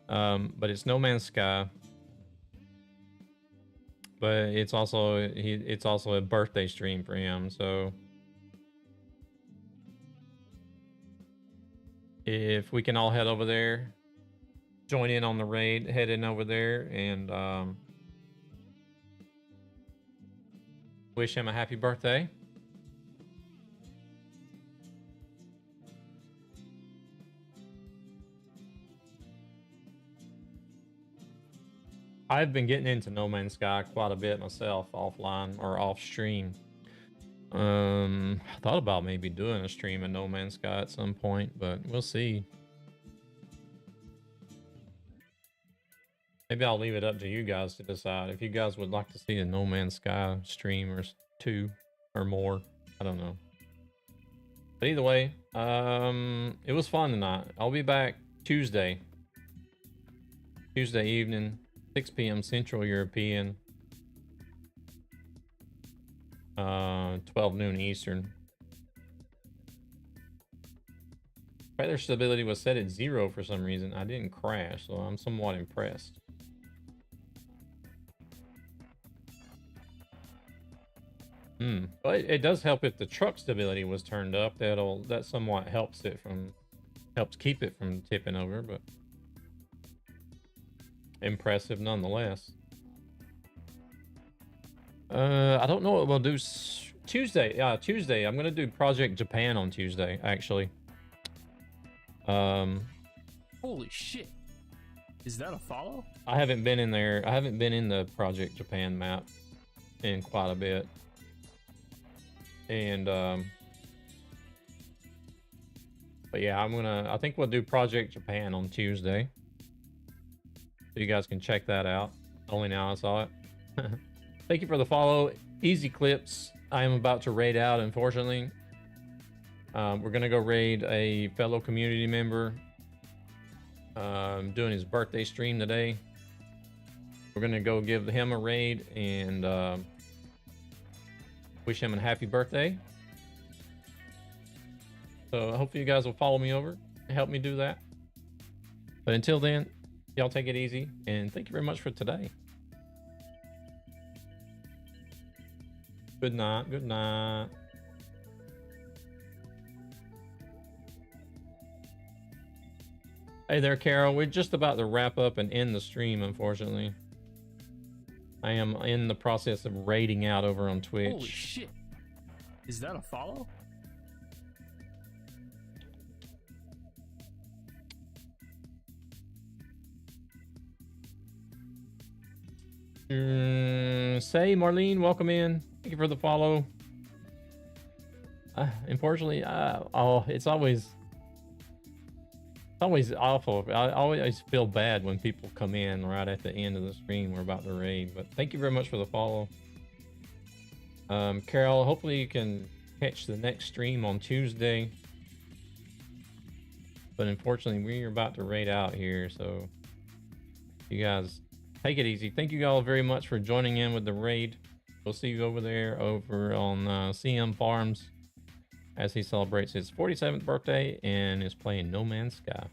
but it's No Man's Sky. But it's also a birthday stream for him. So if we can all head over there, join in on the raid, head in over there, and wish him a happy birthday. I've been getting into No Man's Sky quite a bit myself, offline or off stream. I thought about maybe doing a stream of No Man's Sky at some point, but we'll see. Maybe I'll leave it up to you guys to decide if you guys would like to see a No Man's Sky stream or two or more. I don't know. But either way, it was fun tonight. I'll be back Tuesday evening. 6 p.m. Central European, 12 noon Eastern. Trailer stability was set at 0 for some reason. I didn't crash, so I'm somewhat impressed. But it does help if the truck stability was turned up. That somewhat helps keep it from tipping over, but impressive nonetheless. I don't know what we'll do Tuesday. Tuesday. I'm gonna do Project Japan on Tuesday, actually. Holy shit. Is that a follow? I haven't been in there. I haven't been in the Project Japan map in quite a bit. And but yeah, I think we'll do Project Japan on Tuesday. So you guys can check that out. Only now I saw it. Thank you for the follow. Easy Clips. I am about to raid out, unfortunately. We're going to go raid a fellow community member. Doing his birthday stream today. We're going to go give him a raid and wish him a happy birthday. So hopefully you guys will follow me over and help me do that. But until then, y'all take it easy, and thank you very much for today. Good night. Good night. Hey there, Carol. We're just about to wrap up and end the stream, unfortunately. I am in the process of raiding out over on Twitch. Holy shit. Is that a follow? Say, Marlene, welcome in. Thank you for the follow. Unfortunately, it's always awful. I always feel bad when people come in right at the end of the stream. We're about to raid, but thank you very much for the follow. Carol, hopefully you can catch the next stream on Tuesday. But unfortunately, we're about to raid out here, so you guys take it easy. Thank you all very much for joining in with the raid. We'll see you over there over on CM Farms as he celebrates his 47th birthday and is playing No Man's Sky.